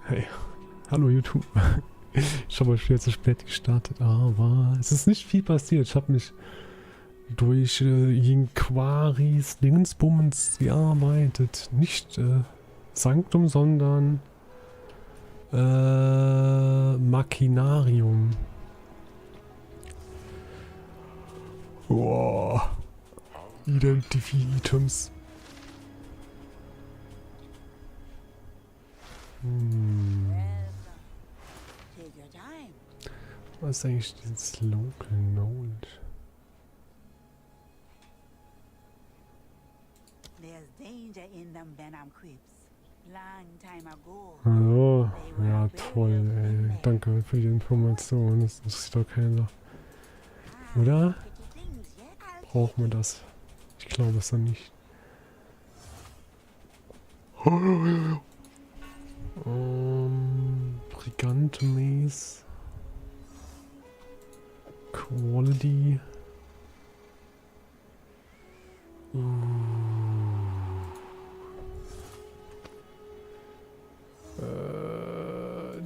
Hey, hallo YouTube. Ich habe euch wieder zu spät gestartet, aber es ist nicht viel passiert. Ich habe mich durch Inquiries, Dingensbummens gearbeitet. Nicht Sanctum, sondern Machinarium. Boah. Identify Items. Was ist eigentlich dieses Local Knowledge? Oh, ja toll, ey. Danke für die Information. Das interessiert doch keiner. Oder? Braucht man das? Ich glaube es dann nicht. Brigante Maze. Quality.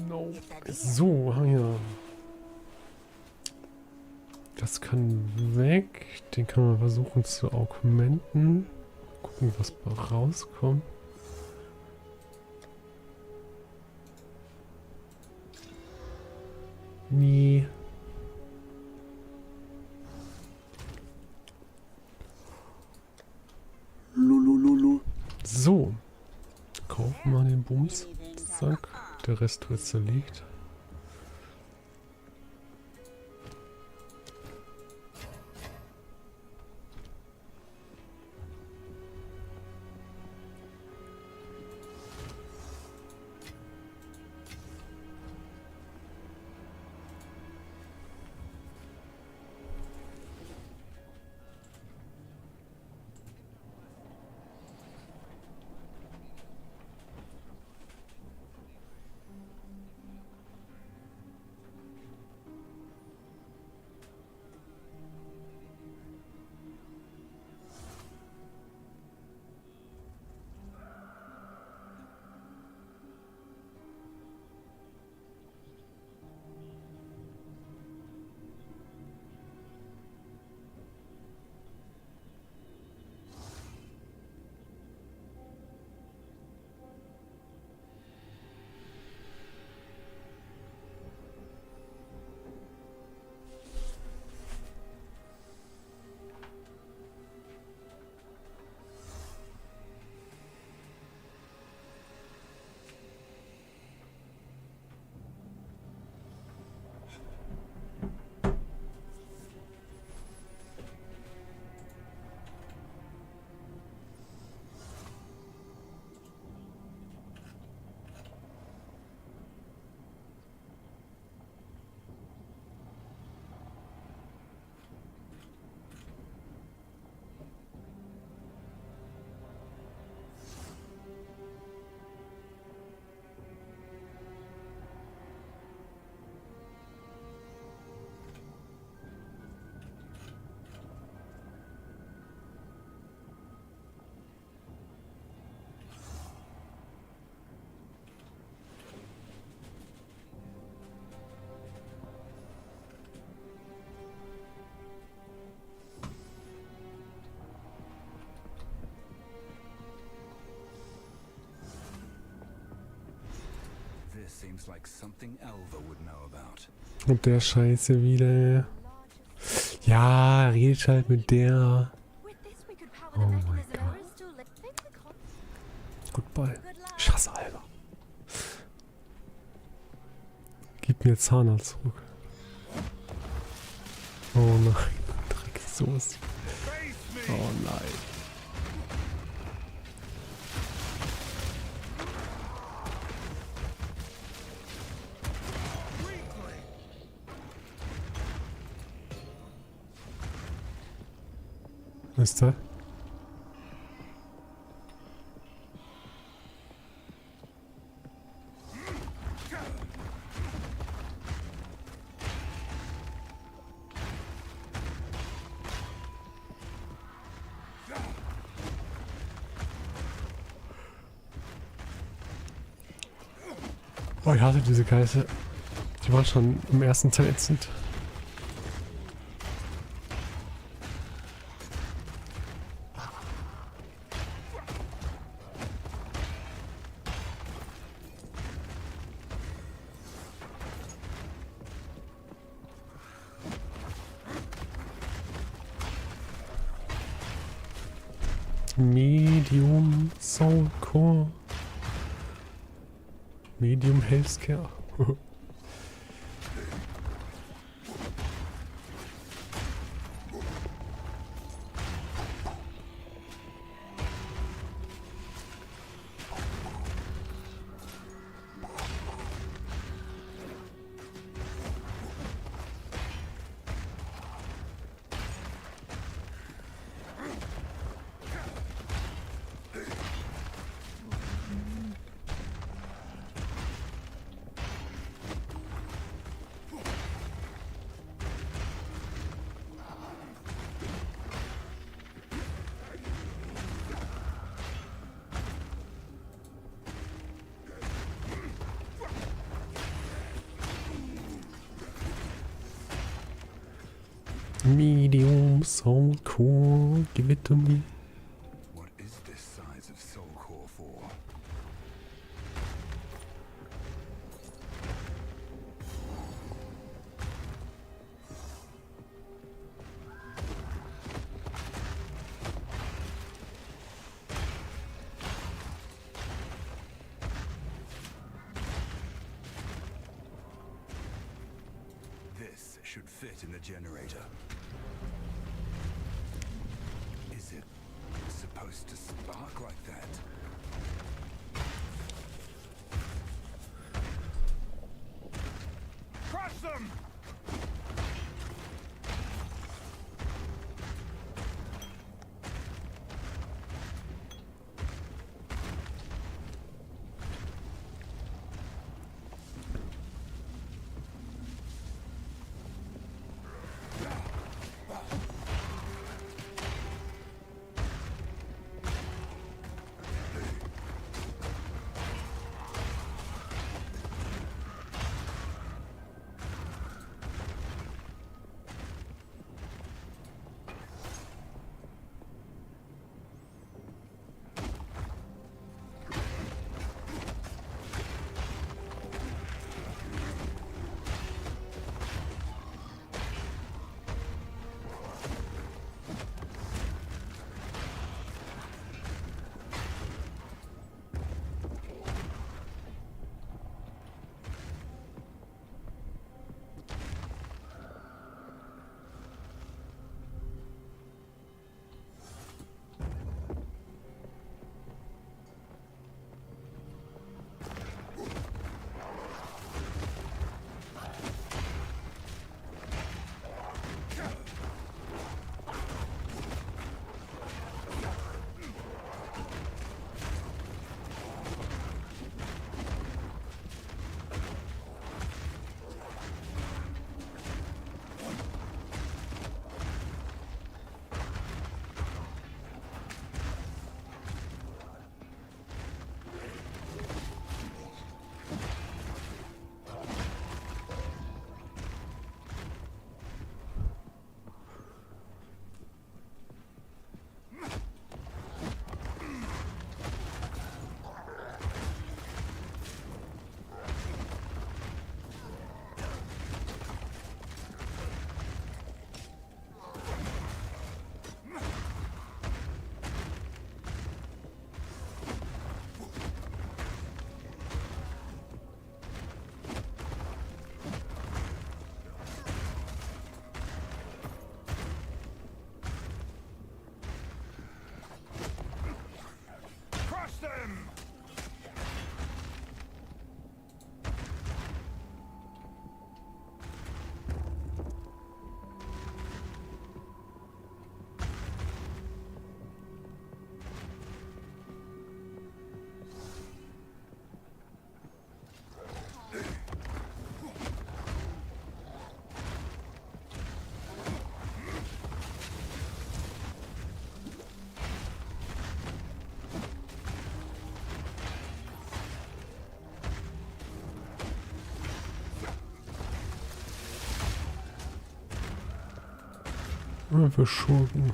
No. So, ja. Das kann weg. Den kann man versuchen zu augmenten. Gucken, was rauskommt. Nee. Lulululu. So. Kaufen wir den Bums. Zack. Der Rest wird zerlegt. Und der Scheiße wieder. Ja, redet halt mit der. Oh mein Gott. Goodbye. Ich hasse Alter. Gib mir Zahnarzt zurück. Oh nein, Dreckssoße. Oh nein. Was ist da? Oh, ich hasse diese Geister. Die waren schon im ersten Teil ätzend. Medium Soundcore. Medium Healthcare. Medium Soundcore, give it to me. What is this size of soul core for? This should fit in the generator. Is it supposed to spark like that? Crush them! Für Schurken.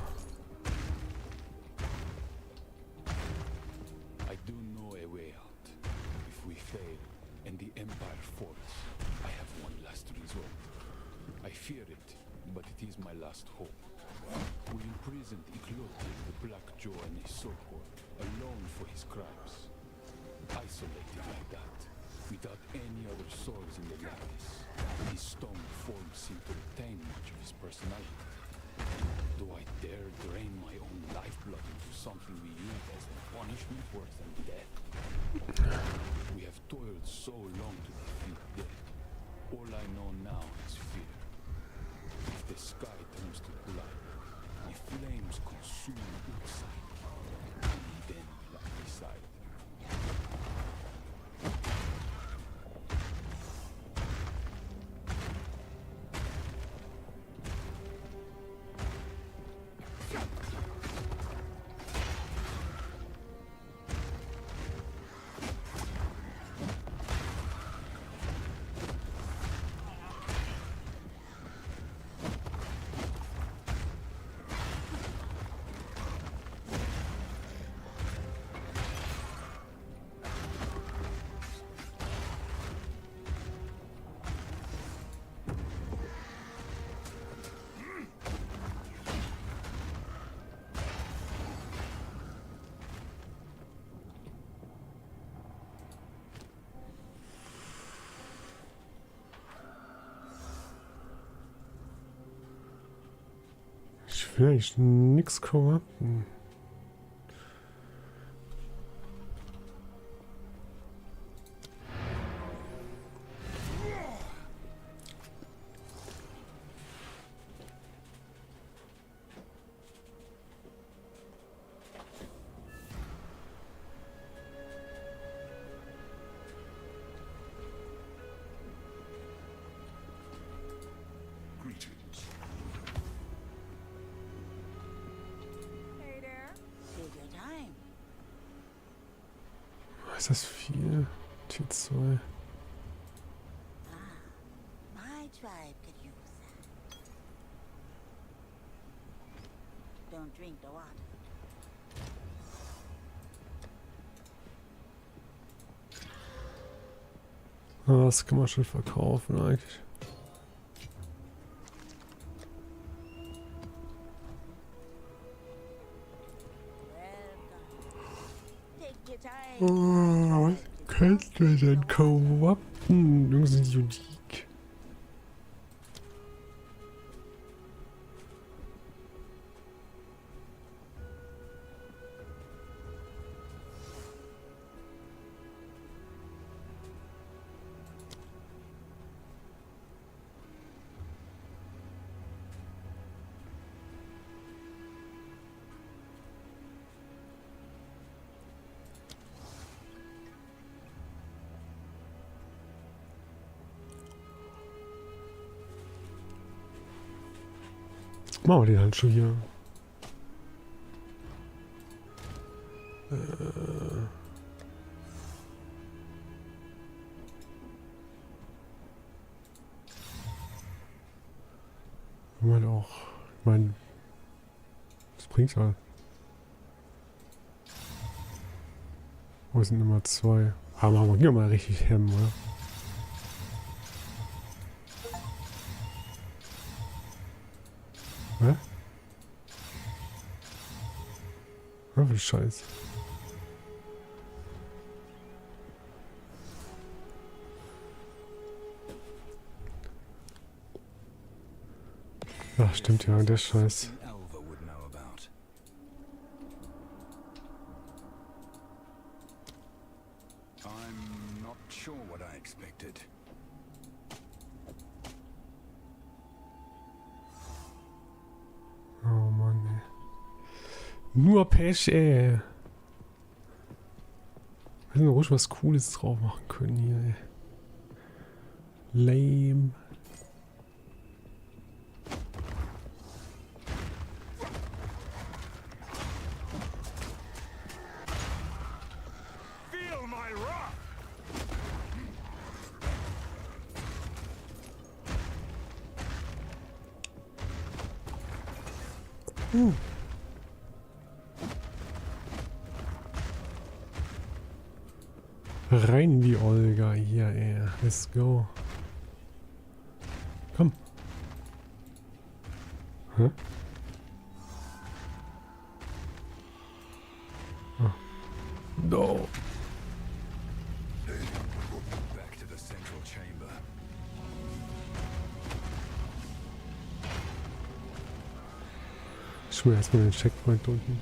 I do know a way out. If we fail and the Empire falls, I have one last resort. I fear it, but it is my last hope. We imprisoned Iklote, the Black Joe, and his so-called, alone for his crimes. Isolated like that, without any other souls in the lattice. His stone form seemed to retain much of his personality. Do I dare drain my own lifeblood into something we use as a punishment worse than death? We have toiled so long to defeat death. All I know now is fear. If the sky turns to blood, the flames consume outside, and then I decide. Ich will eigentlich nix corrupten. Ist das viel? Tier 2. My tribe could use that. Don't drink the water. Das kann man schon verkaufen eigentlich. Was könnt ihr denn corrupten? Jungs sind unique. Machen wir den Handschuh hier. Ich meine auch. Ich meine, das bringt halt. Wo sind Nummer 2? Ah, machen wir hier mal richtig hemmen, oder? Hä? Was für Scheiß. Ach, stimmt ja, der Scheiß. I'm not sure what I expected. Oh Mann, ey. Nur Pech, ey. Wir hätten ruhig was Cooles drauf machen können hier, ey. Lame. Feel my wrath! Rein die Olga hier, ey. Let's go. Komm. Hä? Ah. No. Back to the central chamber. Ich will erstmal den Checkpoint drücken.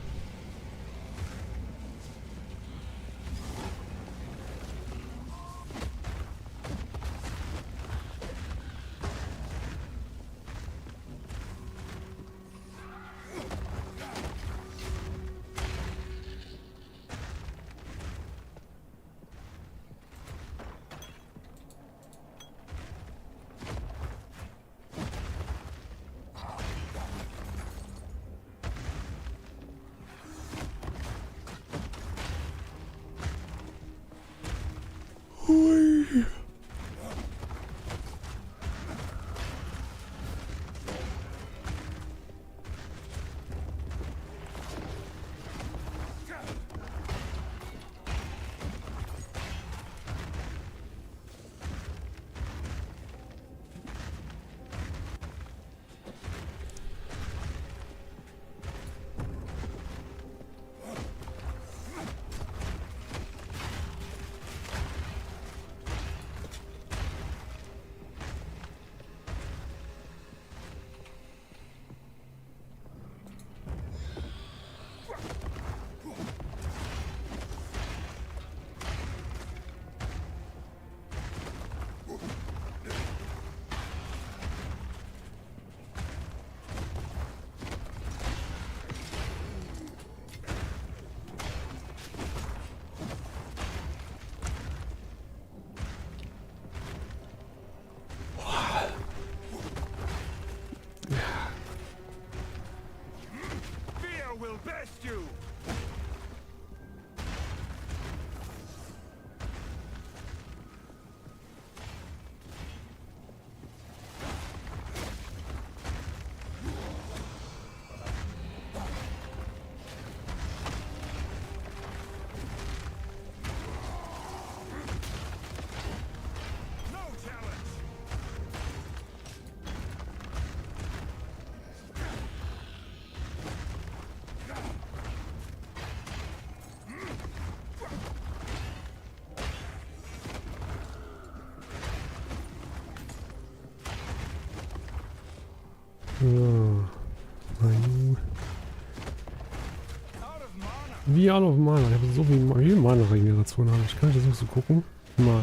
Wie alle auf Mana. Ich habe so viel Mana-Regeneration. Ich kann das nicht so gucken. Mana.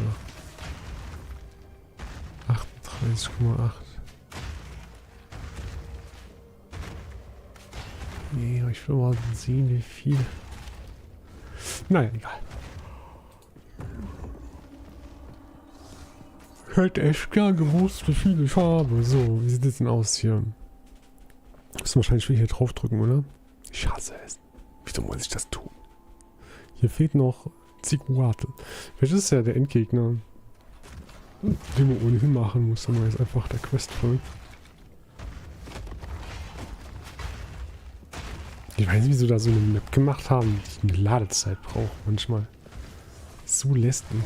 38,8. Nee, ich will mal sehen, wie viel. Naja, egal. Ich hätte echt gern gewusst, wie viel ich habe. So, wie sieht es denn aus hier? Müssen wahrscheinlich hier draufdrücken, oder? Ich hasse es. Wieso muss ich das tun? Hier fehlt noch Ziguate. Vielleicht ist es ja der Endgegner, den man ohnehin machen muss, wenn man jetzt einfach der Quest folgt. Ich weiß nicht, wieso da so eine Map gemacht haben, die eine Ladezeit braucht manchmal. So lästig.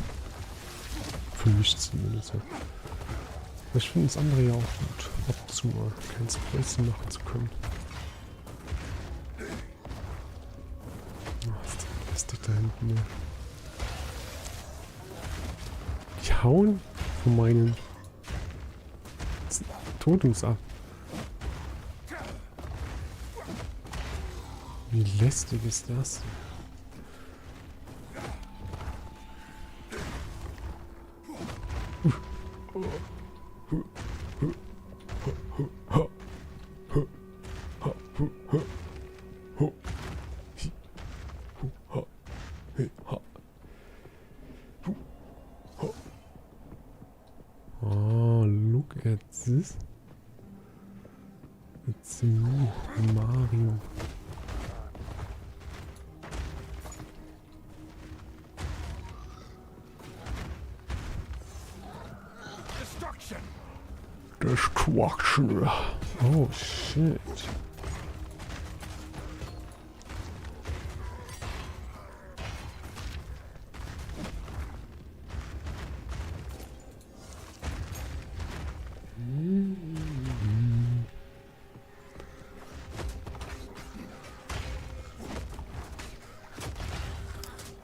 Für mich zumindest. Ja. Aber ich finde das andere ja auch gut, ab und zu mal kein Sprechen machen zu können. Oh, ist das lästig da hinten. Ne? Die hauen von meinen Totems ab. Wie lästig ist das? Oh, look at this. It's me, Mario. Destruction. Oh shit.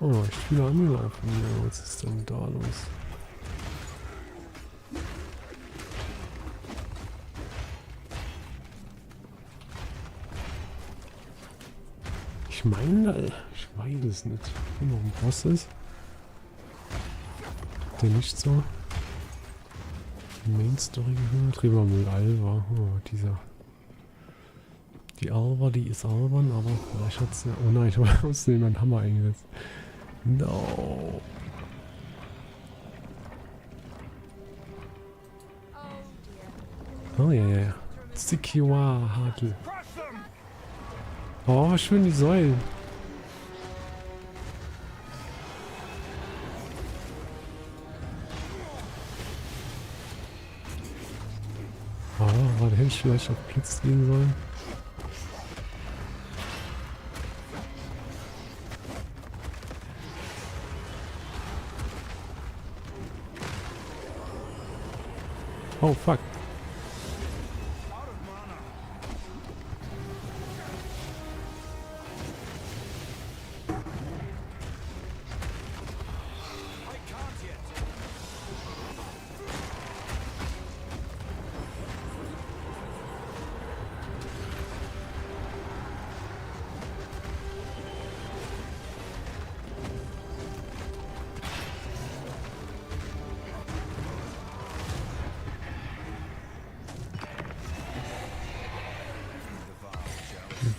Oh, echt viele angelaufen hier. Was ist denn da los? Ich meine, ich weiß es nicht. Wenn noch ein Boss ist. Der nicht so Main Story gehört. Reden wir mal Alva. Oh, dieser. Die Alva, die ist albern, aber vielleicht hat sie. Oh nein, ich habe aus dem einen Hammer eingesetzt. No. Oh ja, ja, ja. Sikiwa Hadl. Oh, schön die Säulen. Oh, warte, hätte ich vielleicht auf Blitz gehen sollen. Oh, fuck.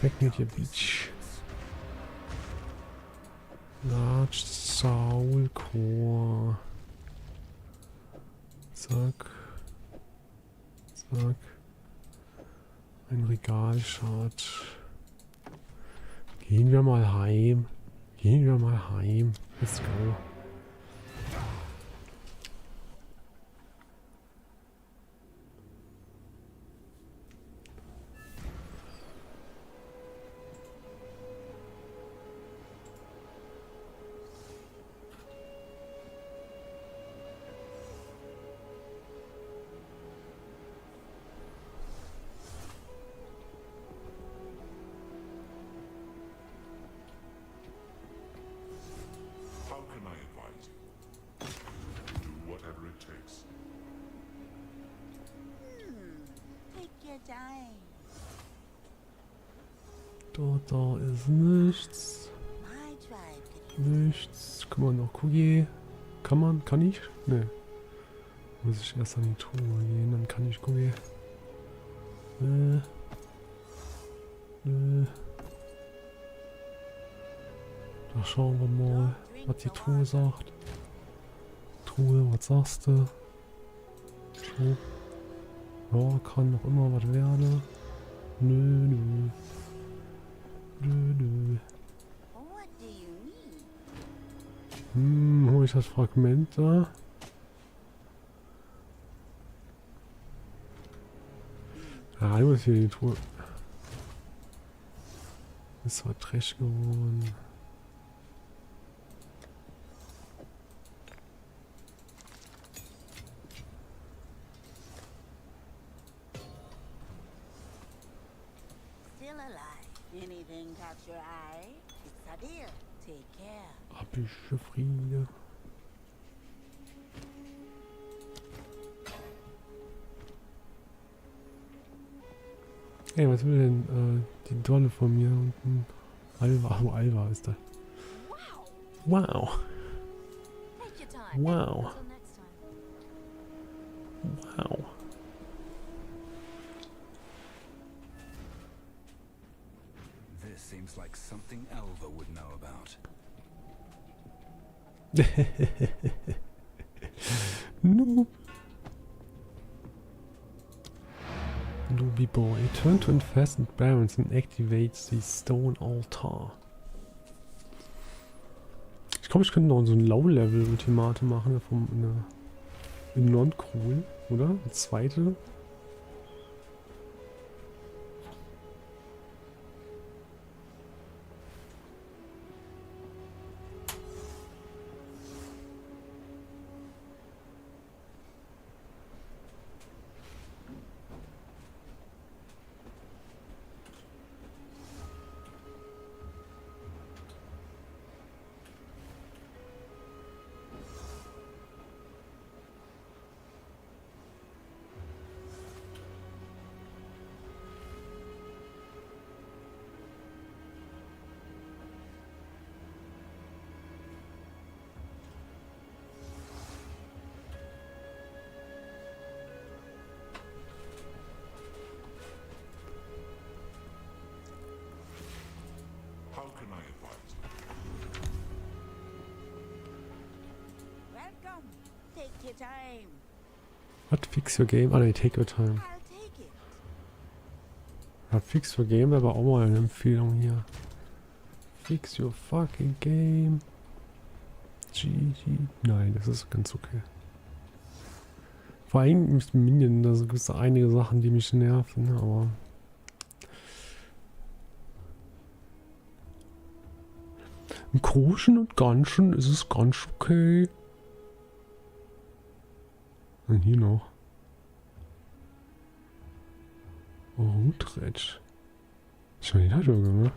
Weg mit dir, Beach. Large Soul Core. Zack. Zack. Ein Regalschat. Gehen wir mal heim. Gehen wir mal heim. Let's go. How can I advise you? Do whatever it takes. Take your time. Da ist nichts. My tribe could use Nichts. Kann man noch Cookie? Kann man? Kann ich? Ne. Muss ich erst an die Truhe gehen, dann kann ich Cookie. Da schauen wir mal, was die Truhe sagt. Truhe, was sagst du? So. Ja, kann noch immer was werden. Nö, nö. Nö, nö. What do you need? Hol ich das Fragment da? Ah, ich muss hier die Truhe. Ist zwar Trash geworden. Still alive. Anything catch your eye? It's a deal. Take care. Abische Friede. Ey, was will denn die Dolle von mir unten? Alva, oh, Alva ist da. Wow. Take your time. Wow. Until next time. Wow. This seems like something Elva would know about. Noob. Noobie boy. Turn to infested barons and activates the stone altar. Ich glaube, ich könnte noch so ein Low-Level-Ultimate machen vom in Non-Cool, oder? Eine zweite. time. What? Fix your game? Ah, nee, take your time. I'll take it. Ja, fix your game wäre aber auch mal eine Empfehlung hier. Fix your fucking game. GG. Nein, das ist ganz okay. Vor allem mit Minion, da gibt es einige Sachen, die mich nerven, aber... Im Großen und Ganzen ist es ganz okay. Und hier noch. Oh, Tretsch. Schon wieder, Junge, ne?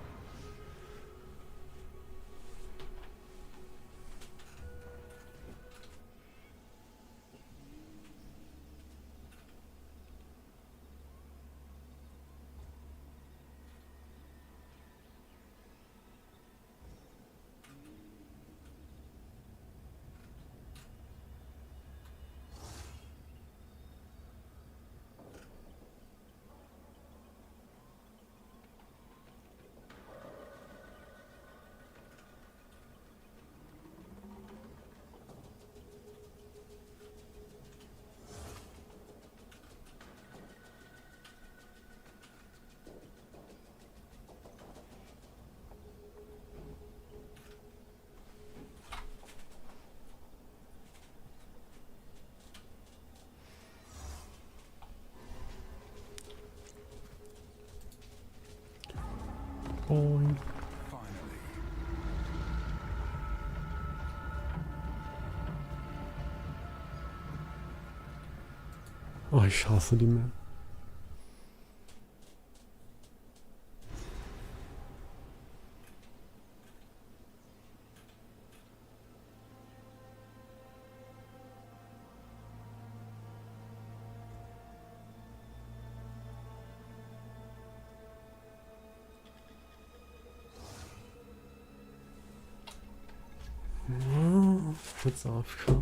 Boing. Finally. Oh, ich hasse die Map. Kurz AFK.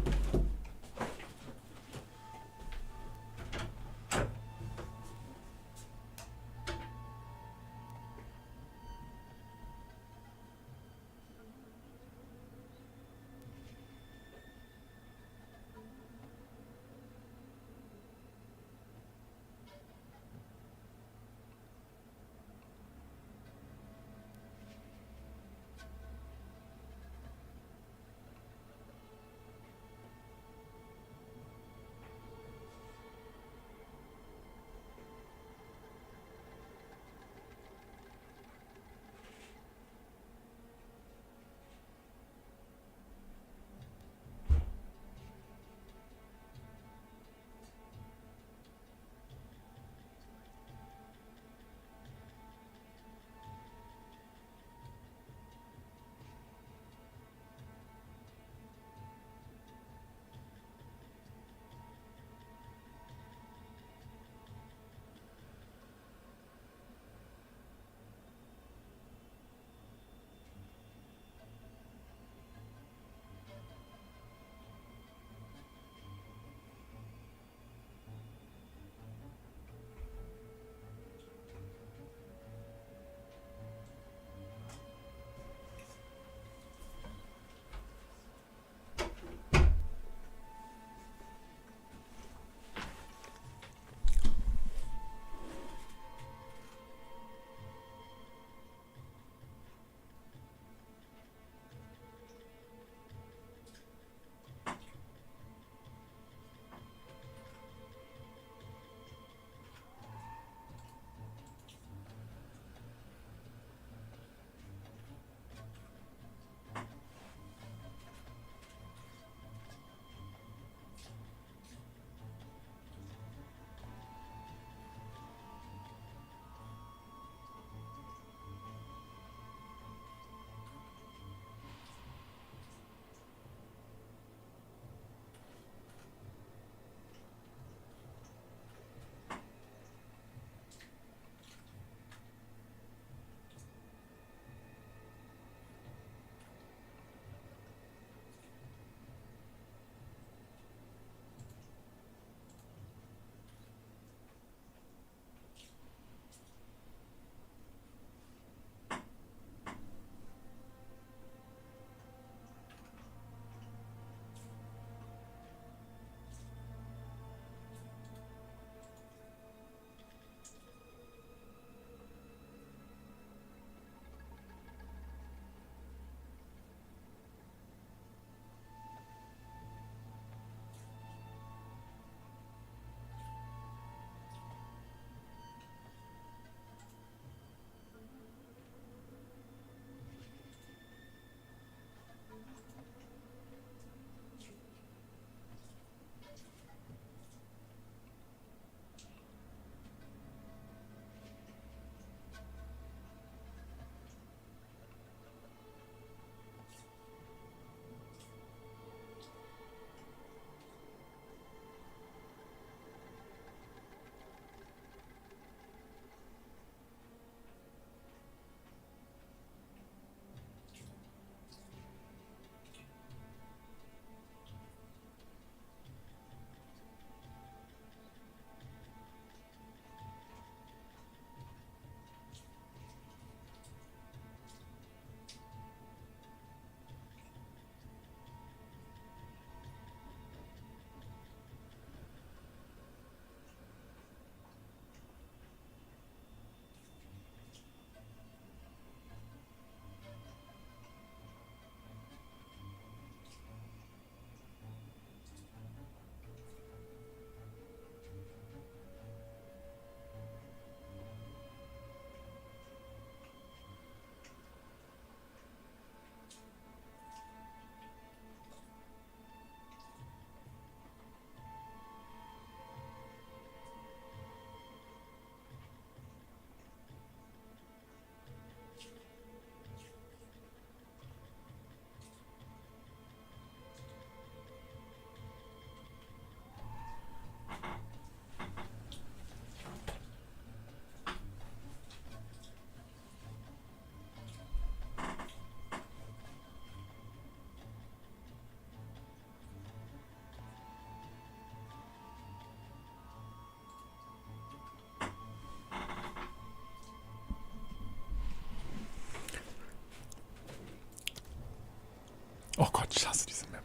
Oh Gott, ich hasse diese Map.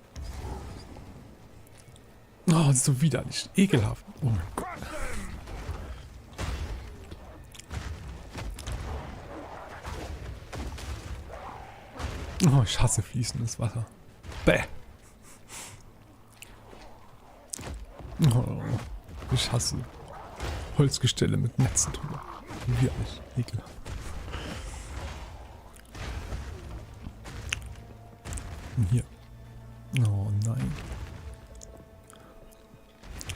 Oh, das ist so widerlich. Ekelhaft. Oh mein Gott. Oh, ich hasse fließendes Wasser. Bäh. Oh, ich hasse Holzgestelle mit Netzen drüber. Widerlich. Ekelhaft. Und hier. Oh nein.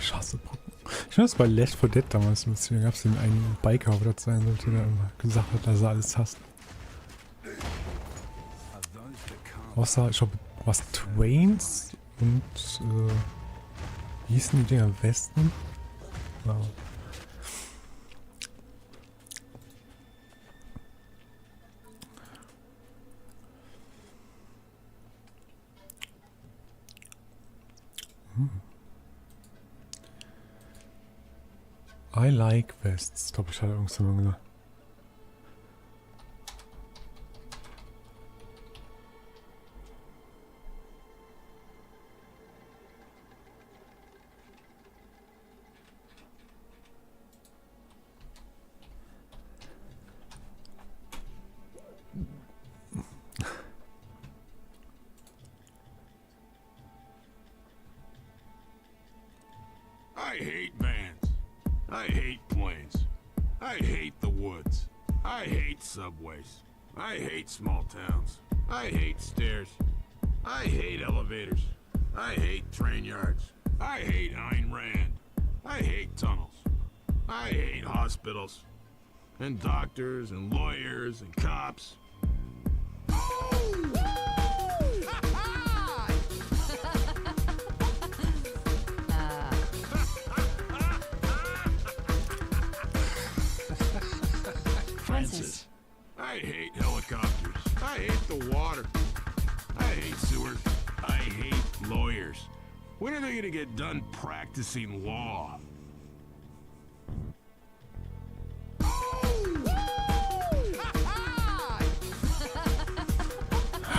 Ich hasse Brücken. Ich weiß, bei Left 4 Dead damals ein bisschen, da gab es den einen Biker, wo das sein sollte, der immer gesagt hat, dass er alles hasst. Außer, ich glaube, was Twains und, wie hießen die Dinger am Westen? Ja. I like vests, glaube ich, hat er irgendwas gesagt. I hate vans. I hate planes. I hate the woods. I hate subways. I hate small towns. I hate stairs. I hate elevators. I hate train yards. I hate Ayn Rand. I hate tunnels. I hate hospitals. And doctors and lawyers and cops. Francis. I hate helicopters. I hate the water. I hate sewers. I hate lawyers. When are they gonna get done practicing law?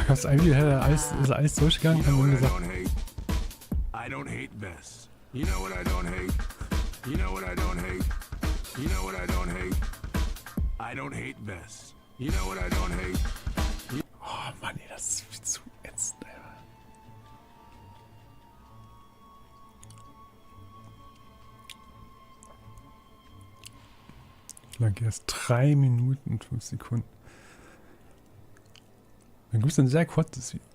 Gab's eigentlich, ist alles durchgegangen You know und what I gesagt, don't hate? I don't hate vests. You know what I don't hate? You know what I don't hate? You know what I don't hate? I don't hate vests. You know what I don't hate? oh Mann, ey, das ist viel zu ätzend, Alter. Wie lange geht das? 3 Minuten und 5 Sekunden. Dann gibt es ein sehr kurzes Video.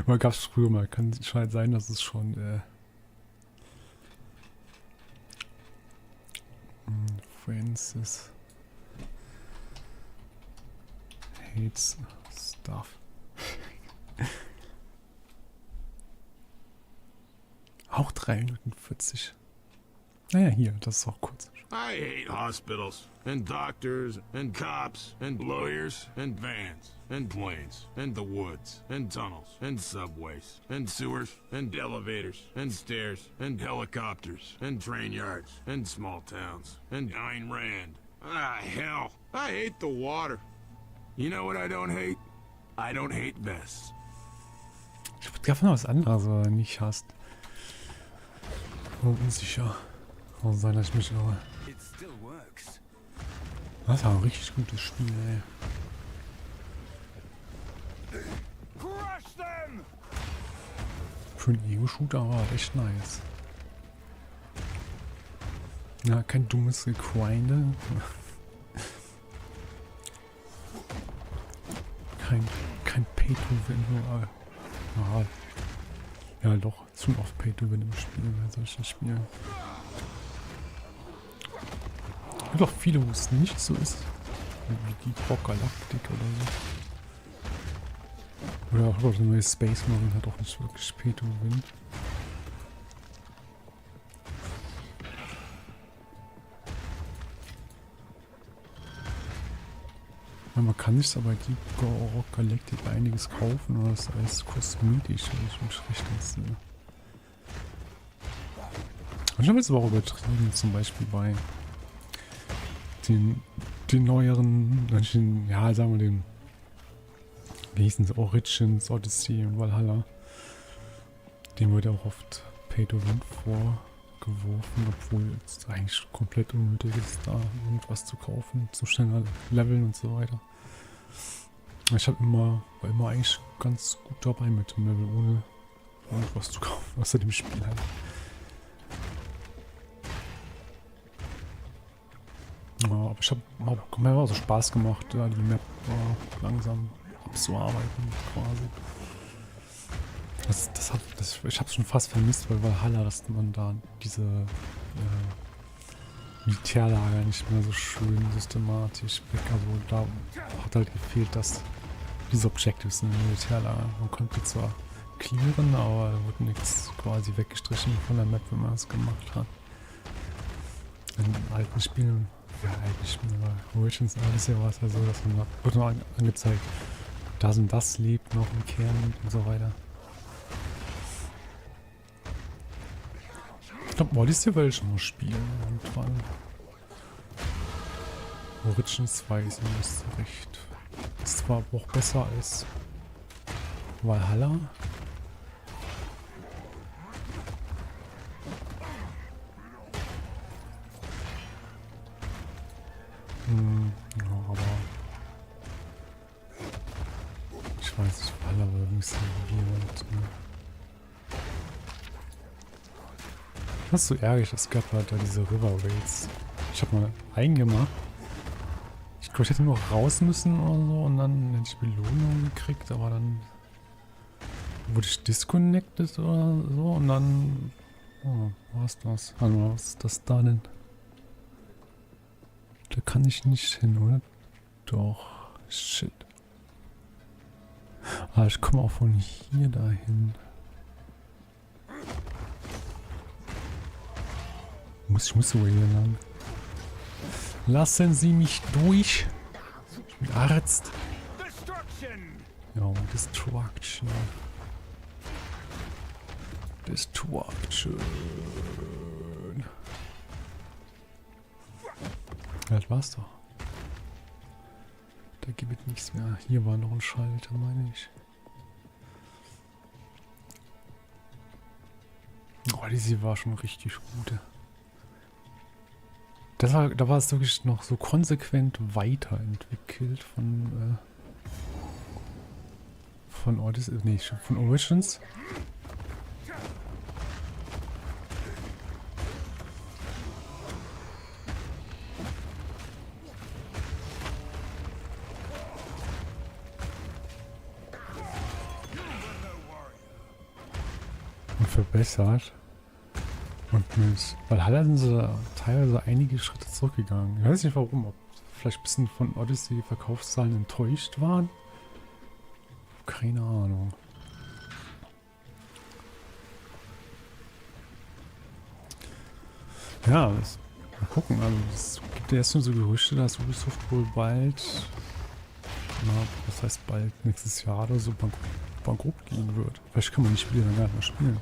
Oder gab es früher mal. Kann schon sein, dass es schon Francis hates stuff. Auch 3 Minuten 40. Naja, hier, das ist auch kurz. I hate hospitals, and doctors, and cops, and lawyers, and vans, and planes, and the woods, and tunnels, and subways, and sewers, and elevators, and stairs, and helicopters, and train yards, and small towns, and Ayn Rand. Ah, hell. I hate the water. You know what I don't hate? I don't hate vests. Ich würde gerne noch was anderes, aber nicht hasst. Oh, unsicher. Kann sein, dass ich mich irre. Das war ein richtig gutes Spiel, ey. Für einen Ego-Shooter war das echt nice. Ja, kein dummes Requinde. kein Pay-to-Win. Ja, doch, zu oft Pay-to-Win im Spiel, bei solchen Spielen. Es gibt auch viele, wo es nicht so ist. Wie die Brauch Galaktik oder so. Oder auch der neue Space Marine hat auch nicht wirklich Pay-to-Win. Ja, man kann sich aber die Brauch Galaktik einiges kaufen, aber das ist alles kosmetisch, wenn ich mich richtig sehe. Manchmal ist es aber auch übertrieben, zum Beispiel bei den neueren, ja, sagen wir Wie hießen sie? Origins, Odyssey und Valhalla. Dem wird auch oft Pay to Win vorgeworfen, obwohl es eigentlich komplett unnötig ist, da irgendwas zu kaufen, zum schneller leveln und so weiter. Ich war immer eigentlich ganz gut dabei mit dem Level, ohne irgendwas zu kaufen, außer dem Spiel halt. Ja, aber ich hab mir so Spaß gemacht, ja, die Map langsam abzuarbeiten quasi. Ich hab's schon fast vermisst, weil Valhalla, dass man da diese Militärlager nicht mehr so schön systematisch weg. Also da hat halt gefehlt, dass diese Objectives in den Militärlager. Man konnte zwar clearen, aber da wurde nichts quasi weggestrichen von der Map, wenn man das gemacht hat. In alten Spielen, bei Origins und alles ja war es ja so, dass man da wird noch angezeigt, das und das lebt noch im Kern und so weiter. Ich glaube, Odyssey will ich noch spielen irgendwann. Origins 2 ist mir nicht so recht. Ist zwar auch besser als Valhalla. Ja, aber ich weiß nicht, Valhalla war ein bisschen weird, ne? Das ist so ärgerlich, es gab halt da diese River Raids. Ich habe mal eingemacht. Ich glaube, ich hätte nur raus müssen oder so und dann hätte ich Belohnung gekriegt, aber dann wurde ich disconnected oder so und dann war es das. Also, was ist das da denn? Da kann ich nicht hin, oder? Doch. Shit. Ah, ich komme auch von hier dahin. Ich muss sogar hier lang. Lassen Sie mich durch. Ich bin Arzt. Ja, Destruction. Destruction. Ja, das war's doch. Da gibt es nichts mehr. Hier war noch ein Schalter, meine ich. Oh, die war schon richtig gut. Da war es wirklich noch so konsequent weiterentwickelt von Odyssey, nee, von Origins. Und verbessert. Und mit Valhalla sind sie teilweise einige Schritte zurückgegangen. Ich weiß nicht warum, ob vielleicht ein bisschen von Odyssey Verkaufszahlen enttäuscht waren. Keine Ahnung. Ja, mal gucken. Also es gibt ja erst nur so Gerüchte, dass Ubisoft wohl bald, was heißt bald, nächstes Jahr oder so bankrott gehen wird. Vielleicht kann man die Spiele dann gar nicht mehr spielen.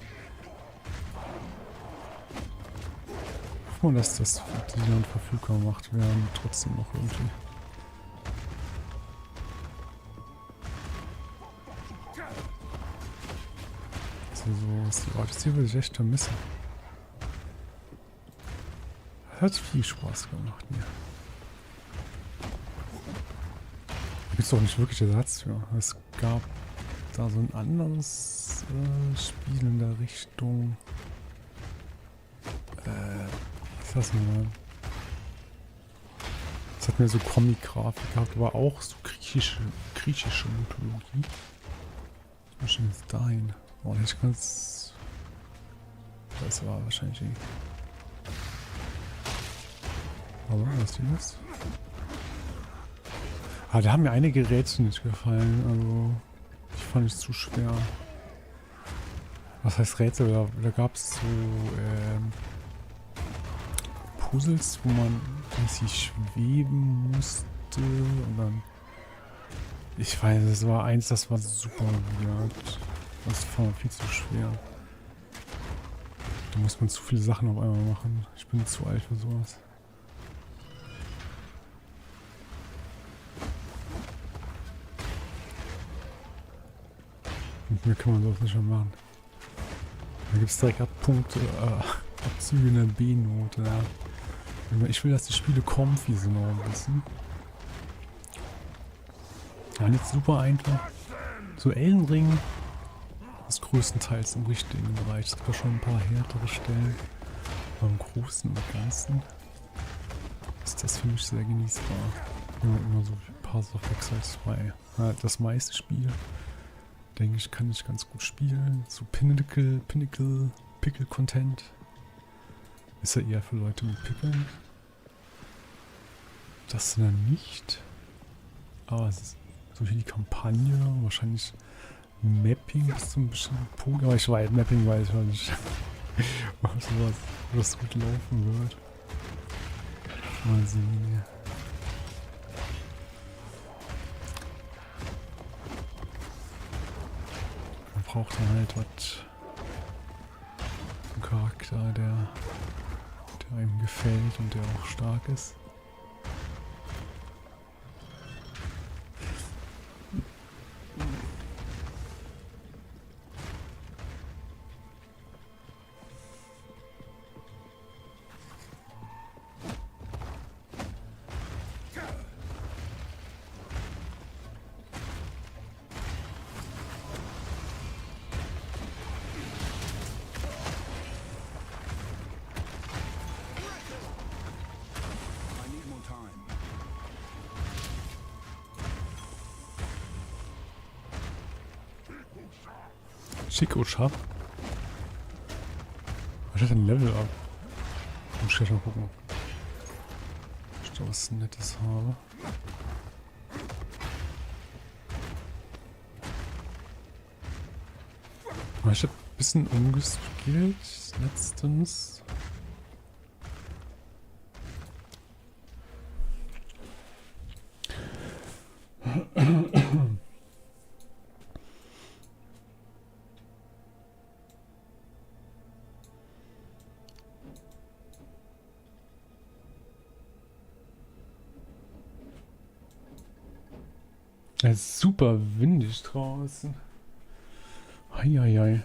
Und dass das die dann verfügbar gemacht werden, trotzdem noch irgendwie. Also so ist die Odyssey, will ich echt vermissen. Hat viel Spaß gemacht mir. Da gibt es doch nicht wirklich Ersatz für. Es gab da so ein anderes Spiel in der Richtung. Was mal? Das hat mir so Comic-Grafik gehabt, aber auch so griechische Mythologie. Was ist denn jetzt dahin? Oh, nicht ganz. Das war wahrscheinlich. Aber was ist das? Ah, da haben mir einige Rätsel nicht gefallen. Also, die fand ich zu schwer. Was heißt Rätsel? Da gab es so Puzzles, wo man sich schweben musste und dann. Ich weiß, es war eins, das war super weird. Das war viel zu schwer. Da muss man zu viele Sachen auf einmal machen. Ich bin zu alt für sowas. Mir kann man sowas nicht mehr machen. Da gibt es direkt Abpunkte, Abzüge in der B-Note. Ja. Ich will, dass die Spiele comfy sind noch ein bisschen. Ja, nicht super einfach. So Elden Ring ist größtenteils im richtigen Bereich. Es gibt schon ein paar härtere Stellen. Aber im Großen und Ganzen ist das für mich sehr genießbar. Immer so ein paar so Exile 2. Ja, das meiste Spiel, denke ich, kann ich ganz gut spielen. So Pickle-Content ist ja eher für Leute mit Pickeln. Das dann nicht. Aber es ist so hier die Kampagne, wahrscheinlich Mapping bis zum bestimmten Punkt. Aber ich weiß, Mapping weiß ich noch nicht. ob das gut laufen wird. Mal sehen. Man braucht dann halt was. Einen Charakter, der einem gefällt und der auch stark ist. I need more time. Chico-Shop. Was hat ein Level up? Muss ich mal gucken. Ob ich da was Nettes habe. Ich habe ein bisschen umgespielt letztens. Es ist super windig draußen. Eieiei.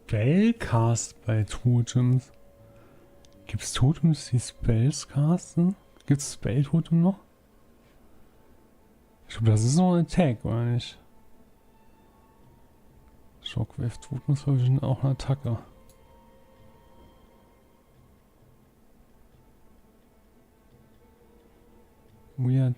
Spellcast bei Totems. Gibt es Totems, die Spells casten? Gibt es Spell-Totem noch? Ich glaube, das ist noch ein Attack, oder nicht? Shockwave-Totem ist, glaube ich, auch eine Attacke. Weird.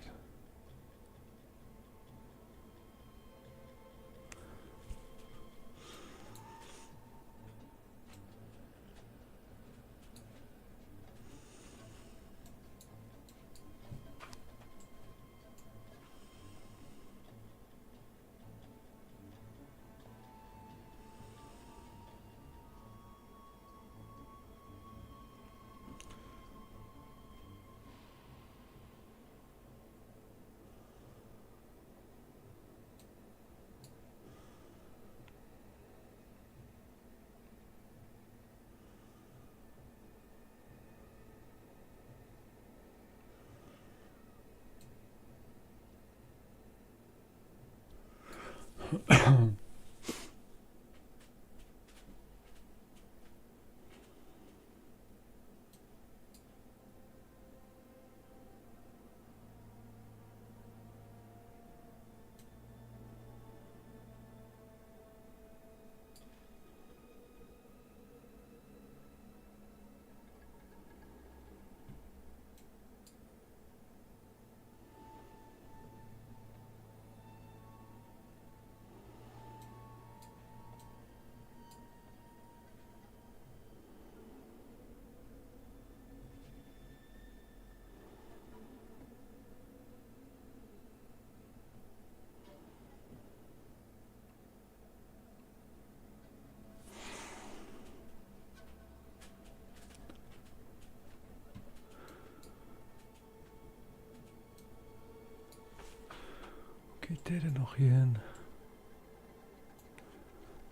will der denn noch hier hin?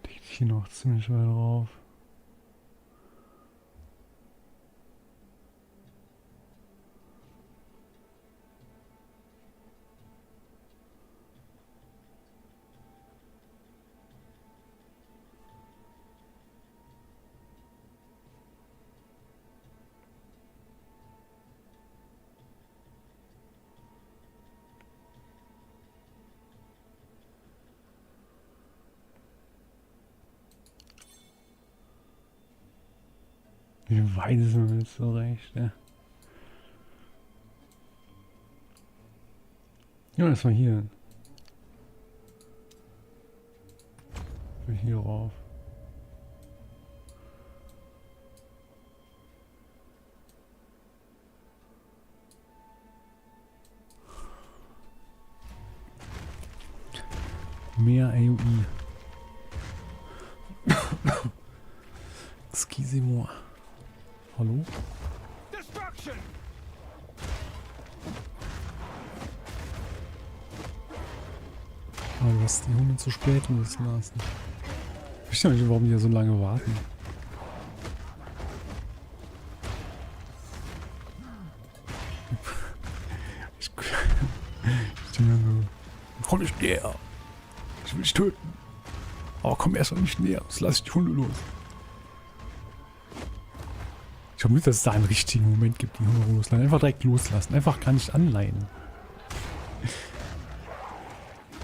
Der geht hier noch ziemlich weit drauf. Wie weit ist man jetzt so recht, ja? Ja, das war hier. Hier rauf. Mehr AOE. Excusez-moi. Hallo? Destruction! Aber du hast die Hunde zu spät müssen lassen. Ich verstehe nicht, warum die ja so lange warten. Ich denke mir so, komm nicht näher. Ich will dich töten. Aber komm erst mal nicht näher, sonst lass ich die Hunde los. Ich glaube nicht, dass es da einen richtigen Moment gibt, die Hunde loslassen. Einfach direkt loslassen. Einfach gar nicht anleihen.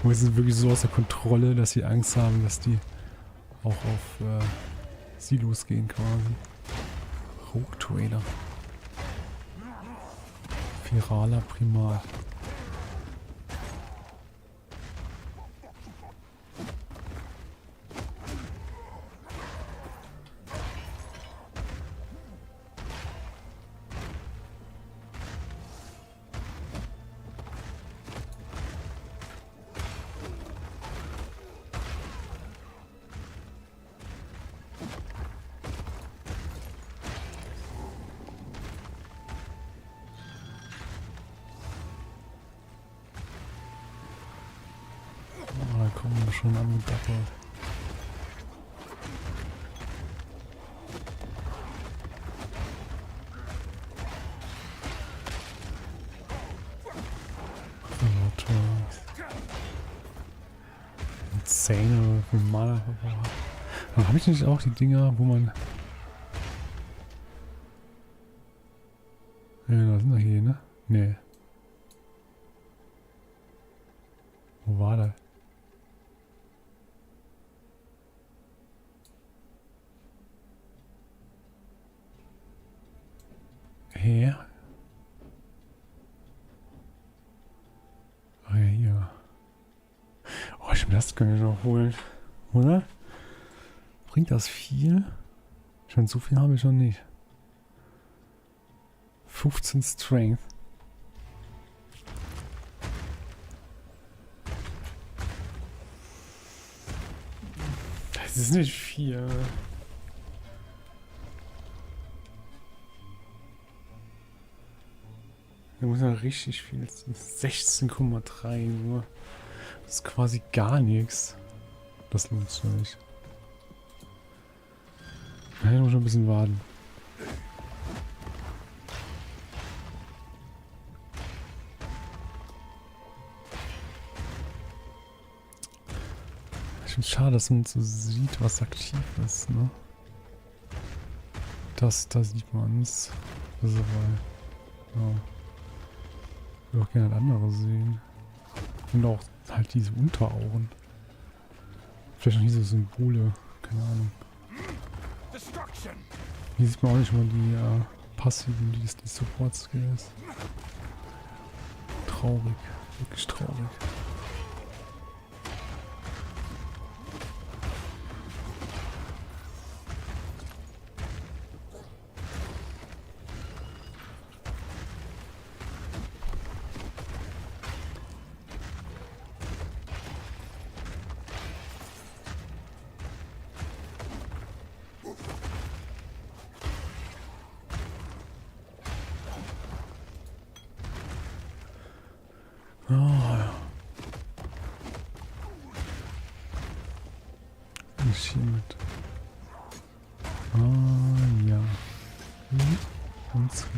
Und es ist wirklich so aus der Kontrolle, dass sie Angst haben, dass die auch auf sie losgehen quasi. Rogue Trader. Viraler Primat. Da kommen wir schon angedappert. Zähne für Mana. Aber habe ich nicht auch die Dinger, wo man... Ja, da sind wir hier, ne? Nee. Wo war der? Hä? Ah ja, hier. Oh, ich will das können wir noch holen. Oder? Bringt das viel? Ich meine, so viel habe ich noch nicht. 15 Strength. Das ist nicht viel. Da muss ja richtig viel. 16,3 nur. Das ist quasi gar nichts. Das lohnt sich nicht. Ich muss schon ein bisschen warten. Ich finde es schade, dass man so sieht, was aktiv ist, ne? Das, da sieht man es. Das ist aber... Ja. Ich will auch gerne andere sehen. Und auch halt diese Unteraugen. Vielleicht noch diese Symbole. Keine Ahnung. Hier sieht man auch nicht mal die passiven, die Support-Skills. Traurig. Wirklich traurig. Oh, ja. Achievement. Ah, ja. Unsere.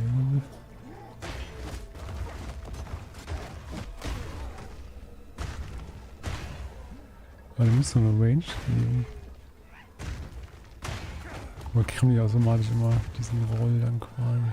Aber die müssen eine Range geben. Oder kriegen die automatisch immer diesen Roll dann quasi?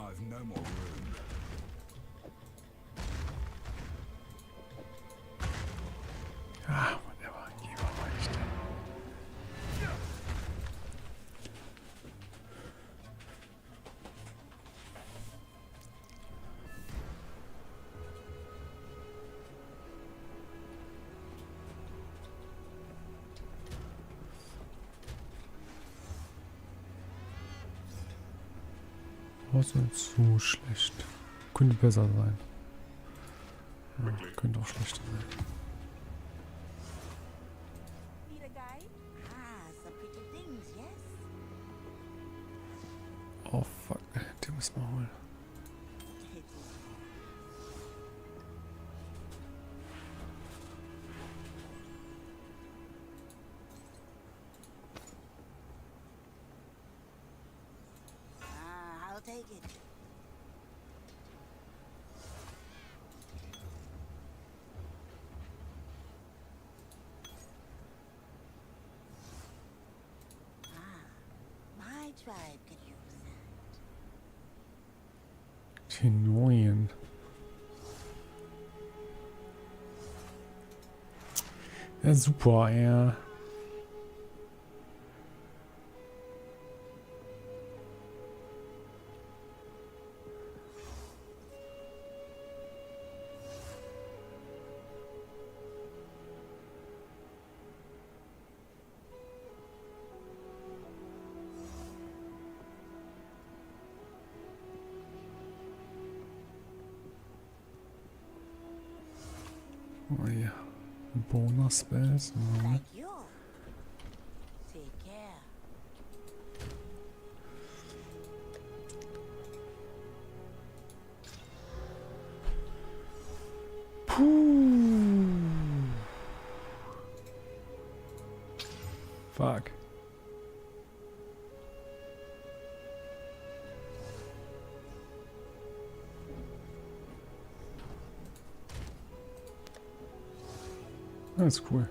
I've no more room. Ah, whatever. Gehen wir mal nicht. Außer zu schlecht. Könnte besser sein. Ja, könnte auch schlechter sein. Need a guide? Ah, some pretty things, yes? Oh fuck, den müssen wir holen. I'll take it. My tribe could use that. Die neuen. Ja, super, ja. Oh ja. Bonus-Spells. Thank you. Take care. Fuck. Das ist cool.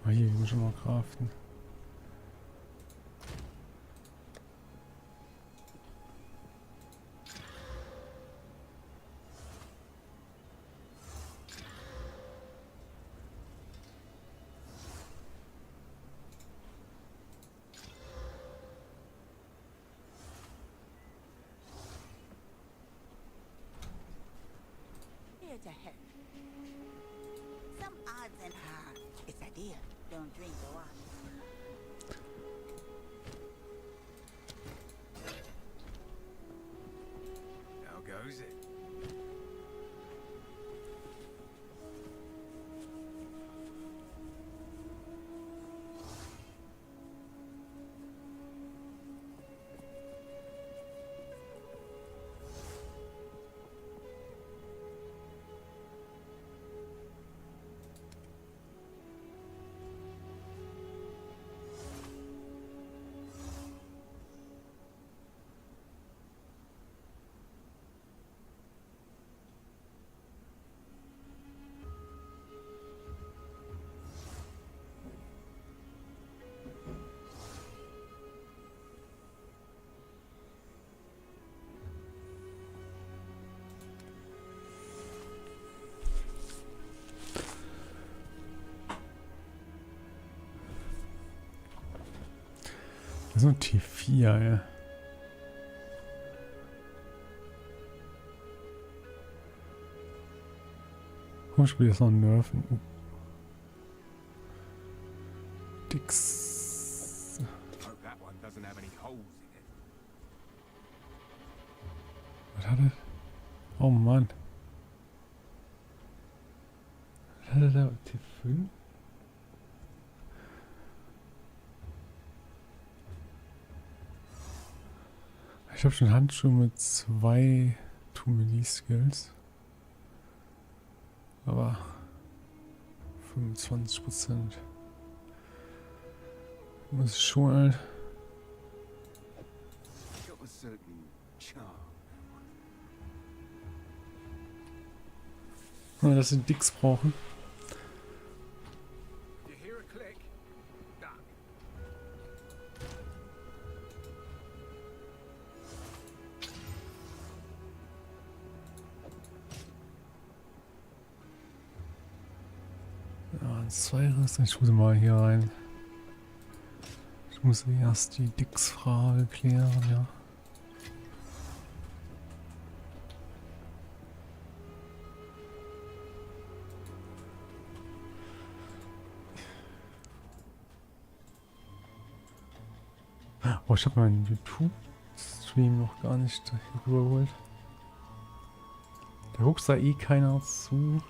Ah, hier muss ich mal craften. to her. Some odds and it's a deal. Don't drink the water. How goes it? So T4, ja. Komm, ich will jetzt noch nerven. Dix. Hope that one doesn't have any holes in it. Was hat er? Oh Mann. Was hat er da? T5? Ich habe schon Handschuhe mit 2 Two-Melee-Skills. Aber 25%. Muss ich schon. Got a certain charm. Ja, dass sie Dicks brauchen. You hear a click? Duck. Ja, ein Zweieres. Ich muss mal hier rein. Ich muss erst die Dicks-Frage klären, ja. Oh, ich habe meinen YouTube-Stream noch gar nicht überholt. Der guckt da eh keiner zu.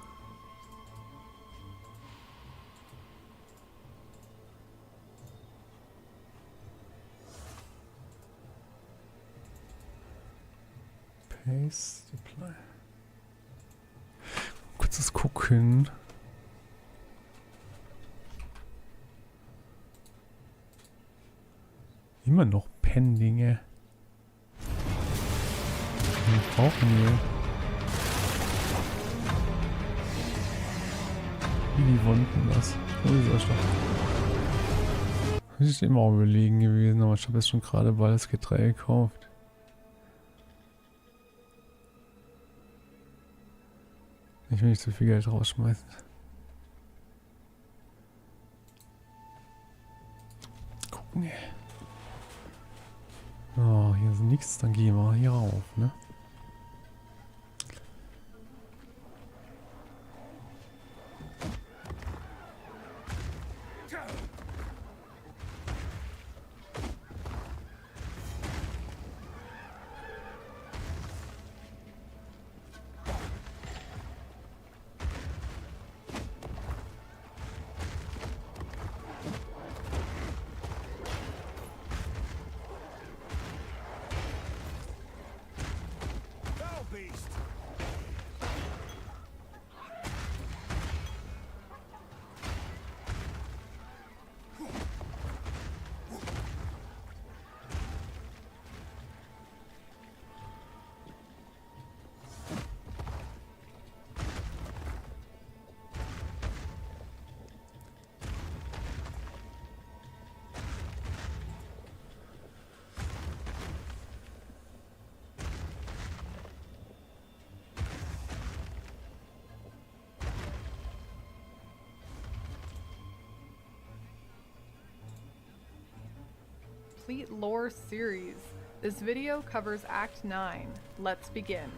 Paste, apply. Kurzes Gucken. Immer noch Pendinge. Wir brauchen wir. Wie die Wunden das. So ist das doch. Das ist immer auch überlegen gewesen, aber ich habe jetzt schon gerade Baldur's Gate 3 gekauft. Ich will nicht so viel Geld rausschmeißen. Gucken. Oh, hier ist nichts, dann gehen wir hier rauf, ne? Complete lore series. This video covers Act 9. Let's begin.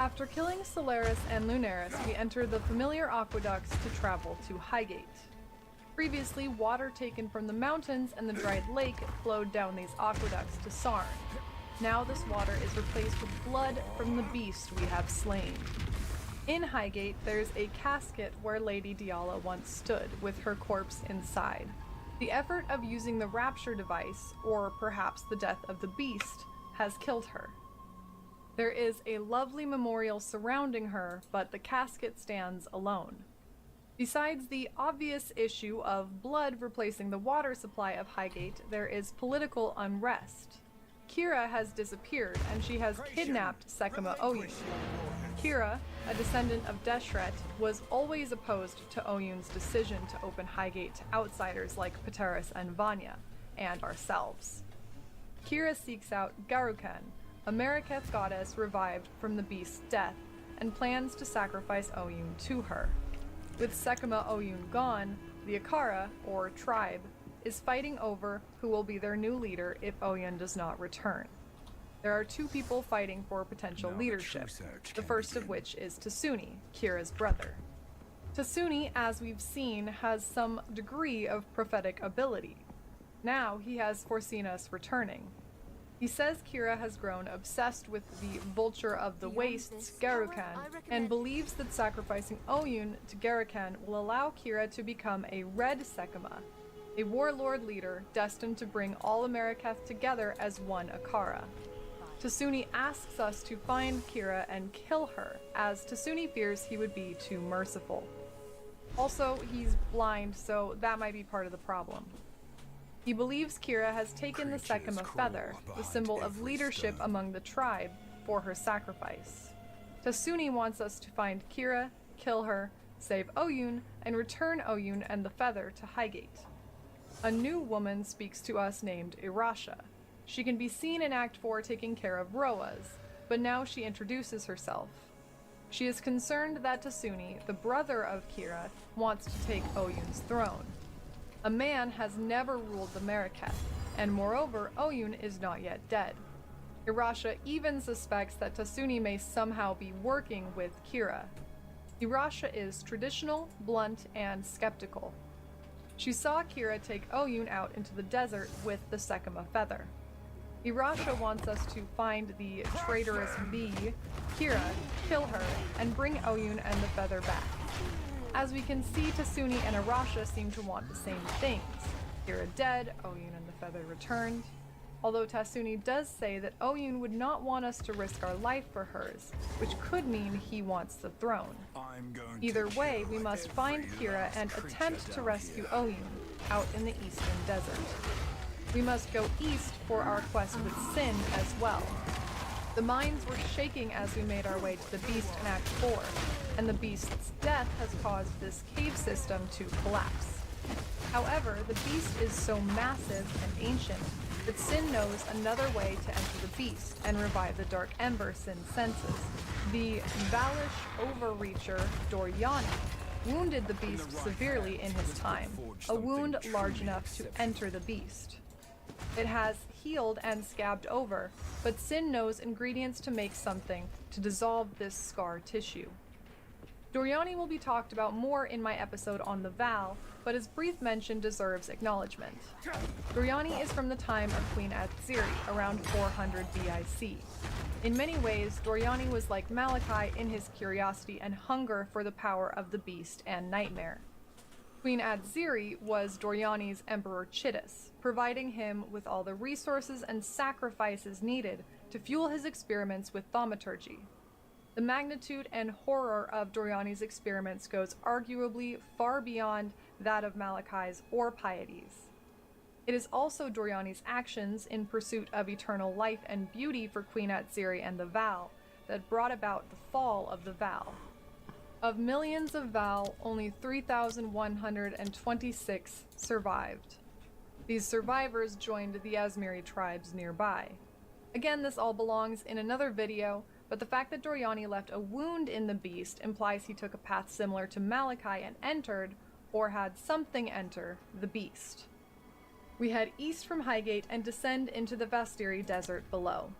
After killing Solaris and Lunaris, we enter the familiar aqueducts to travel to Highgate. Previously, water taken from the mountains and the dried lake flowed down these aqueducts to Sarn. Now this water is replaced with blood from the beast we have slain. In Highgate, there's a casket where Lady Diala once stood, with her corpse inside. The effort of using the rapture device, or perhaps the death of the beast, has killed her. There is a lovely memorial surrounding her, but the casket stands alone. Besides the obvious issue of blood replacing the water supply of Highgate, there is political unrest. Kira has disappeared, and she has kidnapped Sekima Oyun. Kira, a descendant of Deshret, was always opposed to Oyun's decision to open Highgate to outsiders like Pateris and Vanya, and ourselves. Kira seeks out Garukan, a Mariketh goddess revived from the beast's death, and plans to sacrifice Oyun to her. With Sekima Oyun gone, the Akara, or tribe, is fighting over who will be their new leader if Oyun does not return. There are two people fighting for potential leadership, the first of which is Tasuni, Kira's brother. Tasuni, as we've seen, has some degree of prophetic ability. Now he has foreseen us returning. He says Kira has grown obsessed with the Vulture of the Wastes, Garukan, and believes that sacrificing Oyun to Garukan will allow Kira to become a Red Sekima, a warlord leader destined to bring all Mariketh together as one Akara. Tasuni asks us to find Kira and kill her, as Tasuni fears he would be too merciful. Also, he's blind, so that might be part of the problem. He believes Kira has taken the Sekima feather, the symbol of leadership among the tribe, for her sacrifice. Tasuni wants us to find Kira, kill her, save Oyun, and return Oyun and the feather to Highgate. A new woman speaks to us named Irasha. She can be seen in Act 4 taking care of Roas, but now she introduces herself. She is concerned that Tasuni, the brother of Kira, wants to take Oyun's throne. A man has never ruled the Mariketh, and moreover, Oyun is not yet dead. Irasha even suspects that Tasuni may somehow be working with Kira. Irasha is traditional, blunt, and skeptical. She saw Kira take Oyun out into the desert with the Sekima feather. Irasha wants us to find the traitorous V, Kira, kill her, and bring Oyun and the feather back. As we can see, Tasuni and Irasha seem to want the same things. Kira dead, Oyun and the feather returned. Although Tasuni does say that Oyun would not want us to risk our life for hers, which could mean he wants the throne. Either way, we must find Kira and attempt to rescue Oyun out in the eastern desert. We must go east for our quest with Sin as well. The mines were shaking as we made our way to the beast in Act 4, and the beast's death has caused this cave system to collapse. However, the beast is so massive and ancient that Sin knows another way to enter the beast and revive the dark ember Sin senses. The Valish overreacher Doryani wounded the beast severely in his time, a wound large enough to enter the beast. It has healed and scabbed over, but Sin knows ingredients to make something to dissolve this scar tissue. Doryani will be talked about more in my episode on the Val, but his brief mention deserves acknowledgement. Doryani is from the time of Queen Atziri, around 400 BIC. In many ways, Doryani was like Malachi in his curiosity and hunger for the power of the beast and nightmare. Queen Atziri was Doryani's Emperor Chittis, providing him with all the resources and sacrifices needed to fuel his experiments with thaumaturgy. The magnitude and horror of Doryani's experiments goes arguably far beyond that of Malachi's or Piety's. It is also Doryani's actions in pursuit of eternal life and beauty for Queen Atziri and the Val that brought about the fall of the Val. Of millions of Val, only 3,126 survived. These survivors joined the Azmiri tribes nearby. Again, this all belongs in another video, but the fact that Doryani left a wound in the beast implies he took a path similar to Malachi and entered, or had something enter, the beast. We head east from Highgate and descend into the Vastiri desert below.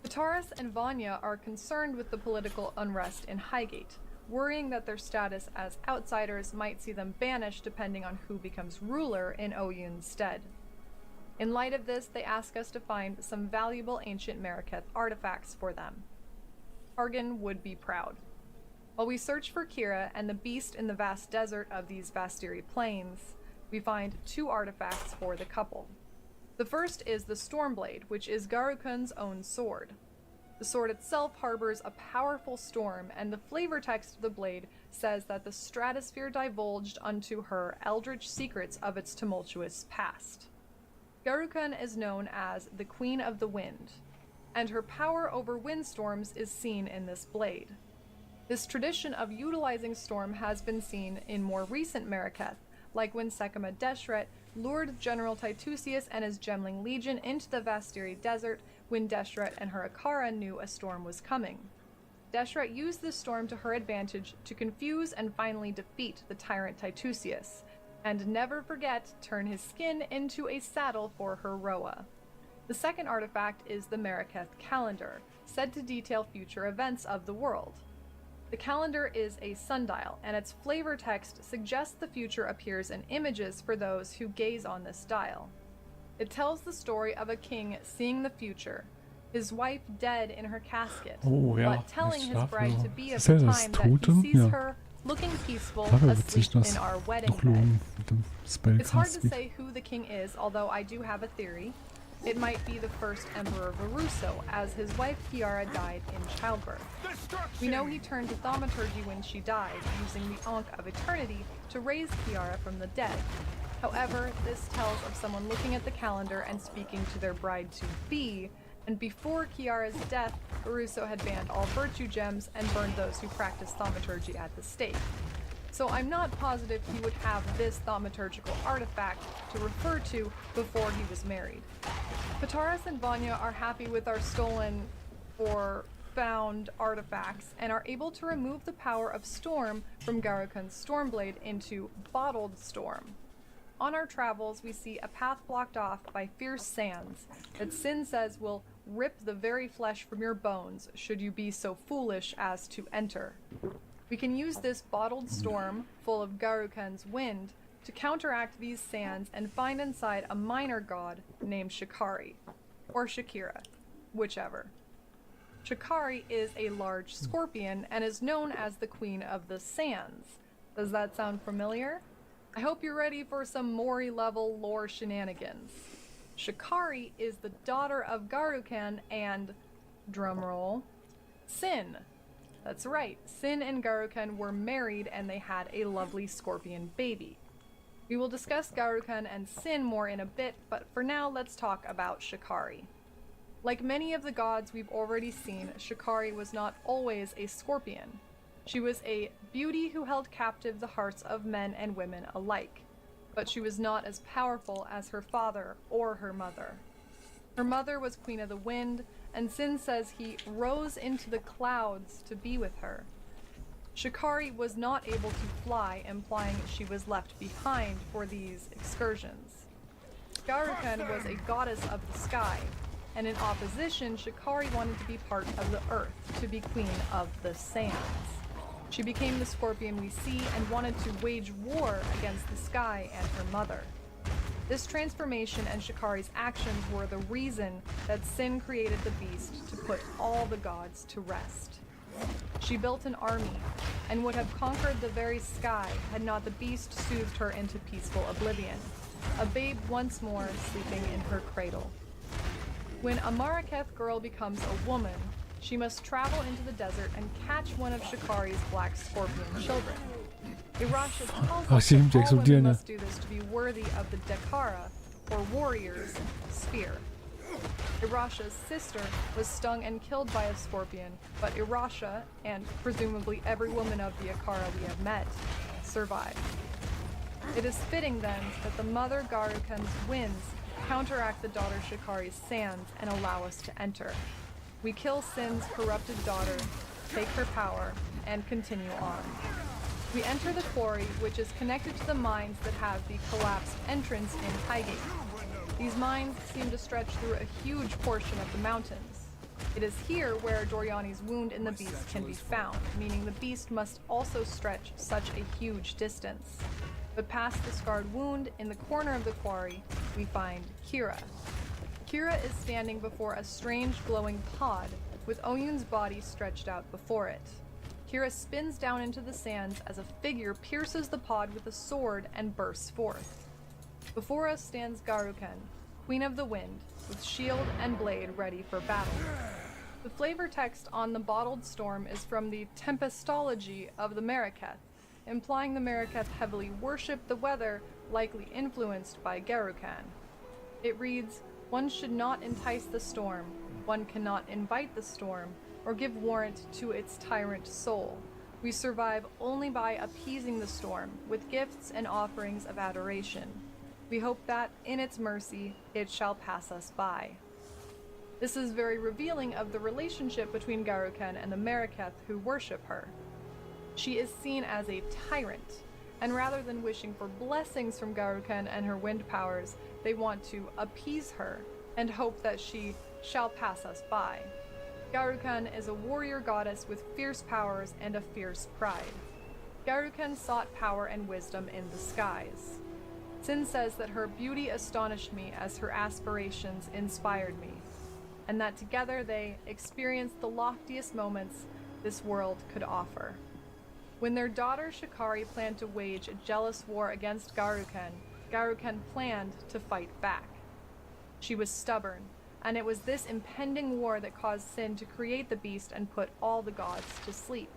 Vitaris and Vanya are concerned with the political unrest in Highgate, worrying that their status as outsiders might see them banished depending on who becomes ruler in Oyun's stead. In light of this, they ask us to find some valuable ancient Mariketh artifacts for them. Argan would be proud. While we search for Kira and the beast in the vast desert of these Vastiri plains, we find 2 artifacts for the couple. The first is the Stormblade, which is Garukun's own sword. The sword itself harbors a powerful storm, and the flavor text of the blade says that the stratosphere divulged unto her eldritch secrets of its tumultuous past. Garukun is known as the Queen of the Wind, and her power over windstorms is seen in this blade. This tradition of utilizing storm has been seen in more recent Mariketh, like when Sekema Deshret lured General Titusius and his Gemling Legion into the Vastiri Desert when Deshret and her Akara knew a storm was coming. Deshret used this storm to her advantage to confuse and finally defeat the tyrant Titusius, and never forget turn his skin into a saddle for her Roa. The second artifact is the Mariketh Calendar, said to detail future events of the world. The calendar is a sundial, and its flavor text suggests the future appears in images for those who gaze on this dial. It tells the story of a king seeing the future, his wife dead in her casket, but telling his bride to be of the time that he sees her looking peaceful asleep in our wedding bed. It's hard to say who the king is, although I do have a theory. It might be the first Emperor Varuso, as his wife Kiara died in childbirth. We know he turned to thaumaturgy when she died, using the Ankh of Eternity to raise Kiara from the dead. However, this tells of someone looking at the calendar and speaking to their bride-to-be, and before Kiara's death, Varuso had banned all virtue gems and burned those who practiced thaumaturgy at the stake. So I'm not positive he would have this thaumaturgical artifact to refer to before he was married. Vitaris and Vanya are happy with our stolen or found artifacts and are able to remove the power of storm from Garukun's Stormblade into bottled storm. On our travels, we see a path blocked off by fierce sands that Sin says will rip the very flesh from your bones should you be so foolish as to enter. We can use this bottled storm, full of Garukun's wind, to counteract these sands and find inside a minor god named Shikari, or Shakira, whichever. Shikari is a large scorpion and is known as the Queen of the Sands. Does that sound familiar? I hope you're ready for some Mori-level lore shenanigans. Shikari is the daughter of Garukun and, drumroll, Sin. That's right, Sin and Garukun were married and they had a lovely scorpion baby. We will discuss Garukun and Sin more in a bit, but for now let's talk about Shikari. Like many of the gods we've already seen, Shikari was not always a scorpion. She was a beauty who held captive the hearts of men and women alike, but she was not as powerful as her father or her mother. Her mother was Queen of the Wind, and Sin says he rose into the clouds to be with her. Shikari was not able to fly, implying she was left behind for these excursions. Garukun was a goddess of the sky, and in opposition, Shikari wanted to be part of the earth, to be queen of the sands. She became the scorpion we see and wanted to wage war against the sky and her mother. This transformation and Shikari's actions were the reason that Sin created the beast to put all the gods to rest. She built an army and would have conquered the very sky had not the beast soothed her into peaceful oblivion, a babe once more sleeping in her cradle. When a Mariketh girl becomes a woman, she must travel into the desert and catch one of Shikari's black scorpion children. Irasha tells us that all women must do this to be worthy of the Dekara, or warrior's, spear. Irasha's sister was stung and killed by a scorpion, but Irasha, and presumably every woman of the Akara we have met, survived. It is fitting then that the mother Garukun's winds counteract the daughter Shikari's sands and allow us to enter. We kill Sin's corrupted daughter, take her power, and continue on. We enter the quarry, which is connected to the mines that have the collapsed entrance in Highgate. These mines seem to stretch through a huge portion of the mountains. It is here where Doriani's wound in the beast can be found, meaning the beast must also stretch such a huge distance. But past the scarred wound, in the corner of the quarry, we find Kira. Kira is standing before a strange glowing pod, with Oyun's body stretched out before it. Kira spins down into the sands as a figure pierces the pod with a sword and bursts forth. Before us stands Garuken, Queen of the Wind, with shield and blade ready for battle. The flavor text on the bottled storm is from the Tempestology of the Mariketh, implying the Mariketh heavily worship the weather, likely influenced by Garuken. It reads, "One should not entice the storm, one cannot invite the storm, or give warrant to its tyrant soul. We survive only by appeasing the storm with gifts and offerings of adoration. We hope that, in its mercy, it shall pass us by." This is very revealing of the relationship between Garuken and the Mariketh who worship her. She is seen as a tyrant, and rather than wishing for blessings from Garuken and her wind powers, they want to appease her and hope that she shall pass us by. Garuken is a warrior goddess with fierce powers and a fierce pride. Garuken sought power and wisdom in the skies. Sin says that her beauty astonished me as her aspirations inspired me, and that together they experienced the loftiest moments this world could offer. When their daughter Shikari planned to wage a jealous war against Garuken, Garuken planned to fight back. She was stubborn, and it was this impending war that caused Sin to create the beast and put all the gods to sleep.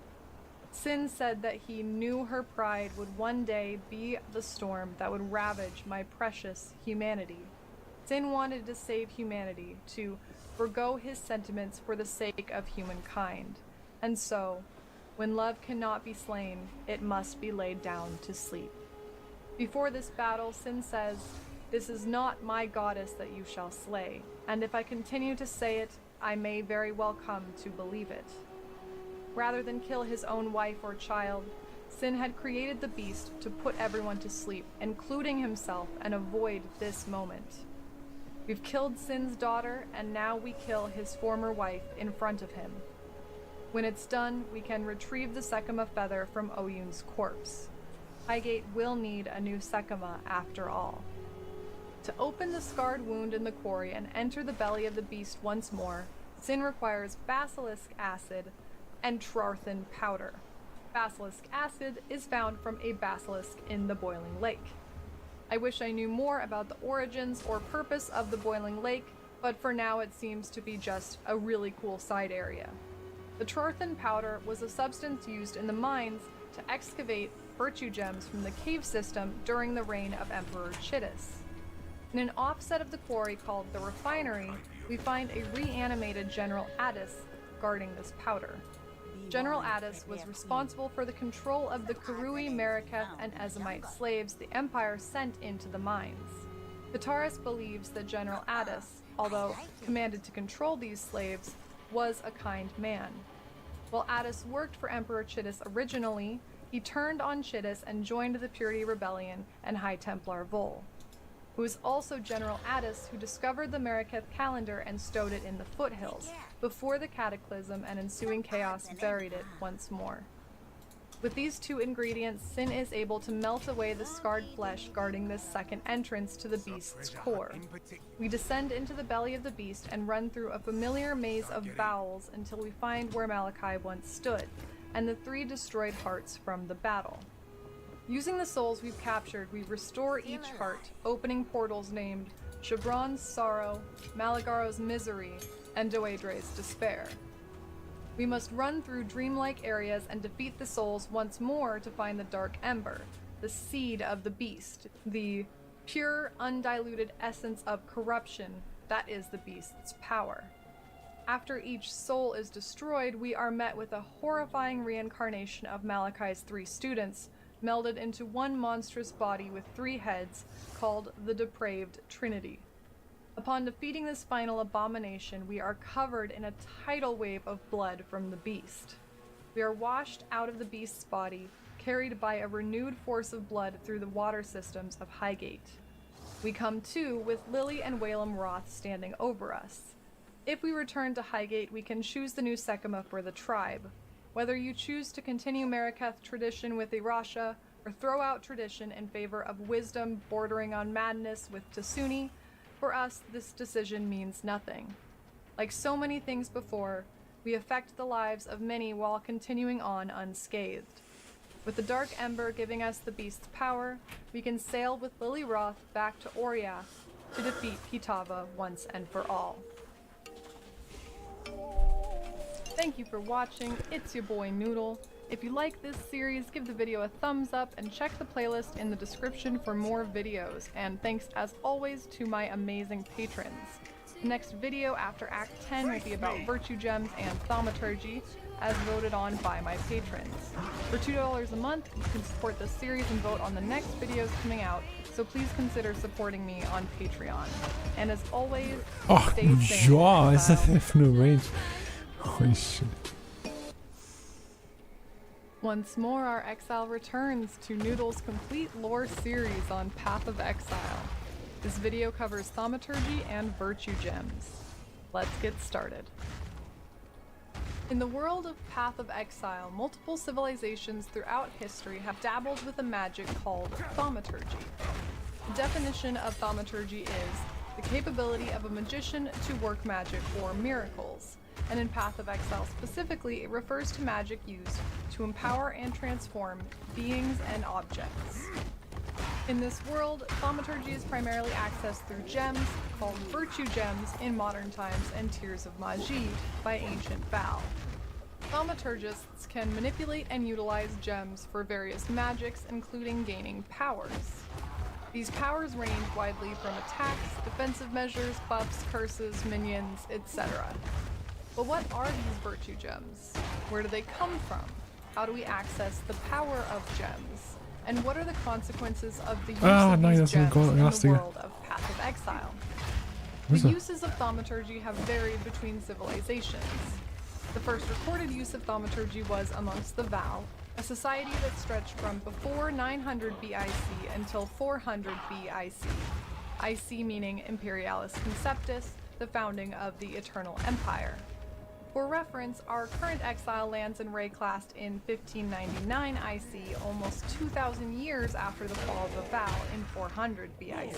Sin said that he knew her pride would one day be the storm that would ravage my precious humanity. Sin wanted to save humanity, to forgo his sentiments for the sake of humankind. And so, when love cannot be slain, it must be laid down to sleep. Before this battle, Sin says, "This is not my goddess that you shall slay, and if I continue to say it, I may very well come to believe it." Rather than kill his own wife or child, Sin had created the beast to put everyone to sleep, including himself, and avoid this moment. We've killed Sin's daughter, and now we kill his former wife in front of him. When it's done, we can retrieve the Sekima feather from Oyun's corpse. Highgate will need a new Sekima after all. To open the scarred wound in the quarry and enter the belly of the beast once more, Sin requires basilisk acid and Trarthan powder. Basilisk acid is found from a basilisk in the boiling lake. I wish I knew more about the origins or purpose of the boiling lake, but for now it seems to be just a really cool side area. The Trarthan powder was a substance used in the mines to excavate virtue gems from the cave system during the reign of Emperor Chittis. In an offset of the quarry called the Refinery, we find a reanimated General Addis guarding this powder. General Addis was responsible for the control of the Karui, Mariketh, and Ezamite slaves the Empire sent into the mines. Kataris believes that General Addis, although commanded to control these slaves, was a kind man. While Addis worked for Emperor Chittis originally, he turned on Chittis and joined the Purity Rebellion and High Templar Vol. It was also General Addis who discovered the Mariketh calendar and stowed it in the foothills, before the cataclysm and ensuing chaos buried it once more. With these two ingredients, Sin is able to melt away the scarred flesh guarding this second entrance to the beast's core. We descend into the belly of the beast and run through a familiar maze of bowels until we find where Malachi once stood, and the 3 destroyed hearts from the battle. Using the souls we've captured, we restore each heart, opening portals named Shabron's Sorrow, Malagaro's Misery, and Doedre's Despair. We must run through dreamlike areas and defeat the souls once more to find the Dark Ember, the seed of the beast, the pure, undiluted essence of corruption that is the beast's power. After each soul is destroyed, we are met with a horrifying reincarnation of Malachi's 3 students, melded into one monstrous body with 3 heads, called the Depraved Trinity. Upon defeating this final abomination, we are covered in a tidal wave of blood from the beast. We are washed out of the beast's body, carried by a renewed force of blood through the water systems of Highgate. We come to with Lily and Whalem Roth standing over us. If we return to Highgate, we can choose the new Sekima for the tribe. Whether you choose to continue Mariketh tradition with Irasha, or throw out tradition in favor of wisdom bordering on madness with Tasuni, for us, this decision means nothing. Like so many things before, we affect the lives of many while continuing on unscathed. With the Dark Ember giving us the beast's power, we can sail with Lily Roth back to Oriath to defeat Kitava once and for all. Thank you for watching. It's your boy Noodle. If you like this series, give the video a thumbs up and check the playlist in the description for more videos. And thanks as always to my amazing patrons. The next video after Act 10 will be about virtue gems and thaumaturgy, as voted on by my patrons. For $2 a month, you can support this series and vote on the next videos coming out, so please consider supporting me on Patreon. And as always, stay sane. Ja, ist das einfach nur Range. Holy shit. Once more, our Exile returns to Noodle's complete lore series on Path of Exile. This video covers thaumaturgy and virtue gems. Let's get started. In the world of Path of Exile, multiple civilizations throughout history have dabbled with a magic called thaumaturgy. The definition of thaumaturgy is the capability of a magician to work magic or miracles. And in Path of Exile specifically, it refers to magic used to empower and transform beings and objects. In this world, thaumaturgy is primarily accessed through gems, called virtue gems in modern times, and tears of magie by ancient Val. Thaumaturgists can manipulate and utilize gems for various magics, including gaining powers. These powers range widely from attacks, defensive measures, buffs, curses, minions, etc. But what are these virtue gems? Where do they come from? How do we access the power of gems? And what are the consequences of the use of these gems in the world of Path of Exile? The uses of thaumaturgy have varied between civilizations. The first recorded use of thaumaturgy was amongst the Val, a society that stretched from before 900 BIC until 400 BIC. IC meaning Imperialis Conceptus, the founding of the Eternal Empire. For reference, our current exile lands in Rayclast in 1599 IC, almost 2,000 years after the fall of the Val in 400 BIC.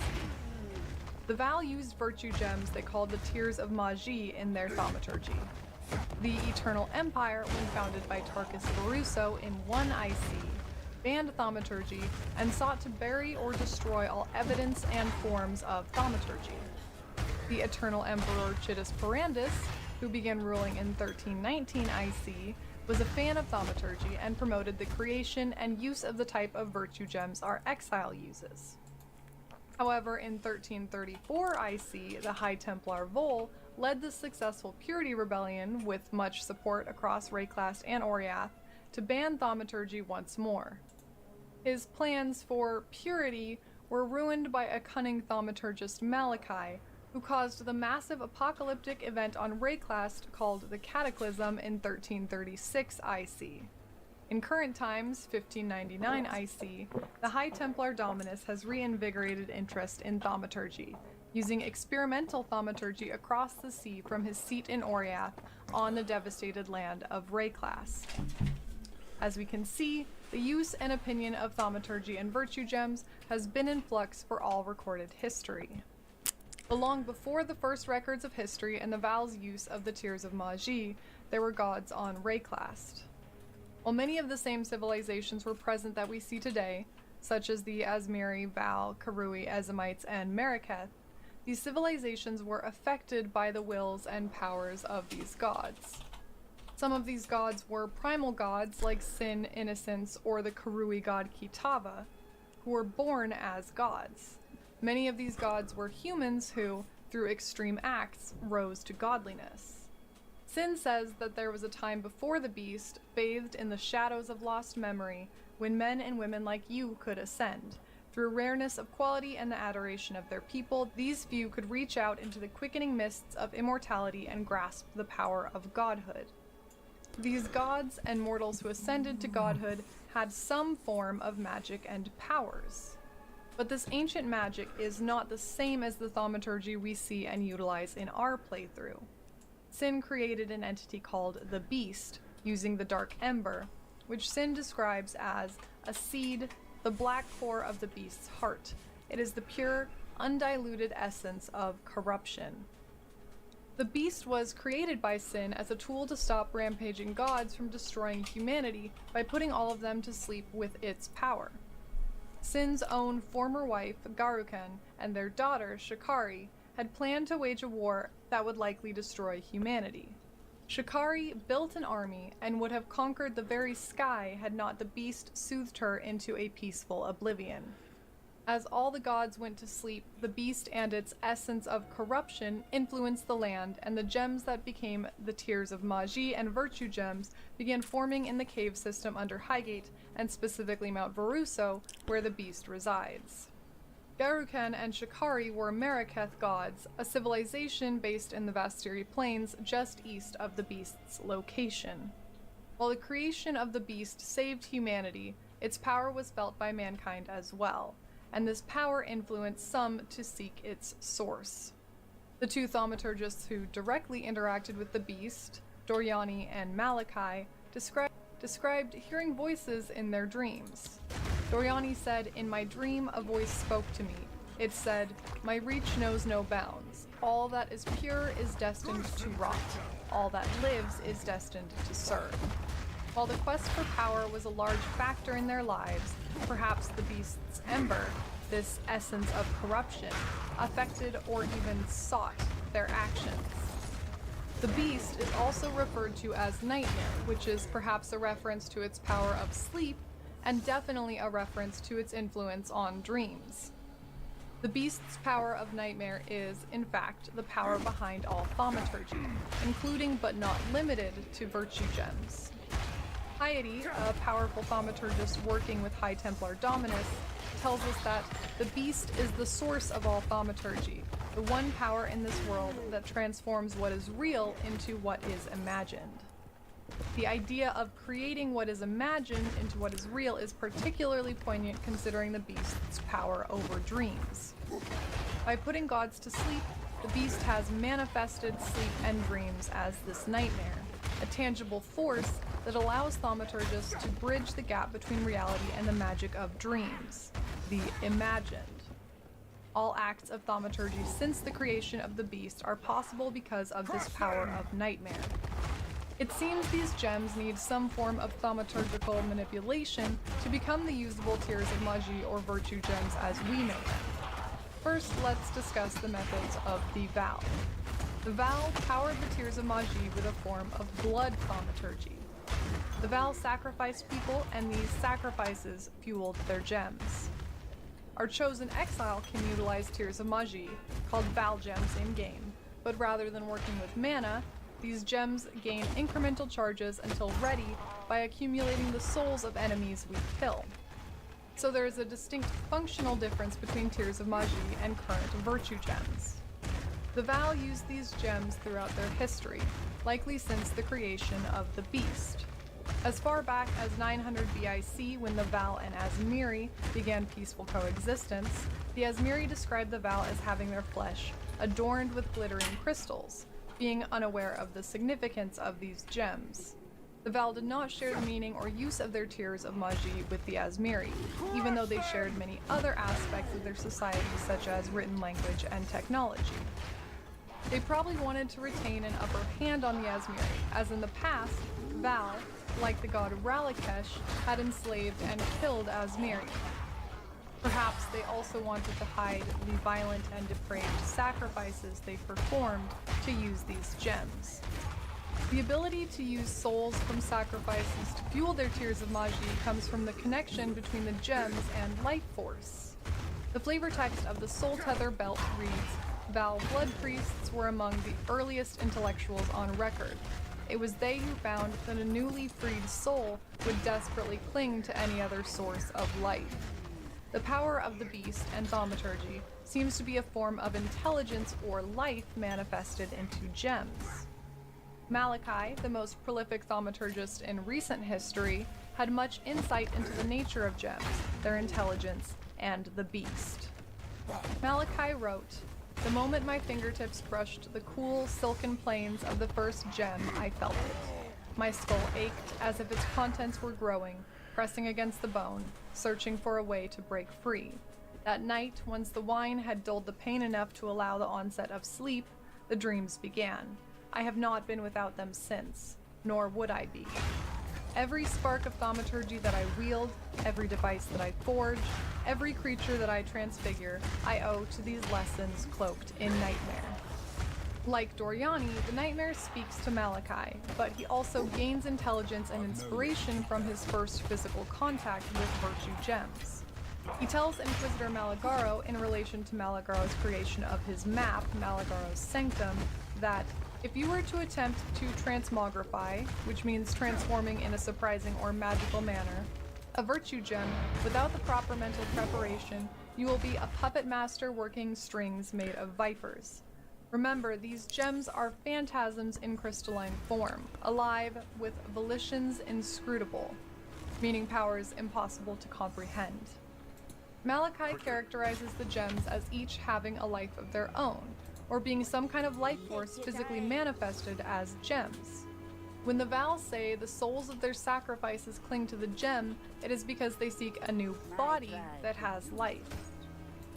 The Val used virtue gems they called the Tears of Magie in their thaumaturgy. The Eternal Empire, when founded by Tarkus Varuso in 1 IC, banned thaumaturgy and sought to bury or destroy all evidence and forms of thaumaturgy. The Eternal Emperor Chittus Parandus, who began ruling in 1319 IC, was a fan of thaumaturgy and promoted the creation and use of the type of virtue gems our exile uses. However, in 1334 IC, the High Templar Vol led the successful Purity Rebellion, with much support across Rayclast and Oriath, to ban thaumaturgy once more. His plans for purity were ruined by a cunning thaumaturgist Malachi, who caused the massive apocalyptic event on Rayclast called the Cataclysm in 1336 IC. In current times, 1599 IC, the High Templar Dominus has reinvigorated interest in thaumaturgy, using experimental thaumaturgy across the sea from his seat in Oriath on the devastated land of Rayclast. As we can see, the use and opinion of thaumaturgy and virtue gems has been in flux for all recorded history. But long before the first records of history and the Val's use of the Tears of Magie, there were gods on Rayclast. While many of the same civilizations were present that we see today, such as the Azmiri, Val, Karui, Ezamites, and Mariketh, these civilizations were affected by the wills and powers of these gods. Some of these gods were primal gods like Sin, Innocence, or the Karui god Kitava, who were born as gods. Many of these gods were humans who, through extreme acts, rose to godliness. Sin says that there was a time before the beast, bathed in the shadows of lost memory, when men and women like you could ascend. Through rareness of quality and the adoration of their people, these few could reach out into the quickening mists of immortality and grasp the power of godhood. These gods and mortals who ascended to godhood had some form of magic and powers. But this ancient magic is not the same as the thaumaturgy we see and utilize in our playthrough. Sin created an entity called the Beast, using the dark ember, which Sin describes as a seed, the black core of the beast's heart. It is the pure, undiluted essence of corruption. The beast was created by Sin as a tool to stop rampaging gods from destroying humanity by putting all of them to sleep with its power. Sin's own former wife, Garukan, and their daughter, Shikari, had planned to wage a war that would likely destroy humanity. Shikari built an army and would have conquered the very sky had not the beast soothed her into a peaceful oblivion. As all the gods went to sleep, the beast and its essence of corruption influenced the land, and the gems that became the Tears of Magi and Virtue Gems began forming in the cave system under Highgate, and specifically Mount Veruso, where the beast resides. Garukan and Shikari were Maraketh gods, a civilization based in the Vastiri Plains just east of the beast's location. While the creation of the beast saved humanity, its power was felt by mankind as well, and this power influenced some to seek its source. The two thaumaturgists who directly interacted with the beast, Doriani and Malachi, described hearing voices in their dreams. Doriani said, "In my dream, a voice spoke to me. It said, 'My reach knows no bounds. All that is pure is destined to rot. All that lives is destined to serve.' While the quest for power was a large factor in their lives, perhaps the beast's ember, this essence of corruption, affected or even sought their actions. The beast is also referred to as nightmare, which is perhaps a reference to its power of sleep, and definitely a reference to its influence on dreams. The beast's power of nightmare is, in fact, the power behind all thaumaturgy, including but not limited to virtue gems. Piety, a powerful thaumaturgist working with High Templar Dominus, tells us that the beast is the source of all thaumaturgy, the one power in this world that transforms what is real into what is imagined. The idea of creating what is imagined into what is real is particularly poignant considering the beast's power over dreams. By putting gods to sleep, the beast has manifested sleep and dreams as this nightmare, a tangible force that allows thaumaturgists to bridge the gap between reality and the magic of dreams, the imagined. All acts of thaumaturgy since the creation of the beast are possible because of this power of nightmare. It seems these gems need some form of thaumaturgical manipulation to become the usable Tears of Magi or virtue gems as we know them. First, let's discuss the methods of the Val. The Val powered the Tears of Magi with a form of blood thaumaturgy. The Val sacrificed people, and these sacrifices fueled their gems. Our chosen Exile can utilize Tears of Magi, called Val gems in-game, but rather than working with mana, these gems gain incremental charges until ready by accumulating the souls of enemies we kill. So there is a distinct functional difference between Tears of Magi and current virtue gems. The Val used these gems throughout their history, likely since the creation of the beast. As far back as 900 BIC, when the Val and Asmiri began peaceful coexistence, the Asmiri described the Val as having their flesh adorned with glittering crystals, being unaware of the significance of these gems. The Val did not share the meaning or use of their Tears of Magi with the Asmiri, even though they shared many other aspects of their society such as written language and technology. They probably wanted to retain an upper hand on the Asmiri, as in the past, Val, like the god Ralakesh, had enslaved and killed Asmiri. Perhaps they also wanted to hide the violent and depraved sacrifices they performed to use these gems. The ability to use souls from sacrifices to fuel their Tears of Magi comes from the connection between the gems and life force. The flavor text of the Soul Tether belt reads, "Val blood priests were among the earliest intellectuals on record. It was they who found that a newly freed soul would desperately cling to any other source of life." The power of the beast and thaumaturgy seems to be a form of intelligence or life manifested into gems. Malachi, the most prolific thaumaturgist in recent history, had much insight into the nature of gems, their intelligence, and the beast. Malachi wrote, The moment my fingertips brushed the cool, silken plains of the first gem, I felt it. My skull ached as if its contents were growing, pressing against the bone, searching for a way to break free. That night, once the wine had dulled the pain enough to allow the onset of sleep, the dreams began. I have not been without them since, nor would I be. Every spark of thaumaturgy that I wield, every device that I forge, every creature that I transfigure, I owe to these lessons cloaked in nightmare. Like Doriani, the nightmare speaks to Malachi, but he also gains intelligence and inspiration from his first physical contact with virtue gems. He tells Inquisitor Malagaro, in relation to Malagaro's creation of his map, Malagaro's Sanctum, that if you were to attempt to transmogrify, which means transforming in a surprising or magical manner, a virtue gem without the proper mental preparation, you will be a puppet master working strings made of vipers. Remember, these gems are phantasms in crystalline form, alive with volitions inscrutable, meaning powers impossible to comprehend. Malachi characterizes the gems as each having a life of their own, or being some kind of life force physically manifested as gems. When the Val say the souls of their sacrifices cling to the gem, it is because they seek a new body that has life.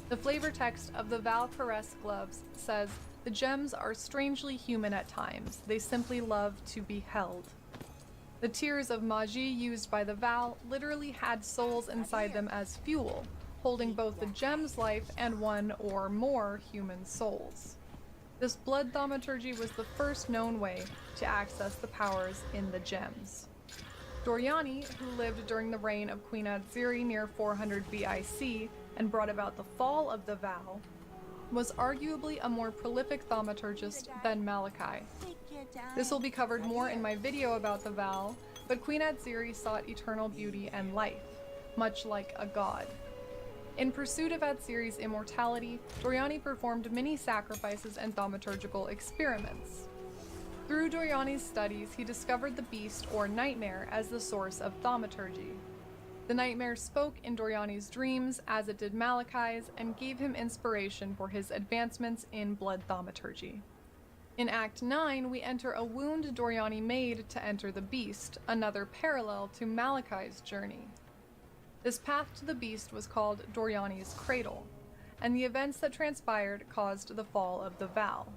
The flavor text of the Val Caress gloves says, "The gems are strangely human at times. They simply love to be held." The tears of Magi used by the Val literally had souls inside them as fuel, holding both the gem's life and one or more human souls. This blood thaumaturgy was the first known way to access the powers in the gems. Doriani, who lived during the reign of Queen Adziri near 400 BIC and brought about the fall of the Val, was arguably a more prolific thaumaturgist than Malachi. This will be covered more in my video about the Val, but Queen Adziri sought eternal beauty and life, much like a god. In pursuit of Adziri's immortality, Doriani performed many sacrifices and thaumaturgical experiments. Through Doriani's studies, he discovered the beast or nightmare as the source of thaumaturgy. The nightmare spoke in Doriani's dreams, as it did Malachi's, and gave him inspiration for his advancements in blood thaumaturgy. In Act 9, we enter a wound Doriani made to enter the beast, another parallel to Malachi's journey. This path to the beast was called Doriani's Cradle, and the events that transpired caused the fall of the Val.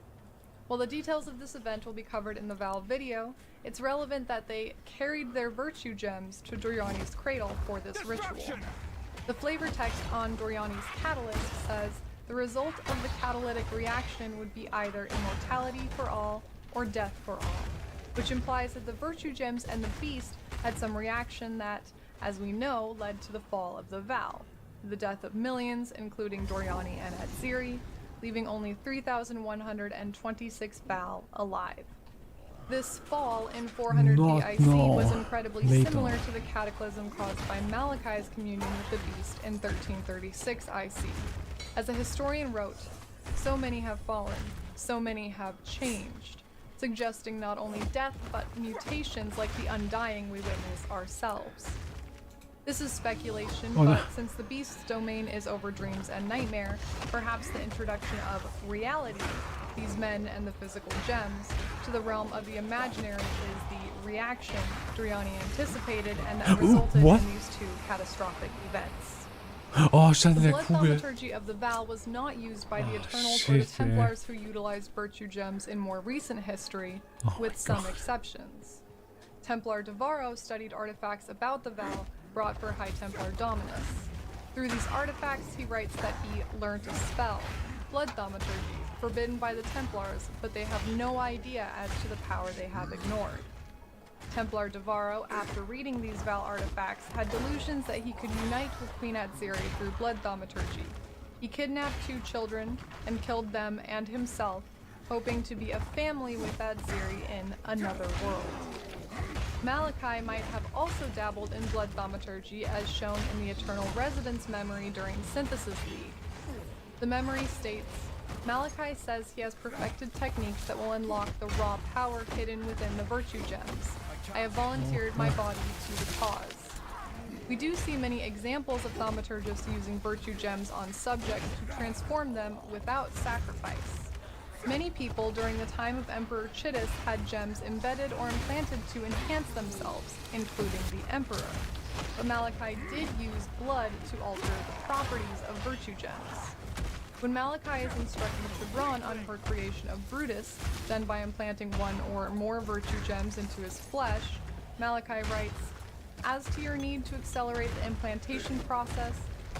While the details of this event will be covered in the Val video, it's relevant that they carried their virtue gems to Doriani's Cradle for this ritual. The flavor text on Doriani's catalyst says, the result of the catalytic reaction would be either immortality for all or death for all, which implies that the virtue gems and the beast had some reaction that, as we know, led to the fall of the Val, the death of millions, including Doriani and Adziri, leaving only 3,126 Val alive. This fall in 400 BIC was incredibly similar to the cataclysm caused by Malachi's communion with the beast in 1336 IC. As a historian wrote, "So many have fallen, so many have changed," suggesting not only death but mutations like the undying we witness ourselves. This is speculation, but since the beast's domain is over dreams and nightmare, perhaps the introduction of reality, these men and the physical gems, to the realm of the imaginary is the reaction Doriani anticipated and that resulted in these two catastrophic events. Oh, stand in The der blood Kugel. thaumaturgy of the Val was not used by the Eternals or the Templars who utilized virtue gems in more recent history, with some exceptions. Templar Devarro studied artifacts about the Val brought for High Templar Dominus. Through these artifacts, he writes that he learned a spell, blood thaumaturgy, forbidden by the Templars, but they have no idea as to the power they have ignored. Templar Devarro, after reading these Val artifacts, had delusions that he could unite with Queen Adziri through blood thaumaturgy. He kidnapped 2 children and killed them and himself, hoping to be a family with Adziri in another world. Malachi might have also dabbled in blood thaumaturgy as shown in the Eternal Residence memory during Synthesis League. The memory states, Malachi says he has perfected techniques that will unlock the raw power hidden within the virtue gems. I have volunteered my body to the cause. We do see many examples of thaumaturgists using virtue gems on subjects to transform them without sacrifice. Many people during the time of Emperor Chittis had gems embedded or implanted to enhance themselves, including the Emperor. But Malachi did use blood to alter the properties of virtue gems. When Malachi is instructing Chevron on her creation of Brutus, done by implanting one or more virtue gems into his flesh, Malachi writes, "As to your need to accelerate the implantation process,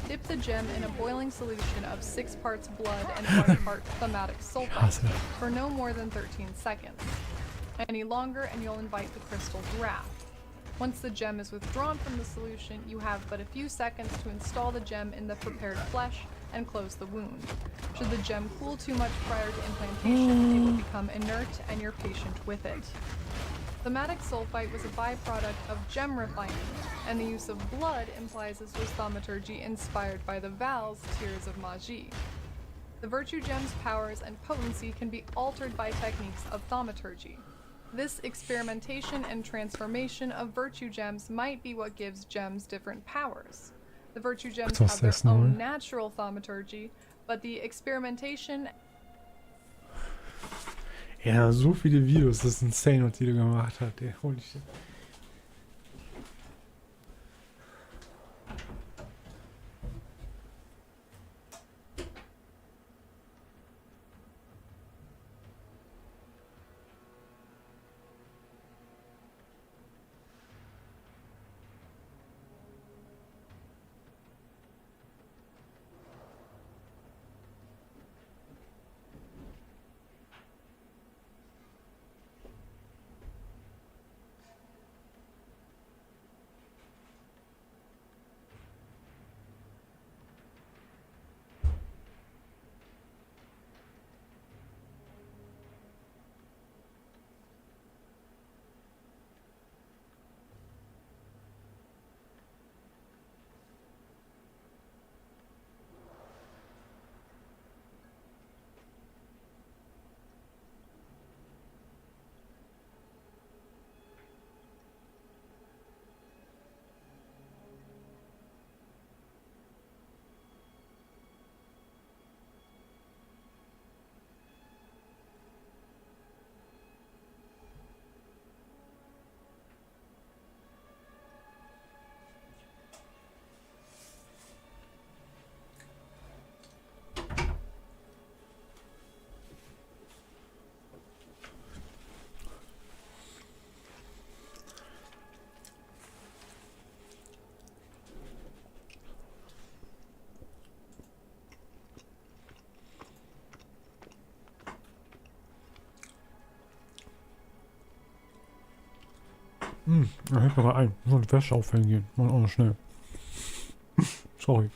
dip the gem in a boiling solution of 6 parts blood and 1 part thaumatic sulfite for no more than 13 seconds. Any longer and you'll invite the crystal's wrath. Once the gem is withdrawn from the solution, you have but a few seconds to install the gem in the prepared flesh and close the wound. Should the gem cool too much prior to implantation, it will become inert and you're patient with it." Thaumatic sulfite was a byproduct of gem refining, and the use of blood implies this was thaumaturgy inspired by the Val's Tears of Magi. The virtue gem's powers and potency can be altered by techniques of thaumaturgy. This experimentation and transformation of virtue gems might be what gives gems different powers. The virtue gems have their own natural thaumaturgy, but the experimentation. Ja, so viele Videos, das ist insane, was die da gemacht hat, ey. Holy shit. Da hält mir mal ein. Ich soll die Wäsche aufhängen gehen. Mal auch noch schnell. Sorry.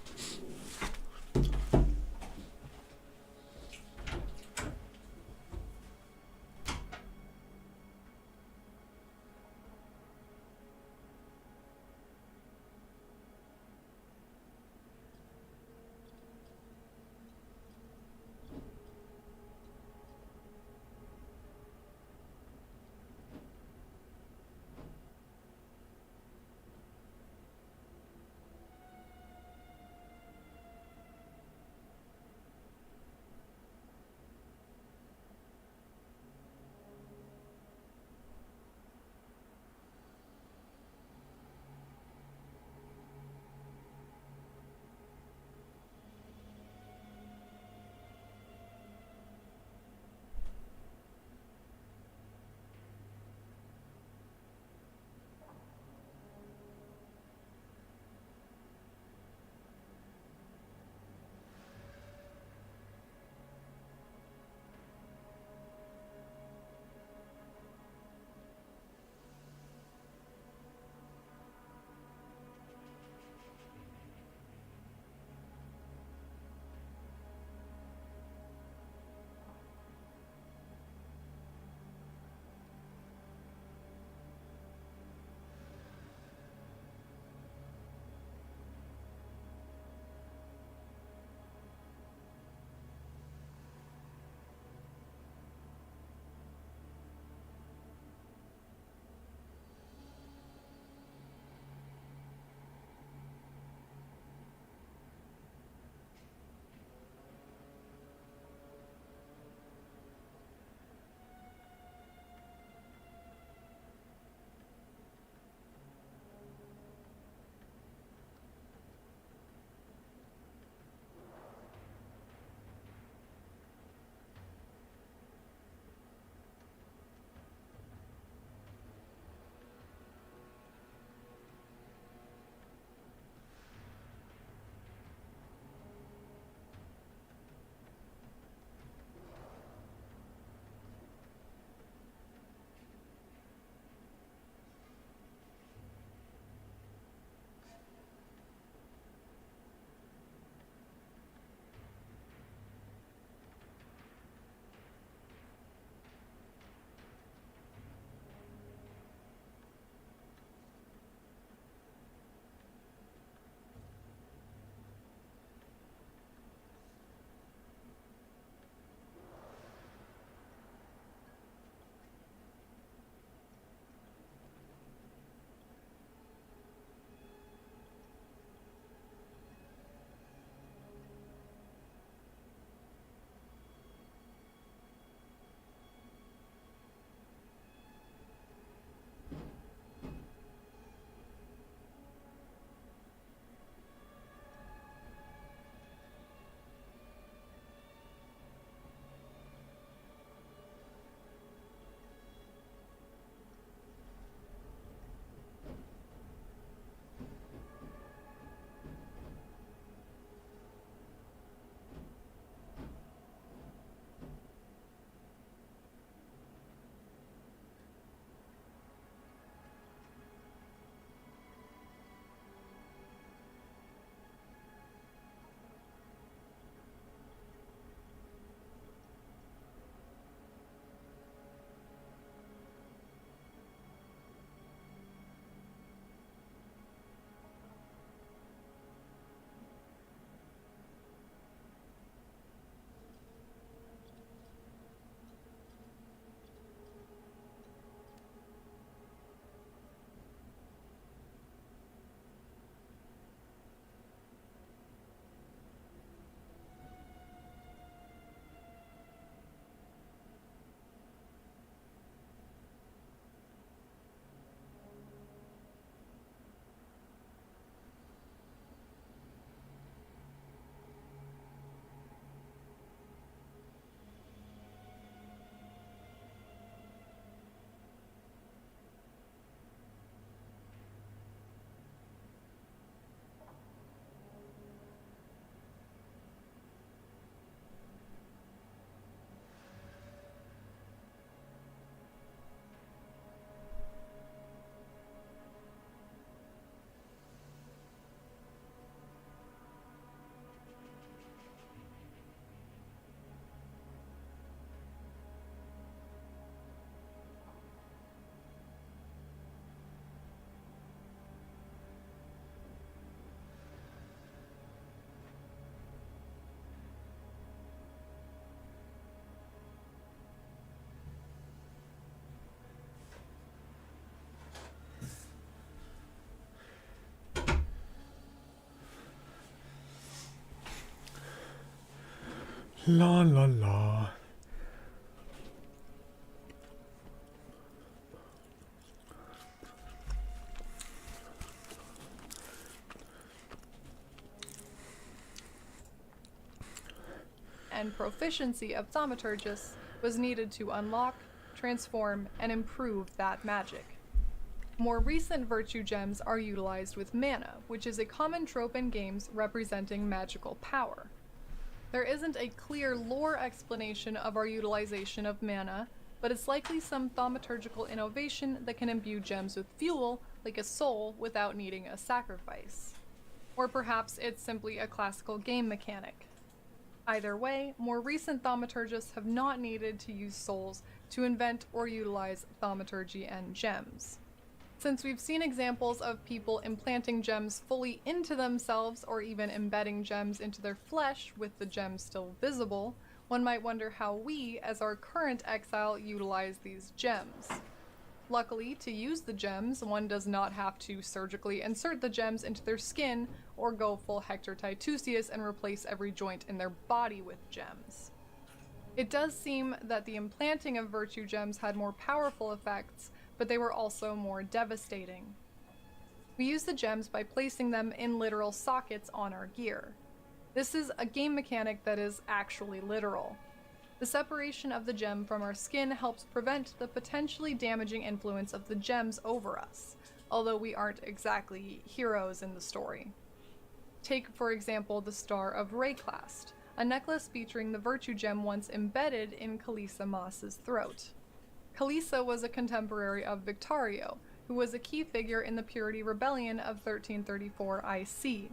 La la la. And proficiency of thaumaturgists was needed to unlock, transform, and improve that magic. More recent virtue gems are utilized with mana, which is a common trope in games representing magical power. There isn't a clear lore explanation of our utilization of mana, but it's likely some thaumaturgical innovation that can imbue gems with fuel, like a soul, without needing a sacrifice. Or perhaps it's simply a classical game mechanic. Either way, more recent thaumaturgists have not needed to use souls to invent or utilize thaumaturgy and gems. Since we've seen examples of people implanting gems fully into themselves or even embedding gems into their flesh with the gems still visible, one might wonder how we, as our current exile, utilize these gems. Luckily, to use the gems, one does not have to surgically insert the gems into their skin or go full Hector Titusius and replace every joint in their body with gems. It does seem that the implanting of virtue gems had more powerful effects, but they were also more devastating. We use the gems by placing them in literal sockets on our gear. This is a game mechanic that is actually literal. The separation of the gem from our skin helps prevent the potentially damaging influence of the gems over us, although we aren't exactly heroes in the story. Take, for example, the Star of Rayclast, a necklace featuring the virtue gem once embedded in Kalisa Moss's throat. Kalisa was a contemporary of Victario, who was a key figure in the Purity Rebellion of 1334 IC.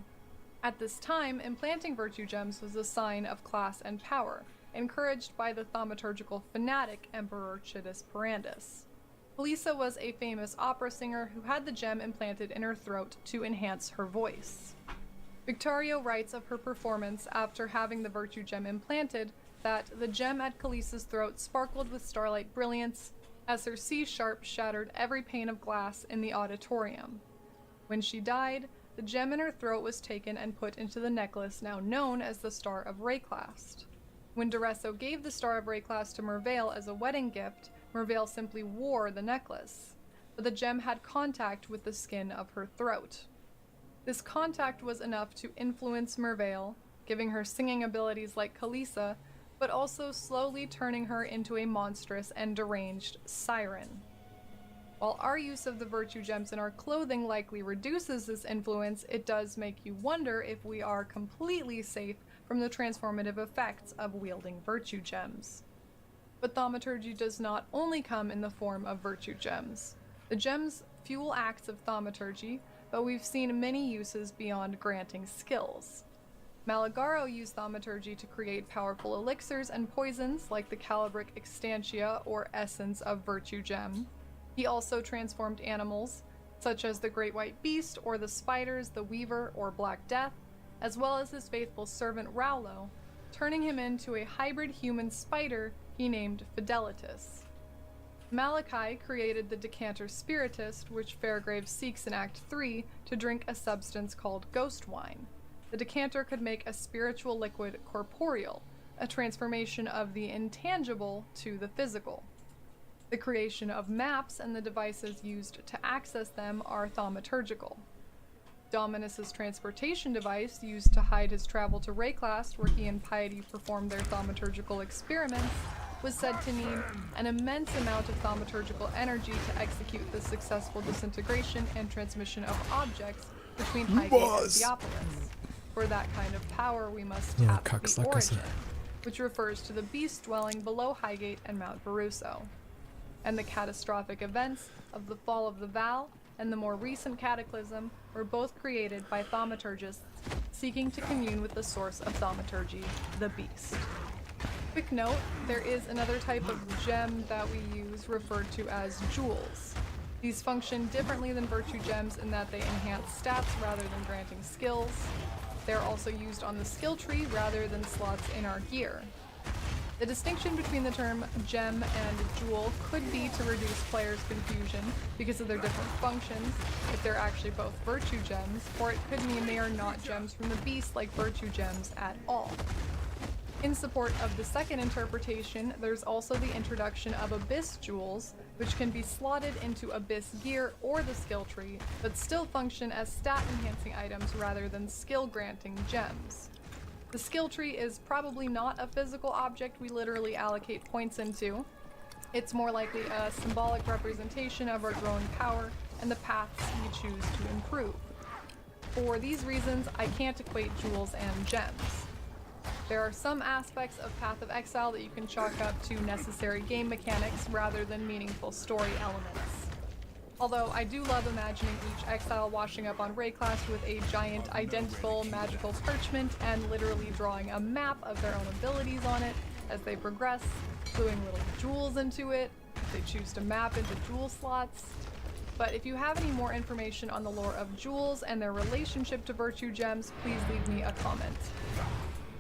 At this time, implanting virtue gems was a sign of class and power, encouraged by the thaumaturgical fanatic Emperor Chidus Parandus. Kalisa was a famous opera singer who had the gem implanted in her throat to enhance her voice. Victario writes of her performance after having the virtue gem implanted that the gem at Kalisa's throat sparkled with starlight brilliance as her C-sharp shattered every pane of glass in the auditorium. When she died, the gem in her throat was taken and put into the necklace now known as the Star of Rayclast. When Doresso gave the Star of Rayclast to Merveil as a wedding gift, Merveil simply wore the necklace, but the gem had contact with the skin of her throat. This contact was enough to influence Merveil, giving her singing abilities like Kalisa, but also slowly turning her into a monstrous and deranged siren. While our use of the virtue gems in our clothing likely reduces this influence, it does make you wonder if we are completely safe from the transformative effects of wielding virtue gems. But thaumaturgy does not only come in the form of virtue gems. The gems fuel acts of thaumaturgy, but we've seen many uses beyond granting skills. Malagaro used thaumaturgy to create powerful elixirs and poisons like the Calabric Extantia or Essence of Virtue Gem. He also transformed animals, such as the Great White Beast or the spiders, the Weaver or Black Death, as well as his faithful servant Raulo, turning him into a hybrid human spider he named Fidelitas. Malachi created the Decanter Spiritist, which Fairgrave seeks in Act 3 to drink a substance called Ghost Wine. The decanter could make a spiritual liquid corporeal, a transformation of the intangible to the physical. The creation of maps and the devices used to access them are thaumaturgical. Dominus's transportation device, used to hide his travel to Rayclast, where he and Piety performed their thaumaturgical experiments, was said to need an immense amount of thaumaturgical energy to execute the successful disintegration and transmission of objects between Highgate and Theopolis. For that kind of power, we must tap the Origin, which refers to the beast dwelling below Highgate and Mount Baruso. And the catastrophic events of the fall of the Val and the more recent cataclysm were both created by thaumaturgists seeking to commune with the source of thaumaturgy, the beast. Quick note, there is another type of gem that we use referred to as jewels. These function differently than virtue gems in that they enhance stats rather than granting skills. They're also used on the skill tree rather than slots in our gear. The distinction between the term gem and jewel could be to reduce players' confusion because of their different functions, if they're actually both virtue gems, or it could mean they are not gems from the beast like virtue gems at all. In support of the second interpretation, there's also the introduction of abyss jewels, which can be slotted into abyss gear or the skill tree, but still function as stat-enhancing items rather than skill-granting gems. The skill tree is probably not a physical object we literally allocate points into. It's more likely a symbolic representation of our growing power and the paths we choose to improve. For these reasons, I can't equate jewels and gems. There are some aspects of Path of Exile that you can chalk up to necessary game mechanics rather than meaningful story elements. Although I do love imagining each exile washing up on raid class with a giant identical magical parchment and literally drawing a map of their own abilities on it as they progress, gluing little jewels into it if they choose to map into jewel slots. But if you have any more information on the lore of jewels and their relationship to virtue gems, please leave me a comment.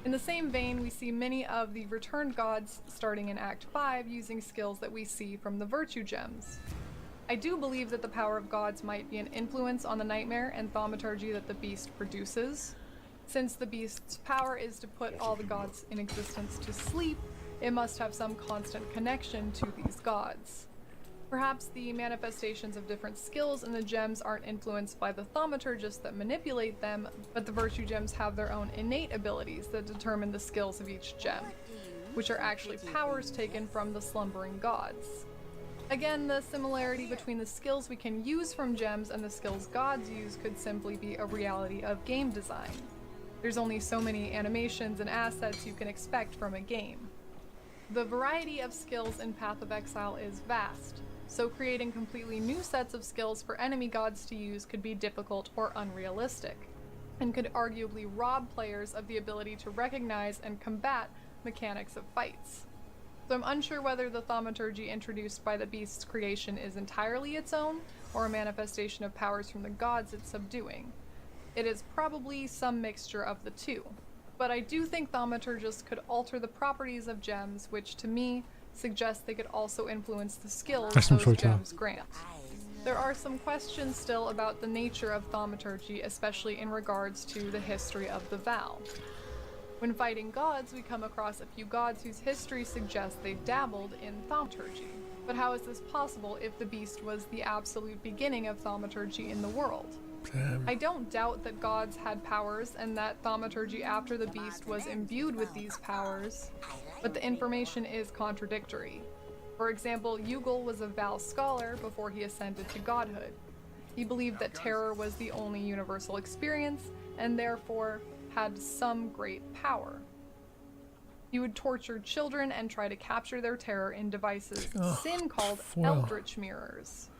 In the same vein, we see many of the returned gods starting in Act 5 using skills that we see from the virtue gems. I do believe that the power of gods might be an influence on the nightmare and thaumaturgy that the beast produces. Since the beast's power is to put all the gods in existence to sleep, it must have some constant connection to these gods. Perhaps the manifestations of different skills in the gems aren't influenced by the thaumaturgists that manipulate them, but the virtue gems have their own innate abilities that determine the skills of each gem, which are actually powers taken from the slumbering gods. Again, the similarity between the skills we can use from gems and the skills gods use could simply be a reality of game design. There's only so many animations and assets you can expect from a game. The variety of skills in Path of Exile is vast, so creating completely new sets of skills for enemy gods to use could be difficult or unrealistic, and could arguably rob players of the ability to recognize and combat mechanics of fights. So I'm unsure whether the thaumaturgy introduced by the beast's creation is entirely its own, or a manifestation of powers from the gods it's subduing. It is probably some mixture of the two. But I do think thaumaturgists could alter the properties of gems, which to me suggests they could also influence the skills those gems grant. There are some questions still about the nature of thaumaturgy, especially in regards to the history of the vow. When fighting gods, we come across a few gods whose history suggests they dabbled in thaumaturgy. But how is this possible if the beast was the absolute beginning of thaumaturgy in the world? I don't doubt that gods had powers and that thaumaturgy after the beast was imbued with these powers, but the information is contradictory. For example, Ugol was a Val scholar before he ascended to godhood. He believed that terror was the only universal experience, and therefore had some great power. He would torture children and try to capture their terror in devices Sin called Eldritch mirrors.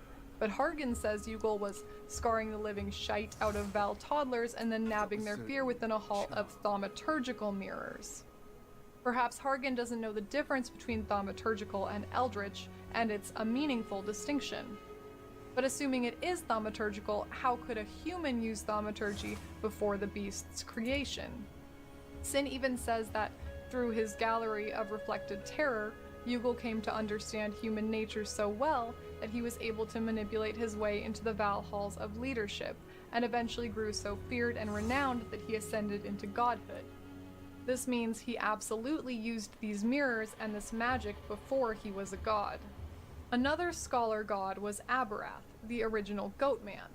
But Hargan says Ugol was scarring the living shite out of Val toddlers and then nabbing their fear within a hall of thaumaturgical mirrors. Perhaps Hargan doesn't know the difference between thaumaturgical and eldritch, and it's a meaningful distinction. But assuming it is thaumaturgical, how could a human use thaumaturgy before the beast's creation? Sin even says that through his gallery of reflected terror, Ugol came to understand human nature so well that he was able to manipulate his way into the Val halls of leadership, and eventually grew so feared and renowned that he ascended into godhood. This means he absolutely used these mirrors and this magic before he was a god. Another scholar god was Aberath, the original goat man.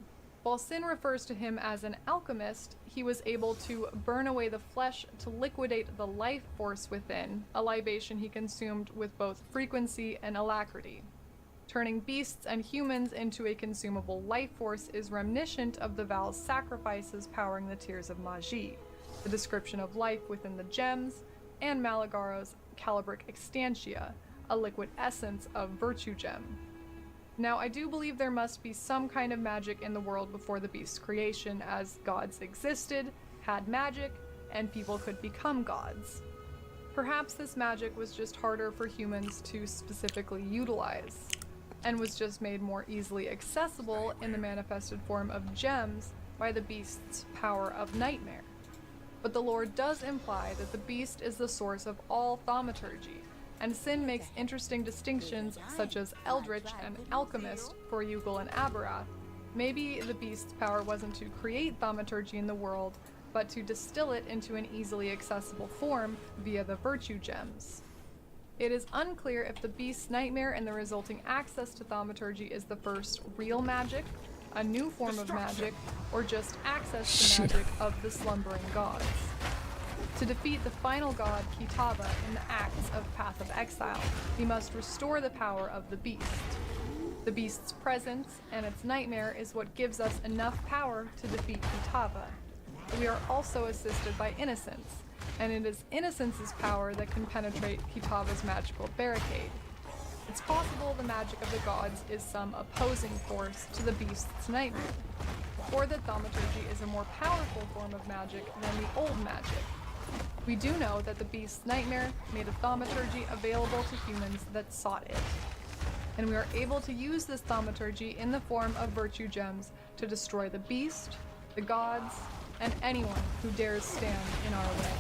While Sin refers to him as an alchemist, he was able to burn away the flesh to liquidate the life force within, a libation he consumed with both frequency and alacrity. Turning beasts and humans into a consumable life force is reminiscent of the Val's sacrifices powering the Tears of Magi, the description of life within the gems, and Malagaro's Calibric Extantia, a liquid essence of virtue gem. Now, I do believe there must be some kind of magic in the world before the beast's creation, as gods existed, had magic, and people could become gods. Perhaps this magic was just harder for humans to specifically utilize, and was just made more easily accessible in the manifested form of gems by the beast's power of nightmare. But the lore does imply that the beast is the source of all thaumaturgy, and Sin makes interesting distinctions such as Eldritch and Alchemist for Ugol and Aberath. Maybe the beast's power wasn't to create thaumaturgy in the world, but to distill it into an easily accessible form via the virtue gems. It is unclear if the beast's nightmare and the resulting access to thaumaturgy is the first real magic, a new form of magic, or just access to magic of the slumbering gods. To defeat the final god, Kitava, in the acts of Path of Exile, we must restore the power of the beast. The beast's presence and its nightmare is what gives us enough power to defeat Kitava. We are also assisted by Innocence, and it is Innocence's power that can penetrate Kitava's magical barricade. It's possible the magic of the gods is some opposing force to the beast's nightmare, or that thaumaturgy is a more powerful form of magic than the old magic. We do know that the beast's nightmare made a thaumaturgy available to humans that sought it, and we are able to use this thaumaturgy in the form of virtue gems to destroy the beast, the gods, and anyone who dares stand in our way.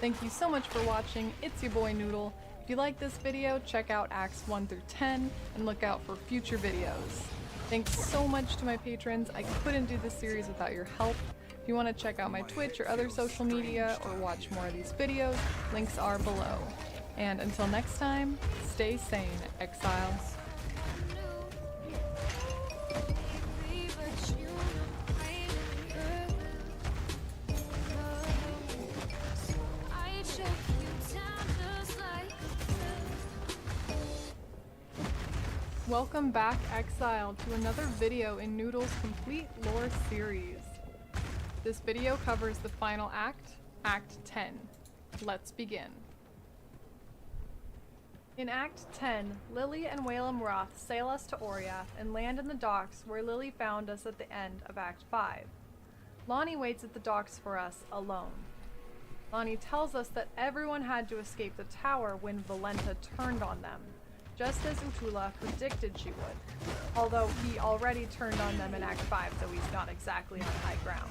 Thank you so much for watching. It's your boy Noodle. If you like this video, check out Acts 1 through 10 and look out for future videos. Thanks so much to my patrons. I couldn't do this series without your help. If you want to check out my Twitch or other social media or watch more of these videos, links are below. And until next time, stay sane, Exiles. Welcome back, Exile, to another video in Noodle's complete lore series. This video covers the final act, Act 10. Let's begin. In Act 10, Lily and Whalem Roth sail us to Oriath and land in the docks where Lily found us at the end of Act 5. Lonnie waits at the docks for us, alone. Lonnie tells us that everyone had to escape the tower when Valenta turned on them, just as Utula predicted she would, although he already turned on them in Act 5, so he's not exactly on high ground.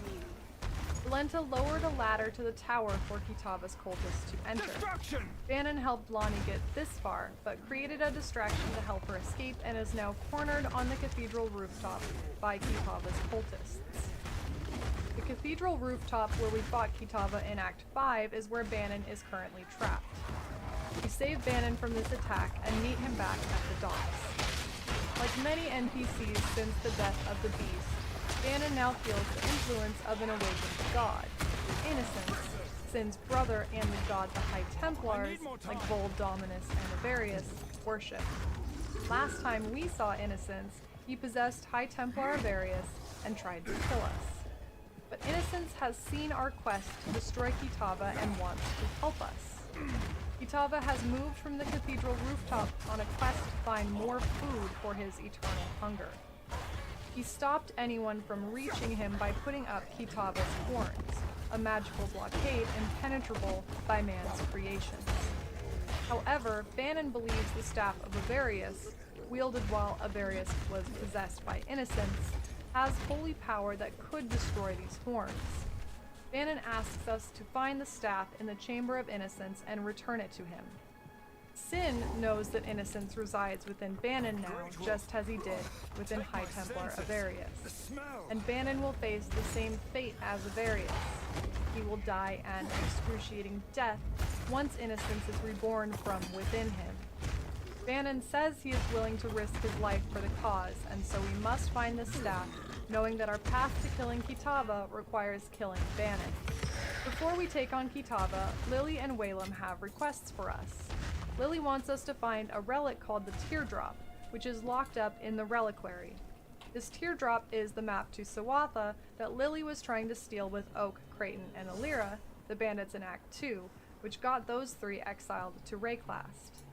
Valenta lowered a ladder to the tower for Kitava's cultists to enter. Bannon helped Lonnie get this far, but created a distraction to help her escape and is now cornered on the cathedral rooftop by Kitava's cultists. The cathedral rooftop where we fought Kitava in Act 5 is where Bannon is currently trapped. We save Bannon from this attack and meet him back at the docks. Like many NPCs since the death of the beast, Bannon now feels the influence of an awakened god, Innocence, Sin's brother and the god the High Templars, like Vold, Dominus, and Avarius, worship. Last time we saw Innocence, he possessed High Templar Avarius and tried to kill us. But Innocence has seen our quest to destroy Kitava and wants to help us. Kitava has moved from the cathedral rooftop on a quest to find more food for his eternal hunger. He stopped anyone from reaching him by putting up Kitava's horns, a magical blockade impenetrable by man's creations. However, Bannon believes the staff of Avarius, wielded while Avarius was possessed by Innocence, has holy power that could destroy these horns. Bannon asks us to find the staff in the Chamber of Innocence and return it to him. Sin knows that Innocence resides within Bannon now, just as he did within High Templar Avarius. And Bannon will face the same fate as Avarius. He will die an excruciating death once Innocence is reborn from within him. Bannon says he is willing to risk his life for the cause, and so we must find the staff, knowing that our path to killing Kitava requires killing Bannon. Before we take on Kitava, Lily and Whalem have requests for us. Lily wants us to find a relic called the Teardrop, which is locked up in the reliquary. This teardrop is the map to Sawatha that Lily was trying to steal with Oak, Creighton, and Alira, the bandits in Act 2, which got those three exiled to Rayclast.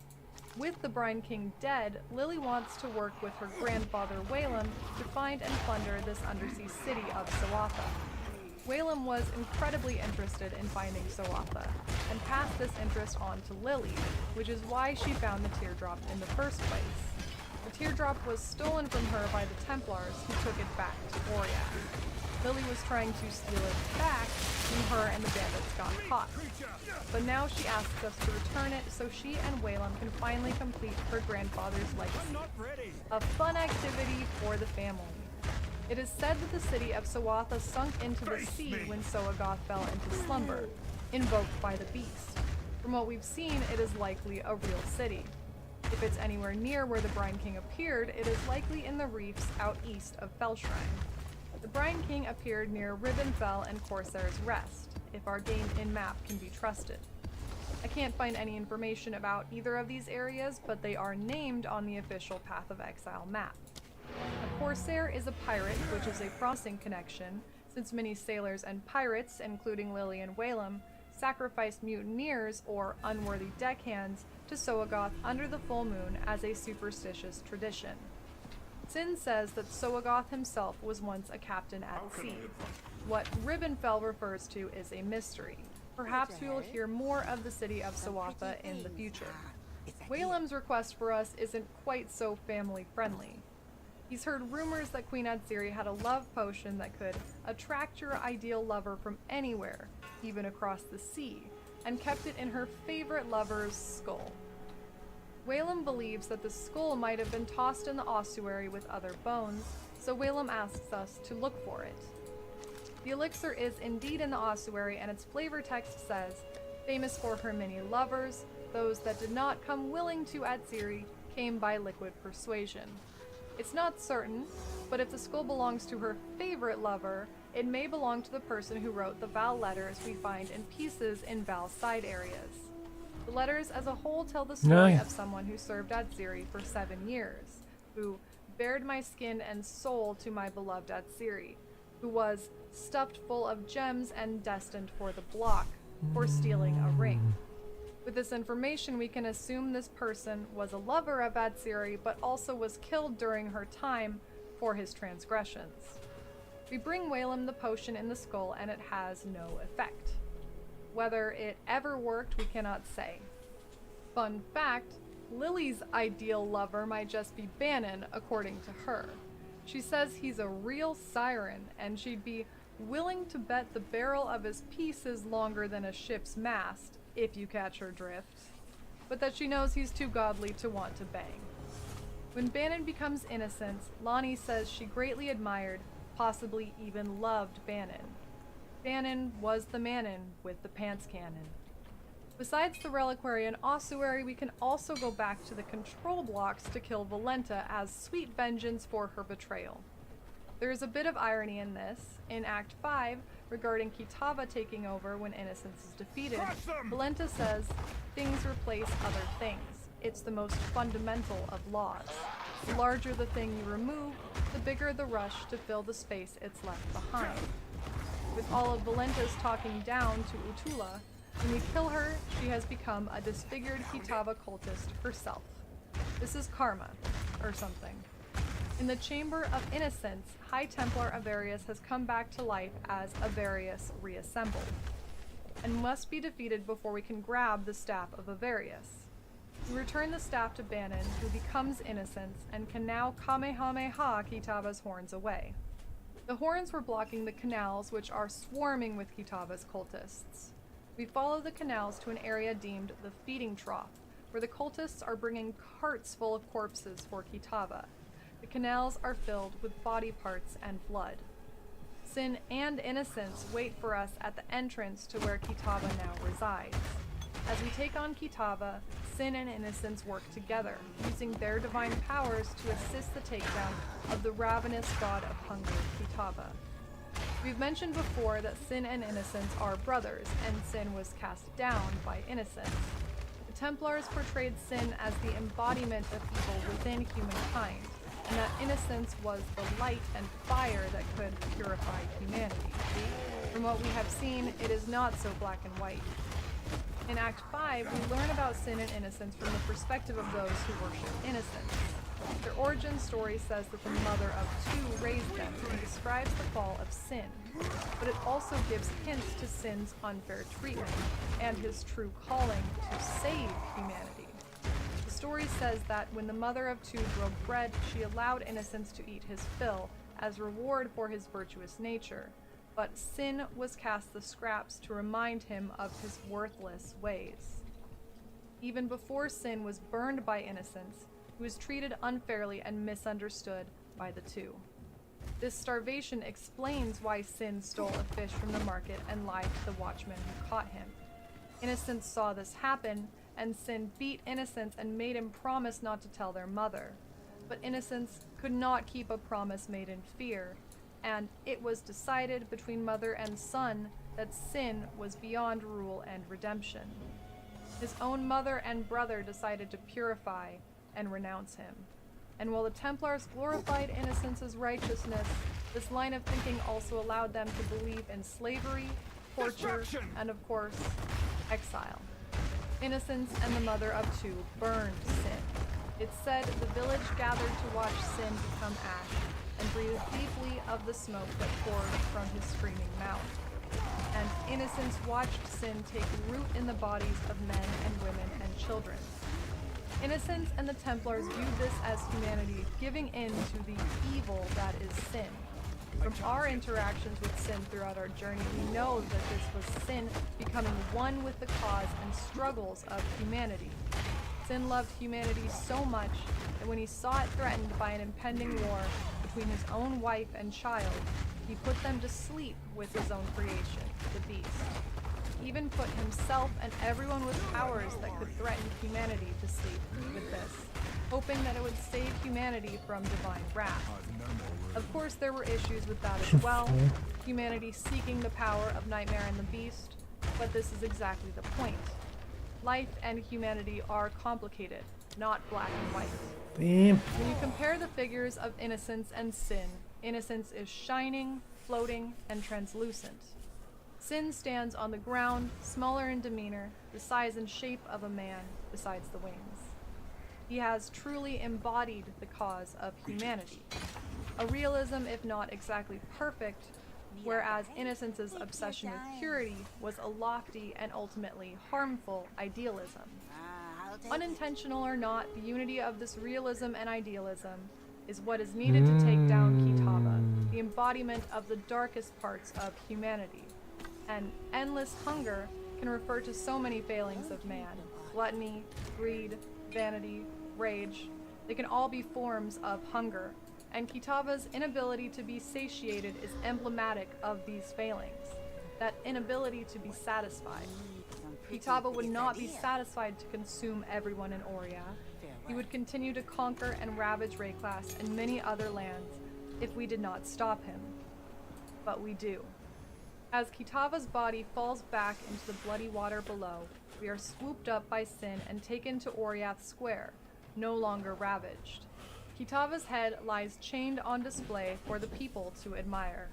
With the Brine King dead, Lily wants to work with her grandfather Whalem to find and plunder this undersea city of Sawatha. Whalem was incredibly interested in finding Sawatha, and passed this interest on to Lily, which is why she found the teardrop in the first place. The teardrop was stolen from her by the Templars, who took it back to Oriath. Lily was trying to steal it back when her and the bandits got caught. But now she asks us to return it so she and Whalem can finally complete her grandfather's legacy. A fun activity for the family. It is said that the city of Sawatha sunk into the sea when Soagoth fell into slumber, invoked by the beast. From what we've seen, it is likely a real city. If it's anywhere near where the Brine King appeared, it is likely in the reefs out east of Fellshrine. The Brine King appeared near Ribbonfell and Corsair's Rest, if our game-in map can be trusted. I can't find any information about either of these areas, but they are named on the official Path of Exile map. A Corsair is a pirate, which is a promising connection, since many sailors and pirates, including Lily and Whalem, sacrificed mutineers or unworthy deckhands to Soagoth under the full moon as a superstitious tradition. Sin says that Soagoth himself was once a captain at sea. What Ribbonfell refers to is a mystery. Perhaps we will hear more of the city of Sawatha in the future. Whalem's request for us isn't quite so family-friendly. He's heard rumors that Queen Adsiri had a love potion that could attract your ideal lover from anywhere, even across the sea, and kept it in her favorite lover's skull. Whalem believes that the skull might have been tossed in the ossuary with other bones, so Whalem asks us to look for it. The elixir is indeed in the ossuary, and its flavor text says, famous for her many lovers, those that did not come willing to Adsiri came by liquid persuasion. It's not certain, but if the skull belongs to her favorite lover, it may belong to the person who wrote the Val letters we find in pieces in Val's side areas. The letters as a whole tell the story of someone who served Adsiri for 7 years, who bared my skin and soul to my beloved Adsiri, who was stuffed full of gems and destined for the block, for stealing a ring. With this information, we can assume this person was a lover of Adsiri, but also was killed during her time for his transgressions. We bring Whalem the potion in the skull, and it has no effect. Whether it ever worked, we cannot say. Fun fact, Lily's ideal lover might just be Bannon, according to her. She says he's a real siren, and she'd be willing to bet the barrel of his piece is longer than a ship's mast, if you catch her drift, but that she knows he's too godly to want to bang. When Bannon becomes innocent, Lonnie says she greatly admired, possibly even loved Bannon. Bannon was the Manon with the pants cannon. Besides the reliquary and ossuary, we can also go back to the control blocks to kill Valenta as sweet vengeance for her betrayal. There is a bit of irony in this. In Act 5, regarding Kitava taking over when Innocence is defeated, Valenta says, things replace other things. It's the most fundamental of laws. The larger the thing you remove, the bigger the rush to fill the space it's left behind. With all of Valenta's talking down to Utula, when we kill her, she has become a disfigured Kitava cultist herself. This is karma, or something. In the Chamber of Innocence, High Templar Avarius has come back to life as Avarius reassembled, and must be defeated before we can grab the Staff of Avarius. We return the staff to Bannon, who becomes Innocence, and can now Kamehameha Kitava's horns away. The horns were blocking the canals, which are swarming with Kitava's cultists. We follow the canals to an area deemed the Feeding Trough, where the cultists are bringing carts full of corpses for Kitava. The canals are filled with body parts and blood. Sin and Innocence wait for us at the entrance to where Kitava now resides. As we take on Kitava, Sin and Innocence work together, using their divine powers to assist the takedown of the ravenous god of hunger, Kitava. We've mentioned before that Sin and Innocence are brothers, and Sin was cast down by Innocence. The Templars portrayed Sin as the embodiment of evil within humankind, and that Innocence was the light and fire that could purify humanity. From what we have seen, it is not so black and white. In Act 5, we learn about Sin and Innocence from the perspective of those who worship Innocence. Their origin story says that the mother of two raised them and describes the fall of Sin, but it also gives hints to Sin's unfair treatment and his true calling to save humanity. The story says that when the mother of two broke bread, she allowed Innocence to eat his fill as reward for his virtuous nature, but Sin was cast the scraps to remind him of his worthless ways. Even before Sin was burned by Innocence, he was treated unfairly and misunderstood by the two. This starvation explains why Sin stole a fish from the market and lied to the watchman who caught him. Innocence saw this happen, and Sin beat Innocence and made him promise not to tell their mother. But Innocence could not keep a promise made in fear, and it was decided between mother and son that Sin was beyond rule and redemption. His own mother and brother decided to purify and renounce him. And while the Templars glorified Innocence's righteousness, this line of thinking also allowed them to believe in slavery, torture, and of course, exile. Innocence and the mother of two burned Sin. It's said the village gathered to watch Sin become ash and breathe deeply of the smoke that poured from his screaming mouth. And Innocence watched Sin take root in the bodies of men and women and children. Innocence and the Templars viewed this as humanity giving in to the evil that is sin. From our interactions with Sin throughout our journey, we know that this was Sin becoming one with the cause and struggles of humanity. Sin loved humanity so much that when he saw it threatened by an impending war between his own wife and child, he put them to sleep with his own creation, the beast. He even put himself and everyone with powers that could threaten humanity to sleep with this, hoping that it would save humanity from divine wrath. Of course, there were issues with that as well, humanity seeking the power of Nightmare and the Beast, but this is exactly the point. Life and humanity are complicated, not black and white. Damn. When you compare the figures of Innocence and Sin, Innocence is shining, floating, and translucent. Sin stands on the ground, smaller in demeanor, the size and shape of a man besides the wings. He has truly embodied the cause of humanity. A realism, if not exactly perfect, whereas Innocence's obsession with purity was a lofty and ultimately harmful idealism. Unintentional or not, the unity of this realism and idealism is what is needed to take down Kitava, the embodiment of the darkest parts of humanity. And endless hunger can refer to so many failings of man: gluttony, greed, vanity, rage. They can all be forms of hunger, and Kitava's inability to be satiated is emblematic of these failings, that inability to be satisfied. Kitava would not be satisfied to consume everyone in Oria. He would continue to conquer and ravage Rayclass and many other lands if we did not stop him. But we do. As Kitava's body falls back into the bloody water below, we are swooped up by Sin and taken to Oriath Square, no longer ravaged. Kitava's head lies chained on display for the people to admire.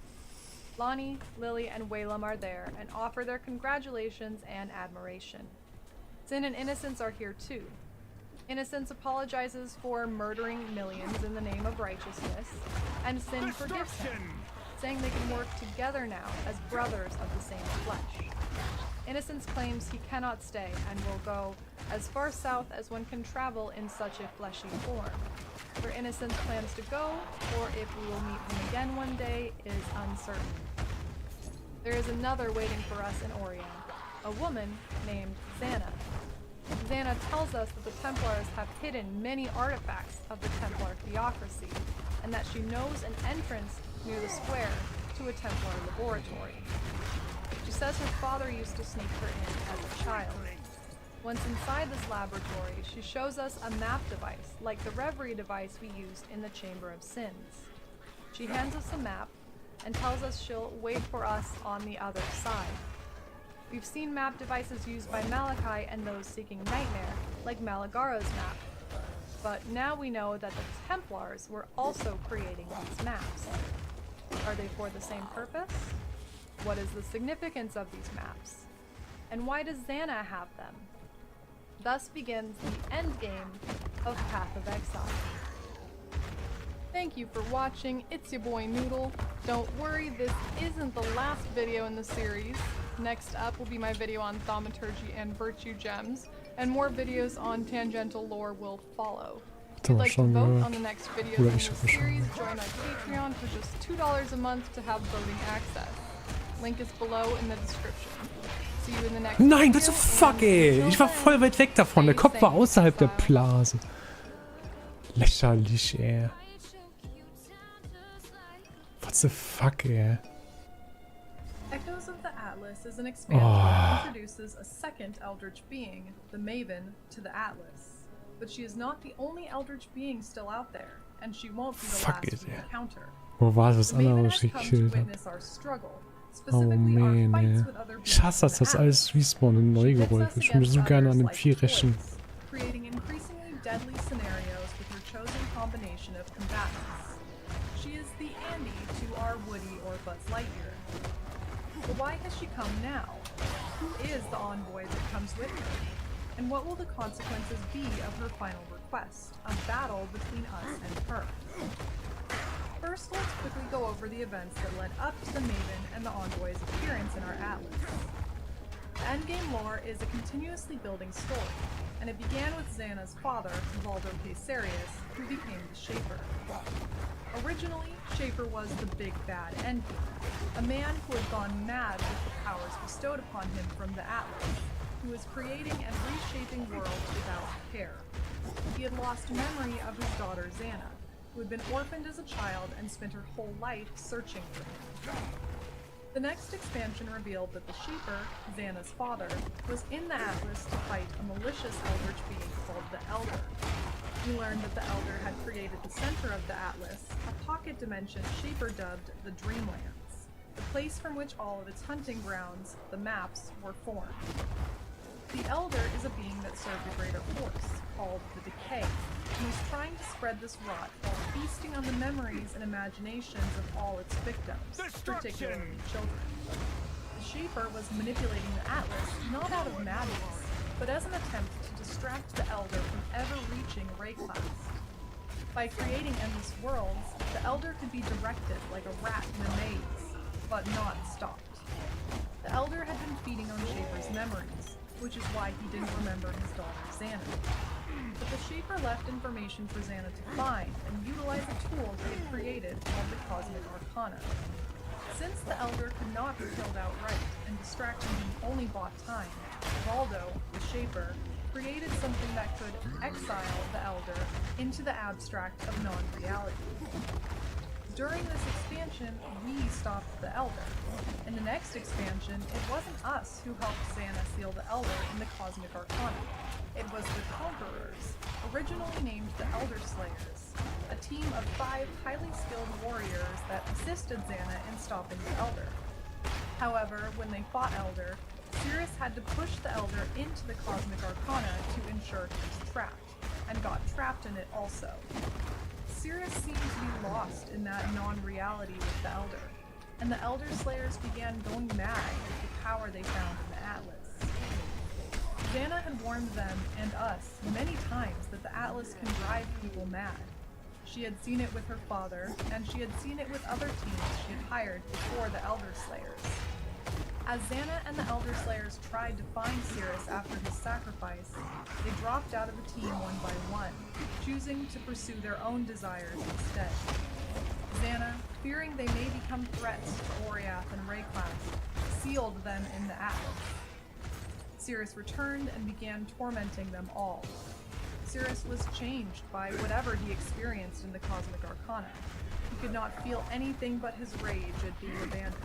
Lonnie, Lily, and Whalem are there and offer their congratulations and admiration. Sin and Innocence are here too. Innocence apologizes for murdering millions in the name of righteousness, and Sin forgives him, saying they can work together now as brothers of the same flesh. Innocence claims he cannot stay and will go as far south as one can travel in such a fleshy form. Where Innocence plans to go, or if we will meet him again one day, is uncertain. There is another waiting for us in Oria, a woman named Xana. Xana tells us that the Templars have hidden many artifacts of the Templar theocracy, and that she knows an entrance near the square to a Templar laboratory. She says her father used to sneak her in as a child. Once inside this laboratory, she shows us a map device, like the Reverie device we used in the Chamber of Sins. She hands us a map and tells us she'll wait for us on the other side. We've seen map devices used by Malachi and those seeking Nightmare, like Malagaro's map. But now we know that the Templars were also creating these maps. Are they for the same purpose? What is the significance of these maps? And why does Xana have them? Thus begins the endgame of Path of Exile. Thank you for watching. It's your boy Noodle. Don't worry, this isn't the last video in the series. Next up will be my video on thaumaturgy and virtue gems, and more videos on tangential lore will follow. If you'd like to vote on the next videos in this series, join our Patreon for just $2 a month to have voting access. Link is below in the description. See you in the next Nein, video, what the fuck, ey! Ich war voll weit weg davon. Der Kopf war außerhalb der Blase. Lächerlich, ey. What the fuck, ey? Echoes of the Atlas is an expansion that introduces a second Eldritch being, the Maven, to the Atlas. But she is not the only Eldritch being still out there, and she won't be the last we encounter. Wo war das The Maven andere, has was ich come to gekillt habe? witness our struggle, Oh specifically our man, fights ey. with other Ich hasse das, beings in dass the alles Atlas. respawn und neu She pits gerollt us wird. Ich würde so against gerne an others dem like Vieh rächen. toys, creating increasingly deadly scenarios with her chosen combination of combatants. She is the Andy to our Woody or Buzz Lightyear. But why has she come now? Who is the envoy that comes with her? And what will the consequences be of her final request, a battle between us and her? First, let's quickly go over the events that led up to the Maven and the envoy's appearance in our Atlas. The endgame lore is a continuously building story, and it began with Xana's father, Valdo Caesarius, who became the Shaper. Originally, Shaper was the big bad enemy, a man who had gone mad with the powers bestowed upon him from the Atlas, who was creating and reshaping worlds without care. He had lost memory of his daughter Xana, who had been orphaned as a child and spent her whole life searching for him. The next expansion revealed that the Shaper, Xana's father, was in the Atlas to fight a malicious eldritch being called the Elder. We learned that the Elder had created the center of the Atlas, a pocket dimension Shaper dubbed the Dreamlands, the place from which all of its hunting grounds, the maps, were formed. The Elder is a being that served a greater force, called the Decay, and was trying to spread this rot while feasting on the memories and imaginations of all its victims, particularly children. The Shaper was manipulating the Atlas not out of madness, but as an attempt to distract the Elder from ever reaching Rayclass. By creating endless worlds, the Elder could be directed like a rat in a maze, but not stopped. The Elder had been feeding on Shaper's memories, which is why he didn't remember his daughter Xana. But the Shaper left information for Xana to find and utilize a tool he had created called the Cosmic Arcana. Since the Elder could not be killed outright and distraction him only bought time, Valdo, the Shaper, created something that could exile the Elder into the abstract of non-reality. During this expansion, we stopped the Elder. In the next expansion, it wasn't us who helped Xana seal the Elder in the Cosmic Arcana. It was the Conquerors, originally named the Elder Slayers, a team of 5 highly skilled warriors that assisted Xana in stopping the Elder. However, when they fought Elder, Sirius had to push the Elder into the Cosmic Arcana to ensure he was trapped, and got trapped in it also. Sirius seemed to be lost in that non-reality with the Elder, and the Elder Slayers began going mad with the power they found in the Atlas. Xana had warned them and us many times that the Atlas can drive people mad. She had seen it with her father, and she had seen it with other teams she had hired before the Elder Slayers. As Xana and the Elder Slayers tried to find Sirius after his sacrifice, they dropped out of the team one by one, choosing to pursue their own desires instead. Xana, fearing they may become threats to Oriath and Rayclass, sealed them in the Atlas. Sirius returned and began tormenting them all. Sirius was changed by whatever he experienced in the Cosmic Arcana. He could not feel anything but his rage at being abandoned.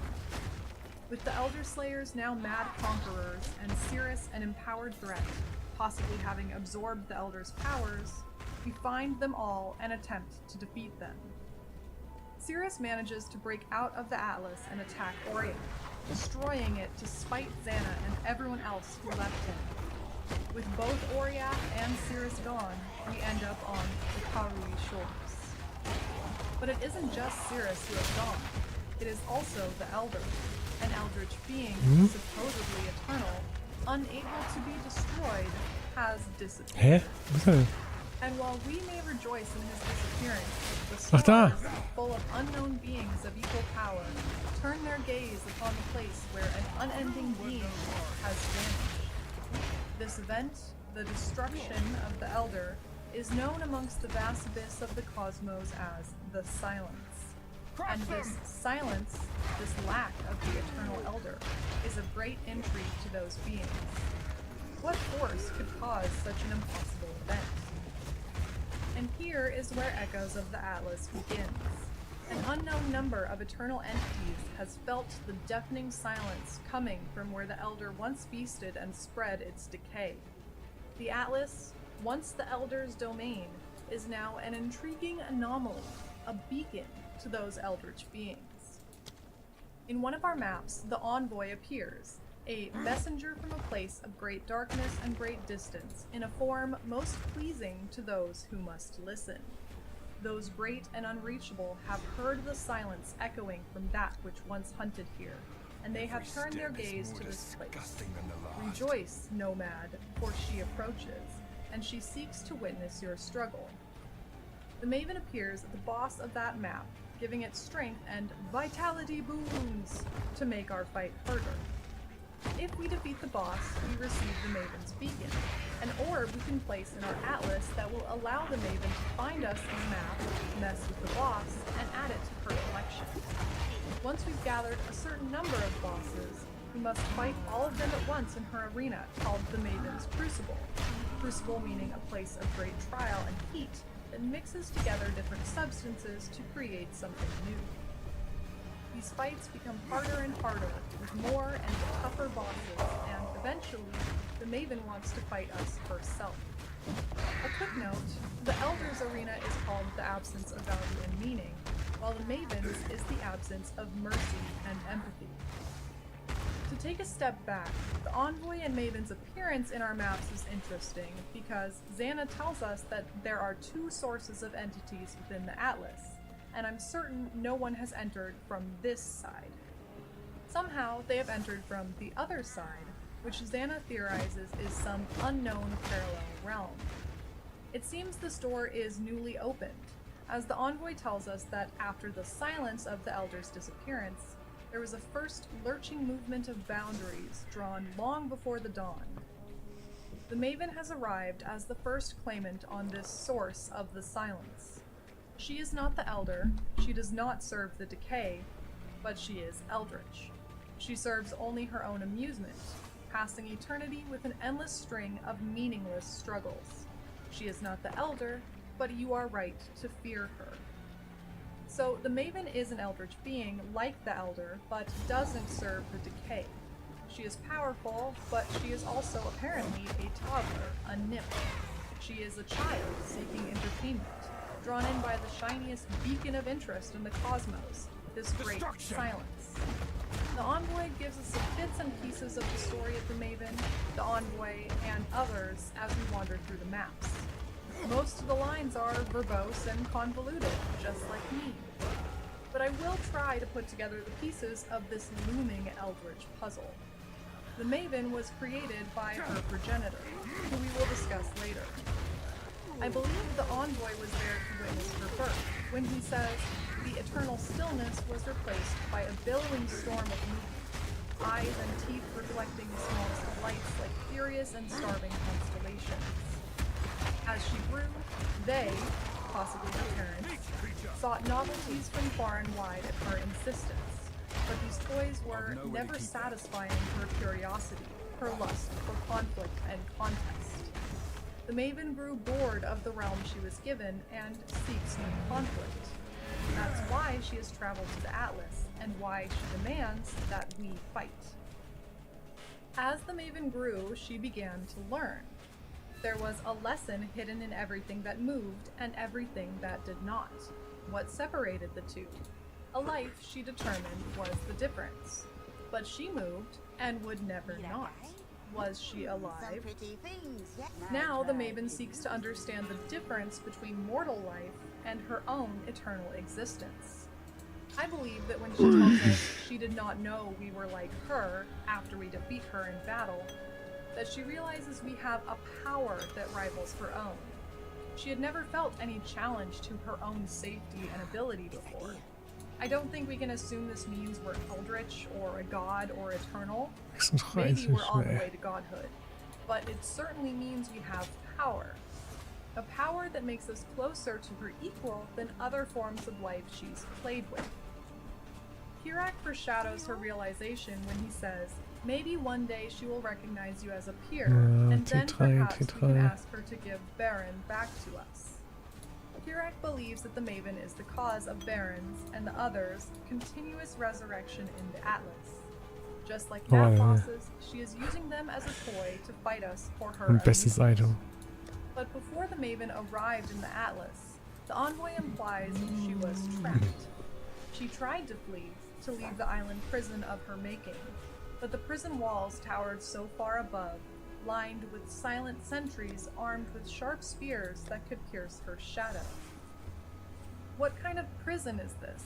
With the Elder Slayers now mad conquerors, and Sirius an empowered threat, possibly having absorbed the Elder's powers, we find them all and attempt to defeat them. Sirius manages to break out of the Atlas and attack Oriath, destroying it to spite Xana and everyone else who left him. With both Oriath and Sirius gone, we end up on the Karui shores. But it isn't just Sirius who has gone. It is also the Elder, an eldritch being supposedly eternal, unable to be destroyed, has disappeared. And while we may rejoice in his disappearance, the stars, full of unknown beings of equal power, turn their gaze upon the place where an unending being has vanished. This event, the destruction of the Elder, is known amongst the vast abyss of the cosmos as the Silence. And this silence, this lack of the eternal Elder, is of great intrigue to those beings. What force could cause such an impossible event? And here is where Echoes of the Atlas begins. An unknown number of eternal entities has felt the deafening silence coming from where the Elder once feasted and spread its decay. The Atlas, once the Elder's domain, is now an intriguing anomaly, a beacon to those eldritch beings. In one of our maps, the Envoy appears, a messenger from a place of great darkness and great distance, in a form most pleasing to those who must listen. Those great and unreachable have heard the silence echoing from that which once hunted here, and they have turned their gaze to this place. Rejoice, nomad, for she approaches, and she seeks to witness your struggle. The Maven appears at the boss of that map, giving it strength and vitality boons to make our fight harder. If we defeat the boss, we receive the Maven's beacon, an orb we can place in our atlas that will allow the Maven to find us in the map, mess with the boss, and add it to her collection. Once we've gathered a certain number of bosses, we must fight all of them at once in her arena called the Maven's Crucible. Crucible meaning a place of great trial and heat that mixes together different substances to create something new. These fights become harder and harder, with more and tougher bosses, and eventually, the Maven wants to fight us herself. A quick note, the Elder's arena is called the absence of value and meaning, while the Maven's is the absence of mercy and empathy. To take a step back, the Envoy and Maven's appearance in our maps is interesting, because Xana tells us that there are two sources of entities within the Atlas, and I'm certain no one has entered from this side. Somehow, they have entered from the other side, which Xana theorizes is some unknown parallel realm. It seems this door is newly opened, as the Envoy tells us that after the silence of the Elder's disappearance, there was a first lurching movement of boundaries drawn long before the dawn. The Maven has arrived as the first claimant on this source of the silence. She is not the Elder, she does not serve the decay, but she is eldritch. She serves only her own amusement, passing eternity with an endless string of meaningless struggles. She is not the Elder, but you are right to fear her. So the Maven is an eldritch being like the Elder, but doesn't serve the decay. She is powerful, but she is also apparently a toddler, a nymph. She is a child seeking entertainment, drawn in by the shiniest beacon of interest in the cosmos, this great silence. The Envoy gives us some bits and pieces of the story of the Maven, the Envoy, and others as we wander through the maps. Most of the lines are verbose and convoluted, just like me. But I will try to put together the pieces of this looming eldritch puzzle. The Maven was created by her progenitor, who we will discuss later. I believe the Envoy was there to witness her birth, when he says, the eternal stillness was replaced by a billowing storm of movement, eyes and teeth reflecting the smallest of lights like furious and starving constellations. As she grew, they, possibly her parents, sought novelties from far and wide at her insistence, but these toys were never satisfying her curiosity, her lust for conflict and contest. The Maven grew bored of the realm she was given and seeks new conflict. That's why she has traveled to the Atlas, and why she demands that we fight. As the Maven grew, she began to learn. There was a lesson hidden in everything that moved and everything that did not. What separated the two? A life, she determined, was the difference. But she moved and would never not. Was she alive? Now the Maven seeks to understand the difference between mortal life and her own eternal existence. I believe that when she tells us she did not know we were like her after we defeat her in battle, that she realizes we have a power that rivals her own. She had never felt any challenge to her own safety and ability before. I don't think we can assume this means we're eldritch or a god or eternal. Maybe we're on the way to godhood. But it certainly means we have power. A power that makes us closer to her equal than other forms of life she's played with. Kirak foreshadows her realization when he says, maybe one day she will recognize you as a peer, and then perhaps we can ask her to give Baron back to us. Kirak believes that the Maven is the cause of Baron's and the others' continuous resurrection in the Atlas. Just like Oh, Nat yeah. bosses, she is using them as a toy to fight us for her Ein bestes amusement. Item. But before the Maven arrived in the Atlas, the envoy implies she was trapped. She tried to flee, to leave the island prison of her making, but the prison walls towered so far above, lined with silent sentries armed with sharp spears that could pierce her shadow. What kind of prison is this?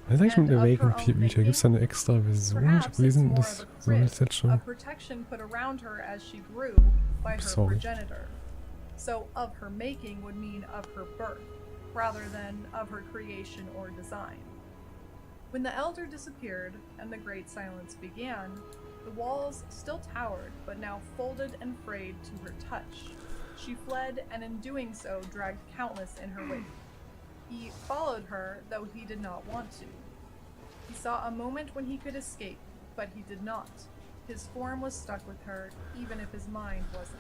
Was ist eigentlich mit And of her Awaken own PvE? Da making? gibt es eine extra Version. Ich Perhaps habe it's gelesen, more das of a soll crypt, es jetzt a schon. protection put around her as she grew by her Sorry. progenitor. So of her making would mean of her birth, rather than of her creation or design. When the Elder disappeared and the Great Silence began, the walls still towered, but now folded and frayed to her touch. She fled, and in doing so dragged countless in her wake. He followed her, though he did not want to. He saw a moment when he could escape, but he did not. His form was stuck with her, even if his mind wasn't.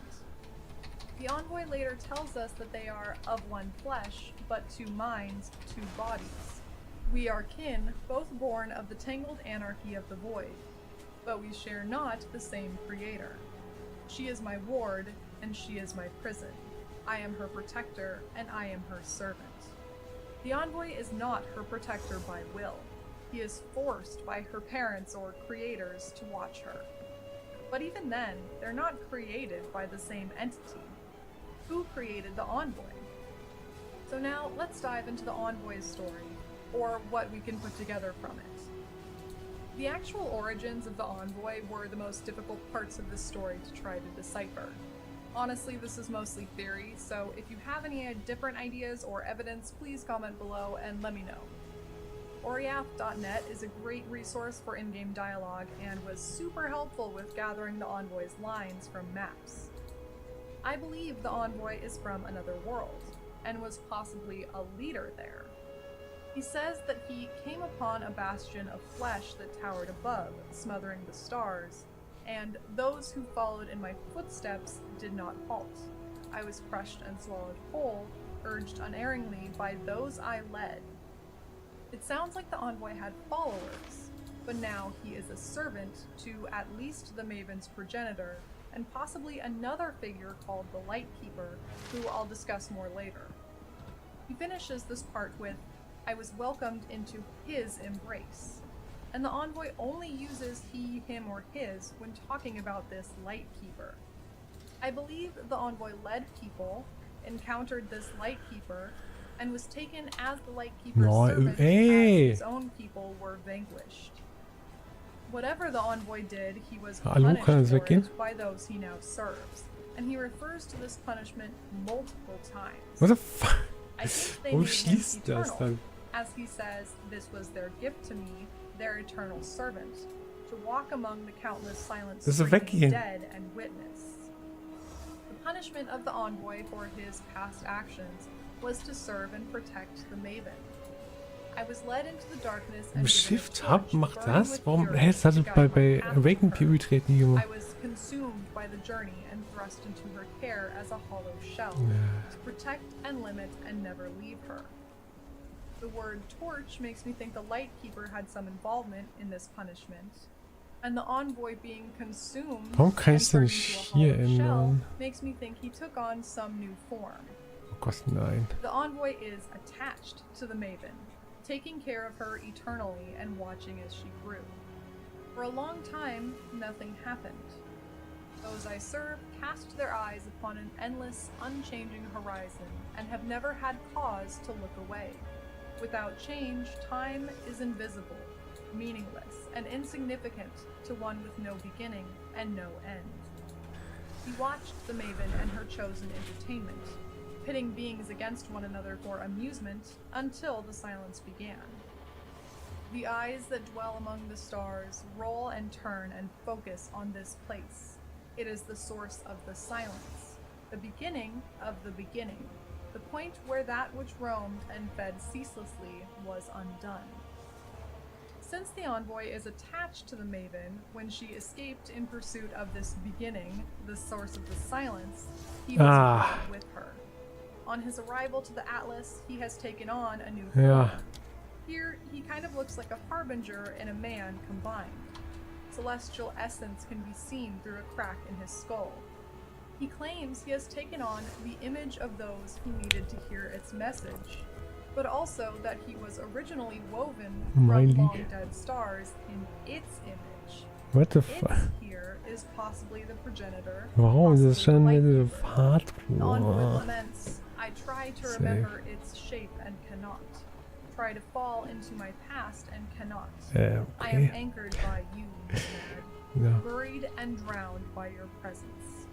The envoy later tells us that they are of one flesh, but two minds, two bodies. We are kin, both born of the tangled anarchy of the void, but we share not the same creator. She is my ward, and she is my prison. I am her protector, and I am her servant. The envoy is not her protector by will. He is forced by her parents or creators to watch her. But even then, they're not created by the same entity. Who created the envoy? So now, let's dive into the envoy's story, or what we can put together from it. The actual origins of the envoy were the most difficult parts of this story to try to decipher. Honestly, this is mostly theory, so if you have any different ideas or evidence, please comment below and let me know. Oriath.net is a great resource for in-game dialogue and was super helpful with gathering the envoy's lines from maps. I believe the envoy is from another world, and was possibly a leader there. He says that he came upon a bastion of flesh that towered above, smothering the stars, and those who followed in my footsteps did not halt. I was crushed and swallowed whole, urged unerringly by those I led. It sounds like the envoy had followers, but now he is a servant to at least the Maven's progenitor, and possibly another figure called the Lightkeeper, who I'll discuss more later. He finishes this part with, I was welcomed into his embrace. And the envoy only uses he, him, or his when talking about this Lightkeeper. I believe the envoy led people, encountered this Lightkeeper, and was taken as the Lightkeeper's servant as his own people were vanquished. Whatever the envoy did, he was punished for it by those he now serves, and he refers to this punishment multiple times. What the fuck? I think they Wo made him schließt das eternal, dann? as he says, this was their gift to me, their eternal servant, to walk among the countless silent Das ist screaming weggehen. dead and witness. The punishment of the envoy for his past actions was to serve and protect the Maven. I was led into the darkness and given a Shift torch Hub macht burning das? with Warum? fury Hä, das hatte to guide bei my path Awaken with her. PvE treten nie gemacht. I was consumed by the journey and thrust into her care as a hollow shell, Ja. to protect and limit and never leave her. The word torch makes me think the Lightkeeper had some involvement in this punishment, and the envoy being consumed Warum kann and ich denn turned nicht into a hier hollow shell ändern? makes me think he took on some new form. Oh Gott, nein. The envoy is attached to the Maven, taking care of her eternally and watching as she grew. For a long time, nothing happened. Those I serve cast their eyes upon an endless, unchanging horizon and have never had cause to look away. Without change, time is invisible, meaningless, and insignificant to one with no beginning and no end. He watched the Maven and her chosen entertainment, pitting beings against one another for amusement until the silence began. The eyes that dwell among the stars roll and turn and focus on this place. It is the source of the silence, the beginning of the beginning, the point where that which roamed and fed ceaselessly was undone. Since the envoy is attached to the Maven, when she escaped in pursuit of this beginning, the source of the silence, he was brought with her. On his arrival to the Atlas, he has taken on a new Ja. form. Here, he kind of looks like a harbinger and a man combined. Celestial essence can be seen through a crack in his skull. He claims he has taken on the image of those who needed to hear its message, but also that he was originally woven from Miley. long dead stars in its image. What the Its fuck? here is possibly the progenitor. Warum ist es possibly schon the light wieder keeper. The envoy Hardcore? laments, I try to Say. remember its shape and cannot. Try to fall into my past and cannot. I am Okay. anchored by you, Nomad, Ja. buried and drowned by your presence.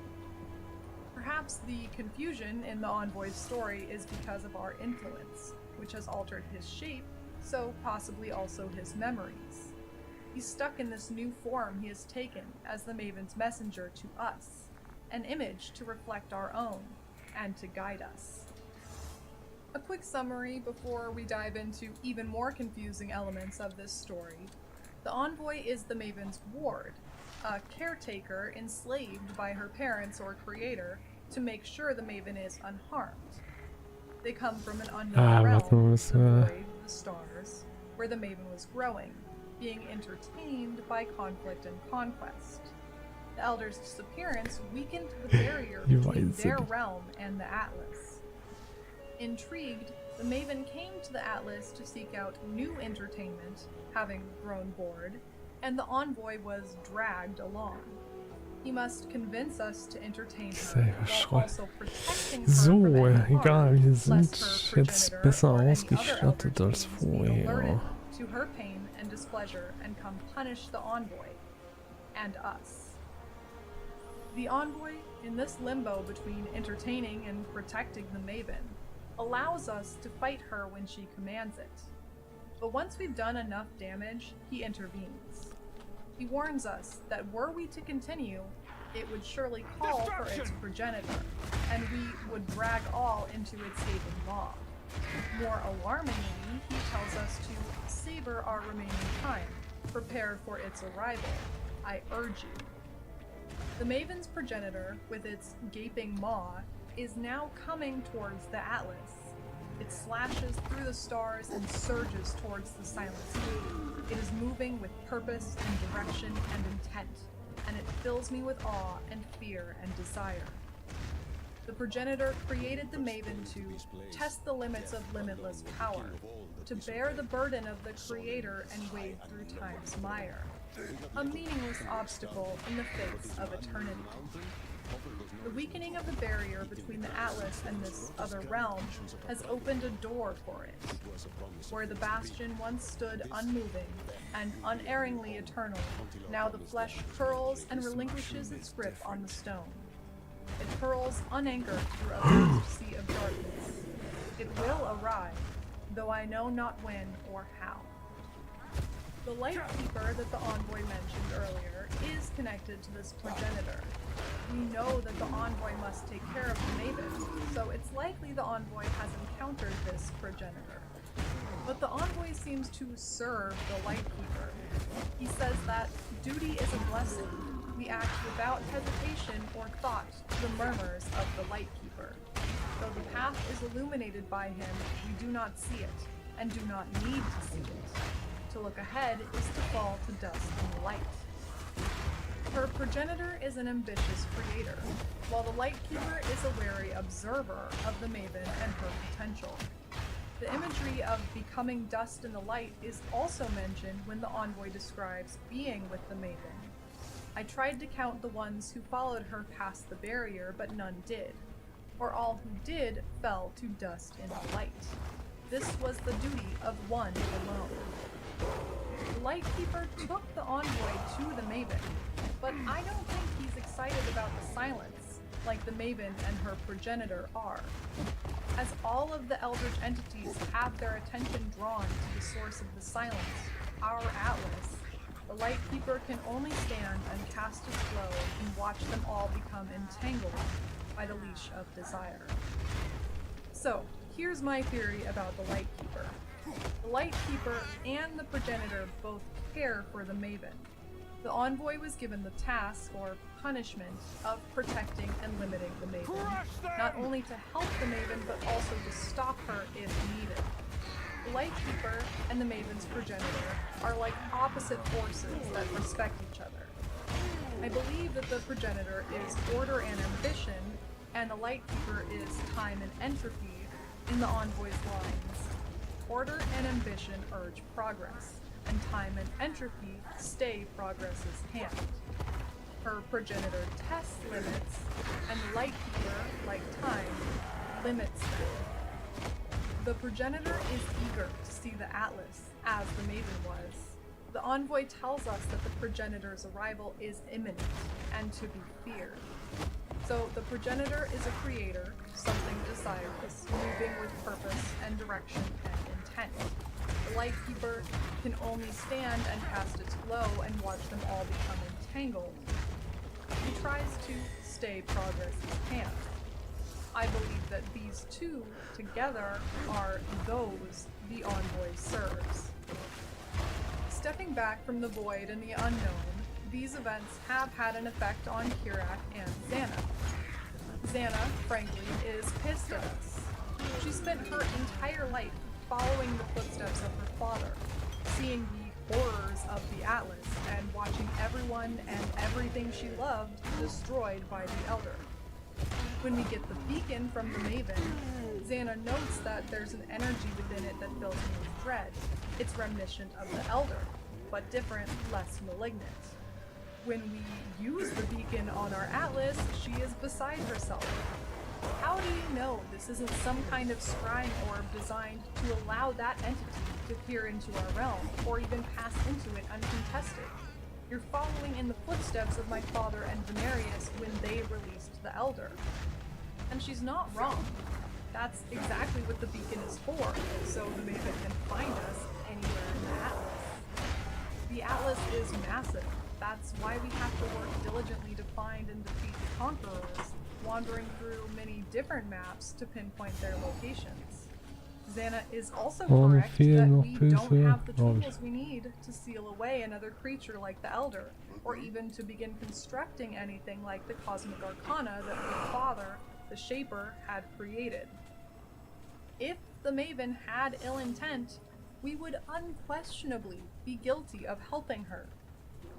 Perhaps the confusion in the envoy's story is because of our influence, which has altered his shape, so possibly also his memories. He's stuck in this new form he has taken as the Maven's messenger to us, an image to reflect our own, and to guide us. A quick summary before we dive into even more confusing elements of this story. The envoy is the Maven's ward, a caretaker enslaved by her parents or creator to make sure the Maven is unharmed. They come from an unknown warte mal, realm, was, the void, the stars, where the Maven was growing, being entertained by conflict and conquest. The Elder's disappearance weakened the barrier You between weiß their it. realm and the Atlas. Intrigued, the Maven came to the Atlas to seek out new entertainment, having grown bored, and the envoy was dragged along. He must convince us to entertain her, Selber while Schrott. also protecting her So, from any harm, egal, wir lest sind her jetzt progenitor besser or any other ausgestattet elder als beings be alerted vorher. to her pain and displeasure and come punish the envoy and us. The envoy, in this limbo between entertaining and protecting the Maven, allows us to fight her when she commands it. But once we've done enough damage, he intervenes. He warns us that were we to continue, it would surely call for its progenitor, and we would drag all into its gaping maw. More alarmingly, he tells us to savor our remaining time, prepare for its arrival. I urge you. The Maven's progenitor, with its gaping maw, is now coming towards the Atlas. It slashes through the stars and surges towards the silent sea. It is moving with purpose and direction and intent, and it fills me with awe and fear and desire. The progenitor created the Maven to test the limits of limitless power, to bear the burden of the Creator and wade through time's mire, a meaningless obstacle in the face of eternity. The weakening of the barrier between the Atlas and this other realm has opened a door for it. Where the bastion once stood unmoving and unerringly eternal, now the flesh curls and relinquishes its grip on the stone. It curls unanchored through a vast sea of darkness. It will arrive, though I know not when or how. The light keeper that the envoy mentioned earlier is connected to this progenitor. We know that the envoy must take care of the Maven, so it's likely the envoy has encountered this progenitor. But the envoy seems to serve the light keeper. He says that duty is a blessing. We act without hesitation or thought to the murmurs of the light keeper. Though the path is illuminated by him, we do not see it, and do not need to see it. To look ahead is to fall to dust in the light. Her progenitor is an ambitious creator, while the Lightkeeper is a wary observer of the Maven and her potential. The imagery of becoming dust in the light is also mentioned when the envoy describes being with the Maven. I tried to count the ones who followed her past the barrier, but none did, or all who did fell to dust in the light. This was the duty of one alone. The Lightkeeper took the envoy to the Maven, but I don't think he's excited about the silence, like the Maven and her progenitor are. As all of the Eldritch entities have their attention drawn to the source of the silence, our Atlas, the Lightkeeper can only stand and cast his glow and watch them all become entangled by the leash of desire. So, here's my theory about the Lightkeeper. The Lightkeeper and the progenitor both care for the Maven. The envoy was given the task, or punishment of protecting and limiting the Maven, not only to help the Maven, but also to stop her if needed. The Lightkeeper and the Maven's progenitor are like opposite forces that respect each other. I believe that the progenitor is order and ambition, and the Lightkeeper is time and entropy in the Envoy's lines. Order and ambition urge progress, and time and entropy stay progress's hand. Her progenitor tests limits, and the Lightkeeper, like time, limits them. The progenitor is eager to see the Atlas, as the Maven was. The Envoy tells us that the progenitor's arrival is imminent, and to be feared. So the progenitor is a creator, something desirous, moving with purpose and direction and intent. The Lightkeeper can only stand and cast its glow and watch them all become entangled. He tries to stay progress's hand. I believe that these two together are those the Envoy serves. Stepping back from the void and the unknown, these events have had an effect on Kirak and Xana. Xana, frankly, is pissed at us. She spent her entire life following the footsteps of her father, seeing the horrors of the Atlas, and watching everyone and everything she loved destroyed by the Elder. When we get the beacon from the Maven, Xana notes that there's an energy within it that fills me with dread. It's reminiscent of the Elder, but different, less malignant. When we use the beacon on our Atlas, she is beside herself. How do you know this isn't some kind of scrying orb designed to allow that entity to peer into our realm, or even pass into it uncontested? You're following in the footsteps of my father and Venarius when they released the Elder. And she's not wrong. That's exactly what the beacon is for, so the Maven can find us anywhere in the Atlas. The Atlas is massive. That's why we have to work diligently to find and defeat the Conquerors, wandering through many different maps to pinpoint their locations. Xana is also correct that we don't have the tools we need to seal away another creature like the Elder, or even to begin constructing anything like the Cosmic Arcana that her father, the Shaper, had created. If the Maven had ill intent, we would unquestionably be guilty of helping her.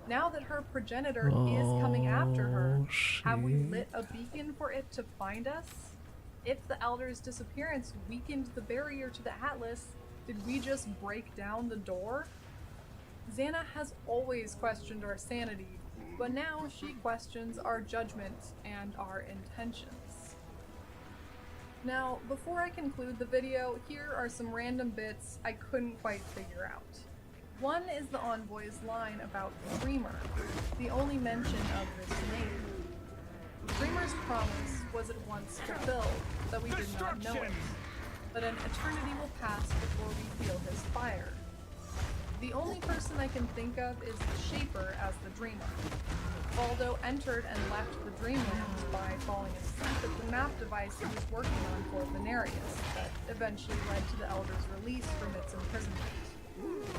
Now that her progenitor is coming after her, have we lit a beacon for it to find us? If the Elder's disappearance weakened the barrier to the Atlas, did we just break down the door? Xana has always questioned our sanity, but now she questions our judgment and our intentions. Now, before I conclude the video, here are some random bits I couldn't quite figure out. One is the Envoy's line about Dreamer, the only mention of this name. Dreamer's promise was at once fulfilled, though we did not know it, but an eternity will pass before we feel his fire. The only person I can think of is the Shaper as the Dreamer. Baldo entered and left the Dreamlands by falling asleep at the map device he was working on for Venarius, that eventually led to the Elder's release from its imprisonment.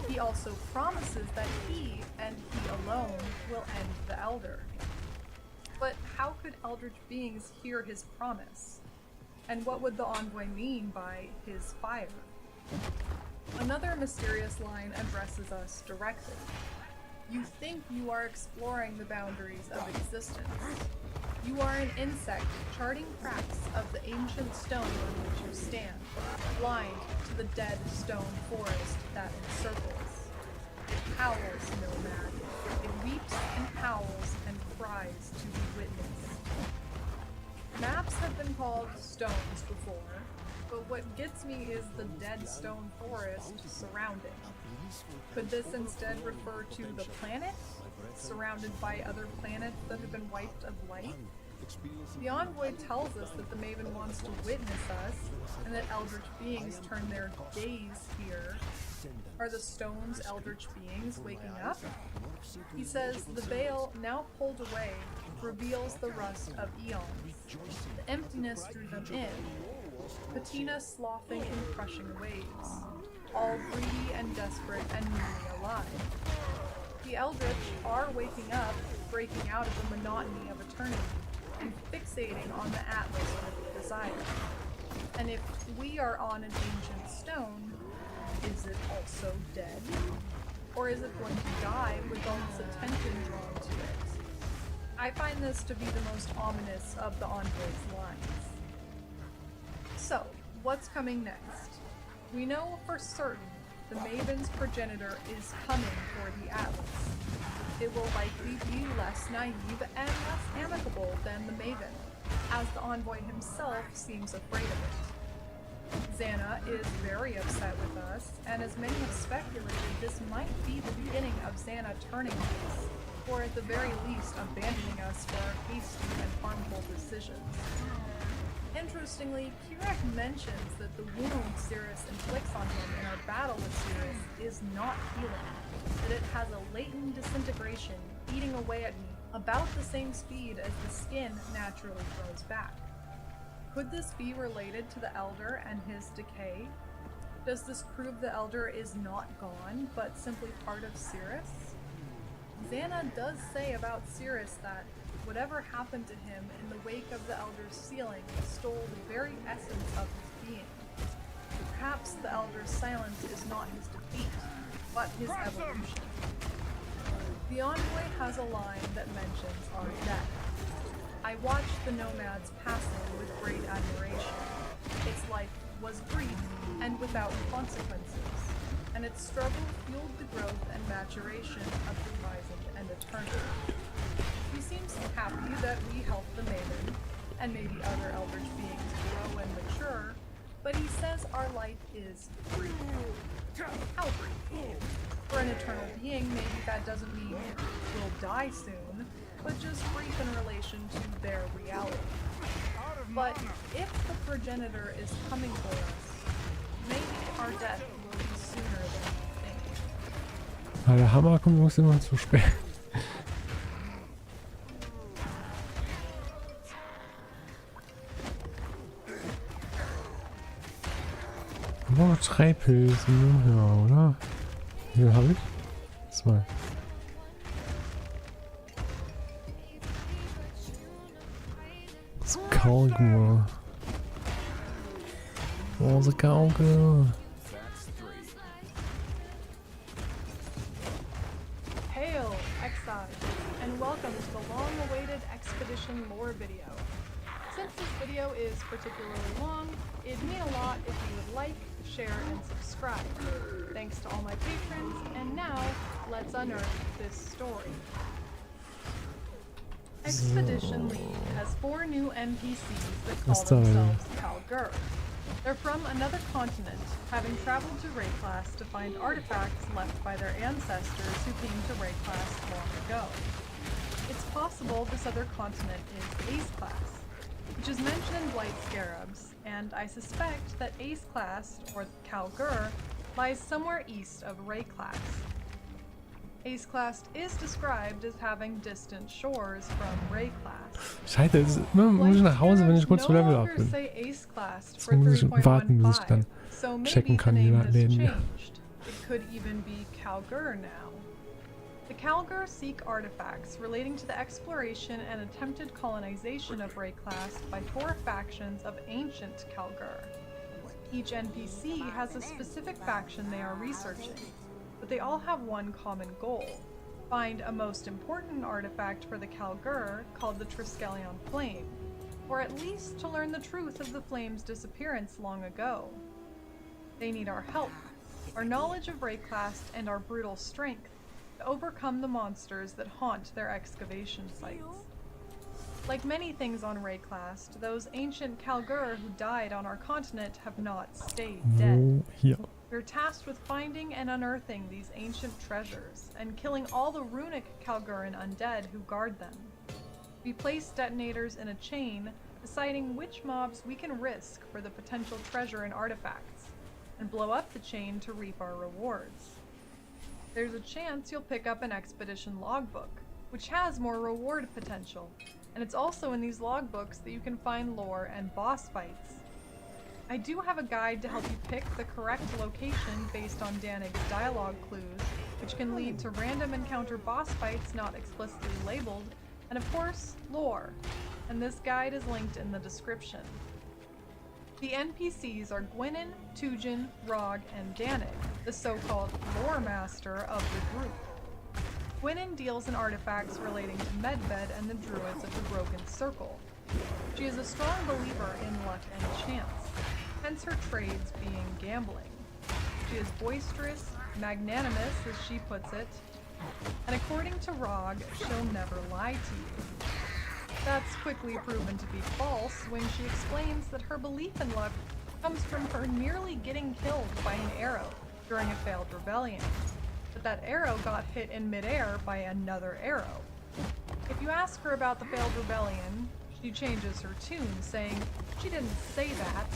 He also promises that he, and he alone, will end the Elder. But how could Eldritch beings hear his promise? And what would the Envoy mean by his fire? Another mysterious line addresses us directly. You think you are exploring the boundaries of existence. You are an insect charting cracks of the ancient stone on which you stand, blind to the dead stone forest that encircles. It howls, nomad. It weeps and howls and cries to be witnessed. Maps have been called stones before, but what gets me is the dead stone forest surrounding. Could this instead refer to the planet, surrounded by other planets that have been wiped of light? The Envoy tells us that the Maven wants to witness us, and that Eldritch beings turn their gaze here. Are the stones Eldritch beings waking up? He says the veil, now pulled away, reveals the rust of eons. The emptiness drew them in, patina sloughing in crushing waves, all greedy and desperate and newly alive. The Eldritch are waking up, breaking out of the monotony of eternity, and fixating on the Atlas with desire. And if we are on an ancient stone, is it also dead? Or is it going to die with all its attention drawn to it? I find this to be the most ominous of the Envoy's lines. So, what's coming next? We know for certain the Maven's progenitor is coming for the Atlas. It will likely be less naive and less amicable than the Maven, as the Envoy himself seems afraid of it. Xana is very upset with us, and as many have speculated, this might be the beginning of Xana turning on us, or at the very least abandoning us for our hasty and harmful decisions. Interestingly, Kirek mentions that the wound Cirrus inflicts on him in our battle with Cirrus is not healing, that it has a latent disintegration eating away at me about the same speed as the skin naturally grows back. Could this be related to the Elder and his decay? Does this prove the Elder is not gone, but simply part of Cirrus? Xana does say about Cirrus that whatever happened to him in the wake of the Elder's sealing stole the very essence of his being. Perhaps the Elder's silence is not his defeat, but his evolution. The Envoy has a line that mentions our death. I watched the Nomads passing with great admiration. Its life was brief and without consequences, and its struggle fueled the growth and maturation of the Horizon and Eternity. He seems happy that we helped the Maven, and maybe other Eldritch beings grow and mature, but he says our life is brief. How brief? For an eternal being, maybe that doesn't mean we'll die soon, but just brief in relation to their reality. But if the progenitor is coming for us, maybe our death will be sooner than we think. Ah, der Hammer kommt übrigens immer zu spät. Oh, 3 Pilze, ja, oder? Wie viel habe ich? 2. Das Kalgur. Oh, the Kalgur. Hail, Exile, and welcome to the long-awaited Expedition lore video. Since this video is particularly long, it'd mean a lot if you would like, share, and subscribe. Thanks to all my patrons, and now, let's unearth this story. Expedition League has 4 new NPCs that call themselves Kalgur. They're from another continent, having traveled to Rayclass to find artifacts left by their ancestors who came to Rayclass long ago. It's possible this other continent is Ace Class, which is mentioned in Blight Scarabs, and I suspect that Ace Class, or Kalgur, lies somewhere east of Rayclass. Ace Class is described as having distant shores from Rayclass. Scheiße, es ist immer muss ich nach Hause, wenn ich kurz zu Level up bin. So muss ich warten, bis ich dann checken kann, wie weit Leben. It could even be Kalgur now. The Kalgur seek artifacts relating to the exploration and attempted colonization of Rayclass by 4 factions of ancient Kalgur. Each NPC has a specific faction they are researching, but they all have one common goal: find a most important artifact for the Kalgur called the Triskelion Flame, or at least to learn the truth of the flame's disappearance long ago. They need our help, our knowledge of Rayclass, and our brutal strength to overcome the monsters that haunt their excavation sites. Like many things on Rayclass, those ancient Kalgur who died on our continent have not stayed dead. Hier. We're tasked with finding and unearthing these ancient treasures, and killing all the runic Kalguran undead who guard them. We place detonators in a chain, deciding which mobs we can risk for the potential treasure and artifacts, and blow up the chain to reap our rewards. There's a chance you'll pick up an expedition logbook, which has more reward potential, and it's also in these logbooks that you can find lore and boss fights. I do have a guide to help you pick the correct location based on Danig's dialogue clues, which can lead to random encounter boss fights not explicitly labeled, and of course, lore. And this guide is linked in the description. The NPCs are Gwynin, Tujin, Rog, and Danig, the so-called lore master of the group. Gwynin deals in artifacts relating to Medved and the Druids of the Broken Circle. She is a strong believer in luck and chance, hence her trades being gambling. She is boisterous, magnanimous as she puts it, and according to Rog, she'll never lie to you. That's quickly proven to be false when she explains that her belief in luck comes from her nearly getting killed by an arrow during a failed rebellion, but that arrow got hit in midair by another arrow. If you ask her about the failed rebellion, she changes her tune, saying she didn't say that,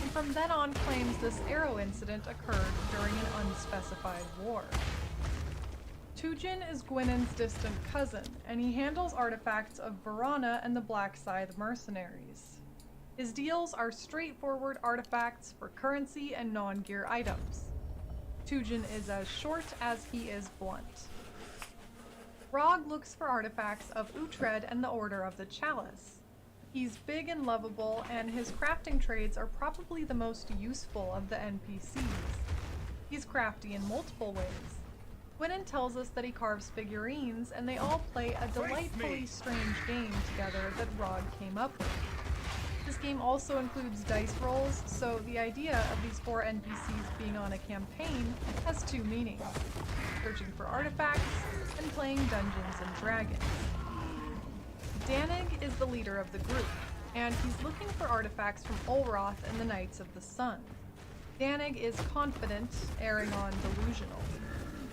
and from then on claims this arrow incident occurred during an unspecified war. Tujin is Gwynin's distant cousin, and he handles artifacts of Varana and the Black Scythe mercenaries. His deals are straightforward artifacts for currency and non-gear items. Tujin is as short as he is blunt. Rog looks for artifacts of Uhtred and the Order of the Chalice. He's big and lovable, and his crafting trades are probably the most useful of the NPCs. He's crafty in multiple ways. Gwynin tells us that he carves figurines, and they all play a delightfully strange game together that Rog came up with. This game also includes dice rolls, so the idea of these 4 NPCs being on a campaign has 2 meanings: searching for artifacts and playing Dungeons and Dragons. Danig is the leader of the group, and he's looking for artifacts from Olroth and the Knights of the Sun. Danig is confident, erring on delusional.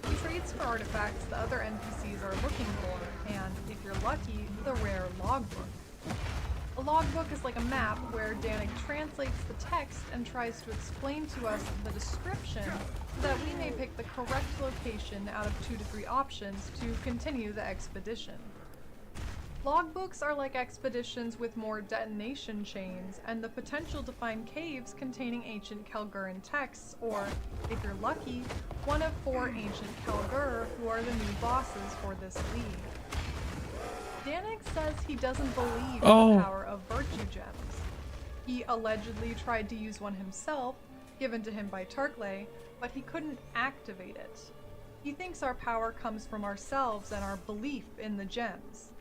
He trades for artifacts the other NPCs are looking for, and, if you're lucky, the rare logbook. A logbook is like a map where Danig translates the text and tries to explain to us the description so that we may pick the correct location out of 2 to 3 options to continue the expedition. Logbooks are like expeditions with more detonation chains and the potential to find caves containing ancient Kalguran texts, or, if you're lucky, one of 4 ancient Kalgur who are the new bosses for this league. Danig says he doesn't believe in the power of virtue gems. He allegedly tried to use one himself, given to him by Tarkley, but he couldn't activate it. He thinks our power comes from ourselves and our belief in the gems.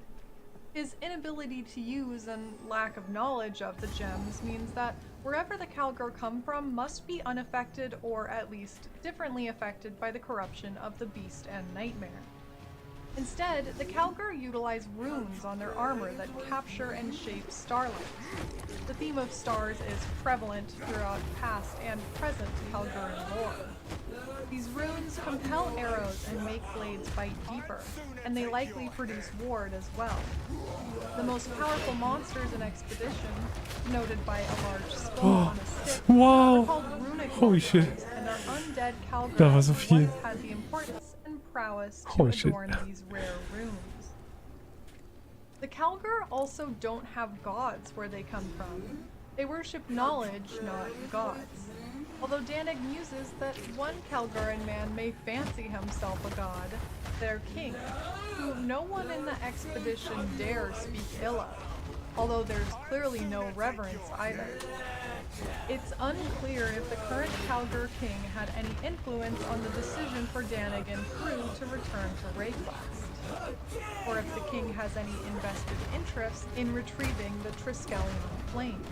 His inability to use and lack of knowledge of the gems means that wherever the Kalgur come from must be unaffected, or at least differently affected by the corruption of the Beast and Nightmare. Instead, the Kalgur utilize runes on their armor that capture and shape starlight. The theme of stars is prevalent throughout past and present Kalguran lore. These runes compel arrows and make blades bite deeper, and they likely produce ward as well. The most powerful monsters in Expedition, noted by a large skull on a stick, are called runic monsters, and are undead Kalgur who once had the importance and prowess to adorn these rare runes. The Kalgur also don't have gods where they come from. They worship knowledge, not gods. Although Danig muses that one Kalguran man may fancy himself a god, their king, who no one in the expedition dares speak ill of, although there's clearly no reverence either. It's unclear if the current Kalgur king had any influence on the decision for Danig and crew to return to Rayquest, or if the king has any invested interest in retrieving the Triskelion flame.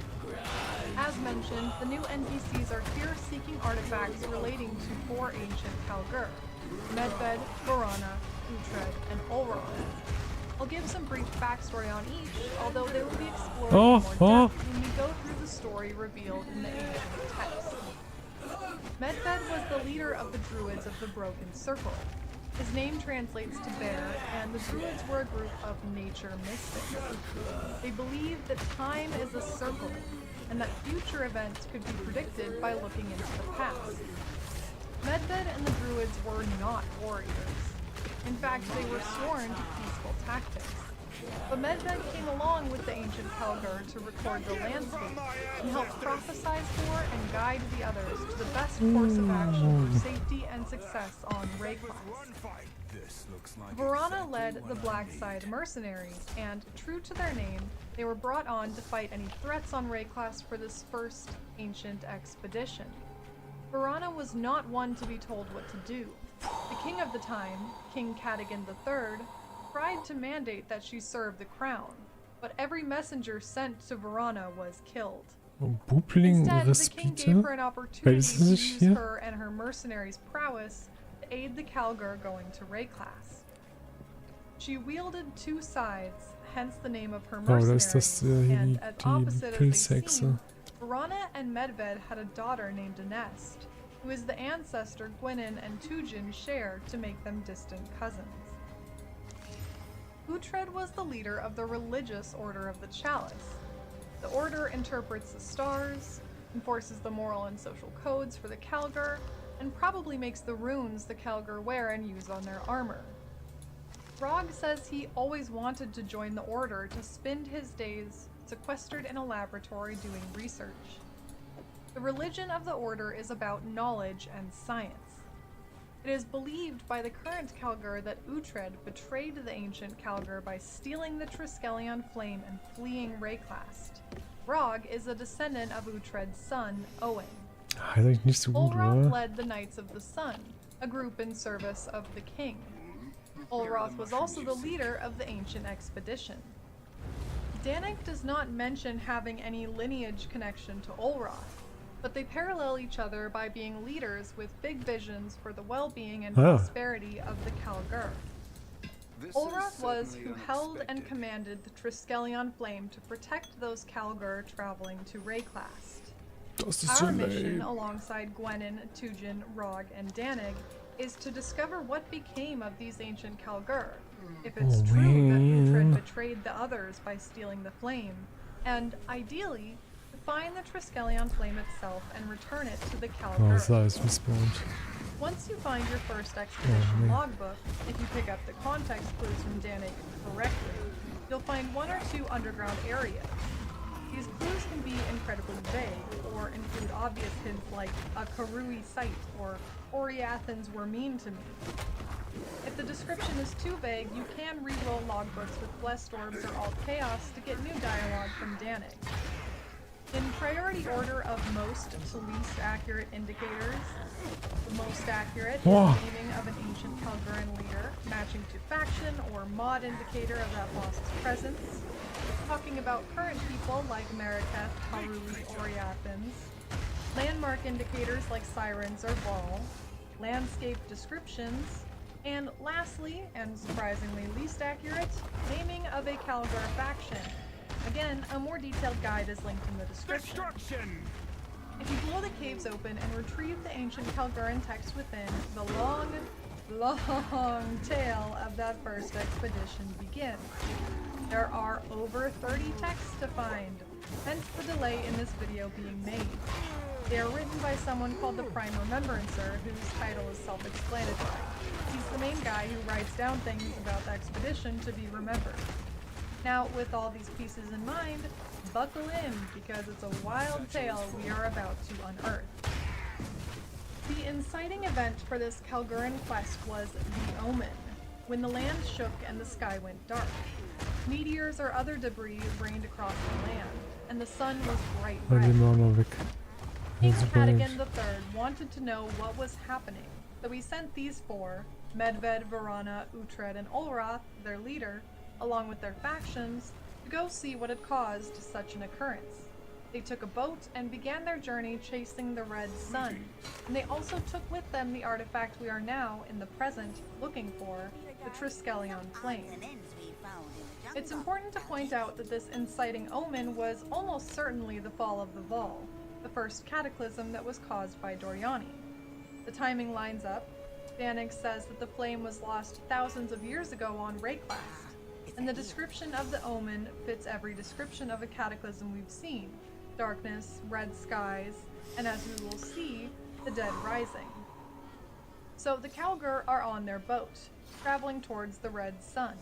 As mentioned, the new NPCs are here seeking artifacts relating to 4 ancient Kalgur: Medved, Varana, Uhtred, and Olroth. I'll give some brief backstory on each, although they will be explored in more depth when we go through the story revealed in the ancient text. Medved was the leader of the Druids of the Broken Circle. His name translates to bear, and the Druids were a group of nature mystics. They believed that time is a circle, and that future events could be predicted by looking into the past. Medved and the Druids were not warriors. In fact, they were sworn to peaceful tactics. But Medved came along with the ancient Kalgur to record the landscape and help prophesy for and guide the others to the best course of action for safety and success on Rayclass. Varana led the Black Side mercenaries, and, true to their name, they were brought on to fight any threats on Rayclass for this first ancient expedition. Varana was not one to be told what to do. The king of the time, King Cadogan III, tried to mandate that she serve the crown, but every messenger sent to Varana was killed. Bubling Instead, the king gave her an opportunity to use hier? her and her mercenaries' prowess to aid the Kalgur going to Rayclass. She wielded two sides, hence the name of her Oh, da mercenaries, ist das and as die opposite as they Pilzhexe. seem, Varana and Medved had a daughter named Anest, who is the ancestor Gwenin and Tujin share to make them distant cousins. Uhtred was the leader of the religious Order of the Chalice. The order interprets the stars, enforces the moral and social codes for the Kalgur, and probably makes the runes the Kalgur wear and use on their armor. Brauch says he always wanted to join the order to spend his days sequestered in a laboratory doing research. The religion of the order is about knowledge and science. It is believed by the current Kalgur that Uhtred betrayed the ancient Kalgur by stealing the Triskelion flame and fleeing Rayclast. Brauch is a descendant of Uhtred's son, Owen. Eigentlich nicht so gut, Olroth oder? led the Knights of the Sun, a group in service of the king. Olroth was also the leader of the ancient expedition. Danik does not mention having any lineage connection to Olroth, but they parallel each other by being leaders with big visions for the well-being and prosperity of the Kalgur. Olroth was who held and commanded the Triskelion flame to protect those Kalgur traveling to Rayclast. Das ist so Our mission, lame. alongside Gwenin, Tujin, Rog, and Danig, is to discover what became of these ancient Kalgur, if it's true that Uhtred betrayed the others by stealing the flame, and, ideally, to find the Triskelion flame itself and return it to the Oh, Kalgur. ist alles respawned. Once you find your first expedition logbook, if you pick up the context clues from Danik correctly, you'll find one or two underground areas. These clues can be incredibly vague, or include obvious hints like a Karui site or Oriathans were mean to me. If the description is too vague, you can re-roll logbooks with Blessed Orbs or Alt Chaos to get new dialogue from Danik. In priority order of most to least accurate indicators, the most accurate is naming of an ancient Kalguran leader, matching to faction or mod indicator of that lost's presence, talking about current people like Mariketh, Harui, Oriathans, landmark indicators like sirens or Baal, landscape descriptions, and lastly, and surprisingly least accurate, naming of a Kalgur faction. Again, a more detailed guide is linked in the description. If you blow the caves open and retrieve the ancient Kalguran text within, the long, long tale of that first expedition begins. There are over 30 texts to find, hence the delay in this video being made. They are written by someone called the Prime Remembrancer, whose title is self-explanatory. He's the main guy who writes down things about the expedition to be remembered. Now, with all these pieces in mind, buckle in, because it's a wild tale we are about to unearth. The inciting event for this Kalguran quest was the Omen, when the land shook and the sky went dark. Meteors or other debris rained across the land, and the sun was bright Dann red. gehen wir auch mal weg. King Super. Cadogan III wanted to know what was happening, so he sent these four, Medved, Varana, Uhtred, and Olroth, their leader, along with their factions, to go see what had caused such an occurrence. They took a boat and began their journey chasing the red sun, and they also took with them the artifact we are now, in the present, looking for, the Triskelion flame. It's important to point out that this inciting omen was almost certainly the fall of the Vol, the first cataclysm that was caused by Doriani. The timing lines up. Danik says that the flame was lost thousands of years ago on Rayclast, and the description of the omen fits every description of a cataclysm we've seen: darkness, red skies, and as we will see, the dead rising. So the Kalgur are on their boat, traveling towards the red sun.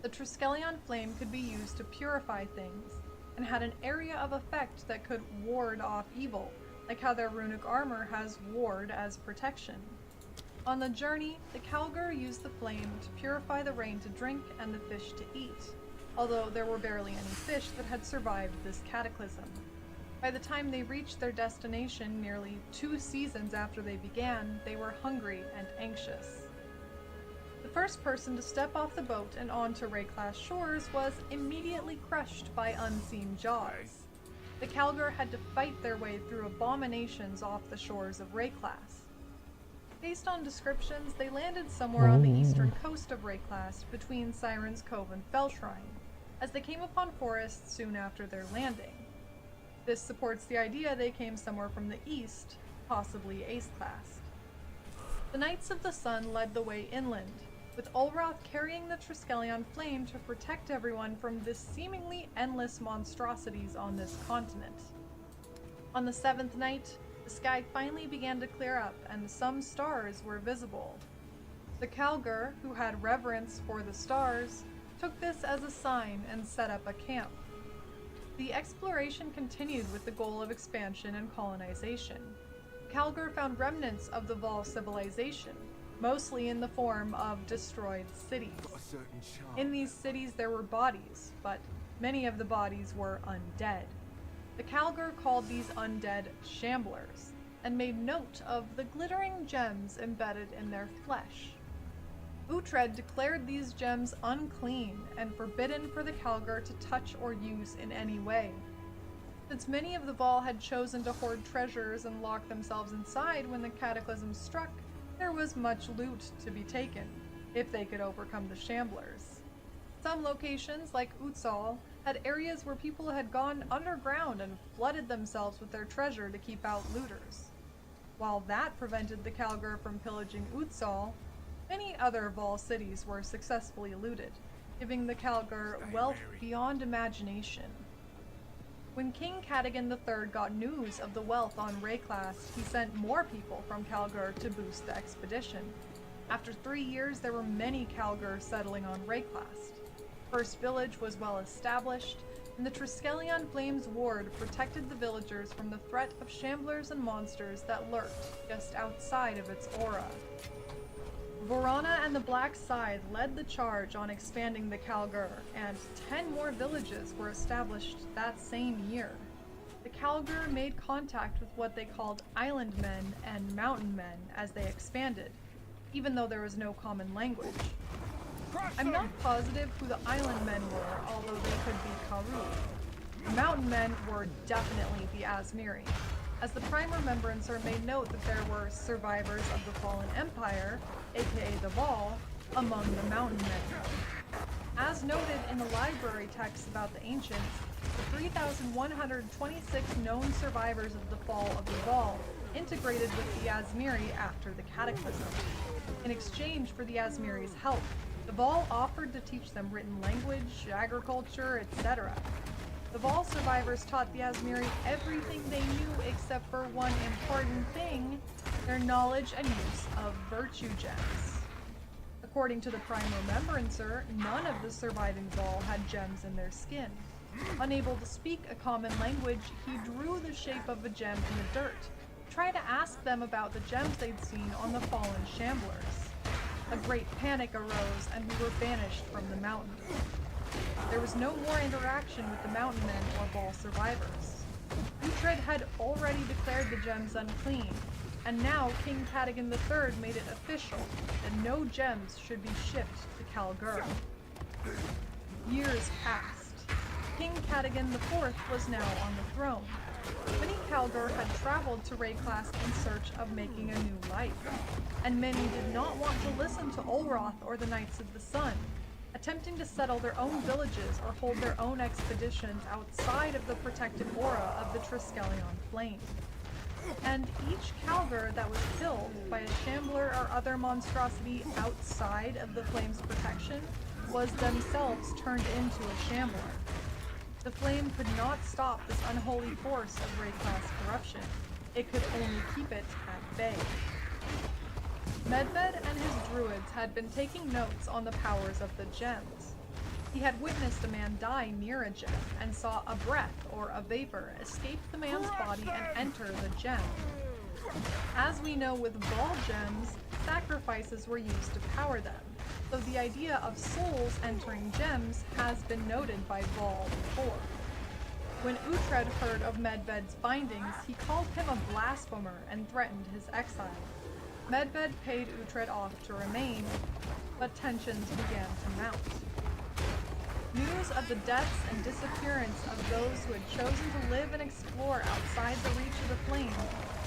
The Triskelion flame could be used to purify things, and had an area of effect that could ward off evil, like how their runic armor has ward as protection. On the journey, the Calgar used the flame to purify the rain to drink and the fish to eat, although there were barely any fish that had survived this cataclysm. By the time they reached their destination nearly 2 seasons after they began, they were hungry and anxious. The first person to step off the boat and onto Rayclass shores was immediately crushed by unseen jaws. The Calgar had to fight their way through abominations off the shores of Rayclass. Based on descriptions, they landed somewhere on the eastern coast of Rayclass between Siren's Cove and Fellshrine, as they came upon forests soon after their landing. This supports the idea they came somewhere from the east, possibly Ace-class. The Knights of the Sun led the way inland, with Ulroth carrying the Triskelion flame to protect everyone from the seemingly endless monstrosities on this continent. On the 7th night, the sky finally began to clear up and some stars were visible. The Calgar, who had reverence for the stars, took this as a sign and set up a camp. The exploration continued with the goal of expansion and colonization. Calgar found remnants of the Vol civilization, mostly in the form of destroyed cities. In these cities there were bodies, but many of the bodies were undead. The Calgar called these undead shamblers, and made note of the glittering gems embedded in their flesh. Uhtred declared these gems unclean and forbidden for the Calgar to touch or use in any way. Since many of the Vol had chosen to hoard treasures and lock themselves inside when the cataclysm struck, there was much loot to be taken, if they could overcome the shamblers. Some locations, like Utsal, had areas where people had gone underground and flooded themselves with their treasure to keep out looters. While that prevented the Calgar from pillaging Utsal, many other Vol cities were successfully looted, giving the Calgar wealth beyond imagination. When King Cadigan III got news of the wealth on Rayclass, he sent more people from Calgar to boost the expedition. After 3 years, there were many Calgar settling on Rayclass. First Village was well established, and the Triskelion Flames Ward protected the villagers from the threat of shamblers and monsters that lurked just outside of its aura. Vorana and the Black Scythe led the charge on expanding the Calgar, and 10 more villages were established that same year. The Calgar made contact with what they called Island Men and Mountain Men as they expanded, even though there was no common language. I'm not positive who the Island Men were, although they could be Karoo. The Mountain Men were definitely the Asmiri, as the Prime Remembrancer made note that there were survivors of the Fallen Empire, aka the Vol, among the Mountain Men. As noted in the library text about the Ancients, the 3,126 known survivors of the fall of the Vol integrated with the Asmiri after the Cataclysm. In exchange for the Asmiri's help, the Vol offered to teach them written language, agriculture, etc. The Vol survivors taught the Asmiri everything they knew except for one important thing, their knowledge and use of virtue gems. According to the Prime Remembrancer, none of the surviving Vol had gems in their skin. Unable to speak a common language, he drew the shape of a gem in the dirt, to try to ask them about the gems they'd seen on the fallen shamblers. A great panic arose, and we were banished from the mountain. There was no more interaction with the Mountain Men or Vol survivors. Uhtred had already declared the gems unclean, and now King Cadigan III made it official that no gems should be shipped to Calgar. Years passed. King Cadigan IV was now on the throne. Many Calgar had traveled to Rayclass in search of making a new life, and many did not want to listen to Ulroth or the Knights of the Sun, attempting to settle their own villages or hold their own expeditions outside of the protected aura of the Triskelion Flame. And each Calgar that was killed by a shambler or other monstrosity outside of the Flame's protection was themselves turned into a shambler. The Flame could not stop this unholy force of Rayclass corruption. It could only keep it at bay. Medved and his druids had been taking notes on the powers of the gems. He had witnessed a man die near a gem and saw a breath or a vapor escape the man's body and enter the gem. As we know with Vol gems, sacrifices were used to power them, so the idea of souls entering gems has been noted by Vol before. When Uhtred heard of Medved's findings, he called him a blasphemer and threatened his exile. Medved paid Uhtred off to remain, but tensions began to mount. News of the deaths and disappearance of those who had chosen to live and explore outside the reach of the flame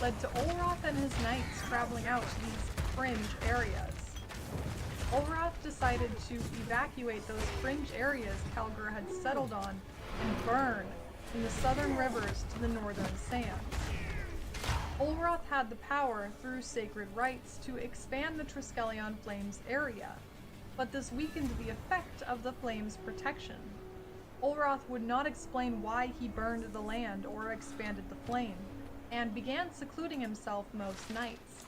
led to Olroth and his knights traveling out to these fringe areas. Olroth decided to evacuate those fringe areas Kalgur had settled on and burn from the southern rivers to the northern sands. Olroth had the power through sacred rites to expand the Triskelion Flames area, but this weakened the effect of the flame's protection. Olroth would not explain why he burned the land or expanded the flame, and began secluding himself most nights.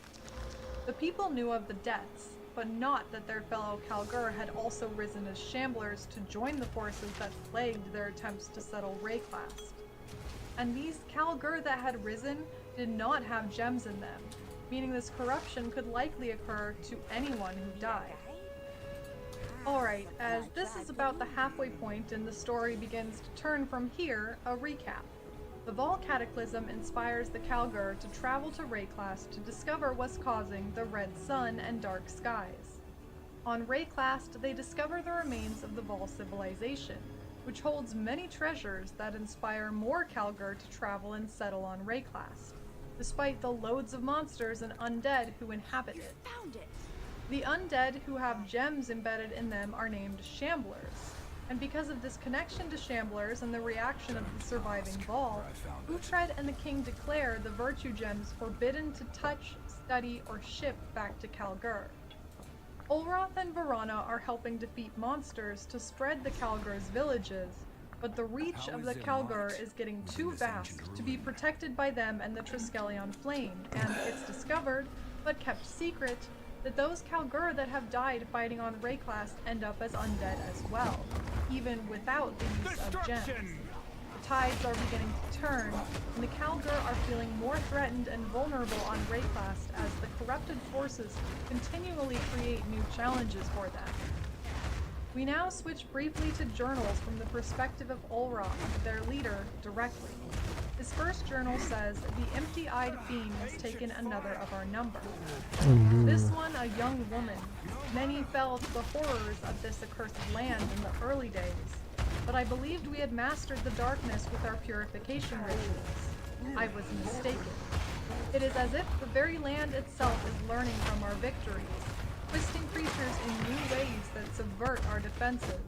The people knew of the deaths, but not that their fellow Kalgur had also risen as shamblers to join the forces that plagued their attempts to settle Rayclast. And these Kalgur that had risen did not have gems in them, meaning this corruption could likely occur to anyone who died. Alright, as this is about the halfway point and the story begins to turn from here, a recap. The Vol Cataclysm inspires the Kalgur to travel to Rayclast to discover what's causing the red sun and dark skies. On Rayclast, they discover the remains of the Vol civilization, which holds many treasures that inspire more Kalgur to travel and settle on Rayclast, despite the loads of monsters and undead who inhabit it. Found it. The undead who have gems embedded in them are named Shamblers, and because of this connection to Shamblers and the reaction of the surviving Vol, Uhtred and the king declare the virtue gems forbidden to touch, study, or ship back to Kalgur. Olroth and Varana are helping defeat monsters to spread the Kalgur's villages, but the reach of the Kalgur is getting too vast to be protected by them and the Triskelion Flame, and it's discovered, but kept secret, that those Kalgur that have died fighting on Rayclast end up as undead as well, even without the use of gems. The tides are beginning to turn, and the Kalgur are feeling more threatened and vulnerable on Rayclast as the corrupted forces continually create new challenges for them. We now switch briefly to journals from the perspective of Olroth, their leader, directly. His first journal says, "The empty-eyed fiend has taken another of our number." This one, a young woman. Many felt the horrors of this accursed land in the early days, but I believed we had mastered the darkness with our purification rituals. I was mistaken. It is as if the very land itself is learning from our victories, twisting creatures in new ways that subvert our defenses.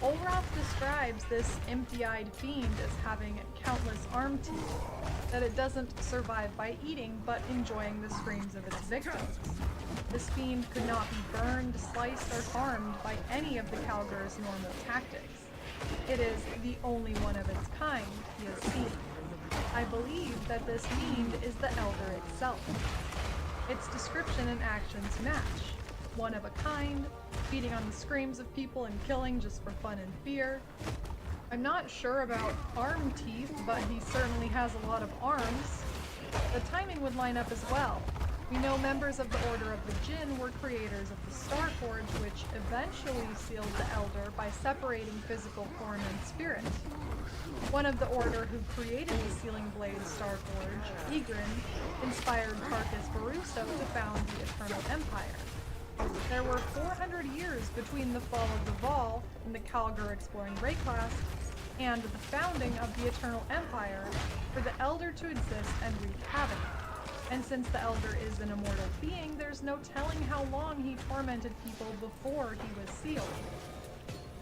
Olroth describes this empty-eyed fiend as having countless arm teeth, that it doesn't survive by eating but enjoying the screams of its victims. This fiend could not be burned, sliced, or harmed by any of the Kalgur's normal tactics. It is the only one of its kind he has seen. I believe that this fiend is the Elder itself. Its description and actions match. One of a kind, feeding on the screams of people and killing just for fun and fear. I'm not sure about arm teeth, but he certainly has a lot of arms. The timing would line up as well. We know members of the Order of the Jinn were creators of the Starforge, which eventually sealed the Elder by separating physical form and spirit. One of the Order who created the Sealing Blade Starforge, Egrin, inspired Tarkus Baruso to found the Eternal Empire. There were 400 years between the fall of the Vol and the Kalgur exploring Rayclast and the founding of the Eternal Empire for the Elder to exist and wreak havoc. And since the Elder is an immortal being, there's no telling how long he tormented people before he was sealed.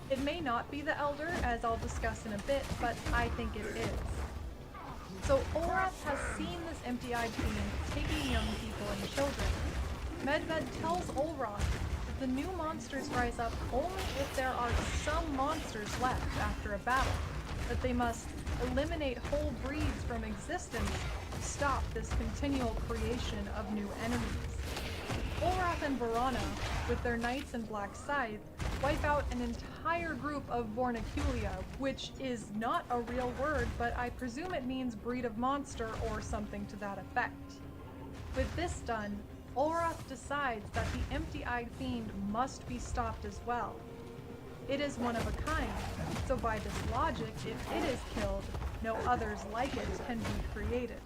It may not be the Elder, as I'll discuss in a bit, but I think it is. So Olroth has seen this empty-eyed fiend taking young people and children. Medved tells Olroth that the new monsters rise up only if there are some monsters left after a battle, that they must eliminate whole breeds from existence to stop this continual creation of new enemies. Olroth and Verana, with their knights and black scythe, wipe out an entire group of Vorniculia, which is not a real word, but I presume it means breed of monster or something to that effect. With this done, Olroth decides that the empty-eyed fiend must be stopped as well. It is one of a kind, so by this logic, if it is killed, no others like it can be created.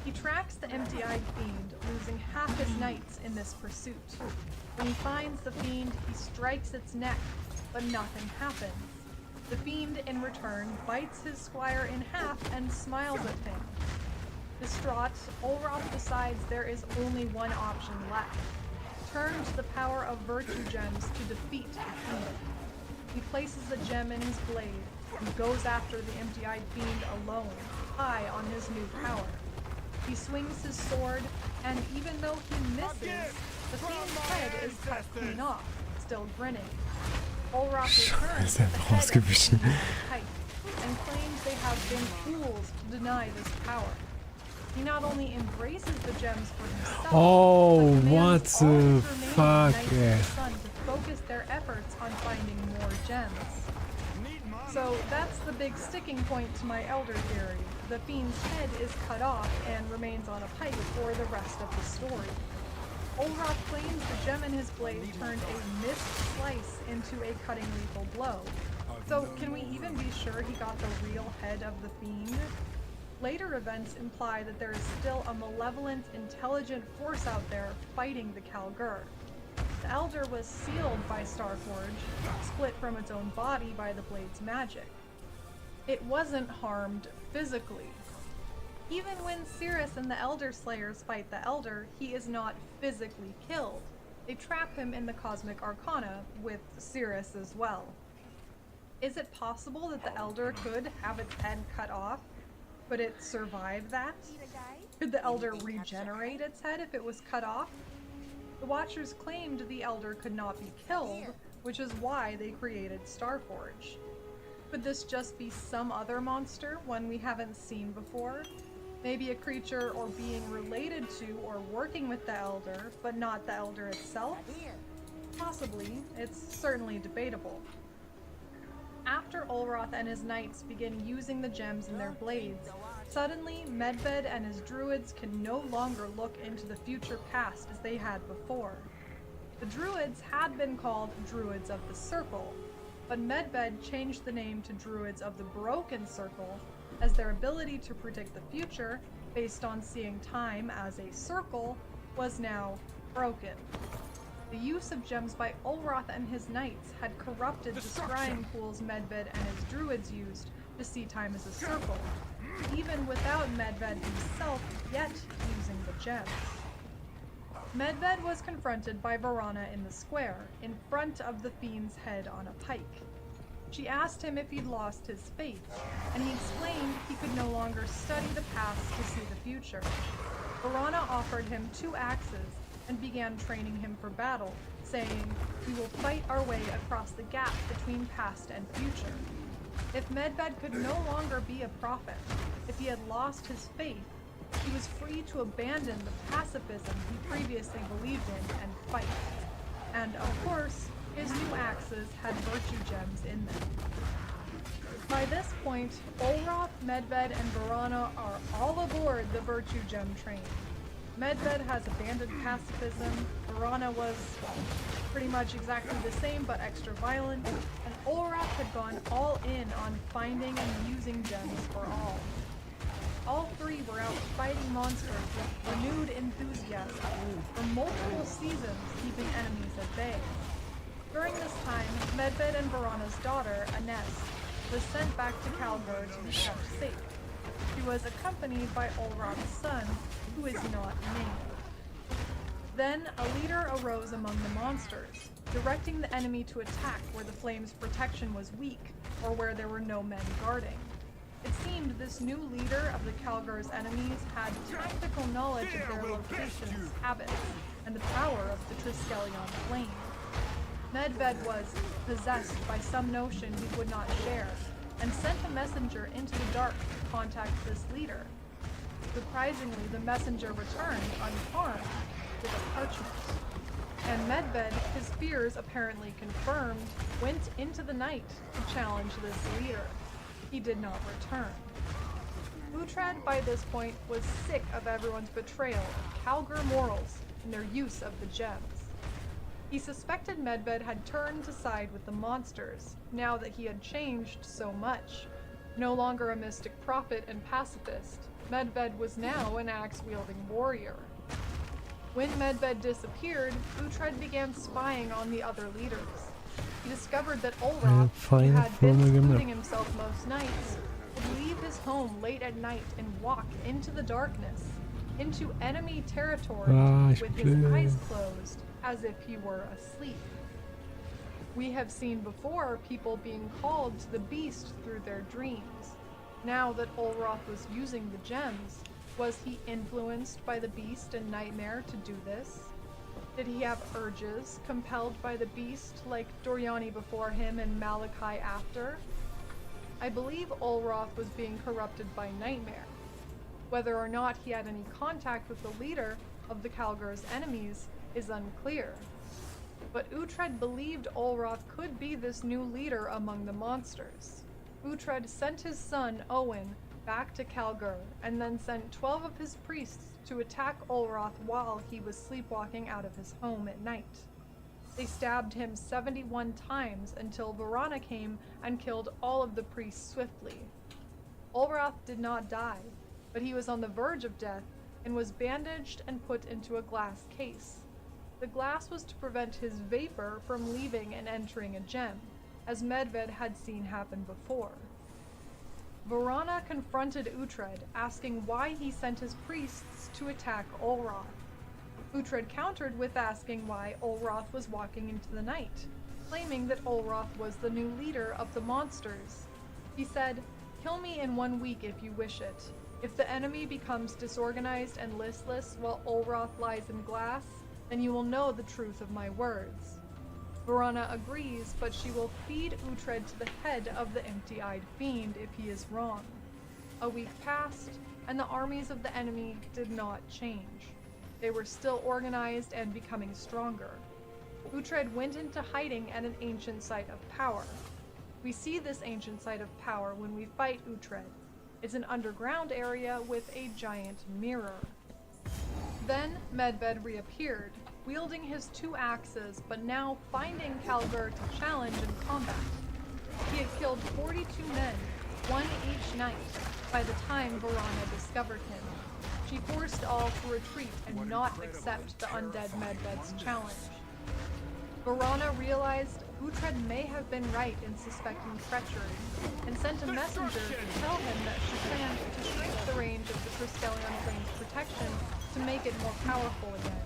He tracks the empty-eyed fiend, losing half his knights in this pursuit. When he finds the fiend, he strikes its neck, but nothing happens. The fiend, in return, bites his squire in half and smiles at him. Distraught, Olroth decides there is only one option left. Turn to the power of virtue gems to defeat the fiend. He places the gem in his blade and goes after the empty-eyed fiend alone, high on his new power. He swings his sword, and even though he misses, the fiend's head is cut clean off, still grinning. Olroth returns with the head of the fiend's kite and claims they have been fools to deny this power. He not only embraces the gems for himself, Oh, but what commands all the his remaining fuck, knights of yeah. the sun to focus their efforts on finding more gems. So that's the big sticking point to my elder theory. The fiend's head is cut off and remains on a pike for the rest of the story. Olroth claims the gem in his blade turned a missed slice into a cutting lethal blow. So can we even be sure he got the real head of the fiend? Later events imply that there is still a malevolent, intelligent force out there fighting the Kalgur. The Elder was sealed by Starforge, split from its own body by the blade's magic. It wasn't harmed physically. Even when Cirrus and the Elder Slayers fight the Elder, he is not physically killed. They trap him in the Cosmic Arcana, with Cirrus as well. Is it possible that the Elder could have its head cut off? Could it survive that? Could the Elder regenerate its head if it was cut off? The Watchers claimed the Elder could not be killed, which is why they created Starforge. Could this just be some other monster, one we haven't seen before? Maybe a creature or being related to or working with the Elder, but not the Elder itself? Possibly. It's certainly debatable. After Olroth and his knights begin using the gems in their blades, suddenly Medved and his druids can no longer look into the future past as they had before. The druids had been called Druids of the Circle, but Medved changed the name to Druids of the Broken Circle, as their ability to predict the future, based on seeing time as a circle, was now broken. The use of gems by Olroth and his knights had corrupted the scrying pools Medved and his druids used to see time as a circle, even without Medved himself yet using the gems. Medved was confronted by Verana in the square, in front of the fiend's head on a pike. She asked him if he'd lost his faith, and he explained he could no longer study the past to see the future. Verana offered him 2 axes and began training him for battle, saying, "We will fight our way across the gap between past and future." If Medved could no longer be a prophet, if he had lost his faith, he was free to abandon the pacifism he previously believed in and fight. And of course, his new axes had virtue gems in them. By this point, Olroth, Medved, and Verana are all aboard the virtue gem train. Medved has abandoned pacifism, Verana was pretty much exactly the same but extra violent, and Olroth had gone all in on finding and using gems for all. All 3 were out fighting monsters with renewed enthusiasm for multiple seasons, keeping enemies at bay. During this time, Medved and Verana's daughter, Ines, was sent back to Kalgur to be kept safe. She was accompanied by Olroth's son, who is not named. Then a leader arose among the monsters, directing the enemy to attack where the flame's protection was weak, or where there were no men guarding. It seemed this new leader of the Kalgur's enemies had tactical knowledge of their locations, habits, and the power of the Triskelion flame. Medved was possessed by some notion he would not share, and sent a messenger into the dark to contact this leader. Surprisingly, the messenger returned unharmed, with a parchment. And Medved, his fears apparently confirmed, went into the night to challenge this leader. He did not return. Uhtred, by this point, was sick of everyone's betrayal of Kalgur morals and their use of the gems. He suspected Medved had turned to side with the monsters, now that he had changed so much. No longer a mystic prophet and pacifist, Medved was now an axe-wielding warrior. When Medved disappeared, Uhtred began spying on the other leaders. He discovered that Olroth, who had been secluding himself most nights, would leave his home late at night and walk into the darkness, into enemy territory, with his eyes closed, as if he were asleep. We have seen before people being called to the beast through their dreams. Now that Olroth was using the gems, was he influenced by the beast and nightmare to do this? Did he have urges compelled by the beast like Doryani before him and Malachi after? I believe Olroth was being corrupted by nightmare. Whether or not he had any contact with the leader of the Kalgur's enemies is unclear. But Uhtred believed Olroth could be this new leader among the monsters. Uhtred sent his son, Owen, back to Kalgur, and then sent 12 of his priests to attack Olroth while he was sleepwalking out of his home at night. They stabbed him 71 times until Varana came and killed all of the priests swiftly. Olroth did not die, but he was on the verge of death and was bandaged and put into a glass case. The glass was to prevent his vapor from leaving and entering a gem, as Medved had seen happen before. Varana confronted Uhtred, asking why he sent his priests to attack Olroth. Uhtred countered with asking why Olroth was walking into the night, claiming that Olroth was the new leader of the monsters. He said, "Kill me in 1 week if you wish it. If the enemy becomes disorganized and listless while Olroth lies in glass, then you will know the truth of my words." Varana agrees, but she will feed Uhtred to the head of the empty-eyed fiend if he is wrong. A week passed, and the armies of the enemy did not change. They were still organized and becoming stronger. Uhtred went into hiding at an ancient site of power. We see this ancient site of power when we fight Uhtred. It's an underground area with a giant mirror. Then Medved reappeared, wielding his 2 axes, but now finding Kalgur to challenge in combat. He had killed 42 men, 1 each night, by the time Varana discovered him. She forced all to retreat and not accept the undead Medved's challenge. Varana realized Uhtred may have been right in suspecting treachery, and sent a messenger to tell him that she planned to shrink the range of the Triskelion Flame's protection to make it more powerful again.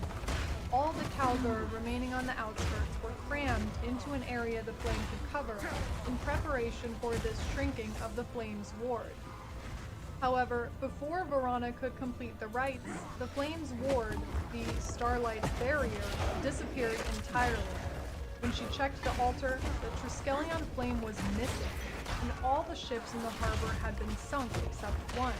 All the Kalgur remaining on the outskirts were crammed into an area the flame could cover, in preparation for this shrinking of the flame's ward. However, before Varana could complete the rites, the flame's ward, the Starlight Barrier, disappeared entirely. When she checked the altar, the Triskelion Flame was missing, and all the ships in the harbor had been sunk except one,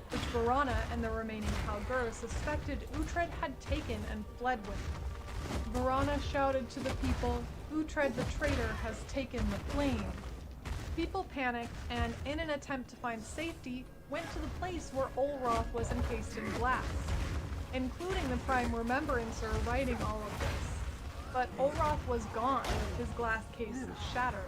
which Varana and the remaining Kalgur suspected Uhtred had taken and fled with. Varana shouted to the people, "Uhtred the traitor has taken the flame." People panicked and, in an attempt to find safety, went to the place where Olroth was encased in glass, including the Prime Remembrancer writing all of this. But Olroth was gone, his glass case shattered.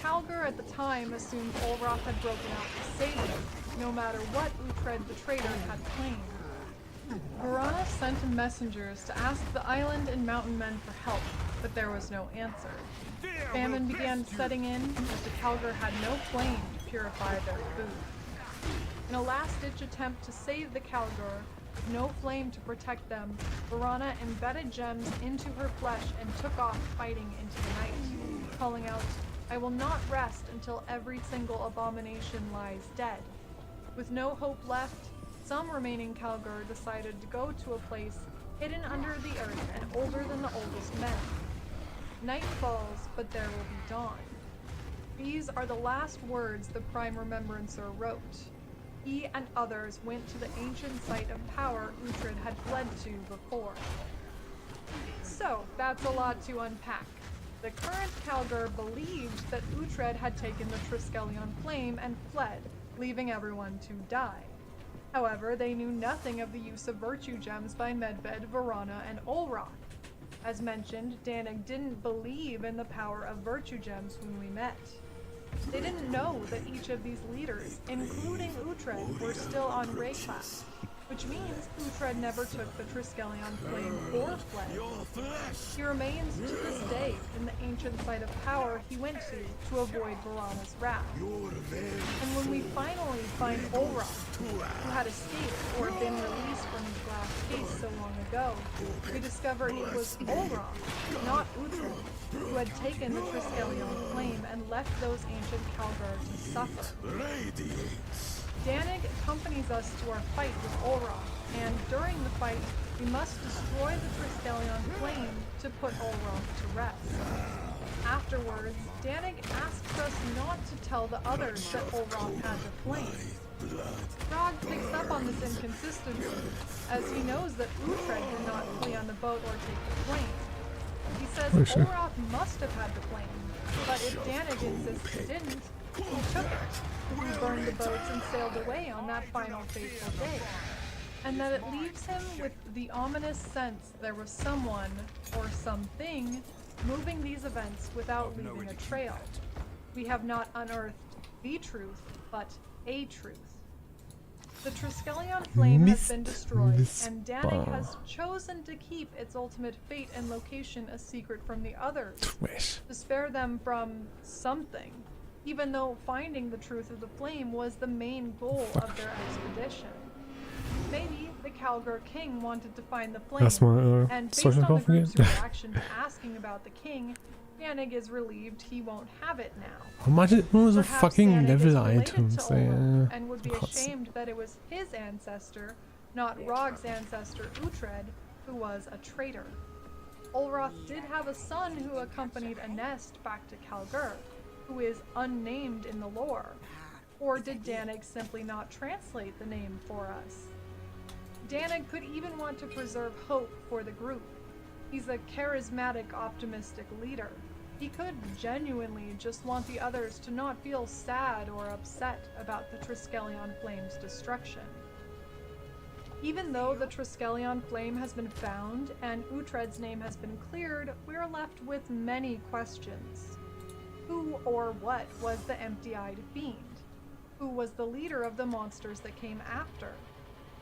Kalgur at the time assumed Olroth had broken out to save him, no matter what Uhtred the traitor had claimed. Varana sent messengers to ask the island and mountain men for help, but there was no answer. Famine began setting in, as the Kalgur had no flame to purify their food. In a last-ditch attempt to save the Kalgur, with no flame to protect them, Varana embedded gems into her flesh and took off fighting into the night, calling out, "I will not rest until every single abomination lies dead." With no hope left, some remaining Kalgur decided to go to a place hidden under the earth and older than the oldest men. Night falls, but there will be dawn. These are the last words the Prime Remembrancer wrote. he and others went to the ancient site of power Uhtred had fled to before. So, that's a lot to unpack. The current Calgar believed that Uhtred had taken the Triskelion flame and fled, leaving everyone to die. However, they knew nothing of the use of virtue gems by Medved, Varana, and Olroth. As mentioned, Danig didn't believe in the power of virtue gems when we met. They didn't know that each of these leaders, including Uhtred, were still on Rayclass, which means Uhtred never took the Triskelion flame or fled. He remains to this day in the ancient site of power he went to avoid Varana's wrath. And when we finally find Olroth, who had escaped or been released from his last case so long ago, we discover it was Olroth, not Uhtred, who had taken the Triskelion flame and left those ancient Calgar to suffer. Danig accompanies us to our fight with Olroth, and during the fight, we must destroy the Triskelion flame to put Olroth to rest. Afterwards, Danig asks us not to tell the others that Olroth had the flame. Frog picks up on this inconsistency, as he knows that Uhtred did not flee on the boat or take the flame. He says Olroth must have had the flame, but if Danig insists he didn't, he took it. He burned the boats and sailed away on that final fateful day. And that it leaves him with the ominous sense there was someone, or something, moving these events without leaving a trail. We have not unearthed the truth, but a truth. The Triskelion flame has been destroyed, and Danig has chosen to keep its ultimate fate and location a secret from the others, to spare them from something, even though finding the truth of the flame was the main goal of their expedition. Maybe the Calgar king wanted to find the flame, and based on the group's reaction to asking about the king, Danig is relieved he won't have it now. Much it was a Perhaps fucking Danig is level related items to Olroth and would be ashamed that it was his ancestor, not Rog's ancestor Uhtred, who was a traitor. Olroth did have a son who accompanied Anest back to Calgar, who is unnamed in the lore. Or did Danig simply not translate the name for us? Danig could even want to preserve hope for the group. He's a charismatic, optimistic leader. He could genuinely just want the others to not feel sad or upset about the Triskelion flame's destruction. Even though the Triskelion flame has been found and Uhtred's name has been cleared, we're left with many questions. Who or what was the empty-eyed fiend? Who was the leader of the monsters that came after?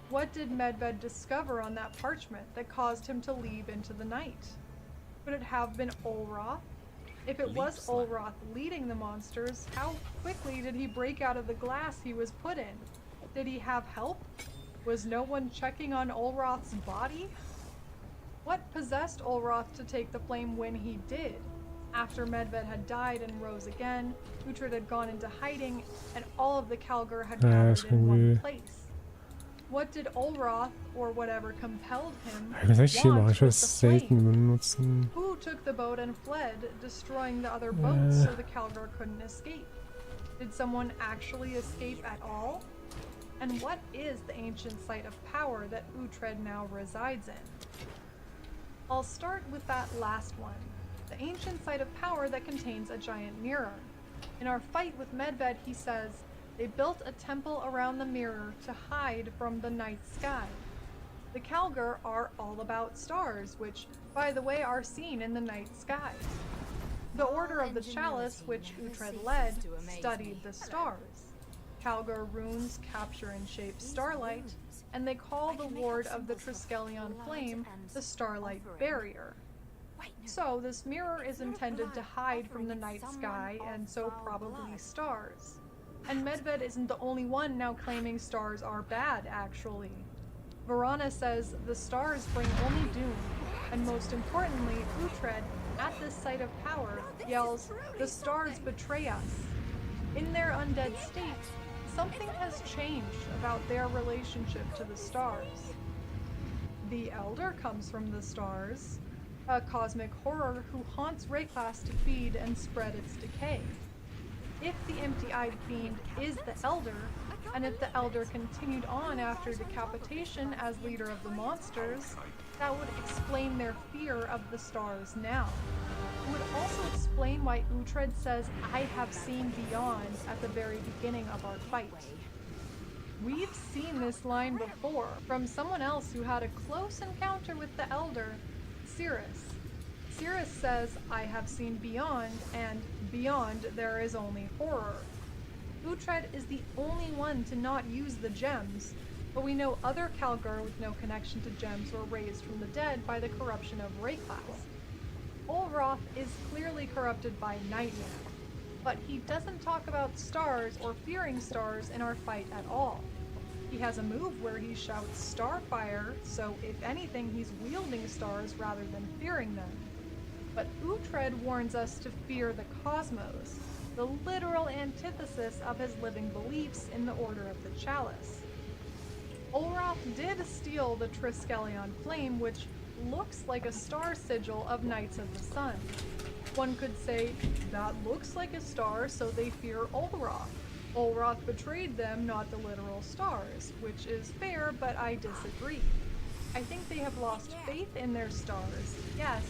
What did Medved discover on that parchment that caused him to leave into the night? Could it have been Olroth? If it was Olroth leading the monsters, how quickly did he break out of the glass he was put in? Did he have help? Was no one checking on Olroth's body? What possessed Olroth to take the flame when he did? After Medved had died and rose again, Uhtred had gone into hiding, and all of the Calgar had gathered in one place. What did Olroth, or whatever compelled him, want with the flame? Who took the boat and fled, destroying the other boats so the Calgar couldn't escape? Did someone actually escape at all? And what is the ancient site of power that Uhtred now resides in? I'll start with that last one, the ancient site of power that contains a giant mirror. In our fight with Medved, he says, they built a temple around the mirror to hide from the night sky. The Calgar are all about stars, which, by the way, are seen in the night sky. The Order of the Chalice, which Uhtred led, studied the stars. Calgar runes capture and shape starlight, and they call the ward of the Triskelion flame the Starlight Barrier. So this mirror is intended to hide from the night sky, and so probably stars. And Medved isn't the only one now claiming stars are bad, actually. Varana says the stars bring only doom, and most importantly, Uhtred, at this site of power, yells, "The stars betray us." In their undead state, something has changed about their relationship to the stars. The Elder comes from the stars, a cosmic horror who haunts Rayclass to feed and spread its decay. If the empty-eyed fiend is the Elder, And if the Elder continued on after decapitation as leader of the monsters, that would explain their fear of the stars now. It would also explain why Uhtred says, "I have seen beyond" at the very beginning of our fight. We've seen this line before from someone else who had a close encounter with the Elder, Cirrus. Cirrus says, "I have seen beyond, and beyond there is only horror." Uhtred is the only one to not use the gems, but we know other Kalgur with no connection to gems were raised from the dead by the corruption of Rayclass. Olroth is clearly corrupted by nightmare, but he doesn't talk about stars or fearing stars in our fight at all. He has a move where he shouts Starfire, so if anything he's wielding stars rather than fearing them. But Uhtred warns us to fear the cosmos, the literal antithesis of his living beliefs in the Order of the Chalice. Olroth did steal the Triskelion flame, which looks like a star sigil of Knights of the Sun. One could say, that looks like a star, so they fear Olroth. Olroth betrayed them, not the literal stars, which is fair, but I disagree. I think they have lost faith in their stars, yes,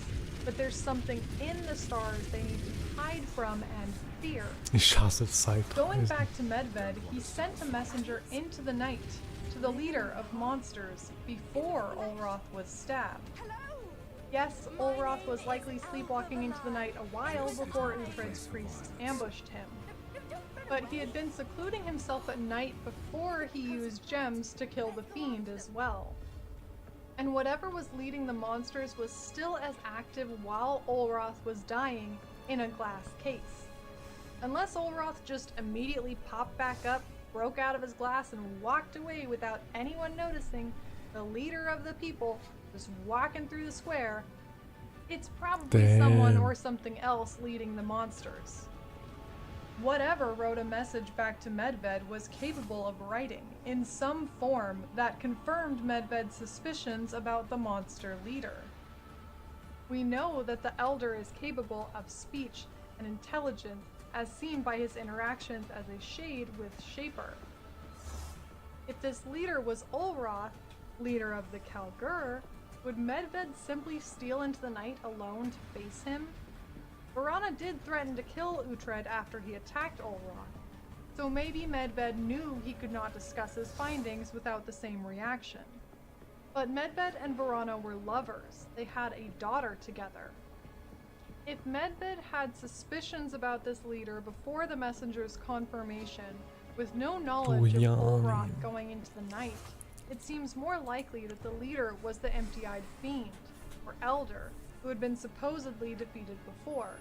but there's something in the stars they need to hide from and fear. Ich hasse Zeit. Going back to Medved, he sent a messenger into the night to the leader of monsters before Olroth was stabbed. Yes, Olroth was likely sleepwalking into the night a while before Uhtred's priests ambushed him. But he had been secluding himself at night before he used gems to kill the fiend as well. And whatever was leading the monsters was still as active while Olroth was dying in a glass case. Unless Olroth just immediately popped back up, broke out of his glass, and walked away without anyone noticing, the leader of the people just walking through the square, it's probably someone or something else leading the monsters. Whatever wrote a message back to Medved was capable of writing in some form that confirmed Medved's suspicions about the monster leader. We know that the Elder is capable of speech and intelligence, as seen by his interactions as a shade with Shaper. If this leader was Olroth, leader of the Kalgur, would Medved simply steal into the night alone to face him? Varana did threaten to kill Uhtred after he attacked Olroth, so maybe Medved knew he could not discuss his findings without the same reaction. But Medved and Varana were lovers. They had a daughter together. If Medved had suspicions about this leader before the messenger's confirmation, with no knowledge of Olroth going into the night, it seems more likely that the leader was the empty-eyed fiend, or Elder, who had been supposedly defeated before.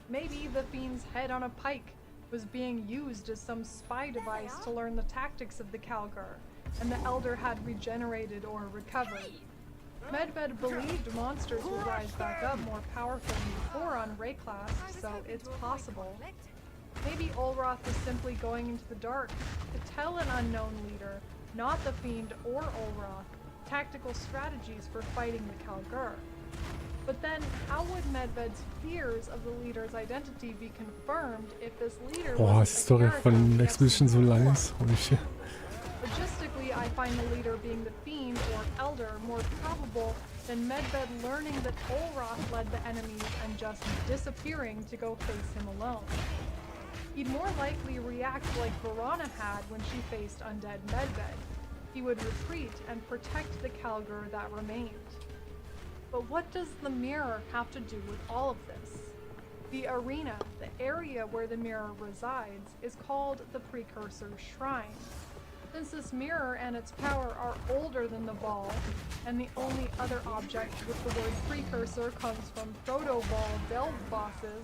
Maybe the fiend's head on a pike was being used as some spy device to learn the tactics of the Kalgur, and the Elder had regenerated or recovered. Medved believed monsters would rise back up more powerful than before on Rayclass, so it's possible. Maybe Olroth was simply going into the dark to tell an unknown leader, not the fiend or Olroth, tactical strategies for fighting the Kalgur. But then, how would Medved's fears of the leader's identity be confirmed if this leader Boah, was die Story von Expedition so lang ist. Holy shit. Logistically, I find the leader being the fiend or Elder more probable than Medved learning that Olroth led the enemies and just disappearing to go face him alone. He'd more likely react like Varana had when she faced undead Medved. He would retreat and protect the Kalgur that remained. But what does the mirror have to do with all of this? The arena, the area where the mirror resides, is called the Precursor Shrine. Since this mirror and its power are older than the ball, and the only other object with the word precursor comes from Proto-Ball delve bosses,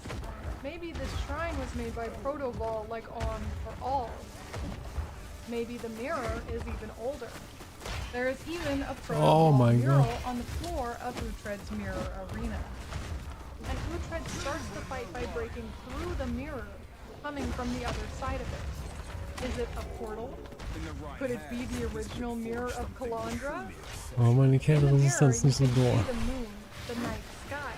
maybe this shrine was made by Proto-Ball like On or All. Maybe the mirror is even older. There is even a Proto-Ball mural on the floor of Uhtred's mirror arena. And Uhtred starts the fight by breaking through the mirror, coming from the other side of it. Is it a portal? Could it be the original mirror of Kalandra? Oh, meine Kälteresistenz nicht so The doll. moon, the night sky.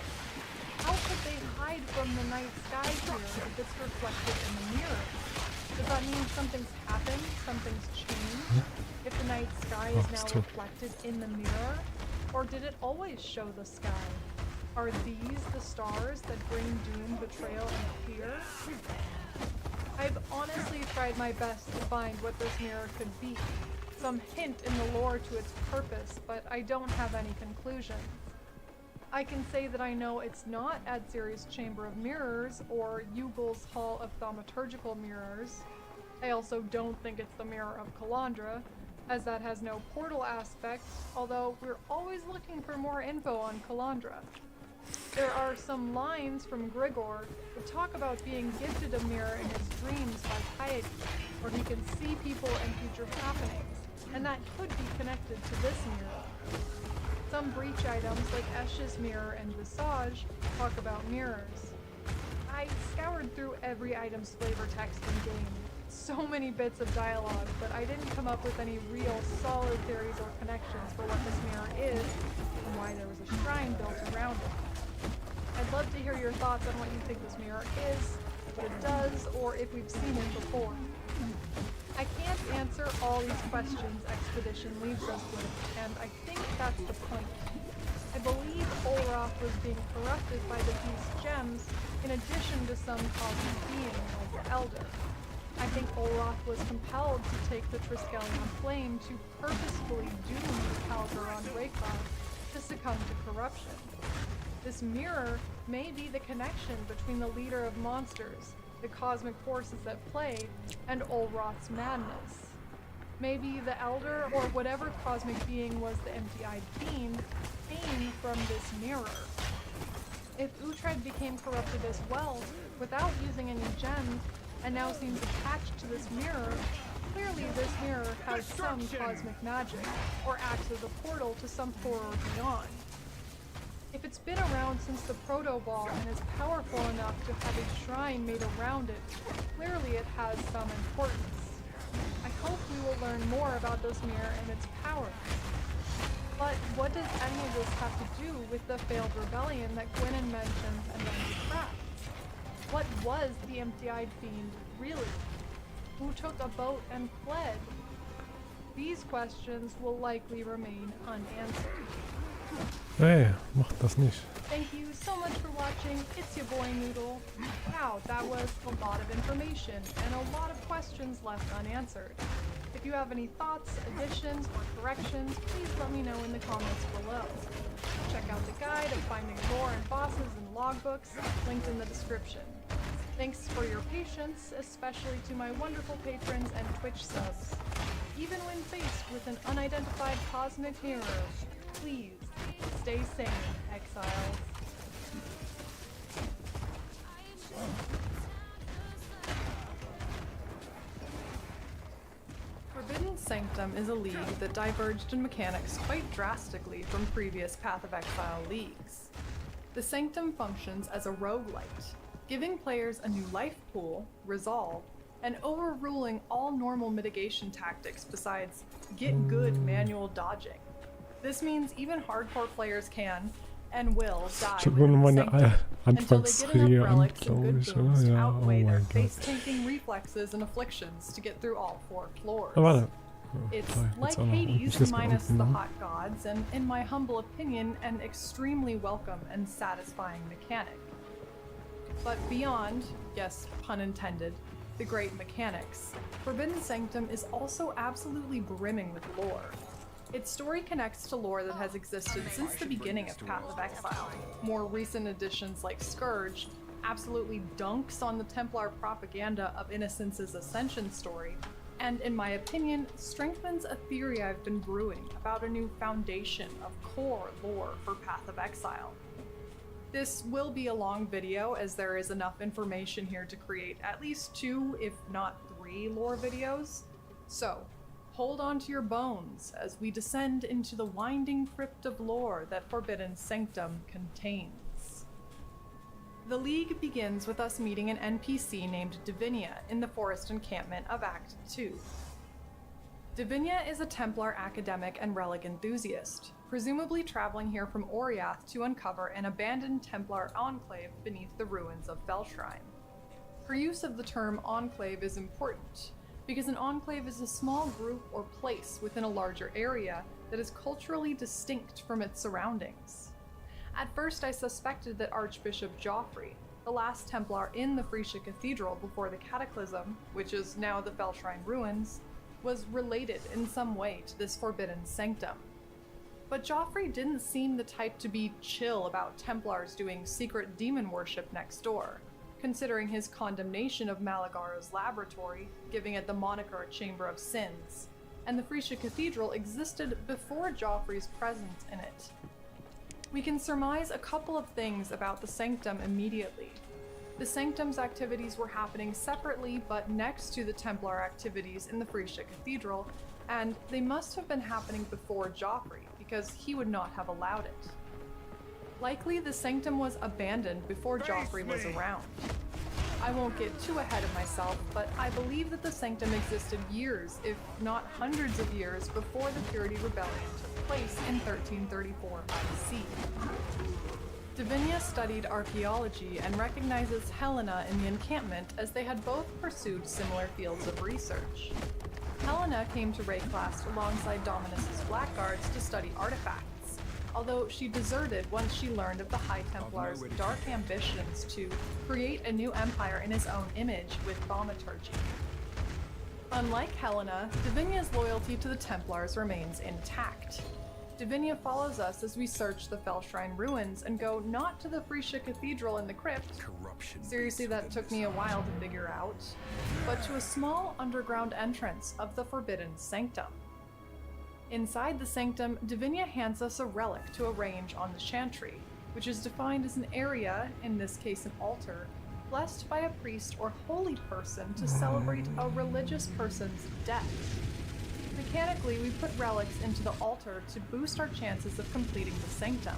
How could they hide from the night sky here if it's reflected in the mirror? The Does that mean something's happened? Something's changed? If the night sky is now reflected in the mirror? Or did it always show the sky? Are these the stars that bring doom, betrayal, and fear? I've honestly tried my best to find what this mirror could be. Some hint in the lore to its purpose, but I don't have any conclusions. I can say that I know it's not Adziri's Chamber of Mirrors or Yugel's Hall of Thaumaturgical Mirrors. I also don't think it's the Mirror of Calandra, as that has no portal aspect, although we're always looking for more info on Calandra. There are some lines from Grigor that talk about being gifted a mirror in his dreams by piety, where he can see people and future happenings, and that could be connected to this mirror. Some breach items like Esh's mirror and Visage talk about mirrors. I scoured through every item's flavor text in game. So many bits of dialogue, but I didn't come up with any real solid theories or connections for what this mirror is and why there was a shrine built around it. I'd love to hear your thoughts on what you think this mirror is, what it does, or if we've seen it before. I can't answer all these questions Expedition leaves us with, and I think that's the point. I believe Olroth was being corrupted by the Beast Gems in addition to some cosmic being like the Elder. I think Olroth was compelled to take the Triskelion Flame to purposefully doom the Calderon Raycloud to succumb to corruption. This mirror may be the connection between the leader of monsters, the cosmic forces at play, and Olroth's madness. Maybe the Elder, or whatever cosmic being was the empty-eyed fiend, came from this mirror. If Uhtred became corrupted as well, without using any gems, and now seems attached to this mirror, clearly this mirror has some cosmic magic, or acts as a portal to some horror beyond. If it's been around since the Proto-Ball and is powerful enough to have a shrine made around it, clearly it has some importance. I hope we will learn more about this mirror and its powers. But what does any of this have to do with the failed rebellion that Gwynn mentions and then retracts? What was the empty-eyed fiend really? Who took a boat and fled? These questions will likely remain unanswered. Hey, mach das nicht. Thank you so much for watching. It's your boy Noodle. Wow, that was a lot of information and a lot of questions left unanswered. If you have any thoughts, additions, or corrections, please let me know in the comments below. Check out the guide of finding lore and bosses and logbooks, linked in the description. Thanks for your patience, especially to my wonderful patrons and Twitch subs. Even when faced with an unidentified cosmic mirror, please stay sane, exiles. Forbidden Sanctum is a league that diverged in mechanics quite drastically from previous Path of Exile leagues. The Sanctum functions as a roguelite, giving players a new life pool, resolve, and overruling all normal mitigation tactics besides get good manual dodging. This means even hardcore players can and will die Ich habe nur within meine until they get enough Anfangsrehe an, relics and glaube good ich, boons oder? to Ja, outweigh oh their mein Gott. face-tanking reflexes and afflictions to get through all 4 floors. Ah, warte. Oh, It's klar, jetzt like auch noch. Und Hades ich lese mal minus unten, the ne? hot gods, and in my humble opinion, an extremely welcome and satisfying mechanic. But beyond, yes, pun intended, the great mechanics, Forbidden Sanctum is also absolutely brimming with lore. Its story connects to lore that has existed since the beginning of Path of Exile. More recent additions like Scourge absolutely dunks on the Templar propaganda of Innocence's Ascension story, and in my opinion, strengthens a theory I've been brewing about a new foundation of core lore for Path of Exile. This will be a long video, as there is enough information here to create at least 2, if not 3 lore videos. So, hold on to your bones as we descend into the winding crypt of lore that Forbidden Sanctum contains. The League begins with us meeting an NPC named Divinia in the forest encampment of Act 2. Divinia is a Templar academic and relic enthusiast, presumably traveling here from Oriath to uncover an abandoned Templar enclave beneath the ruins of Fellshrine. Her use of the term enclave is important, because an enclave is a small group or place within a larger area that is culturally distinct from its surroundings. At first I suspected that Archbishop Joffrey, the last Templar in the Frisia Cathedral before the Cataclysm, which is now the Fellshrine Ruins, was related in some way to this forbidden sanctum. But Joffrey didn't seem the type to be chill about Templars doing secret demon worship next door, considering his condemnation of Malagaro's laboratory, giving it the moniker Chamber of Sins, and the Frisia Cathedral existed before Joffrey's presence in it. We can surmise a couple of things about the sanctum immediately. The sanctum's activities were happening separately but next to the Templar activities in the Frisia Cathedral, and they must have been happening before Joffrey, because he would not have allowed it. Likely the sanctum was abandoned before Joffrey was around. I won't get too ahead of myself, but I believe that the sanctum existed years, if not hundreds of years, before the Purity Rebellion took place in 1334 BC. Davinia studied archaeology and recognizes Helena in the encampment as they had both pursued similar fields of research. Helena came to Rayclast alongside Dominus's Blackguards to study artifacts, although she deserted once she learned of the High Templar's dark ambitions to create a new empire in his own image with thaumaturgy. Unlike Helena, Davinia's loyalty to the Templars remains intact. Davinia follows us as we search the Fellshrine Ruins and go not to the Frisia Cathedral in the crypt, seriously that took me a while to figure out, but to a small underground entrance of the Forbidden Sanctum. Inside the sanctum, Davinia hands us a relic to arrange on the chantry, which is defined as an area, in this case an altar, blessed by a priest or holy person to celebrate a religious person's death. Mechanically, we put relics into the altar to boost our chances of completing the sanctum.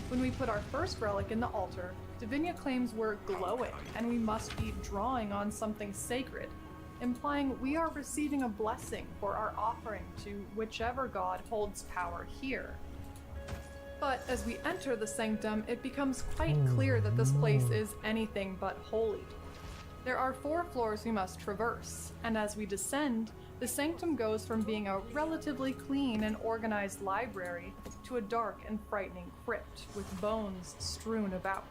When we put our first relic in the altar, Davinia claims we're glowing and we must be drawing on something sacred, implying we are receiving a blessing for our offering to whichever god holds power here. But as we enter the sanctum, it becomes quite clear that this place is anything but holy. There are 4 floors we must traverse, and as we descend, the sanctum goes from being a relatively clean and organized library to a dark and frightening crypt with bones strewn about.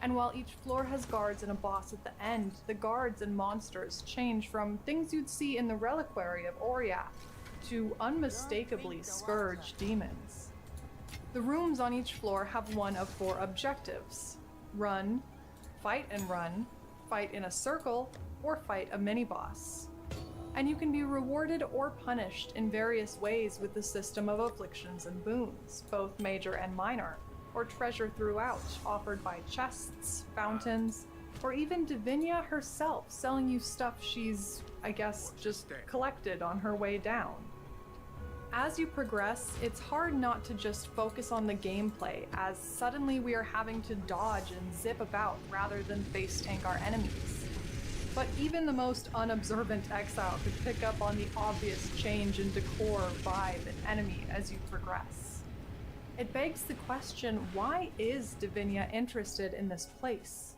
And while each floor has guards and a boss at the end, the guards and monsters change from things you'd see in the reliquary of Oriath to unmistakably scourge demons. The rooms on each floor have one of 4 objectives: run, fight in a circle, or fight a mini-boss. And you can be rewarded or punished in various ways with the system of afflictions and boons, both major and minor, or treasure throughout, offered by chests, fountains, or even Davinia herself selling you stuff she's, I guess, just collected on her way down. As you progress, it's hard not to just focus on the gameplay, as suddenly we are having to dodge and zip about rather than face tank our enemies. But even the most unobservant exile could pick up on the obvious change in decor, vibe, and enemy as you progress. It begs the question, why is Davinia interested in this place?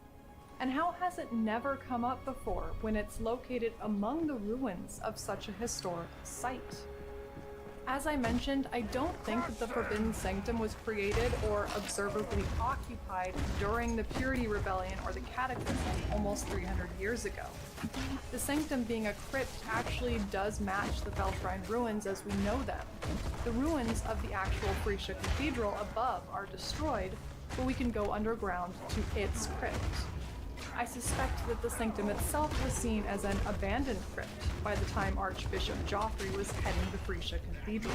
And how has it never come up before when it's located among the ruins of such a historic site? As I mentioned, I don't think that the Forbidden Sanctum was created or observably occupied during the Purity Rebellion or the Cataclysm almost 300 years ago. The Sanctum being a crypt actually does match the Fellshrine Ruins as we know them. The ruins of the actual Frisia Cathedral above are destroyed, but we can go underground to its crypt. I suspect that the sanctum itself was seen as an abandoned crypt by the time Archbishop Joffrey was heading the Frisia Cathedral.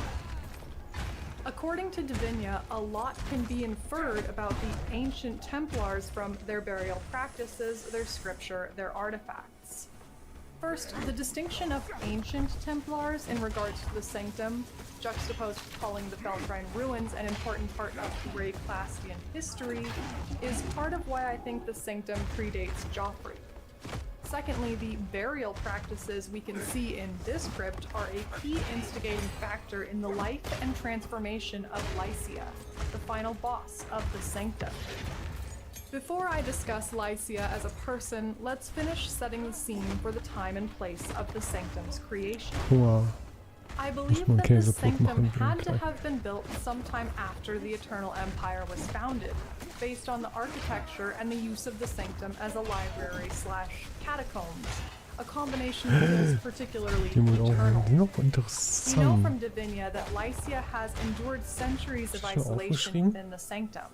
According to Davinia, a lot can be inferred about the ancient Templars from their burial practices, their scripture, their artifacts. First, the distinction of ancient Templars in regards to the sanctum, juxtaposed to calling the Fellshrine Ruins an important part of Rayclastian history, is part of why I think the sanctum predates Joffrey. Secondly, the burial practices we can see in this crypt are a key instigating factor in the life and transformation of Lycia, the final boss of the sanctum. Before I discuss Lycia as a person, let's finish setting the scene for the time and place of the Sanctum's creation. Hunger. I believe man that the Käsebrot Sanctum machen, had to gleich. have been built sometime after the Eternal Empire was founded, based on the architecture and the use of the Sanctum as a library / catacombs, a combination that is particularly Die muss auch eternal. noch We know interessant. from Divinia that Lycia has endured centuries of Ist das isolation aufgeschrieben? within the Sanctum.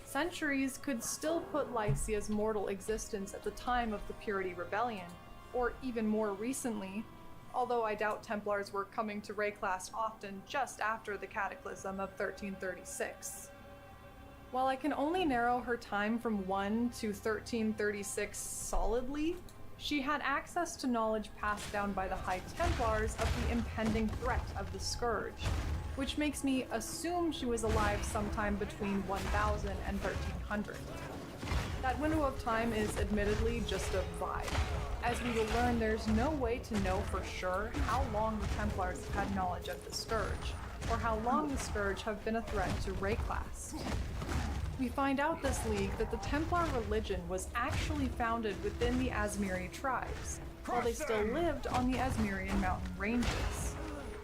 Centuries could still put Lycia's mortal existence at the time of the Purity Rebellion, or even more recently, although I doubt Templars were coming to Rayclast often just after the Cataclysm of 1336. While I can only narrow her time from 1 to 1336 solidly, she had access to knowledge passed down by the High Templars of the impending threat of the Scourge, which makes me assume she was alive sometime between 1000 and 1300. That window of time is admittedly just a vibe. As we will learn, there's no way to know for sure how long the Templars have had knowledge of the Scourge, or how long the Scourge have been a threat to Rayclast. We find out this league that the Templar religion was actually founded within the Azmiri tribes, while they still lived on the Azmirian mountain ranges.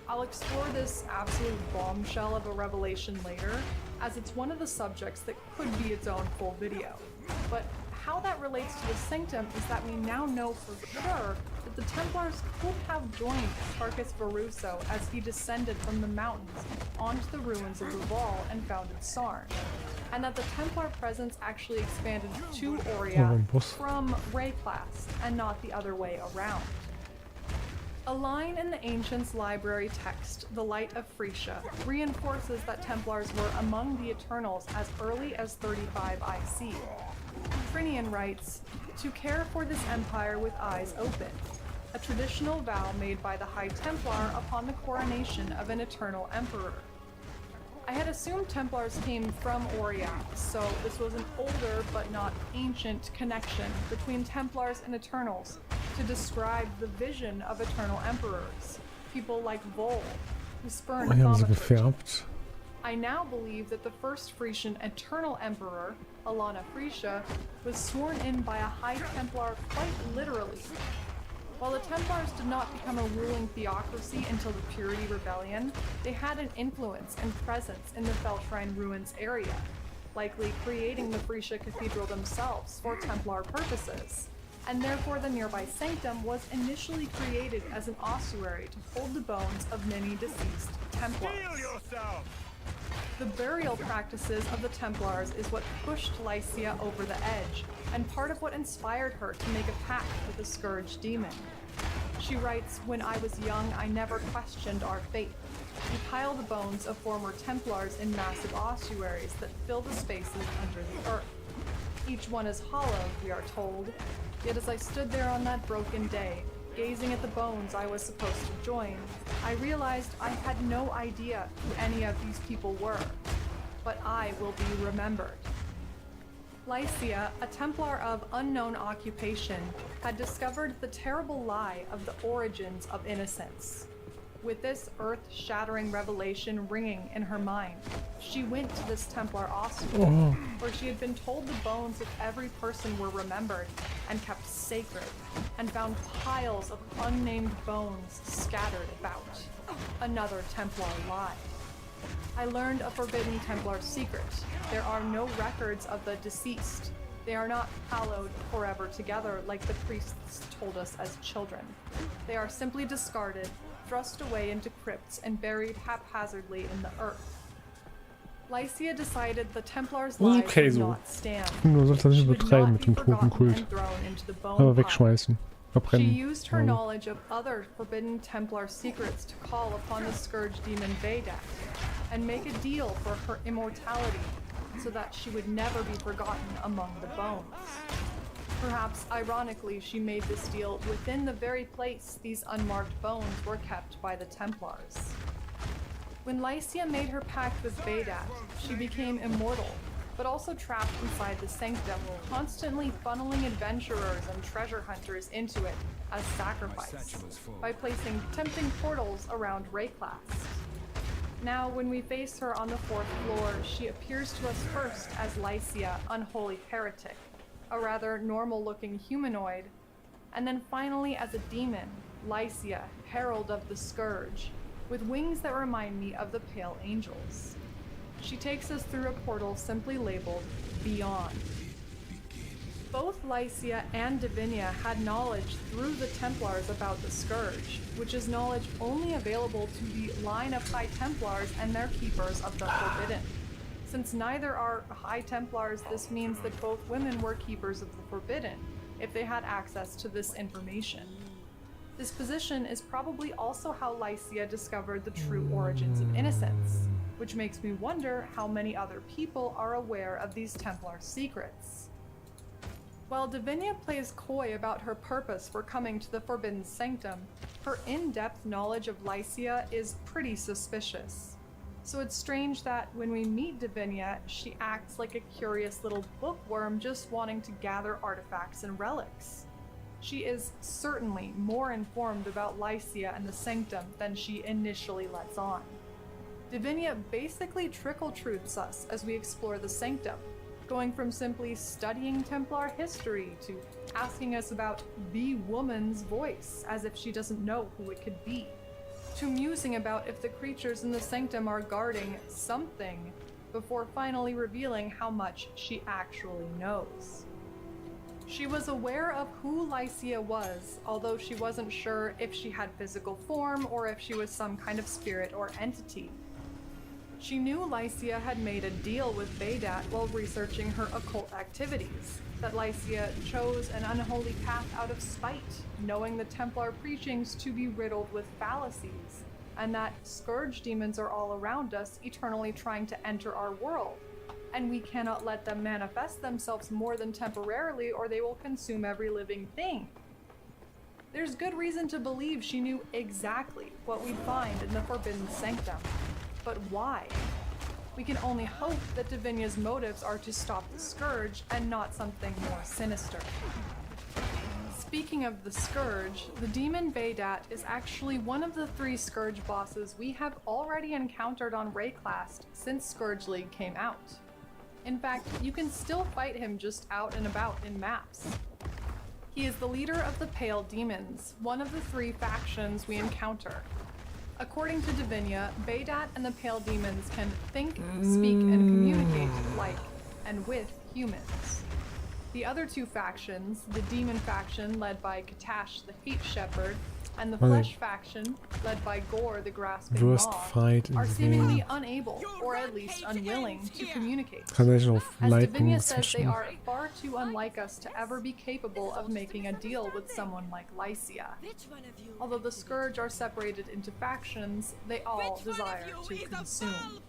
I'll explore this absolute bombshell of a revelation later, as it's one of the subjects that could be its own full video. But how that relates to the Sanctum is that we now know for sure that the Templars could have joined Tarkus Varuso as he descended from the mountains onto the ruins of Reval and founded Sarn, and that the Templar presence actually expanded to Aurea from Rayclast and not the other way around. A line in the Ancients' library text, The Light of Frisia, reinforces that Templars were among the Eternals as early as 35 IC. Trinian writes, "To care for this empire with eyes open, a traditional vow made by the High Templar upon the coronation of an eternal emperor." I had assumed Templars came from Aurea, so this was an older but not ancient connection between Templars and Eternals to describe the vision of eternal emperors, people like Vol, who spurned Die haben sie thaumaturgy. gefärbt. I now believe that the first Frisian eternal emperor, Alana Frisia, was sworn in by a High Templar quite literally. While the Templars did not become a ruling theocracy until the Purity Rebellion, they had an influence and presence in the Felshrine Ruins area, likely creating the Frisia Cathedral themselves for Templar purposes, and therefore the nearby Sanctum was initially created as an ossuary to hold the bones of many deceased Templars. The burial practices of the Templars is what pushed Lycia over the edge, and part of what inspired her to make a pact with the Scourge demon. She writes, "When I was young, I never questioned our fate. We pile the bones of former Templars in massive ossuaries that fill the spaces under the earth. Each one is hollow, we are told. Yet as I stood there on that broken day, gazing at the bones I was supposed to join, I realized I had no idea who any of these people were. But I will be remembered." Lycia, a Templar of unknown occupation, had discovered the terrible lie of the origins of innocence. With this earth-shattering revelation ringing in her mind, she went to this Templar ossuary, where she had been told the bones of every person were remembered and kept sacred, and found piles of unnamed bones scattered about. Another Templar lie. I learned a forbidden Templar secret. There are no records of the deceased. They are not hallowed forever together like the priests told us as children. They are simply discarded, thrust away into crypts, and buried haphazardly in the earth. Lycia decided the Templars' lives Okay, would so. not stand. Du sollst das nicht She would übertreiben not mit be dem forgotten Totenkult. and thrown into the bone Aber pile. wegschmeißen. She Verbrennen. used her Ja. knowledge of other forbidden Templar secrets to call upon the Scourge demon Vedak and make a deal for her immortality so that she would never be forgotten among the bones. Perhaps ironically, she made this deal within the very place these unmarked bones were kept by the Templars. When Lycia made her pact with Vedak, she became immortal, but also trapped inside the Sanctum, constantly funneling adventurers and treasure hunters into it as sacrifice by placing tempting portals around Rayclast. Now, when we face her on the 4th floor, she appears to us first as Lycia, unholy heretic, a rather normal-looking humanoid, and then finally as a demon, Lycia, herald of the Scourge, with wings that remind me of the Pale Angels. She takes us through a portal simply labeled Beyond. Both Lycia and Divinia had knowledge through the Templars about the Scourge, which is knowledge only available to the line of High Templars and their keepers of the Forbidden. Since neither are High Templars, this means that both women were keepers of the Forbidden, if they had access to this information. This position is probably also how Lycia discovered the true origins of innocence, which makes me wonder how many other people are aware of these Templar secrets. While Divinia plays coy about her purpose for coming to the Forbidden Sanctum, her in-depth knowledge of Lycia is pretty suspicious. So it's strange that when we meet Divinia, she acts like a curious little bookworm just wanting to gather artifacts and relics. She is certainly more informed about Lycia and the Sanctum than she initially lets on. Divinia basically trickle-truths us as we explore the Sanctum, going from simply studying Templar history to asking us about the woman's voice as if she doesn't know who it could be, to musing about if the creatures in the Sanctum are guarding something, before finally revealing how much she actually knows. She was aware of who Lycia was, although she wasn't sure if she had physical form or if she was some kind of spirit or entity. She knew Lycia had made a deal with Baydat while researching her occult activities, that Lycia chose an unholy path out of spite, knowing the Templar preachings to be riddled with fallacies, and that scourge demons are all around us, eternally trying to enter our world, and we cannot let them manifest themselves more than temporarily or they will consume every living thing. There's good reason to believe she knew exactly what we'd find in the Forbidden Sanctum. But why? We can only hope that Divinia's motives are to stop the Scourge and not something more sinister. Speaking of the Scourge, the demon Baydat is actually one of the 3 Scourge bosses we have already encountered on Rayclast since Scourge League came out. In fact, you can still fight him just out and about in maps. He is the leader of the Pale Demons, one of the 3 factions we encounter. According to Divinia, Baydat and the Pale Demons can think, speak, and communicate like and with humans. The other 2 factions, the Demon faction led by Katash the Hate Shepherd, and the Flesh faction led by Gore the Grasping Worst Maw, fight in are the seemingly game. unable, or at least unwilling, to communicate. Kann ich auf As Liken Divinia says, they switchen? are far too unlike us to ever be capable of making a deal with someone like Lycia. Although the Scourge are separated into factions, they all desire to consume.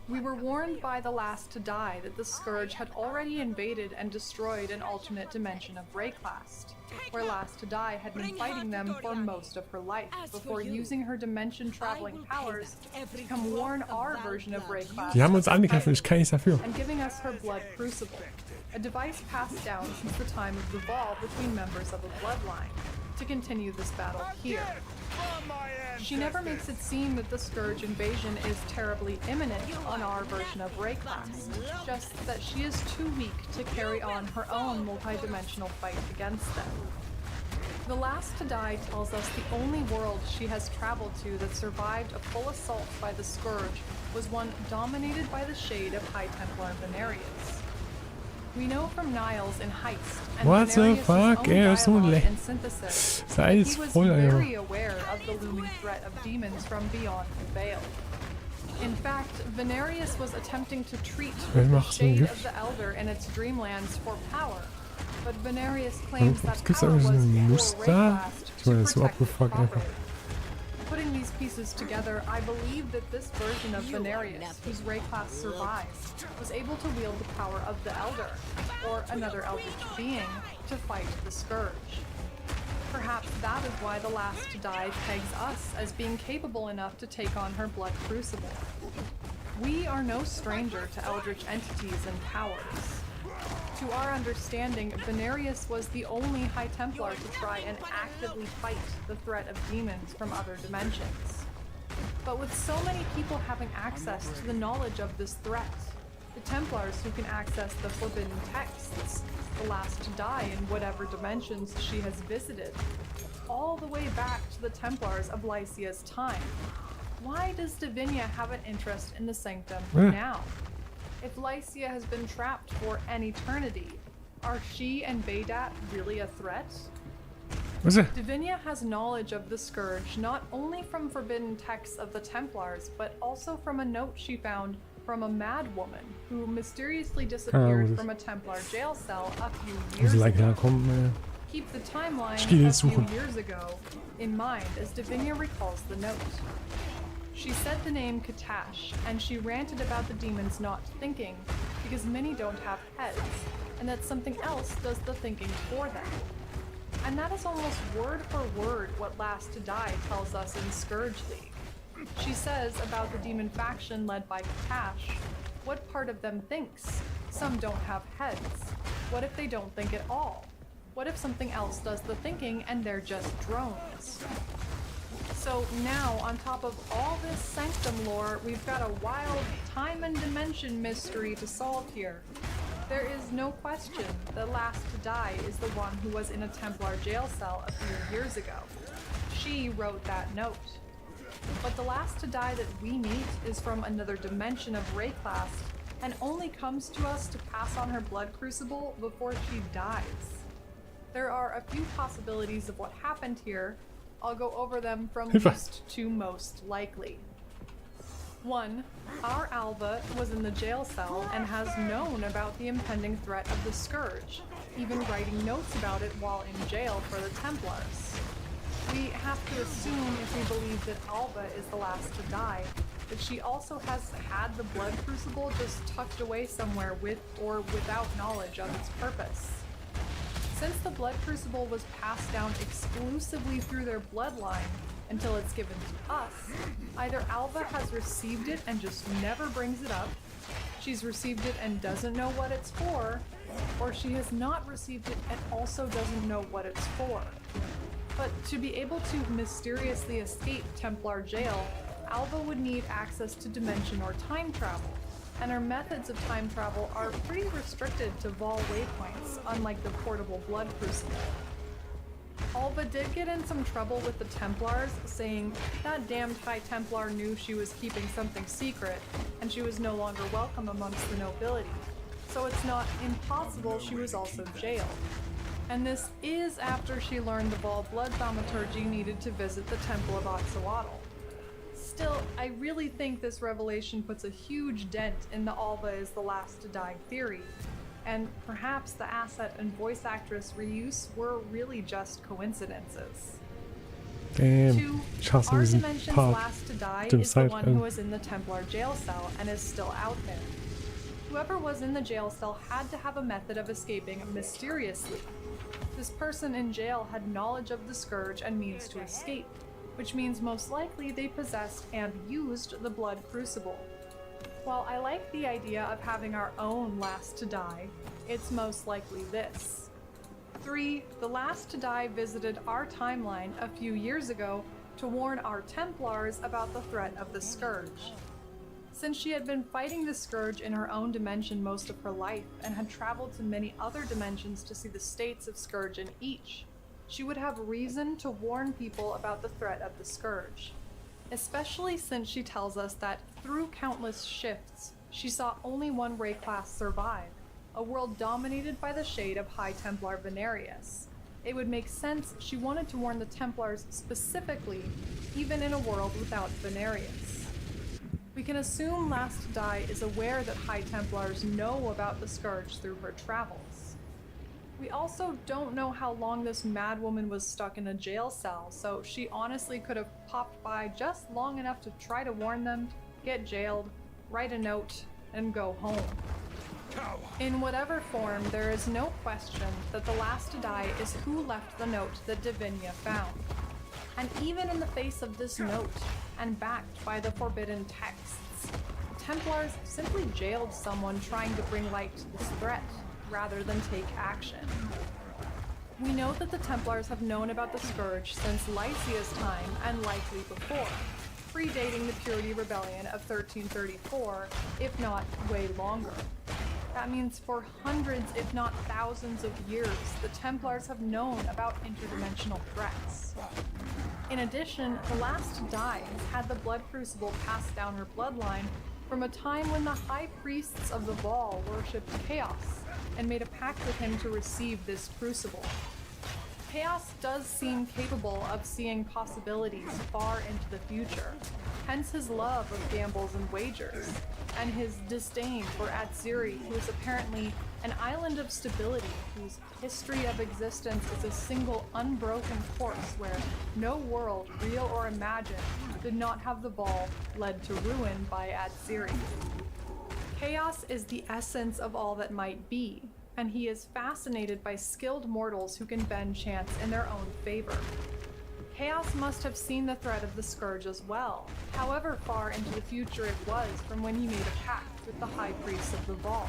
We were warned by the Last to Die that the Scourge had already invaded and destroyed an alternate dimension of Rayclast, where Last to Die had been fighting them for most of her life, before using her dimension-traveling powers to come warn our version of Rayclast Die haben uns angegriffen, ich kann nichts dafür. and giving us her blood crucible, a device passed down since the time of the Ball between members of a bloodline, to continue this battle here. She never makes it seem that the Scourge invasion is terribly imminent on our version of Rayclast, just that she is too weak to carry on her own multi-dimensional fight against them. The Last to Die tells us the only world she has traveled to that survived a full assault by the Scourge was one dominated by the shade of High Templar Venarius. We know from Niles in Heist and What the Venarius' fuck? own Er ist so dialogue le- and synthesis Ist that alles he was voll, Alter. very aware of the looming threat of demons from beyond the veil. In fact, Venarius was attempting to treat Wer the macht so ein shade Gift? of the Elder in its dreamlands for power, but Venarius claims that Gibt's da power irgendwie so was ein for Muster? Rayclast Ich to meine, das ist so protect it abgefuckt einfach. properly. Putting these pieces together, I believe that this version of Venarius, whose Rayclast survived, was able to wield the power of the Elder, or another eldritch being, to fight the Scourge. Perhaps that is why the Last to Die pegs us as being capable enough to take on her blood crucible. We are no stranger to eldritch entities and powers. To our understanding, Venarius was the only High Templar to try and actively fight the threat of demons from other dimensions. But with so many people having access to the knowledge of this threat, the Templars who can access the forbidden texts, the last to die in whatever dimensions she has visited, all the way back to the Templars of Lycia's time. Why does Davinia have an interest in the Sanctum now? If Lycia has been trapped for an eternity, are she and Baydat really a threat? Was it? Davinia has knowledge of the Scourge not only from forbidden texts of the Templars, but also from a note she found from a mad woman who mysteriously disappeared from a Templar jail cell a few years ago. Keep the timeline a few years ago in mind as Davinia recalls the note. She said the name Katash, and she ranted about the demons not thinking because many don't have heads, and that something else does the thinking for them. And that is almost word for word what Last to Die tells us in Scourge League. She says about the demon faction led by Katash, what part of them thinks? Some don't have heads. What if they don't think at all? What if something else does the thinking and they're just drones? So now, on top of all this Sanctum lore, we've got a wild time and dimension mystery to solve here. There is no question that Last to Die is the one who was in a Templar jail cell a few years ago. She wrote that note. But the Last to Die that we meet is from another dimension of Rayclast and only comes to us to pass on her blood crucible before she dies. There are a few possibilities of what happened here. I'll go over them from least to most likely. 1. Our Alva was in the jail cell and has known about the impending threat of the Scourge, even writing notes about it while in jail for the Templars. We have to assume, if we believe that Alva is the last to die, that she also has had the blood crucible just tucked away somewhere with or without knowledge of its purpose. Since the blood crucible was passed down exclusively through their bloodline until it's given to us, either Alva has received it and just never brings it up, she's received it and doesn't know what it's for, or she has not received it and also doesn't know what it's for. But to be able to mysteriously escape Templar jail, Alva would need access to dimension or time travel, and her methods of time travel are pretty restricted to Vol waypoints, unlike the portable blood crucible. Alva did get in some trouble with the Templars, saying that damned High Templar knew she was keeping something secret, and she was no longer welcome amongst the nobility, so it's not impossible she was also jailed. And this is after she learned the Vol blood thaumaturgy needed to visit the Temple of Oxawatl. Still, I really think this revelation puts a huge dent in the Alva is the last to die theory, and perhaps the asset and voice actress reuse were really just coincidences. Damn. 2. Our dimension's last to die is the one who was in the Templar jail cell and is still out there. Whoever was in the jail cell had to have a method of escaping mysteriously. This person in jail had knowledge of the Scourge and means to escape, which means most likely they possessed and used the blood crucible. While I like the idea of having our own last to die, it's most likely this. 3. The last to die visited our timeline a few years ago to warn our Templars about the threat of the Scourge. Since she had been fighting the Scourge in her own dimension most of her life and had traveled to many other dimensions to see the states of Scourge in each, she would have reason to warn people about the threat of the Scourge. Especially since she tells us that through countless shifts, she saw only one Rayclast survive, a world dominated by the shade of High Templar Venarius. It would make sense she wanted to warn the Templars specifically, even in a world without Venarius. We can assume Last to Die is aware that High Templars know about the Scourge through her travels. We also don't know how long this madwoman was stuck in a jail cell, so she honestly could have popped by just long enough to try to warn them, get jailed, write a note, and go home. In whatever form, there is no question that the last to die is who left the note that Davinia found. And even in the face of this note, and backed by the forbidden texts, the Templars simply jailed someone trying to bring light to this threat, rather than take action. We know that the Templars have known about the Scourge since Lycia's time and likely before, predating the Purity Rebellion of 1334, if not way longer. That means for hundreds, if not thousands of years, the Templars have known about interdimensional threats. In addition, the last to die has had the Blood Crucible pass down her bloodline from a time when the High Priests of the Vaal worshipped Chaos and made a pact with him to receive this crucible. Chaos does seem capable of seeing possibilities far into the future, hence his love of gambles and wagers, and his disdain for Atziri, who is apparently an island of stability whose history of existence is a single unbroken course where no world, real or imagined, did not have the Vaal led to ruin by Atziri. Chaos is the essence of all that might be, and he is fascinated by skilled mortals who can bend chance in their own favor. Chaos must have seen the threat of the Scourge as well, however far into the future it was from when he made a pact with the High Priests of the Vaal.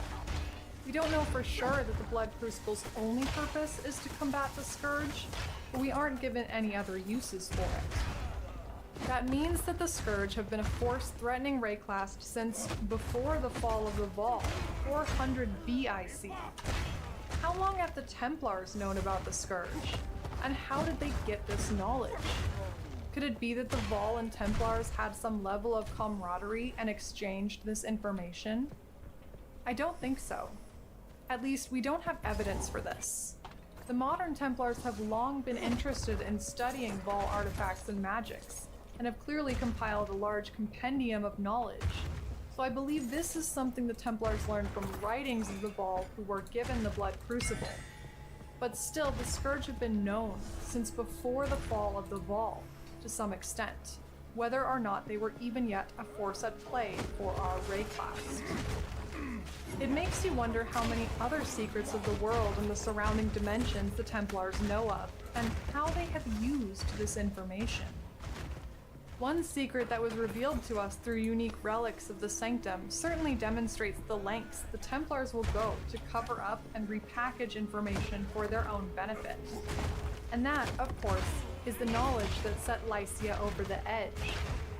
We don't know for sure that the Blood Crucible's only purpose is to combat the Scourge, but we aren't given any other uses for it. That means that the Scourge have been a force threatening Rayclast since before the fall of the Vaal, 400 BIC. How long have the Templars known about the Scourge? And how did they get this knowledge? Could it be that the Vaal and Templars had some level of camaraderie and exchanged this information? I don't think so. At least, we don't have evidence for this. The modern Templars have long been interested in studying Vaal artifacts and magics, and have clearly compiled a large compendium of knowledge. So I believe this is something the Templars learned from writings of the Vaal who were given the Blood Crucible. But still, the Scourge have been known since before the fall of the Vaal, to some extent, whether or not they were even yet a force at play for our Rayclast. It makes you wonder how many other secrets of the world and the surrounding dimensions the Templars know of, and how they have used this information. One secret that was revealed to us through unique relics of the Sanctum certainly demonstrates the lengths the Templars will go to cover up and repackage information for their own benefit. And that, of course, is the knowledge that set Lycia over the edge,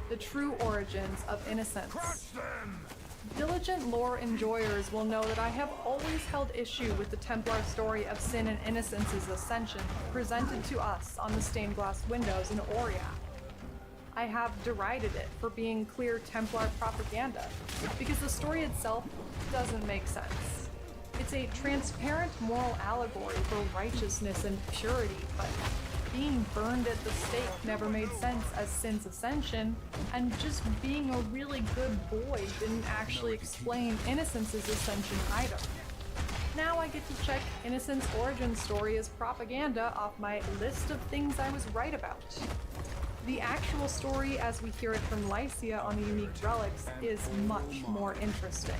the true origins of innocence. Diligent lore enjoyers will know that I have always held issue with the Templar story of sin and innocence's ascension presented to us on the stained glass windows in Aurea. I have derided it for being clear Templar propaganda, because the story itself doesn't make sense. It's a transparent moral allegory for righteousness and purity, but being burned at the stake never made sense as sin's ascension, and just being a really good boy didn't actually explain Innocence's ascension either. Now I get to check Innocent's origin story as propaganda off my list of things I was right about. The actual story, as we hear it from Lycia on the unique relics, is much more interesting.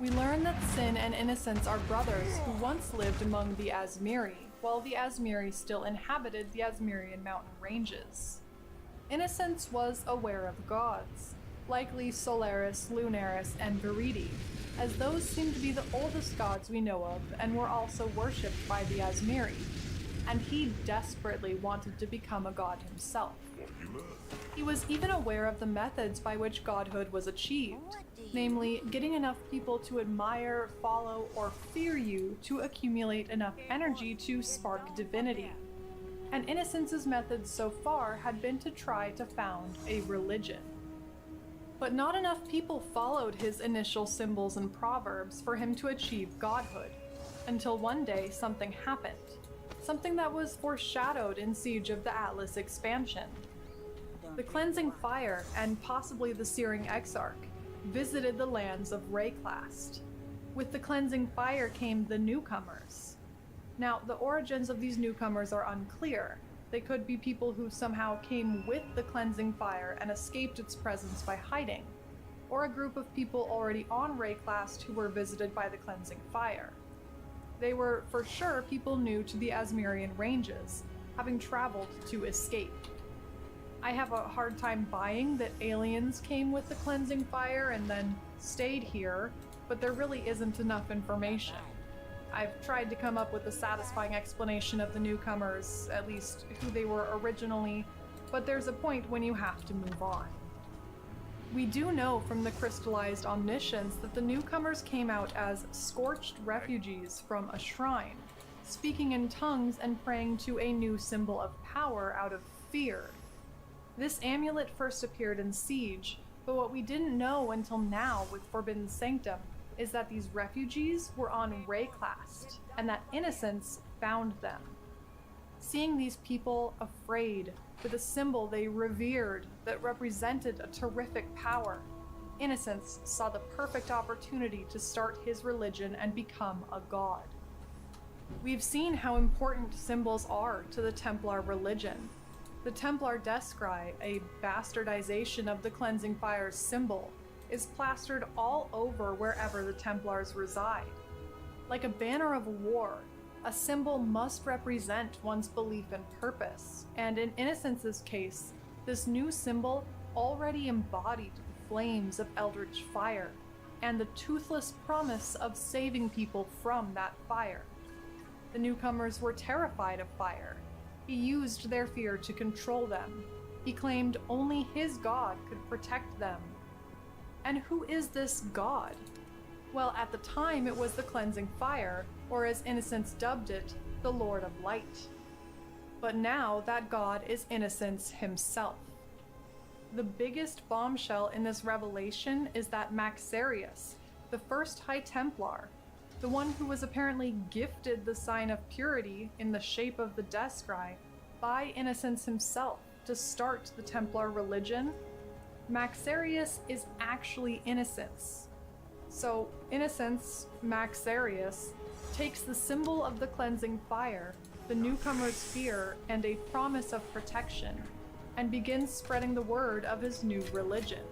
We learn that Sin and Innocence are brothers who once lived among the Azmiri, while the Azmiri still inhabited the Azmirian mountain ranges. Innocence was aware of gods, likely Solaris, Lunaris, and Viridi, as those seem to be the oldest gods we know of and were also worshipped by the Azmiri, and he desperately wanted to become a god himself. He was even aware of the methods by which godhood was achieved, namely getting enough people to admire, follow, or fear you to accumulate enough energy to spark divinity. And Innocence's methods so far had been to try to found a religion. But not enough people followed his initial symbols and proverbs for him to achieve godhood, until one day something happened. Something that was foreshadowed in Siege of the Atlas expansion. The Cleansing Fire, and possibly the Searing Exarch, visited the lands of Rayclast. With the Cleansing Fire came the newcomers. Now, the origins of these newcomers are unclear. They could be people who somehow came with the Cleansing Fire and escaped its presence by hiding, or a group of people already on Rayclast who were visited by the Cleansing Fire. They were, for sure, people new to the Azmirian ranges, having traveled to escape. I have a hard time buying that aliens came with the Cleansing Fire and then stayed here, but there really isn't enough information. I've tried to come up with a satisfying explanation of the newcomers, at least who they were originally, but there's a point when you have to move on. We do know from the crystallized omniscience that the newcomers came out as scorched refugees from a shrine, speaking in tongues and praying to a new symbol of power out of fear. This amulet first appeared in Siege, but what we didn't know until now with Forbidden Sanctum is that these refugees were on Rayclast, and that Innocence found them. Seeing these people afraid with a symbol they revered that represented a terrific power, Innocence saw the perfect opportunity to start his religion and become a god. We've seen how important symbols are to the Templar religion. The Templar Descry, a bastardization of the Cleansing Fire's symbol, is plastered all over wherever the Templars reside. Like a banner of war, a symbol must represent one's belief and purpose, and in Innocence's case, this new symbol already embodied the flames of eldritch fire, and the toothless promise of saving people from that fire. The newcomers were terrified of fire. He used their fear to control them. He claimed only his god could protect them. And who is this god? Well, at the time it was the Cleansing Fire, or as Innocence dubbed it, the Lord of Light. But now that god is Innocence himself. The biggest bombshell in this revelation is that Maxarius, the first High Templar, the one who was apparently gifted the sign of purity in the shape of the Descry by Innocence himself to start the Templar religion, Maxarius is actually Innocence. So Innocence, Maxarius, takes the symbol of the Cleansing Fire, the newcomer's fear, and a promise of protection, and begins spreading the word of his new religion.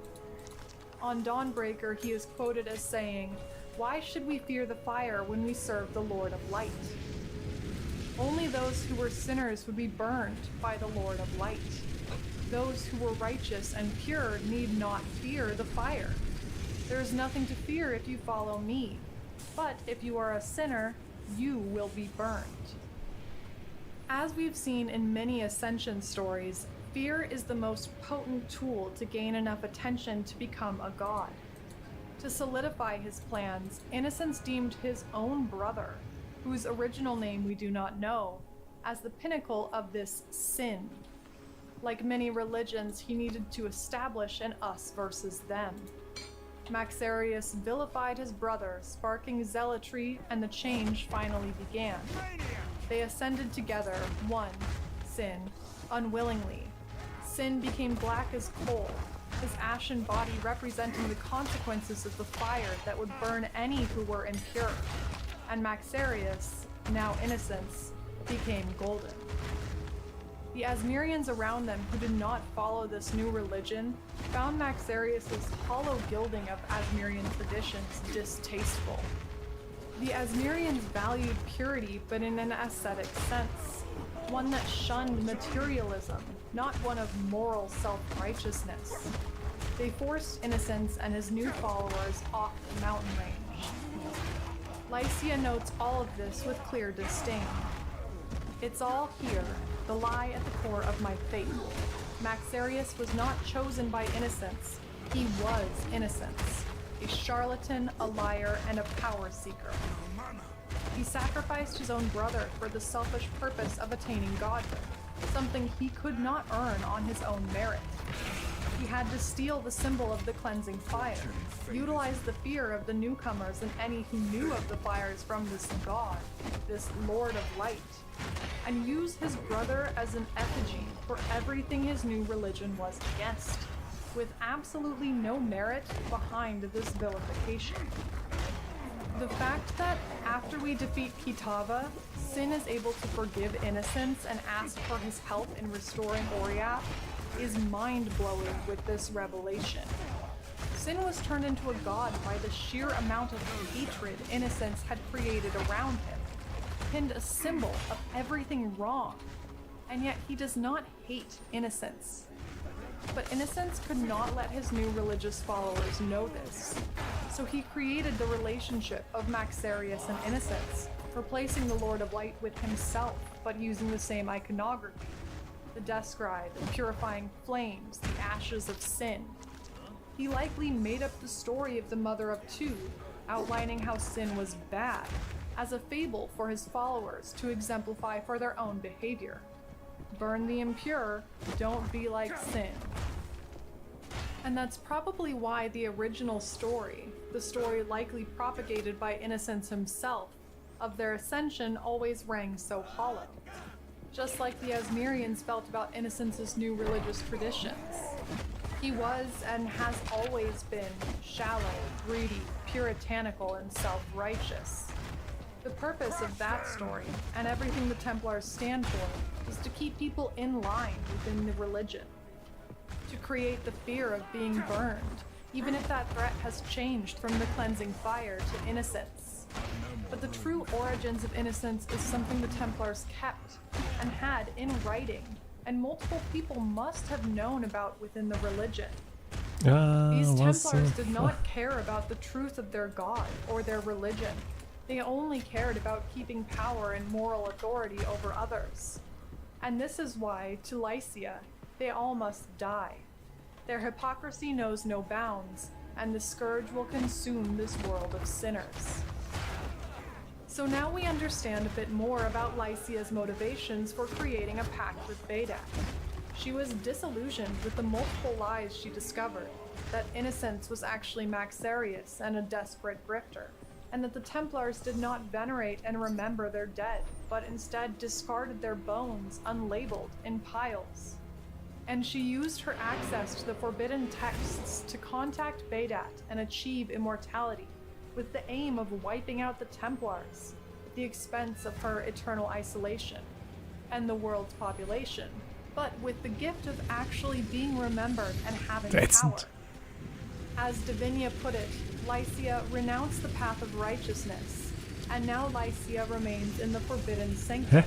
On Dawnbreaker, he is quoted as saying, "Why should we fear the fire when we serve the Lord of Light? Only those who were sinners would be burned by the Lord of Light. Those who were righteous and pure need not fear the fire. There is nothing to fear if you follow me, but if you are a sinner, you will be burned." As we've seen in many Ascension stories, fear is the most potent tool to gain enough attention to become a god. To solidify his plans, Innocence deemed his own brother, whose original name we do not know, as the pinnacle of this sin. Like many religions, he needed to establish an us versus them. Maxarius vilified his brother, sparking zealotry, and the change finally began. They ascended together, one, Sin, unwillingly. Sin became black as coal, his ashen body representing the consequences of the fire that would burn any who were impure. And Maxarius, now Innocence, became golden. The Asmirians around them who did not follow this new religion found Maxarius's hollow gilding of Asmirian traditions distasteful. The Asmirians valued purity, but in an ascetic sense, one that shunned materialism, not one of moral self-righteousness. They forced Innocence and his new followers off the mountain range. Lycia notes all of this with clear disdain. "It's all here, the lie at the core of my faith. Maxarius was not chosen by Innocence, he was Innocence. A charlatan, a liar, and a power seeker. He sacrificed his own brother for the selfish purpose of attaining godhood, something he could not earn on his own merit. He had to steal the symbol of the Cleansing Fire, utilize the fear of the newcomers and any who knew of the fires from this god, this Lord of Light, and use his brother as an effigy for everything his new religion was against, with absolutely no merit behind this vilification. The fact that after we defeat Kitava, Sin is able to forgive Innocence and ask for his help in restoring Oriath is mind-blowing with this revelation. Sin was turned into a god by the sheer amount of hatred Innocence had created around him, pinned a symbol of everything wrong, and yet he does not hate Innocence. But Innocence could not let his new religious followers know this, so he created the relationship of Maxarius and Innocence, replacing the Lord of Light with himself, but using the same iconography. the death scribe, the purifying flames, the ashes of sin. He likely made up the story of the mother of two, outlining how sin was bad, as a fable for his followers to exemplify for their own behavior. Burn the impure, don't be like sin. And that's probably why the original story, the story likely propagated by Innocence himself, of their ascension always rang so hollow. Just like the Asmirians felt about Innocence's new religious traditions. He was and has always been shallow, greedy, puritanical, and self-righteous. The purpose of that story, and everything the Templars stand for, is to keep people in line within the religion. To create the fear of being burned, even if that threat has changed from the cleansing fire to innocence. But the true origins of innocence is something the Templars kept, and had in writing, and multiple people must have known about within the religion. These Templars did not care about the truth of their god or their religion. They only cared about keeping power and moral authority over others. And this is why, to Lycia, they all must die. Their hypocrisy knows no bounds, and the scourge will consume this world of sinners. So now we understand a bit more about Lycia's motivations for creating a pact with Bedat. She was disillusioned with the multiple lies she discovered, that Innocence was actually Maxarius and a desperate grifter, and that the Templars did not venerate and remember their dead, but instead discarded their bones unlabeled in piles. And she used her access to the forbidden texts to contact Bedat and achieve immortality, with the aim of wiping out the Templars, at the expense of her eternal isolation, and the world's population, but with the gift of actually being remembered and having power. As Davinia put it, Lycia renounced the path of righteousness, and now Lycia remains in the forbidden sanctum,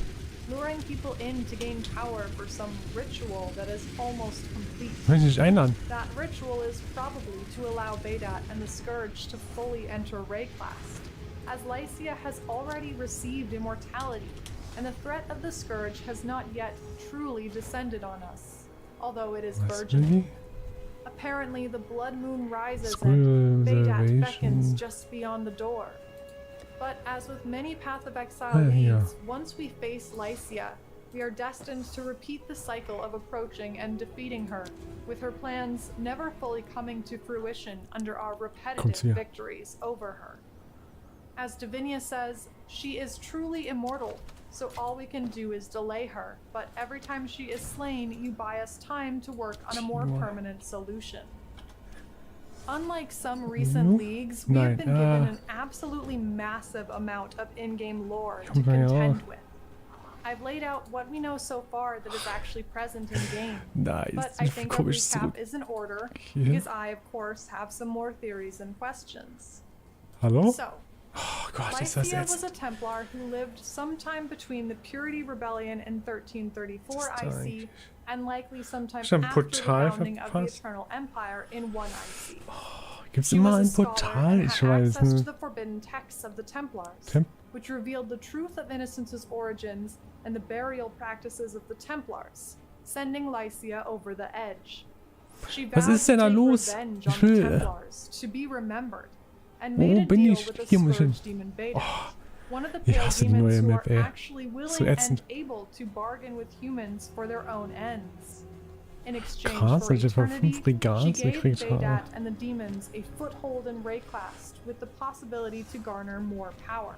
luring people in to gain power for some ritual that is almost complete. That ritual is probably to allow Bedat and the Scourge to fully enter Rayclast, as Lycia has already received immortality, and the threat of the Scourge has not yet truly descended on us, although it is burgeoning. Apparently the blood moon rises and Bedat beckons just beyond the door. But as with many Path of Exile leads, once we face Lycia, we are destined to repeat the cycle of approaching and defeating her, with her plans never fully coming to fruition under our repetitive victories over her. As Davinia says, she is truly immortal, so all we can do is delay her, but every time she is slain, you buy us time to work on a more permanent solution. Unlike some recent leagues, we have been given an absolutely massive amount of in-game lore to contend with. I've laid out what we know so far that is actually present in-game, but I think a recap is in order, because I, of course, have some more theories and questions. So, Lycia was a Templar who lived sometime between the Purity Rebellion in 1334 IC and likely sometime after the founding of the Eternal Empire in 1 IC. Gibt's immer ein Portal? Ich weiß nicht. To the forbidden texts of the Templars, which revealed the truth of Innocence's origins and the burial practices of the Templars, sending Lycia over the edge. She vowed to take revenge on the Templars, to be remembered, and made a deal with the Scourge demon Bedat, one of the pale demons who are actually willing and able to bargain with humans for their own ends. In exchange for eternity, she gave Bedat and the demons a foothold in Rayclast with the possibility to garner more power.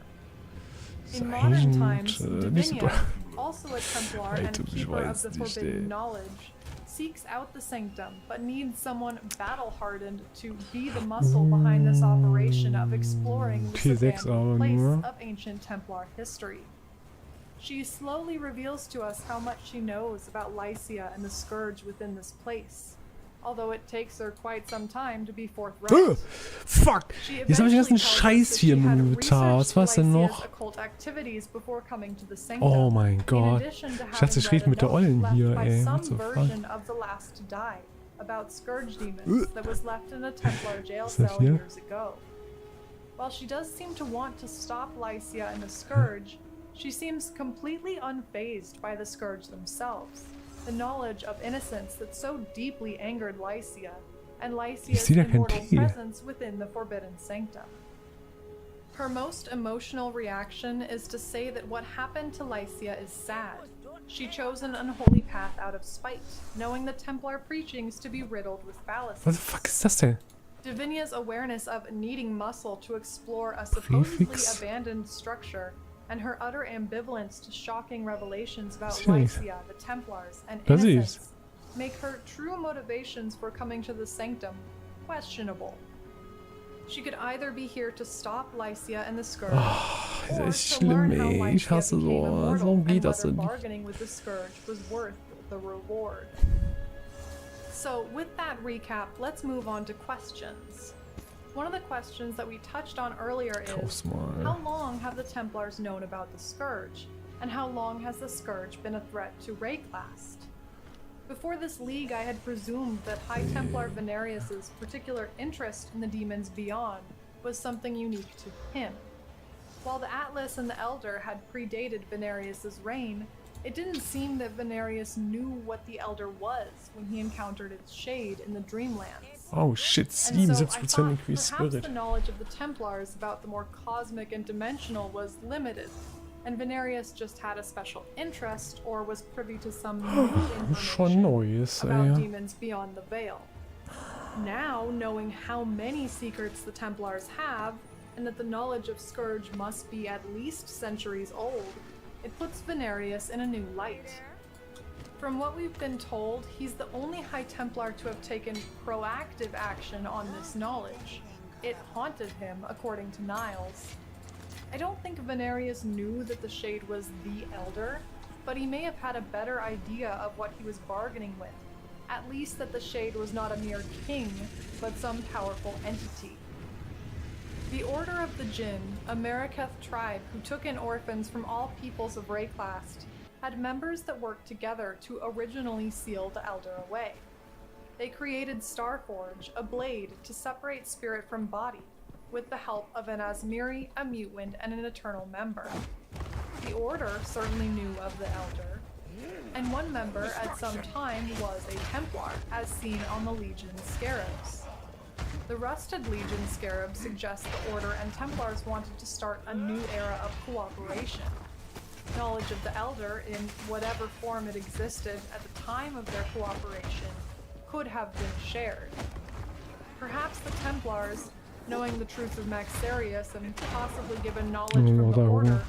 In modern times, Davinia, also a Templar and a keeper of the forbidden knowledge, seeks out the sanctum, but needs someone battle-hardened to be the muscle behind this operation of exploring this abandoned place of ancient Templar history. She slowly reveals to us how much she knows about Lycia and the Scourge within this place, although it takes her quite some time to be forthright. Fuck! Jetzt habe ich den ganzen Scheiß hier im Inventar. Was war's denn noch? Oh mein Gott. Ich dachte, ich rede mit der Ollen hier, ey. What the fuck? About Scourge demons that was left in a Templar jail cell years ago. While she does seem to want to stop Lycia and the Scourge, she seems completely unfazed by the Scourge themselves, the knowledge of innocence that so deeply angered Lycia, and Lycia's sehe da kein immortal Tee. presence within the Forbidden Sanctum. Her most emotional reaction is to say that what happened to Lycia is sad. She chose an unholy path out of spite, knowing the Templar preachings to be riddled with fallacies. Was the fuck ist das denn? Divinia's awareness of needing muscle to explore a supposedly Prefix? abandoned structure, and her utter ambivalence to shocking revelations about Jeez. Lycia, the Templars, and Das innocence, ist. make her true motivations for coming to the Sanctum questionable. She could either be here to stop Lycia and the Scourge, Das or ist to learn schlimm, how ey. Ich Lycia hasse became sowas. immortal Warum and geht das whether denn? bargaining with the Scourge was worth the reward. So, with that recap, let's move on to questions. One of the questions that we touched on earlier is, Kauf's mal. how long have the Templars known about the Scourge? And how long has the Scourge been a threat to Rayclast? Before this league, I had presumed that High Templar Venarius's particular interest in the demons beyond was something unique to him. While the Atlas and the Elder had predated Venarius's reign, it didn't seem that Venarius knew what the Elder was when he encountered its shade in the Dreamlands. Oh shit, And so I 77% thought increased perhaps spirit. the knowledge of the Templars about the more cosmic and dimensional was limited, and Venarius just had a special interest or was privy to some new Schon information Neues, about ey. demons beyond the veil. Now, knowing how many secrets the Templars have, and that the knowledge of Scourge must be at least centuries old, it puts Venarius in a new light. From what we've been told, he's the only High Templar to have taken proactive action on this knowledge. It haunted him, according to Niles. I don't think Venarius knew that the Shade was the Elder, but he may have had a better idea of what he was bargaining with. At least that the Shade was not a mere king, but some powerful entity. The Order of the Jinn, a Marraketh tribe who took in orphans from all peoples of Rayclast, had members that worked together to originally seal the Elder away. They created Starforge, a blade to separate spirit from body, with the help of an Asmiri, a Mutwind, and an Eternal member. The Order certainly knew of the Elder, and one member at some time was a Templar, as seen on the Legion Scarabs. The Rusted Legion Scarab suggests the Order and Templars wanted to start a new era of cooperation. Knowledge of the Elder, in whatever form it existed at the time of their cooperation, could have been shared. Perhaps the Templars, knowing the truth of Maxarius and possibly given knowledge from the Order,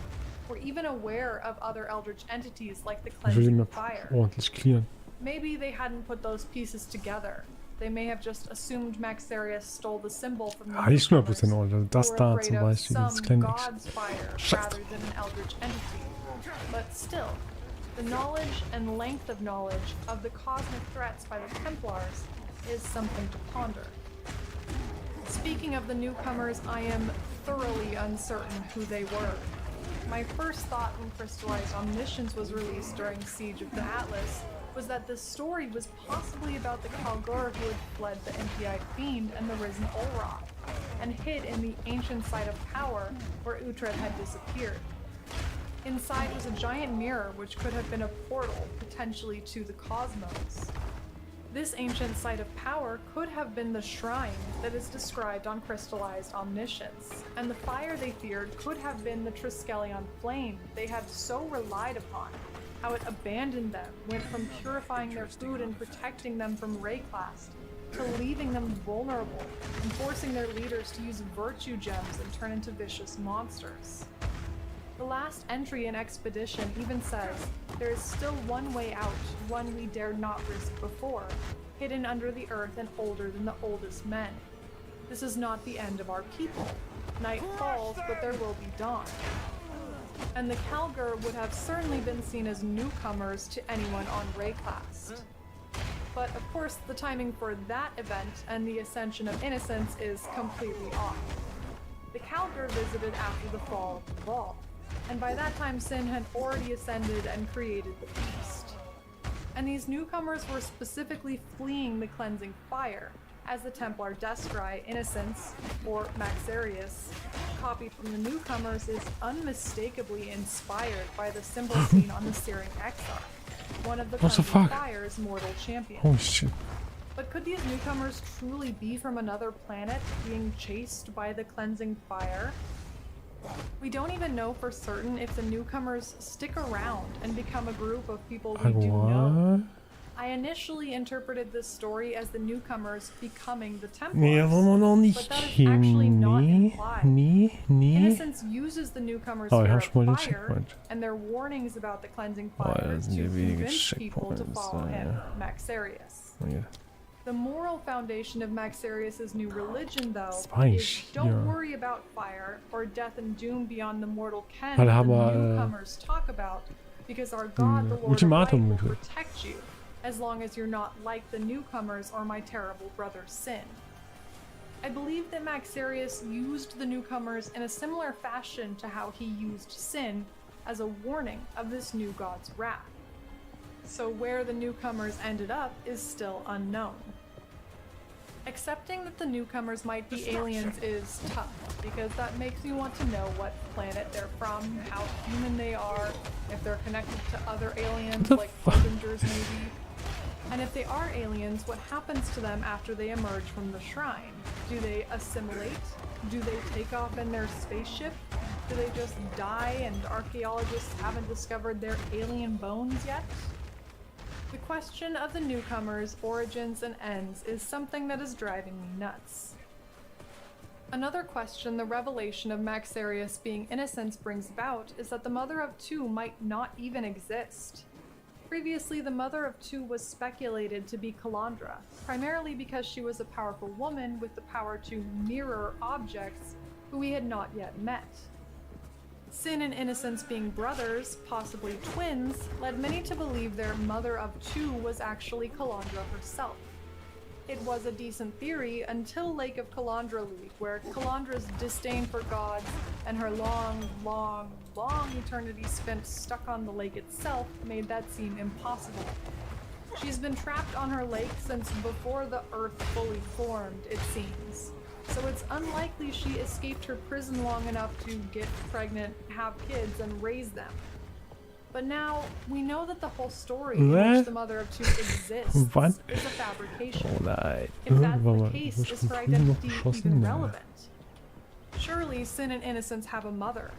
were even aware of other Eldritch entities like the Ich will die Cleansing Map Fire. ordentlich clearen. Maybe they hadn't put those pieces together. They may have just assumed Maxarius stole the symbol from the Nicht 100% newcomers, Order. Das who were da afraid zum of Beispiel, das some kleine god's fire rather than an eldritch entity. But still, the knowledge and length of knowledge of the cosmic threats by the Templars is something to ponder. Speaking of the newcomers, I am thoroughly uncertain who they were. My first thought when Crystallized Omniscience was released during Siege of the Atlas was that this story was possibly about the Kalgur who had fled the MPI Fiend and the Risen Olroth, and hid in the ancient site of power where Uhtred had disappeared. Inside was a giant mirror which could have been a portal, potentially to the cosmos. This ancient site of power could have been the shrine that is described on Crystallized Omniscience, and the fire they feared could have been the Triskelion flame they had so relied upon, how it abandoned them, went from purifying their food and protecting them from Rayclast, to leaving them vulnerable and forcing their leaders to use virtue gems and turn into vicious monsters. The last entry in Expedition even says, there is still one way out, one we dared not risk before, hidden under the earth and older than the oldest men. This is not the end of our people. Night falls, but there will be dawn. And the Kalgur would have certainly been seen as newcomers to anyone on Rayclast. But of course, the timing for that event and the Ascension of Innocence is completely off. The Kalgur visited after the fall of the Vault, and by that time Sin had already ascended and created the beast. And these newcomers were specifically fleeing the cleansing fire, as the Templar Destri Innocence, or Maxarius, copied from the newcomers, is unmistakably inspired by the symbol seen on the Searing Exile. one of the What the Cleansing fuck? Fire's mortal champions. Oh shit. But could these newcomers truly be from another planet being chased by the Cleansing Fire? We don't even know for certain if the newcomers stick around and become a group of people we do know. What? I initially interpreted this story as the newcomers becoming the Nee, Templars, wollen wir noch nicht but that is actually not Nee, implied. nee, nee. Innocence uses the newcomers' Oh, ich fear hab schon mal of den fire Checkpoint. and their warnings about the Cleansing Oh, Fire das sind to ja wenige convince people to Checkpoints. follow him, Maxarius. Oh, ja. The moral foundation of Maxarius' new religion, though, Zwei is hier. don't worry about fire or death and doom beyond the mortal ken Weil that haben the wir, newcomers talk about, because our God, the Lord of Light, Ultimatum will gekriegt. protect you, as long as you're not like the newcomers or my terrible brother Sin. I believe that Maxarius used the newcomers in a similar fashion to how he used Sin as a warning of this new god's wrath. So where the newcomers ended up is still unknown. Accepting that the newcomers might be aliens is tough, because that makes me want to know what planet they're from, how human they are, if they're connected to other aliens The like fuck? Harbingers maybe. And if they are aliens, what happens to them after they emerge from the shrine? Do they assimilate? Do they take off in their spaceship? Do they just die and archaeologists haven't discovered their alien bones yet? The question of the newcomers' origins and ends is something that is driving me nuts. Another question the revelation of Maxarius being Innocence brings about is that the Mother of Two might not even exist. Previously, the Mother of Two was speculated to be Calandra, primarily because she was a powerful woman with the power to mirror objects who we had not yet met. Sin and Innocence being brothers, possibly twins, led many to believe their Mother of Two was actually Calandra herself. It was a decent theory until Lake of Calandra League, where Calandra's disdain for gods and her long eternity spent stuck on the lake itself made that seem impossible. She's been trapped on her lake since before the earth fully formed, it seems. So it's unlikely she escaped her prison long enough to get pregnant, have kids, and raise them. But now, we know that the whole story in which the Mother of Two exists What? is a fabrication. Oh nein. If that's War the mal case, frisch is vom her Kuchen noch identity geschossen? even Nee. relevant? Surely Sin and Innocence have a mother,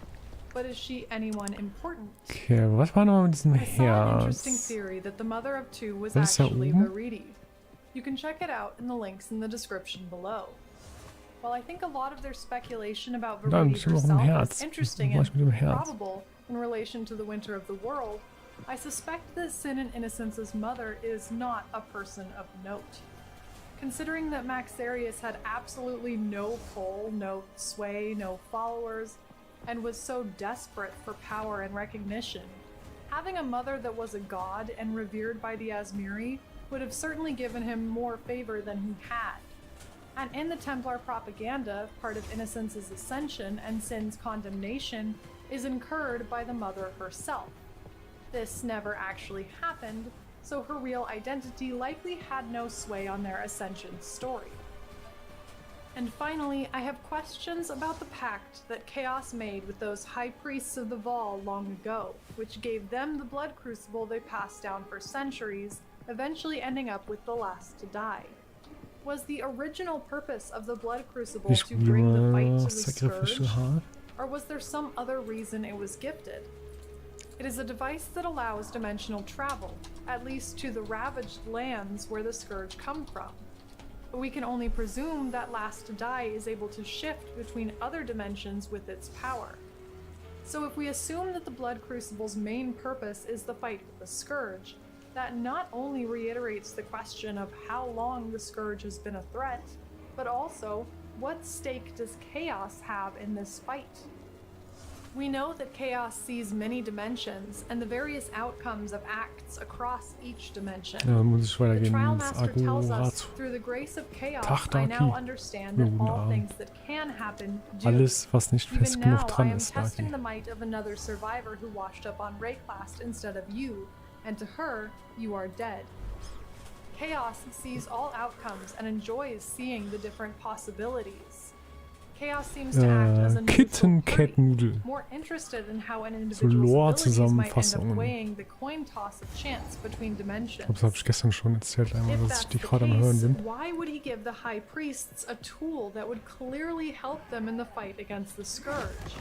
but is she anyone important? Okay, was war noch mit diesem I saw an interesting Herz? theory that the Mother of Two was Was ist da actually oben? Veridi. You can check it out in the links in the description below. While I think a lot of their speculation about Da Veridi ist noch ein herself Herz. is interesting Was and mit dem Herz? probable in relation to the Winter of the World, I suspect that Sin and Innocence's mother is not a person of note. Considering that Maxarius had absolutely no pull, no sway, no followers, and was so desperate for power and recognition, having a mother that was a god and revered by the Asmiri would have certainly given him more favor than he had. And in the Templar propaganda, part of Innocence's ascension and Sin's condemnation is incurred by the mother herself. This never actually happened, so her real identity likely had no sway on their ascension story. And finally, I have questions about the pact that Chaos made with those high priests of the Vaal long ago, which gave them the blood crucible they passed down for centuries, eventually ending up with the last to die. Was the original purpose of the blood crucible Ich to bring the fight mal to the Sacrificial Scourge, Heart. or was there some other reason it was gifted? It is a device that allows dimensional travel, at least to the ravaged lands where the Scourge come from. But we can only presume that Last to Die is able to shift between other dimensions with its power. So if we assume that the Blood Crucible's main purpose is the fight with the Scourge, that not only reiterates the question of how long the Scourge has been a threat, but also, what stake does Chaos have in this fight? We know that Chaos sees many dimensions and the various outcomes of acts across each dimension. Ja, muss ich The weitergehen Trial ins Master tells us, Agorat. through the grace of Chaos, Tachtaki. I now understand that Guten all Abend. things that can happen do. Alles, was nicht fest Even genug now, I dran am ist, testing Dagi. the might of another survivor who washed up on Rayclast instead of you, and to her, you are dead. Chaos sees all outcomes and enjoys seeing the different possibilities. Chaos seems to act as a neutral Kitten party, Cat Noodle. more interested in how an So individual's abilities might end up Lore-Zusammenfassungen. weighing the coin toss of chance between dimensions. Das habe ich gestern schon erzählt, einmal, If dass ich that's die the gerade am Hören case, bin. why would he give the High Priests a tool that would clearly help them in the fight against the Scourge?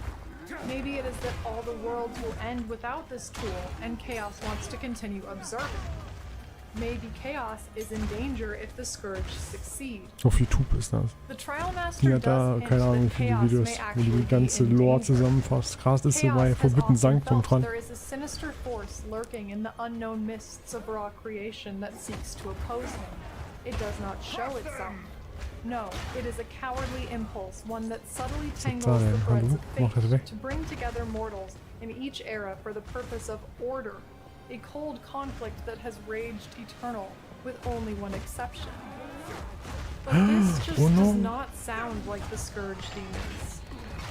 Maybe it is that all the worlds will end without this tool, and Chaos wants to continue observing. Maybe Chaos is in danger if the Scourge succeed. Auf YouTube ist das. The Trial Die Master hat da, does keine Ahnung, hint wie that viele Chaos Videos, may wo actually die be ganze in Lore danger. zusammenfasst. Krass ist so Chaos bei has Forbidden often Sanctum felt dran. there is a sinister force lurking in the unknown mists of raw creation that seeks to oppose him. It does not show itself. No, it is a cowardly impulse, one that subtly tangles the threads of Mach das weg. fate to bring together mortals in each era for the purpose of order, a cold conflict that has raged eternal, with only one exception. But this just Oh no. does not sound like the Scourge demons.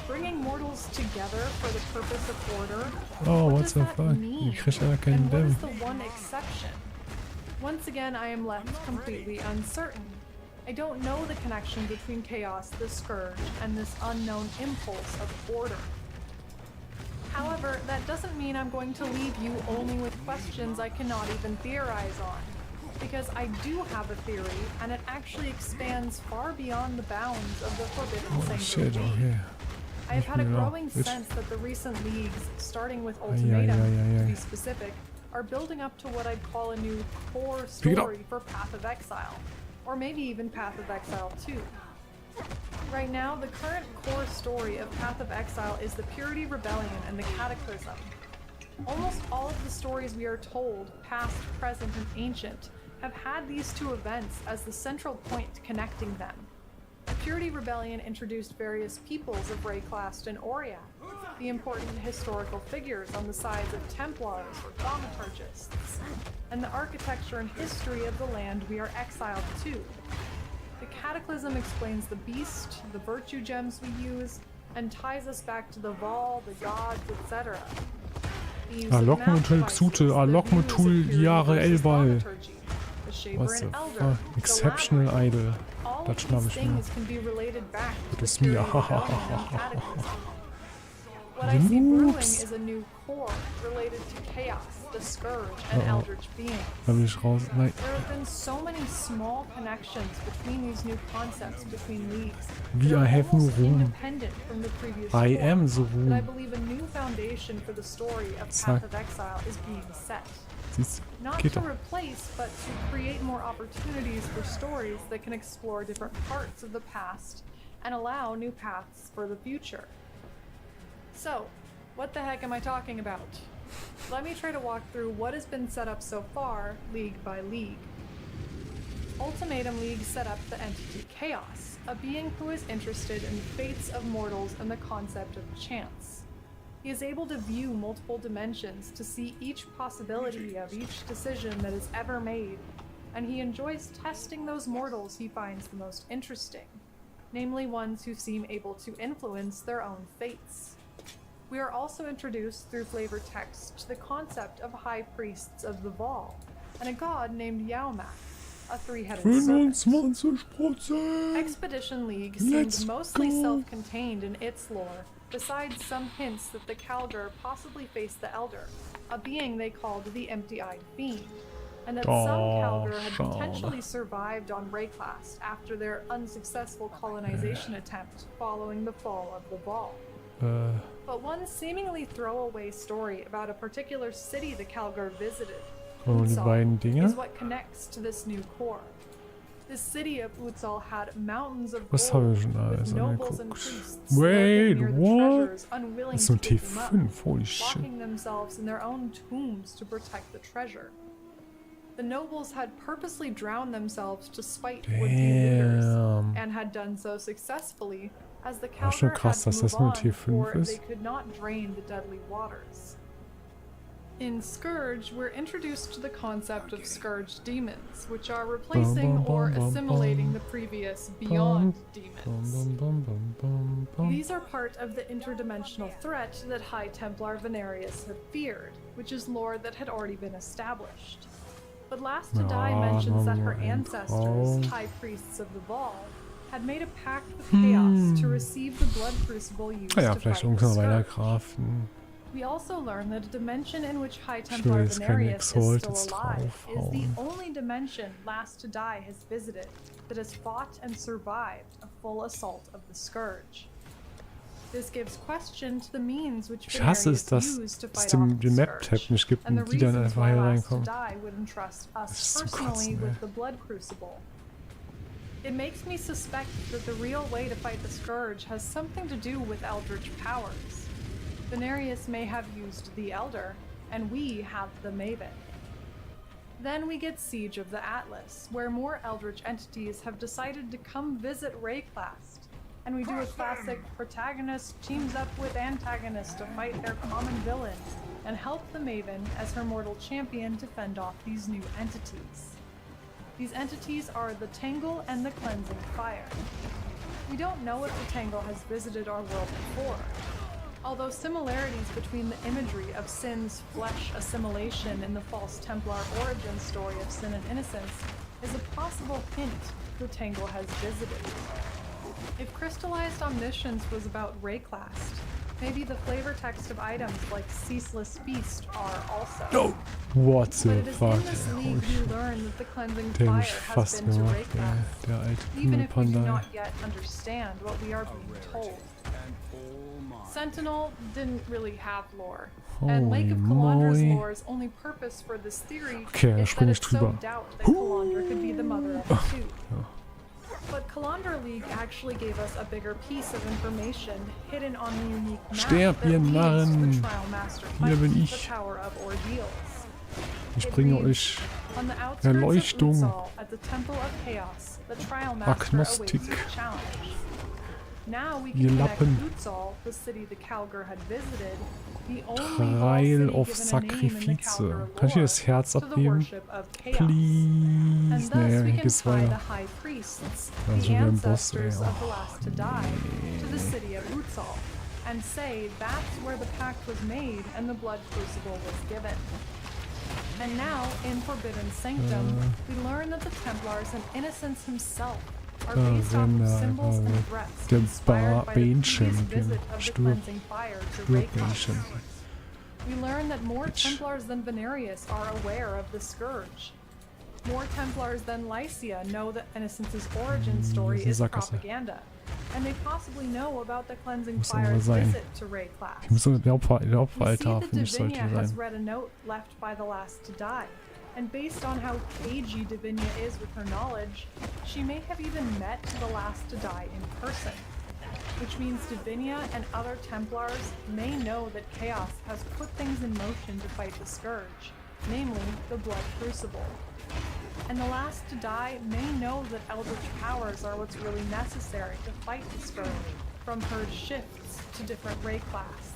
Bringing mortals together for the purpose of order? Oh, What what does the that fuck? mean? Ich krieg ja keinen And what is Dämm. the one exception? Once again, I am left completely uncertain. I don't know the connection between Chaos, the Scourge, and this unknown impulse of order. However, that doesn't mean I'm going to leave you only with questions I cannot even theorize on. Because I do have a theory, and it actually expands far beyond the bounds of the Forbidden Oh shit, Sanctum. okay. I have had a Genau. growing Bitch. sense that the recent leagues, starting with Ai, Ultimatum, ai, ai, to ai. be specific, are building up to what I'd call a new core Pick it up. story for Path of Exile. Or maybe even Path of Exile 2. Right now, the current core story of Path of Exile is the Purity Rebellion and the Cataclysm. Almost all of the stories we are told, past, present, and ancient, have had these two events as the central point connecting them. The Purity Rebellion introduced various peoples of Rayclast and Oriath, the important historical figures on the sides of Templars or Thaumaturgists, and the architecture and history of the land we are exiled to. The Cataclysm explains the beast, the virtue gems we use, and ties us back to the Vaal, the gods, etc. The use of map Lockmotul devices, Xute, the views of Lockmotul Purity Jahre versus Elwal. Thaumaturgy, the Shaper What the and Elder, fuck? the Exceptional Labyrinth. Idol. All Das of schnapp these ich mir. things can be related back to the Das ist mir. Purity Rebellion and Cataclysm. What I see brewing Oops. is a new core related to Chaos, the Scourge, and Eldritch beings. Da bin ich raus. Nein. There have been so many small connections between these new concepts between leagues. Wie that I are have no almost room. independent from the previous I core, am the that I room. believe a new foundation for the story of Zack. Path of Exile is being set. Siehst Not du? Geht to doch. replace, but to create more opportunities for stories that can explore different parts of the past and allow new paths for the future. So, what the heck am I talking about? Let me try to walk through what has been set up so far, league by league. Ultimatum League set up the entity Chaos, a being who is interested in the fates of mortals and the concept of chance. He is able to view multiple dimensions to see each possibility of each decision that is ever made, and he enjoys testing those mortals he finds the most interesting, namely ones who seem able to influence their own fates. We are also introduced through flavor text to the concept of high priests of the Vaal, and a god named Yaumak, a three-headed serpent. 25%! Expedition League Let's seemed mostly go. self-contained in its lore, besides some hints that the Kalgar possibly faced the Elder, a being they called the Empty-Eyed Fiend, and that some Oh, Kalgar had schade. potentially survived on Rayclast after their unsuccessful colonization attempt following the fall of the Vaal. But one seemingly throwaway story about a particular city the Kalgar visited, Oh, die Utsal, beiden Dinge. is what connects to this new core. The city of Utsal had mountains of Was gold, habe ich schon with alles nobles and angeguckt? priests Wait, lurking near the what? treasures, unwilling Das ist so to ein give them up, T5, holy shit. locking themselves in their own tombs to protect the treasure. The nobles had purposely drowned themselves to spite would-be looters, Damn. and had done so successfully, as the War schon Kalgar had krass, to dass move das nur on, Tier for 5 ist. they could not drain the deadly waters. In Scourge, we're introduced to the concept of Scourge demons, which are replacing Bum, bum, or bum, bum, assimilating bum. the previous Beyond Bum, demons. bum, bum, bum, bum, bum. These are part of the interdimensional threat that High Templar Venarius had feared, which is lore that had already been established. But Last to Die Ja, mentions that her Mama, ein ancestors, Traum. High Priests of the Vaal, had made a pact with Chaos to receive the blood crucible used Ja, to vielleicht fight the irgendwann weiter Scourge. craften. We also learn that a dimension in which High Ich will Templar jetzt keine Venarius is still Exalteds alive is the draufhauen. only dimension Last to Die has visited that has fought and survived a full assault of the Scourge. This gives question to the means which Ich hasse es, Venarius dass used to es fight off den the Map-Tab Scourge, nicht gibt and the und die dann reasons einfach why hier Last to reinkommen. Die would entrust Das us ist zum personally Kotzen, ey. with the Blood Crucible. It makes me suspect that the real way to fight the Scourge has something to do with eldritch powers. Venarius may have used the Elder, and we have the Maven. Then we get Siege of the Atlas, where more eldritch entities have decided to come visit Rayclast, and we do a classic protagonist teams up with antagonist to fight their common villain, and help the Maven as her mortal champion to fend off these new entities. These entities are the Tangle and the Cleansing Fire. We don't know if the Tangle has visited our world before, although similarities between the imagery of Sin's flesh assimilation in the False Templar origin story of Sin and Innocence is a possible hint the Tangle has visited. If Crystallized Omniscience was about Rayclast, maybe the flavor text of items like Ceaseless Feast are also. No! What But the it is fuck? in this league we learn that the Cleansing Der Fire mich has fast been to gemacht, Rayclast, der alte even if we do Panda. not yet understand what we are being told. Sentinel didn't really have lore, and Lake of Calandra's moly. lore's only purpose for this theory Okay, da is spring that ich it sowed drüber. doubt that Calandra could be the mother of the two. But Calandra League actually gave us a bigger piece of information hidden on the unique map Sterb, that ihr leads to Narren! the Trial Master Hier bin fight, ich. the Tower of Ordeals. Ich It bringe reads, euch on the outskirts of Erleuchtung. Utsal, at the Temple of Chaos, the Trial Master awaits Agnostik. your challenge. Now we Ihr can connect Lappen. Utsal, the city the Calgar had visited, the only Trial all of city given a name in the Sakrifice. Calgar Kann ich hier das lore, Herz to the abgeben? worship of Chaos. Please. And thus Nee, we hier can geht's tie the weiter. high priests, Ja, the so wie ein Boss, ey. ancestors of the Oh, last to die, to the city of Utsal, and say that's where the pact was made and the blood crucible was given. And now, in Forbidden Sanctum, we learn that the Templars and Innocence himself are based off of symbols and threats Der inspired by the previous Bane-Champion. visit of the Stirb. Cleansing Fire to Rayclast. Bane-Champion. We learn that more Bitch. Templars than Venarius are aware of the Scourge. More Templars than Lycia know that Innocence's origin story das ist is eine Sackgasse. propaganda, and they possibly know about the Cleansing Muss aber Fire's sein. visit to Rayclass. Ich muss so der We see Opferaltar, that finde ich, sollte Divinia has sein. read a note left by the last to die, and based on how cagey Divinia is with her knowledge, she may have even met the last to die in person. Which means Divinia and other Templars may know that Chaos has put things in motion to fight the Scourge, namely the Blood Crucible. And the last to die may know that Eldritch powers are what's really necessary to fight the Scourge, from her shifts to different Rayclasts.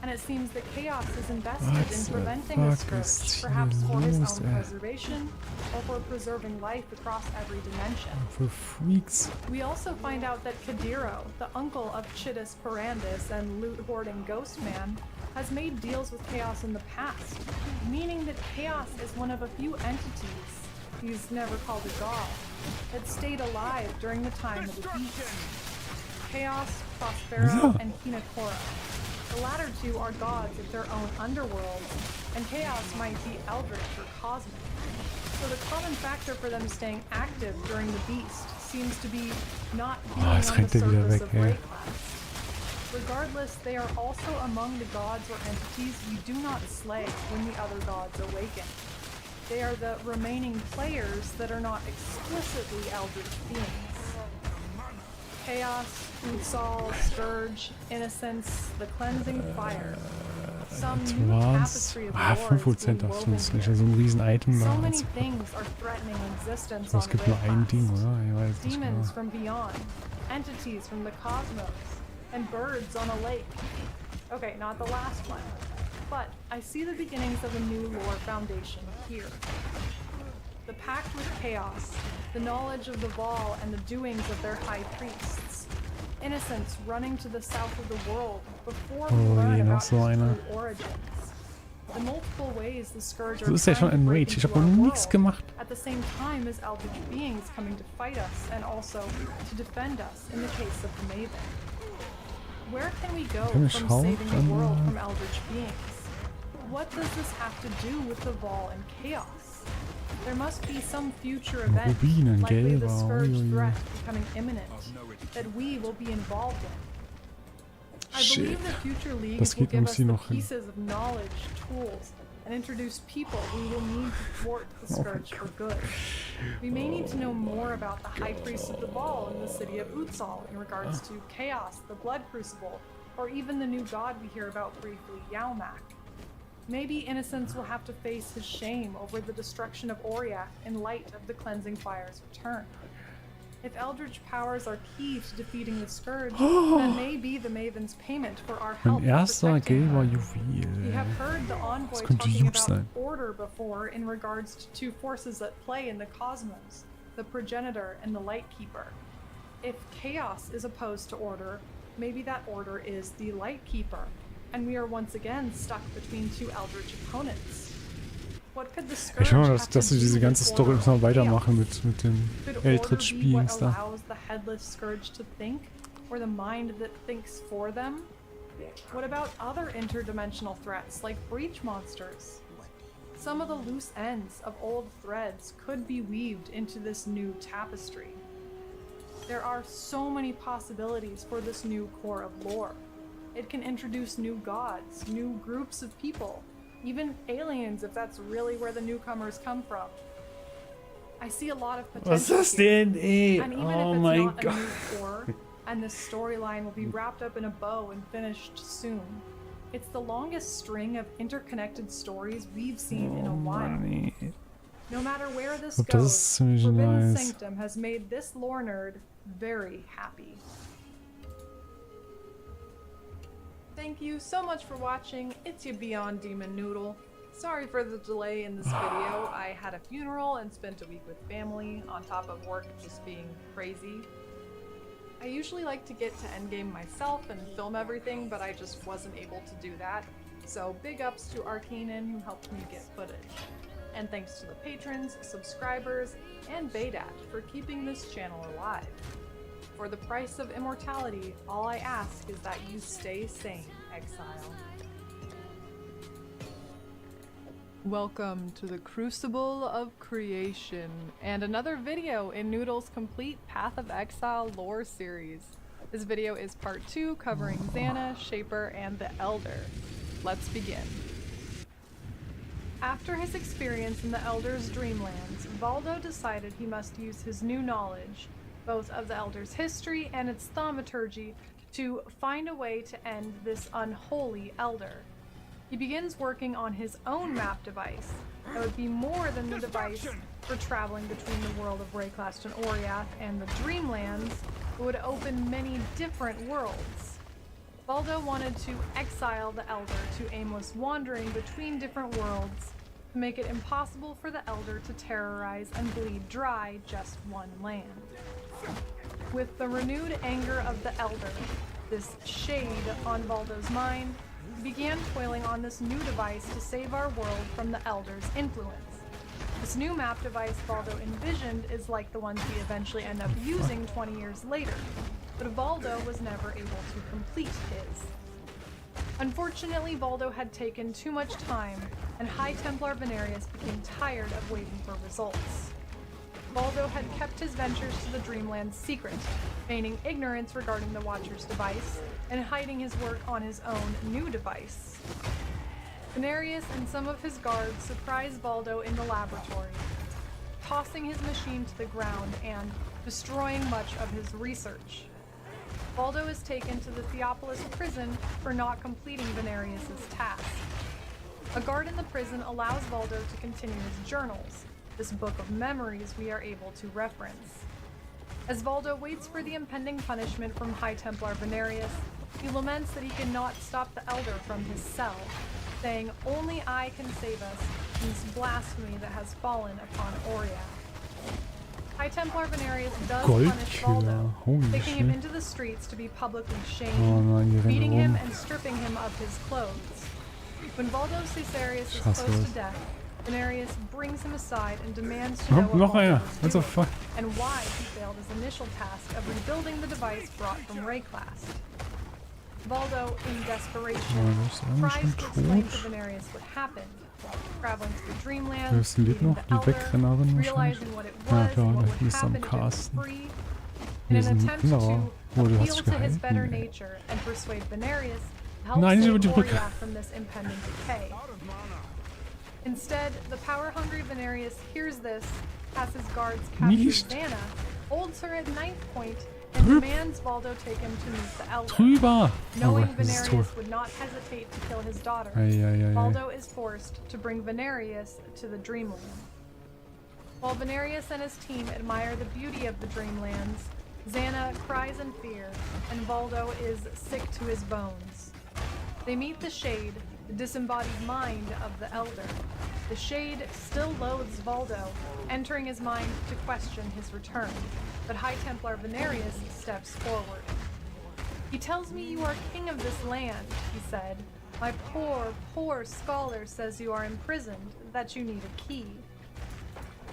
And it seems that Chaos is invested What in the preventing the fuck is Scourge, hier perhaps for his los, own ey? preservation, or for preserving life across every dimension. Für Freaks. We also find out that Kadiro, the uncle of Chittus Parandus and loot-hoarding Ghost Man, has made deals with Chaos in the past, meaning that Chaos is one of a few entities, he's never called a god, that stayed alive during the time of the Beast. Chaos, Prospero, Ja. and Hinakora. The latter two are gods of their own underworlds, and Chaos might be eldritch or cosmic. So the common factor for them staying active during the Beast seems to be not being jetzt on rennt the er wieder surface weg, of ey. Rayclast. Regardless, they are also among the gods or entities we do not slay when the other gods awaken. They are the remaining players that are not explicitly eldritch beings. Chaos, Utsal, Scourge, Innocence, the Cleansing Fire. Some new Was? tapestry of Ah, lore is 5% being das woven ist nicht here. so ein riesen Item da. So many Also, things are threatening existence es on gibt nur ein Ding, Rayclast. oder? Ich weiß nicht Demons genau. from beyond, entities from the cosmos, and birds on a lake. Okay, not the last one. But I see the beginnings of a new lore foundation here. The pact with Chaos, the knowledge of the Vaal and the doings of their high priests. Innocence running to the south of the world before we Oh learn je, noch about so his einer. true origins. The multiple ways the Scourge So ist ja schon trying to ein break Rage. Ich into habe noch our nichts world. gemacht. at the same time as eldritch beings coming to fight us and also to defend us in the case of the Maven. Where can we go from saving the world from eldritch beings? What does this have to do with the Vol and chaos? There must be some future event, likely the Scourge threat becoming imminent, that we will be involved in. I believe the future leagues will give us the pieces of knowledge, tools, and introduce people we will need to thwart the Scourge for good. We may need to know more about the High Priest of the Ball in the city of Utsal in regards to Chaos, the Blood Crucible, or even the new god we hear about briefly, Yaumak. Maybe Innocence will have to face his shame over the destruction of Auriac in light of the Cleansing Fire's return. If Eldritch powers are key to defeating the Scourge, that may be the Maven's payment for our help in protecting her. We have heard the Envoy talking about order before in regards to two forces at play in the cosmos, the Progenitor and the Lightkeeper. If Chaos is opposed to order, maybe that order is the Lightkeeper, and we are once again stuck between two Eldritch opponents. Ich hoffe, dass sie diese ganze Story noch weitermachen mit den Eldritch-Beings da. Or the mind that thinks for them? What about other interdimensional threats like breach monsters? Some of the loose ends of old threads could be weaved into this new tapestry. There are so many possibilities for this new core of lore. It can introduce new gods, new groups of people, even aliens if that's really where the newcomers come from. I see a lot of potential here. And even if it's not a new core, and the storyline will be wrapped up in a bow and finished soon, it's the longest string of interconnected stories we've seen in a while. No matter where this goes, Forbidden Sanctum has made this lore nerd very happy. Thank you so much for watching. It's your Beyond Demon Noodle. Sorry for the delay in this video. I had a funeral and spent a week with family, on top of work just being crazy. I usually like to get to endgame myself and film everything, but I just wasn't able to do that. So big ups to Arcanan who helped me get footage. And thanks to the patrons, subscribers, and Baydat for keeping this channel alive. For the price of immortality, all I ask is that you stay sane, Exile. Welcome to the Crucible of Creation, and another video in Noodle's complete Path of Exile lore series. This video is part 2 covering Xana, Shaper, and the Elder. Let's begin. After his experience in the Elder's dreamlands, Valdo decided he must use his new knowledge, both of the Elder's history and its thaumaturgy, to find a way to end this unholy Elder. He begins working on his own map device that would be more than the device for traveling between the world of Rayclast and Auriath and the Dreamlands, but would open many different worlds. Valdo wanted to exile the Elder to aimless wandering between different worlds, to make it impossible for the Elder to terrorize and bleed dry just one land. With the renewed anger of the Elder, this shade on Valdo's mind, he began toiling on this new device to save our world from the Elder's influence. This new map device Valdo envisioned is like the ones we eventually end up using 20 years later, but Valdo was never able to complete his. Unfortunately, Valdo had taken too much time, and High Templar Venarius became tired of waiting for results. Valdo had kept his ventures to the Dreamlands secret, feigning ignorance regarding the Watcher's device, and hiding his work on his own new device. Venarius and some of his guards surprised Valdo in the laboratory, tossing his machine to the ground and destroying much of his research. Valdo is taken to the Theopolis prison for not completing Venarius' task. A guard in the prison allows Valdo to continue his journals, this book of memories we are able to reference. As Valdo waits for the impending punishment from High Templar Venarius, he laments that he cannot stop the Elder from his cell, saying, "Only I can save us from this blasphemy that has fallen upon Auriath." High Templar Venarius does punish Valdo, taking him into the streets to be publicly shamed, beating him and stripping him of his clothes. When Valdo Caesarius is close to death, Venarius brings him aside and demands to know what Noch Valdo einer. was What the doing fuck? and why he failed his initial task of rebuilding the device brought from Rayclast. Valdo, in desperation, das ist eigentlich tries schon to explain to tot. Venarius what happened. Traveling through Das dreamlands, lebt meeting noch, the die Elder, Wegrennerin wahrscheinlich. realizing what it Ja was klar, and what da would hier ist am happen if it was Casten. free. Hier In ist an ein attempt anderer. to Oh, du hast appeal dich to his gehalten, better ey. nature and persuade Venarius to help Nein, nicht über save die Brücke. Oria from this impending decay. Instead, the power-hungry Venarius hears this, as his guards capture Nicht. Xana, holds her at knife point, and demands Valdo take him to meet the Elder. Drüber! Oh Knowing Gott, das ist tot. Venarius would not hesitate to kill his daughter, Eieiei. Valdo is forced to bring Venarius to the Dreamland. While Venarius and his team admire the beauty of the Dreamlands, Xana cries in fear, and Valdo is sick to his bones. They meet the Shade, the disembodied mind of the Elder. The Shade still loathes Valdo, entering his mind to question his return, but High Templar Venarius steps forward. He tells me you are king of this land, he said. My poor, poor scholar says you are imprisoned, that you need a key.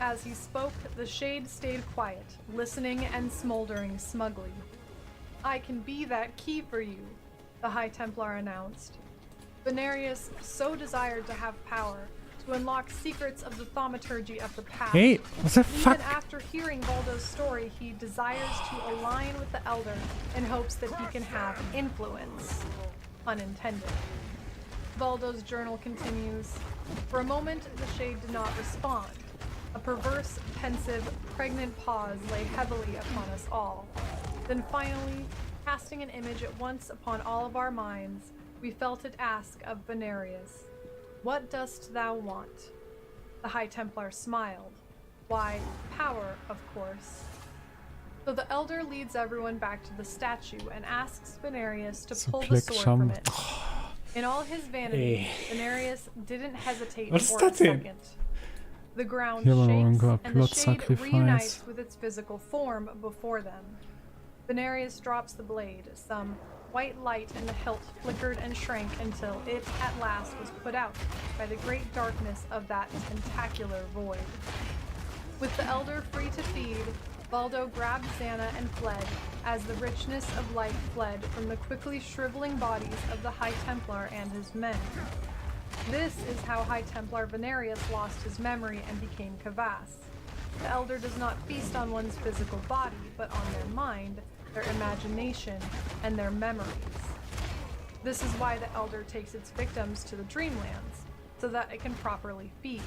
As he spoke, the Shade stayed quiet, listening and smoldering smugly. I can be that key for you, the High Templar announced. Venarius so desired to have power, to unlock secrets of the thaumaturgy of the past. Hey, what the Even fuck? after hearing Valdo's story, he desires to align with the Elder in hopes that he can have influence. Unintended. Valdo's journal continues. For a moment, the Shade did not respond. A perverse, pensive, pregnant pause lay heavily upon us all. Then finally, casting an image at once upon all of our minds, we felt it ask of Venarius, "What dost thou want?" The High Templar smiled. "Why, power, of course." So the Elder leads everyone back to the statue and asks Venarius to pull the sword from it. In all his vanity, Venarius didn't hesitate Was ist for a das denn? second. The ground Hier haben wir noch shakes, irgendwo and the Plot Shade Sacrifice. reunites with its physical form before them. Venarius drops the blade. Some white light in the hilt flickered and shrank until it at last was put out by the great darkness of that tentacular void. With the Elder free to feed, Valdo grabbed Xana and fled, as the richness of light fled from the quickly shriveling bodies of the High Templar and his men. This is how High Templar Venarius lost his memory and became Kvass. The Elder does not feast on one's physical body, but on their mind, their imagination, and their memories. This is why the Elder takes its victims to the Dreamlands, so that it can properly feed.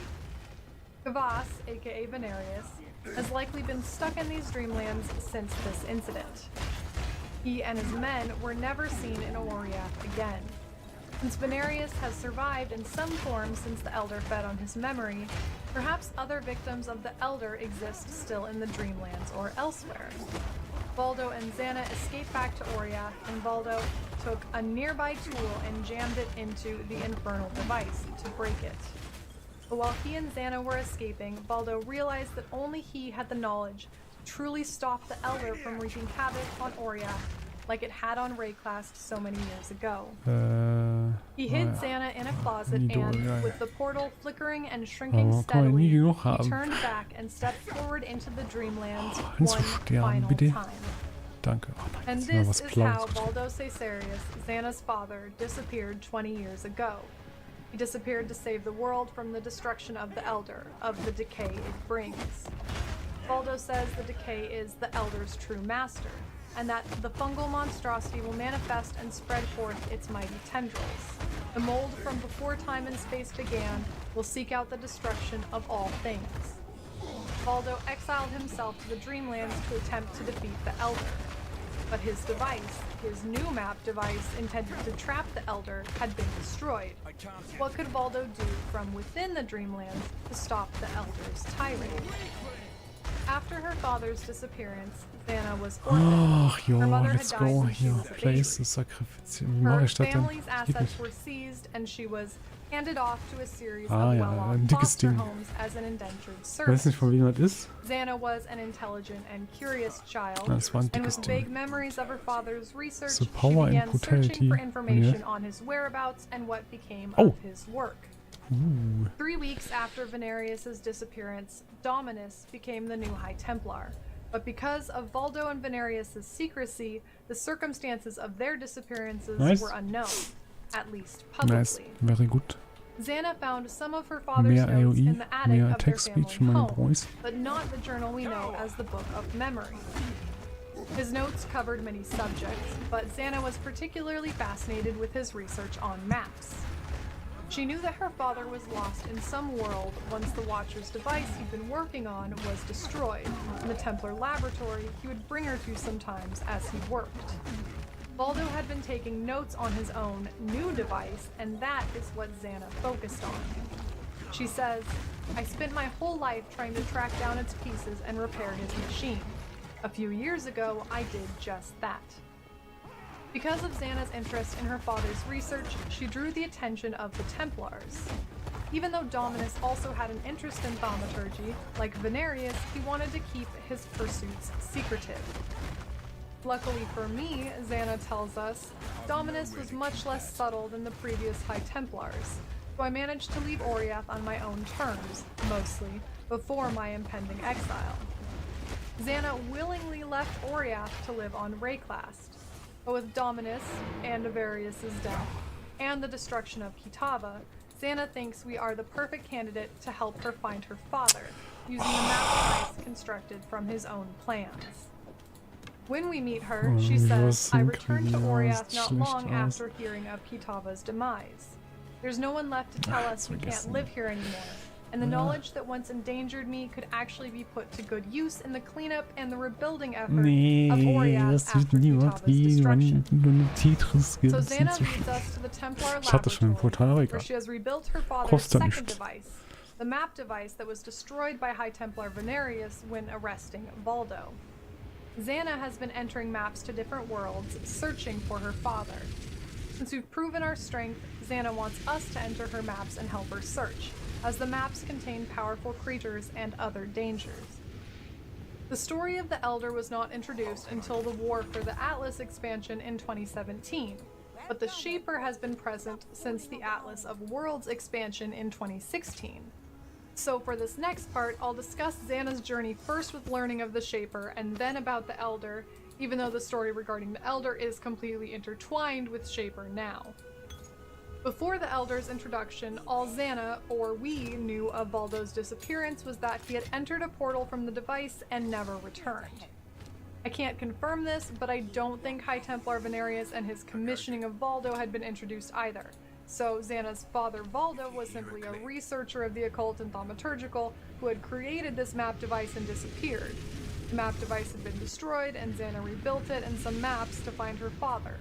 Kvass, aka Venarius, has likely been stuck in these Dreamlands since this incident. He and his men were never seen in Oria again. Since Venarius has survived in some form since the Elder fed on his memory, perhaps other victims of the Elder exist still in the Dreamlands or elsewhere. Valdo and Xana escaped back to Oria, and Valdo took a nearby tool and jammed it into the infernal device to break it. But while he and Xana were escaping, Valdo realized that only he had the knowledge to truly stop the Elder from wreaking havoc on Oria, like it had on Rayclast so many years ago. He hid Xana in a closet and, with the portal flickering and shrinking steadily, he turned back and stepped forward into the Dreamlands one final time. Danke. Oh nein, And jetzt noch this was is how Blaues. Valdo Caesarius, Xana's father, disappeared 20 years ago. He disappeared to save the world from the destruction of the Elder, of the decay it brings. Valdo says the decay is the Elder's true master, and that the fungal monstrosity will manifest and spread forth its mighty tendrils. The mold from before time and space began will seek out the destruction of all things. Valdo exiled himself to the Dreamlands to attempt to defeat the Elder. But his device, his new map device intended to trap the Elder, had been destroyed. What could Valdo do from within the Dreamlands to stop the Elder's tirade? After her father's disappearance, Xana was orphaned. Ach jo, Her mother had let's died go when she hier. was a baby. Places, Sakrifizieren. Wie mache Her ich das denn? family's Geht assets nicht. were seized, and she was handed off to a series Ah, of ja, well-off ein dickes foster Ding. homes as an indentured Ich weiß servant. nicht, von wem das ist. Xana was an intelligent and curious child, Das war ein and dickes with Ding. vague memories of her father's research, So she power and began searching brutality. for Und information ja. on his whereabouts and what became Oh. of his work. Ooh. 3 weeks after Venarius' disappearance, Dominus became the new High Templar. But because of Valdo and Venarius' secrecy, the circumstances of their disappearances Nice. were unknown, at least Nice. publicly. Very good. Xana found some of her father's Mehr notes in AOE, the attic mehr of their Text Speech family in meinem home, Voice. but not the journal we know as the Book of Memory. His notes covered many subjects, but Xana was particularly fascinated with his research on maps. She knew that her father was lost in some world once the Watcher's device he'd been working on was destroyed. In the Templar laboratory, he would bring her to sometimes as he worked. Valdo had been taking notes on his own new device, and that is what Xana focused on. She says, "I spent my whole life trying to track down its pieces and repair his machine. A few years ago, I did just that." Because of Xana's interest in her father's research, she drew the attention of the Templars. Even though Dominus also had an interest in thaumaturgy, like Venarius, he wanted to keep his pursuits secretive. Luckily for me, Xana tells us, Dominus was much less subtle than the previous High Templars, so I managed to leave Oriath on my own terms, mostly, before my impending exile. Xana willingly left Oriath to live on Rayclast, but with Dominus and Avarius' death, and the destruction of Kitava, Xana thinks we are the perfect candidate to help her find her father, using the map device constructed from his own plans. When we meet her, she says, "I returned to Oriath not long after hearing of Kitava's demise. There's no one left to tell us we can't live here anymore, and the knowledge that once endangered me could actually be put to good use in the cleanup and the rebuilding effort of Oriath after Kitava's destruction." So Xana leads us to the Templar laboratory, where she has rebuilt her father's second device, the map device that was destroyed by High Templar Venarius when arresting Valdo. Xana has been entering maps to different worlds, searching for her father. Since we've proven our strength, Xana wants us to enter her maps and help her search, as the maps contain powerful creatures and other dangers. The story of the Elder was not introduced until the War for the Atlas expansion in 2017, but the Shaper has been present since the Atlas of Worlds expansion in 2016. So for this next part, I'll discuss Xana's journey first with learning of the Shaper and then about the Elder, even though the story regarding the Elder is completely intertwined with Shaper now. Before the Elder's introduction, all Xana, or we, knew of Valdo's disappearance was that he had entered a portal from the device and never returned. I can't confirm this, but I don't think High Templar Venarius and his commissioning of Valdo had been introduced either. So Xana's father Valdo was simply a researcher of the occult and thaumaturgical who had created this map device and disappeared. The map device had been destroyed and Xana rebuilt it and some maps to find her father.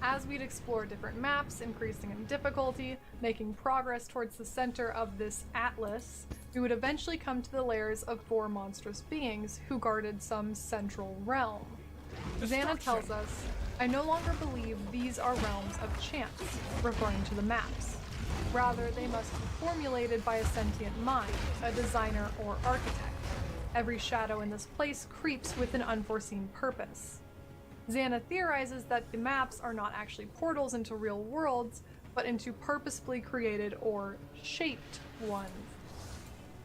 As we'd explore different maps, increasing in difficulty, making progress towards the center of this atlas, we would eventually come to the lairs of 4 monstrous beings who guarded some central realm. Xana tells us, "I no longer believe these are realms of chance," referring to the maps. Rather, they must be formulated by a sentient mind, a designer or architect. Every shadow in this place creeps with an unforeseen purpose. Xana theorizes that the maps are not actually portals into real worlds, but into purposefully created or shaped ones.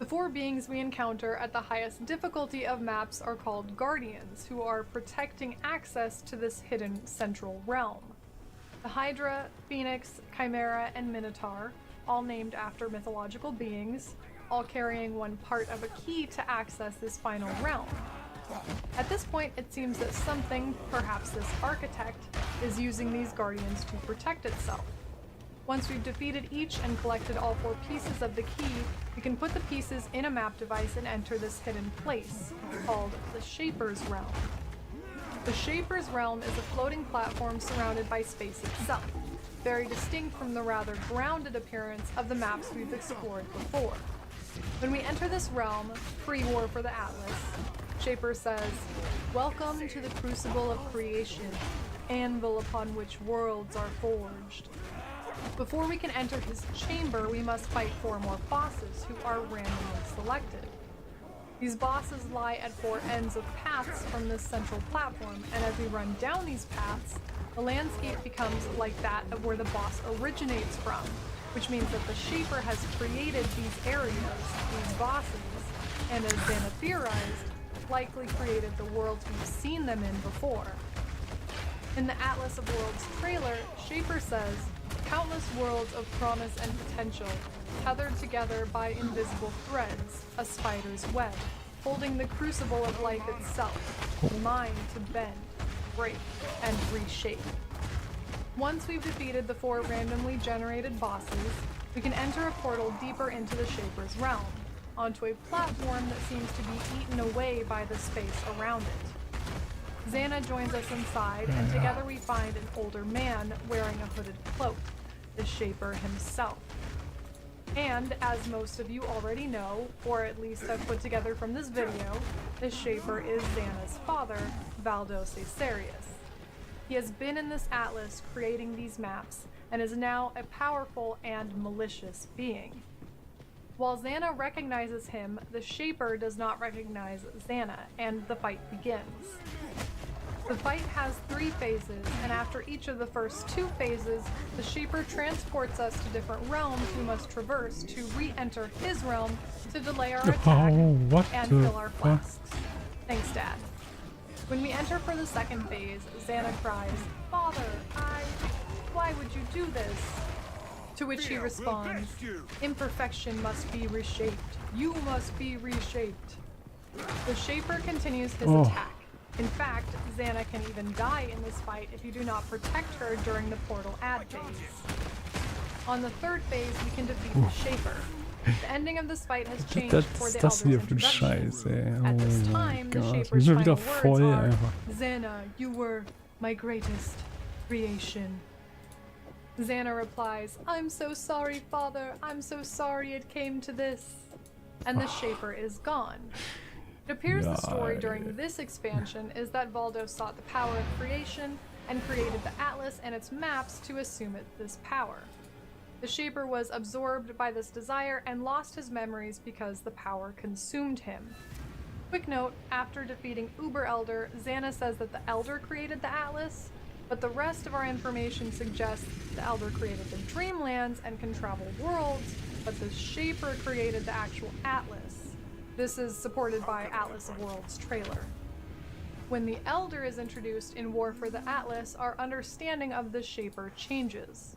The 4 beings we encounter at the highest difficulty of maps are called Guardians, who are protecting access to this hidden central realm. The Hydra, Phoenix, Chimera, and Minotaur, all named after mythological beings, all carrying one part of a key to access this final realm. At this point, it seems that something, perhaps this architect, is using these Guardians to protect itself. Once we've defeated each and collected all 4 pieces of the key, we can put the pieces in a map device and enter this hidden place, called the Shaper's Realm. The Shaper's Realm is a floating platform surrounded by space itself, very distinct from the rather grounded appearance of the maps we've explored before. When we enter this realm, pre-war for the Atlas, Shaper says, "Welcome to the crucible of creation, anvil upon which worlds are forged." Before we can enter his chamber, we must fight 4 more bosses who are randomly selected. These bosses lie at 4 ends of paths from this central platform, and as we run down these paths, the landscape becomes like that of where the boss originates from, which means that the Shaper has created these areas, these bosses, and as Xana theorized, likely created the worlds we've seen them in before. In the Atlas of Worlds trailer, Shaper says, "Countless worlds of promise and potential, tethered together by invisible threads, a spider's web, holding the crucible of life itself, mine to bend, break, and reshape." Once we've defeated the 4 randomly generated bosses, we can enter a portal deeper into the Shaper's realm, onto a platform that seems to be eaten away by the space around it. Xana joins us inside, and together we find an older man wearing a hooded cloak, the Shaper himself. And as most of you already know, or at least have put together from this video, the Shaper is Xana's father, Valdos Aetherius. He has been in this atlas creating these maps, and is now a powerful and malicious being. While Xana recognizes him, the Shaper does not recognize Xana, and the fight begins. The fight has 3 phases, and after each of the first 2 phases, the Shaper transports us to different realms we must traverse to re-enter his realm to delay our attack and fill our flasks. Thanks, Dad. When we enter for the second phase, Xana cries, "Father, why would you do this?" To which he responds, "Imperfection must be reshaped. You must be reshaped." The Shaper continues his attack. In fact, Xana can even die in this fight if you do not protect her during the portal ad phase. On the 3rd phase, we can defeat the Shaper. The ending of this fight has changed for the Elder's introduction. At this time, the Shaper's final words are, "Xana, you were my greatest creation." Xana replies, "I'm so sorry, Father. I'm so sorry it came to this." And the Shaper is gone. It appears the story during this expansion is that Valdos sought the power of creation and created the Atlas and its maps to assume this power. The Shaper was absorbed by this desire and lost his memories because the power consumed him. Quick note, after defeating Uber Elder, Xana says that the Elder created the Atlas, but the rest of our information suggests the Elder created the Dreamlands and can travel worlds, but the Shaper created the actual Atlas. This is supported by Atlas of Worlds trailer. When the Elder is introduced in War for the Atlas, our understanding of the Shaper changes.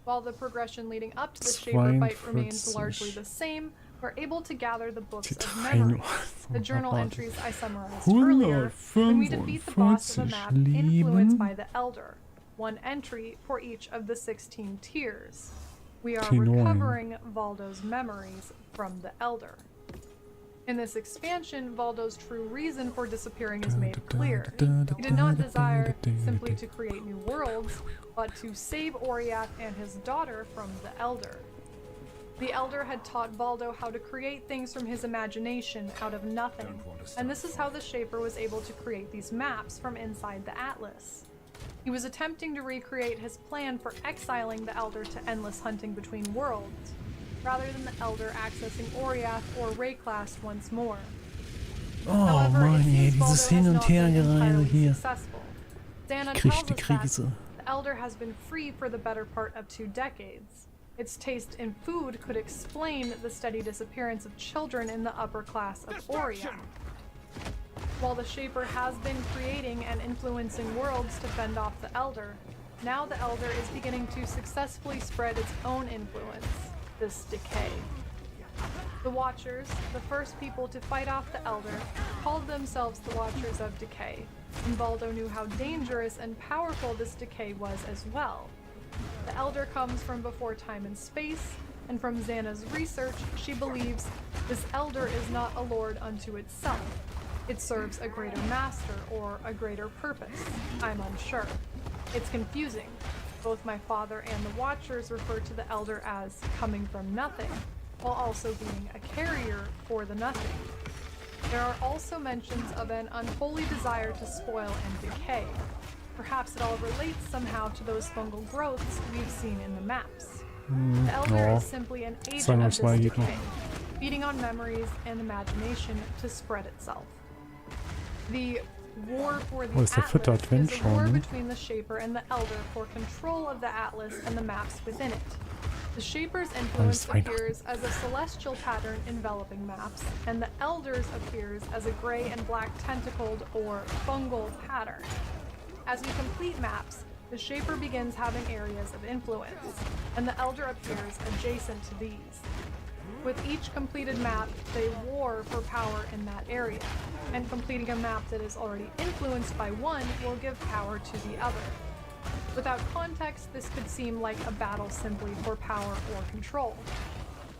While the progression leading up to the Shaper fight remains largely the same, we're able to gather the books of memories, the journal entries I summarized earlier, when we defeat the boss of a map influenced by the Elder, 1 entry for each of the 16 tiers. We are recovering Valdo's memories from the Elder. In this expansion, Valdo's true reason for disappearing is made clear. He did not desire simply to create new worlds, but to save Oriath and his daughter from the Elder. The Elder had taught Valdo how to create things from his imagination out of nothing, and this is how the Shaper was able to create these maps from inside the Atlas. He was attempting to recreate his plan for exiling the Elder to endless hunting between worlds, rather than the Elder accessing Oriath or Rayclast once more. However, it seems Valdo has not been entirely successful. Xana tells us that the Elder has been free for the better part of 2 decades. Its taste in food could explain the steady disappearance of children in the upper class of Oriath. While the Shaper has been creating and influencing worlds to fend off the Elder, now the Elder is beginning to successfully spread its own influence. This decay. The Watchers, the first people to fight off the Elder, called themselves the Watchers of Decay, and Valdo knew how dangerous and powerful this decay was as well. The Elder comes from before time and space, and from Xana's research, she believes this Elder is not a lord unto itself. It serves a greater master or a greater purpose. I'm unsure. It's confusing. Both my father and the Watchers refer to the Elder as coming from nothing, while also being a carrier for the nothing. There are also mentions of an unholy desire to spoil and decay. Perhaps it all relates somehow to those fungal growths we've seen in the maps. The Elder is simply an agent of this decay, feeding on memories and imagination to spread itself. The War for the Atlas is a war between the Shaper and the Elder for control of the Atlas and the maps within it. The Shaper's influence Weihnachten. appears as a celestial pattern enveloping maps, and the Elder's appears as a gray and black tentacled or fungal pattern. As we complete maps, the Shaper begins having areas of influence, and the Elder appears adjacent to these. With each completed map, they war for power in that area, and completing a map that is already influenced by one will give power to the other. Without context, this could seem like a battle simply for power or control.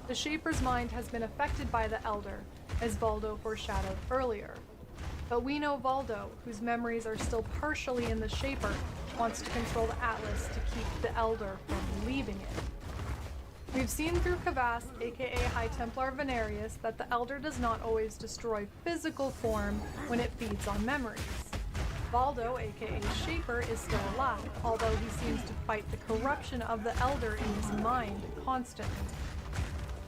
The Shaper's mind has been affected by the Elder, as Valdo foreshadowed earlier. But we know Valdo, whose memories are still partially in the Shaper, wants to control the Atlas to keep the Elder from leaving it. We've seen through Kavas, aka High Templar Venarius, that the Elder does not always destroy physical form when it feeds on memories. Valdo, aka Shaper, is still alive, although he seems to fight the corruption of the Elder in his mind constantly.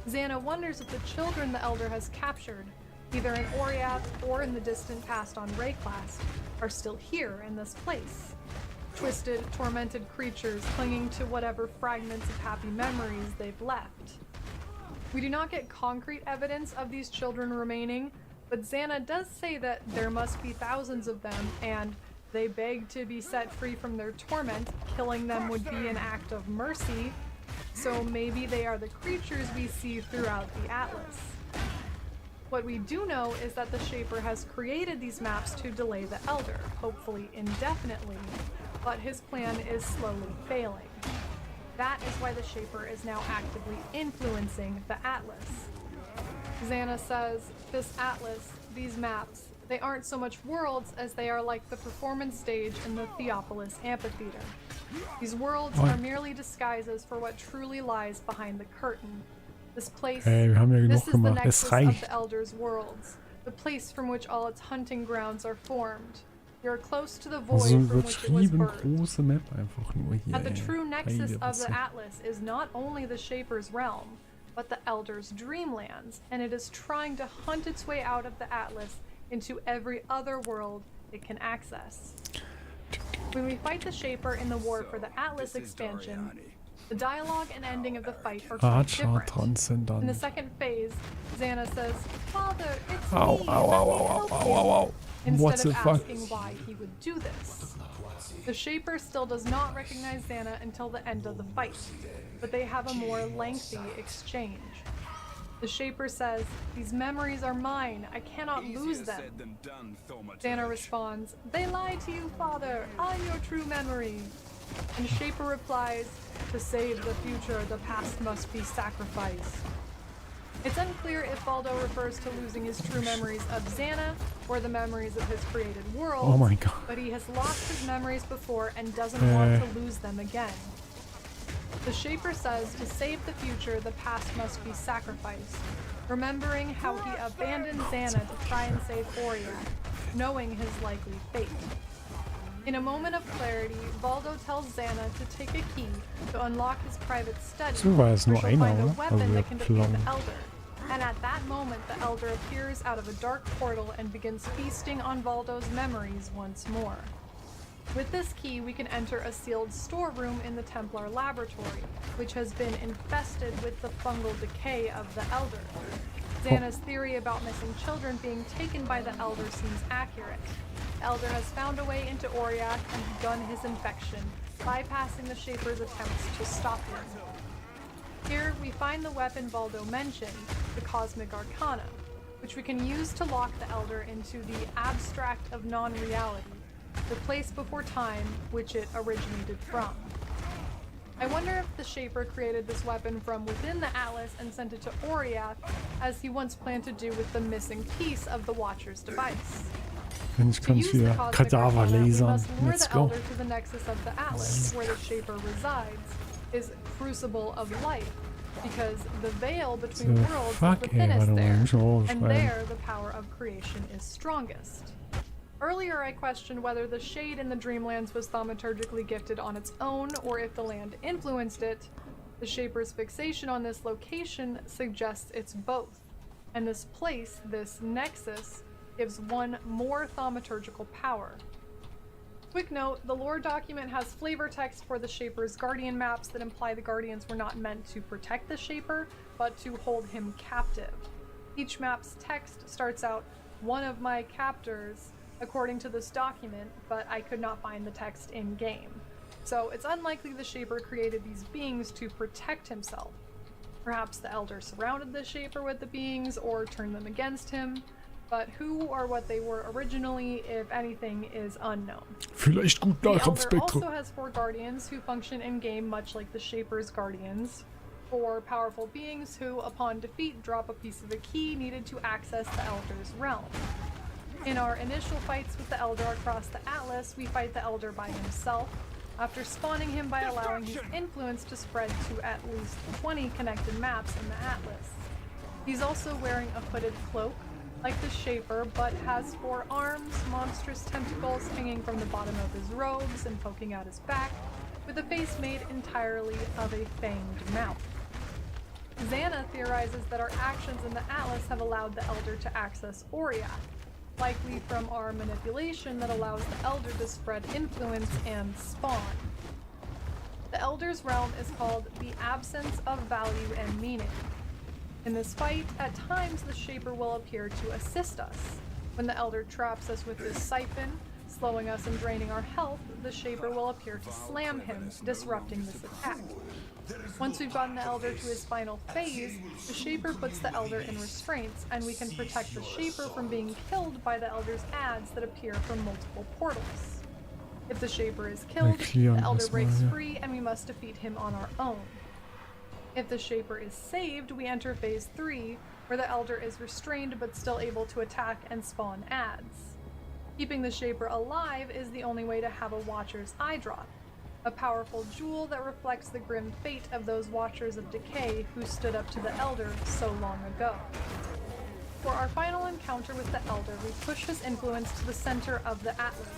Xana wonders if the children the Elder has captured, either in Oriath or in the distant past on Rayclast, are still here in this place. Twisted, tormented creatures clinging to whatever fragments of happy memories they've left. We do not get concrete evidence of these children remaining, but Xana does say that there must be thousands of them, and they beg to be set free from their torment. Killing them would be an act of mercy, so maybe they are the creatures we see throughout the Atlas. What we do know is that the Shaper has created these maps to delay the Elder, hopefully indefinitely, but his plan is slowly failing. That is why the Shaper is now actively influencing the Atlas. Xana says, this Atlas, these maps, they aren't so much worlds as they are like the performance stage in the Theopolis amphitheater. These worlds are merely disguises for what truly lies behind the curtain. This place, wir haben ja this genug is the gemacht. nexus Es of reicht. the Elder's worlds, the place from which all its hunting grounds are formed. We are close to the void Also so eine from which it was übertrieben birthed. große Map einfach nur hier. At the ey. true nexus Heilige of the Fresse. Atlas is not only the Shaper's realm, but the Elder's dreamlands, and it is trying to hunt its way out of the Atlas into every other world it can access. When we fight the Shaper in the war for the Atlas expansion, the dialogue and ending of the fight are quite different. In the Transcendant. second phase, Xana says, "Father, it's Ow, me, ow, let ow, me ow, help ow, you," ow, ow. What instead the of fuck? asking why he would do this. The Shaper still does not recognize Xana until the end of the fight, but they have a more lengthy exchange. The Shaper says, "These memories are mine, I cannot lose them." Xana responds, "They lie to you, Father, I'm your true memory." And Shaper replies, "To save the future, the past must be sacrificed." It's unclear if Valdo refers to losing his true memories of Xana or the memories of his created world. Oh my god. But he has lost his memories before and doesn't want to lose them again. The Shaper says to save the future, the past must be sacrificed, remembering how he abandoned Xana to try and save Oria, knowing his likely fate. In a moment of clarity, Valdo tells Xana to take a key to unlock his private study, So war es where nur she'll einer, find a oder? weapon Also that can defeat Plan. the Elder. And at that moment, the Elder appears out of a dark portal and begins feasting on Valdo's memories once more. With this key, we can enter a sealed storeroom in the Templar laboratory, which has been infested with the fungal decay of the Elder. Xana's theory about missing children being taken by the Elder seems accurate. The Elder has found a way into Auriac and begun his infection, bypassing the Shaper's attempts to stop him. Here, we find the weapon Valdo mentioned, the Cosmic Arcana, which we can use to lock the Elder into the abstract of non-reality, the place before time which it originated from. I wonder if the Shaper created this weapon from within the Atlas and sent it to Oriath, as he once planned to do with the missing piece of the Watcher's device. Wenn ich To kann use the hier Cosmic Kadaver Arcana, we lasern. must lure Let's the go. Elder to the nexus of the Atlas, where the Shaper resides, his crucible of life, because the veil between So, worlds fuck, is within ey, us warte mal, there, muss ich mal and aufschreiben. there the power of creation is strongest. Earlier I questioned whether the shade in the Dreamlands was thaumaturgically gifted on its own, or if the land influenced it. The Shaper's fixation on this location suggests it's both, and this place, this nexus, gives one more thaumaturgical power. Quick note, the lore document has flavor text for the Shaper's guardian maps that imply the guardians were not meant to protect the Shaper, but to hold him captive. Each map's text starts out, "One of my captors," according to this document, but I could not find the text in-game. So it's unlikely the Shaper created these beings to protect himself. Perhaps the Elder surrounded the Shaper with the beings or turned them against him, but who or what they were originally, if anything, is unknown. Vielleicht gut The Elder Nahkampfspektre. also has 4 guardians who function in-game much like the Shaper's guardians. 4 powerful beings who, upon defeat, drop a piece of a key needed to access the Elder's realm. In our initial fights with the Elder across the Atlas, we fight the Elder by himself, after spawning him by allowing his influence to spread to at least 20 connected maps in the Atlas. He's also wearing a hooded cloak, like the Shaper, but has 4 arms, monstrous tentacles hanging from the bottom of his robes and poking out his back, with a face made entirely of a fanged mouth. Xana theorizes that our actions in the Atlas have allowed the Elder to access Oriath, likely from our manipulation that allows the Elder to spread influence and spawn. The Elder's realm is called the absence of value and meaning. In this fight, at times the Shaper will appear to assist us. When the Elder traps us with his siphon, slowing us and draining our health, the Shaper will appear to slam him, disrupting this attack. Once we've gotten the Elder to his final phase, the Shaper puts the Elder in restraints, and we can protect the Shaper from being killed by the Elder's adds that appear from multiple portals. If the Shaper is killed, the Elder breaks free and we must defeat him on our own. If the Shaper is saved, we enter phase 3, where the Elder is restrained but still able to attack and spawn adds. Keeping the Shaper alive is the only way to have a Watcher's Eye Drop, a powerful jewel that reflects the grim fate of those Watchers of Decay who stood up to the Elder so long ago. For our final encounter with the Elder, we push his influence to the center of the Atlas,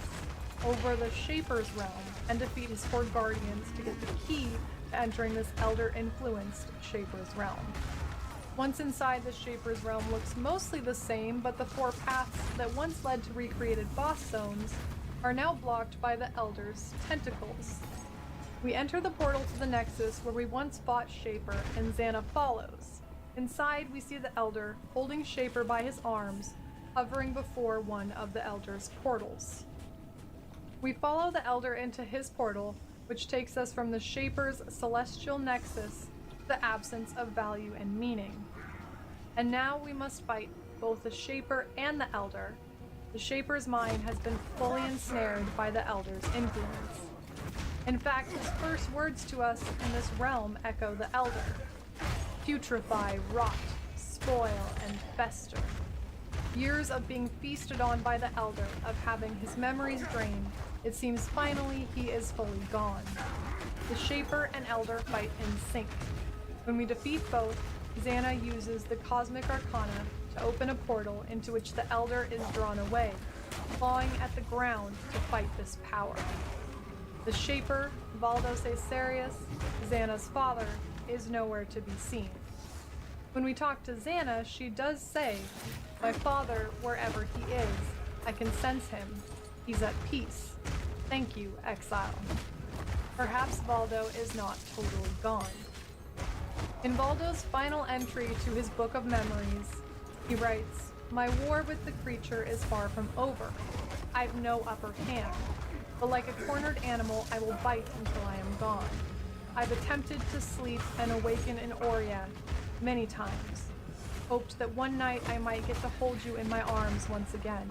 over the Shaper's realm, and defeat his 4 guardians to get the key to entering this Elder-influenced Shaper's realm. Once inside, the Shaper's realm looks mostly the same, but the 4 paths that once led to recreated boss zones are now blocked by the Elder's tentacles. We enter the portal to the Nexus where we once fought Shaper, and Xana follows. Inside, we see the Elder holding Shaper by his arms, hovering before one of the Elder's portals. We follow the Elder into his portal, which takes us from the Shaper's celestial nexus to the absence of value and meaning. And now we must fight both the Shaper and the Elder. The Shaper's mind has been fully ensnared by the Elder's influence. In fact, his first words to us in this realm echo the Elder. Putrefy, rot, spoil, and fester. Years of being feasted on by the Elder, of having his memories drained, it seems finally he is fully gone. The Shaper and Elder fight in sync. When we defeat both, Xana uses the Cosmic Arcana to open a portal into which the Elder is drawn away, clawing at the ground to fight this power. The Shaper, Valdos Aesarius, Xana's father, is nowhere to be seen. When we talk to Xana, she does say, "My father, wherever he is, I can sense him. He's at peace. Thank you, Exile." Perhaps Valdo is not totally gone. In Valdo's final entry to his Book of Memories, he writes, "My war with the creature is far from over. I've no upper hand, but like a cornered animal, I will bite until I am gone. I've attempted to sleep and awaken in Oriath many times, hoped that one night I might get to hold you in my arms once again,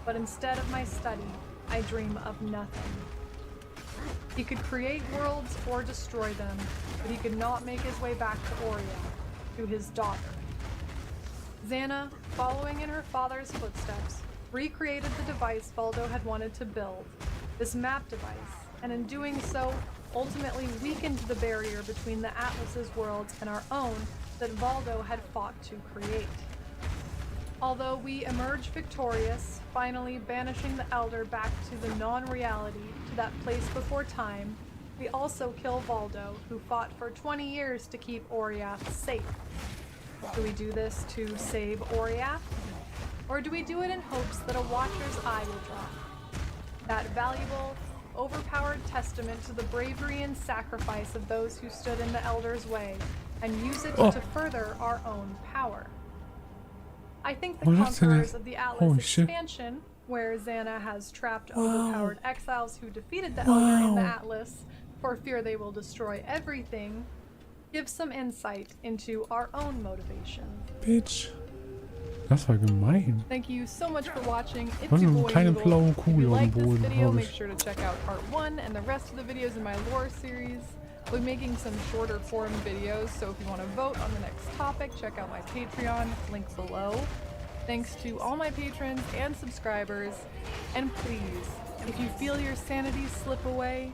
but instead of my study, I dream of nothing." He could create worlds or destroy them, but he could not make his way back to Oriath, to his daughter. Xana, following in her father's footsteps, recreated the device Valdo had wanted to build, this map device, and in doing so, ultimately weakened the barrier between the Atlas's worlds and our own that Valdo had fought to create. Although we emerge victorious, finally banishing the Elder back to the non-reality, to that place before time, we also kill Valdo, who fought for 20 years to keep Oriath safe. Do we do this to save Oriath? Or do we do it in hopes that a Watcher's Eye will drop? that valuable, overpowered testament to the bravery and sacrifice of those who stood in the Elder's way, and use it to further our own power. I think the conquerors of the Atlas expansion, where Xana has trapped overpowered exiles who defeated the Elder in the Atlas for fear they will destroy everything, gives some insight into our own motivations. Bitch. Das war gemein. Thank you so much for watching. It's Und your eine boy kleine Noodle. blaue If Kugel you am like this Boden, video, hab make ich. sure to check out part 1 and the rest of the videos in my lore series. I'll be making some shorter form videos, so if you want to vote on the next topic, check out my Patreon, link below. Thanks to all my patrons and subscribers, and please, if you feel your sanity slip away,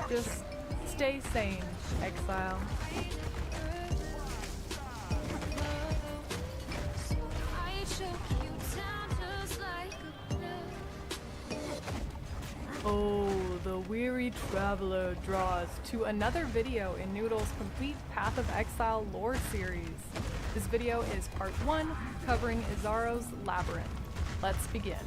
just stay sane, Exile. Oh, the weary traveler draws to another video in Noodle's complete Path of Exile lore series. This video is part 1, covering Izaro's Labyrinth. Let's begin.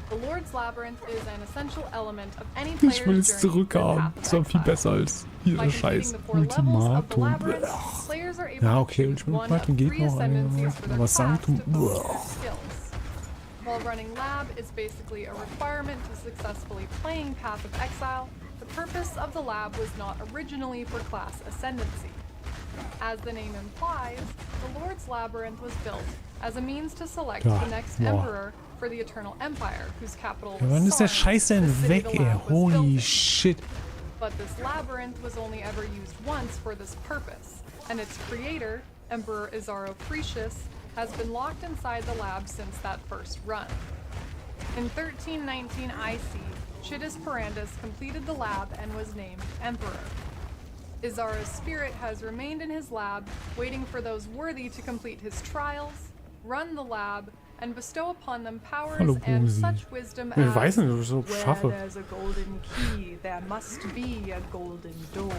The Lord's Labyrinth is an essential element of any Ich player's will es journey through zurückhaben. Path of Das war viel Exile. besser als By ihre completing scheiß the 4 levels of the Ultimatum. labyrinth, players are able Ja, to okay, choose one of Ultimatum geht 3 noch, ascendancies for their aber class Sanctum. to boost their skills. While running lab is basically a requirement to successfully playing Path of Exile, the purpose of the lab was not originally for class ascendancy. As the name implies, the Lord's Labyrinth was built as a means to select the next emperor for the Eternal Empire, whose capital Ja, was wann ist der Sarn, Scheiß the denn city weg, the ey? lab was built Holy in. shit. But this labyrinth was only ever used once for this purpose, and its creator, Emperor Izaro Frecius, has been locked inside the lab since that first run. In 1319 IC, Chittus Parandus completed the lab and was named Emperor. Izaro's spirit has remained in his lab, waiting for those worthy to complete his trials, run the lab, and bestow upon them powers Hallo, and Busi. such wisdom Ich as weiß nicht, ob ich das where schaffe. there's a golden key, there must be a golden door.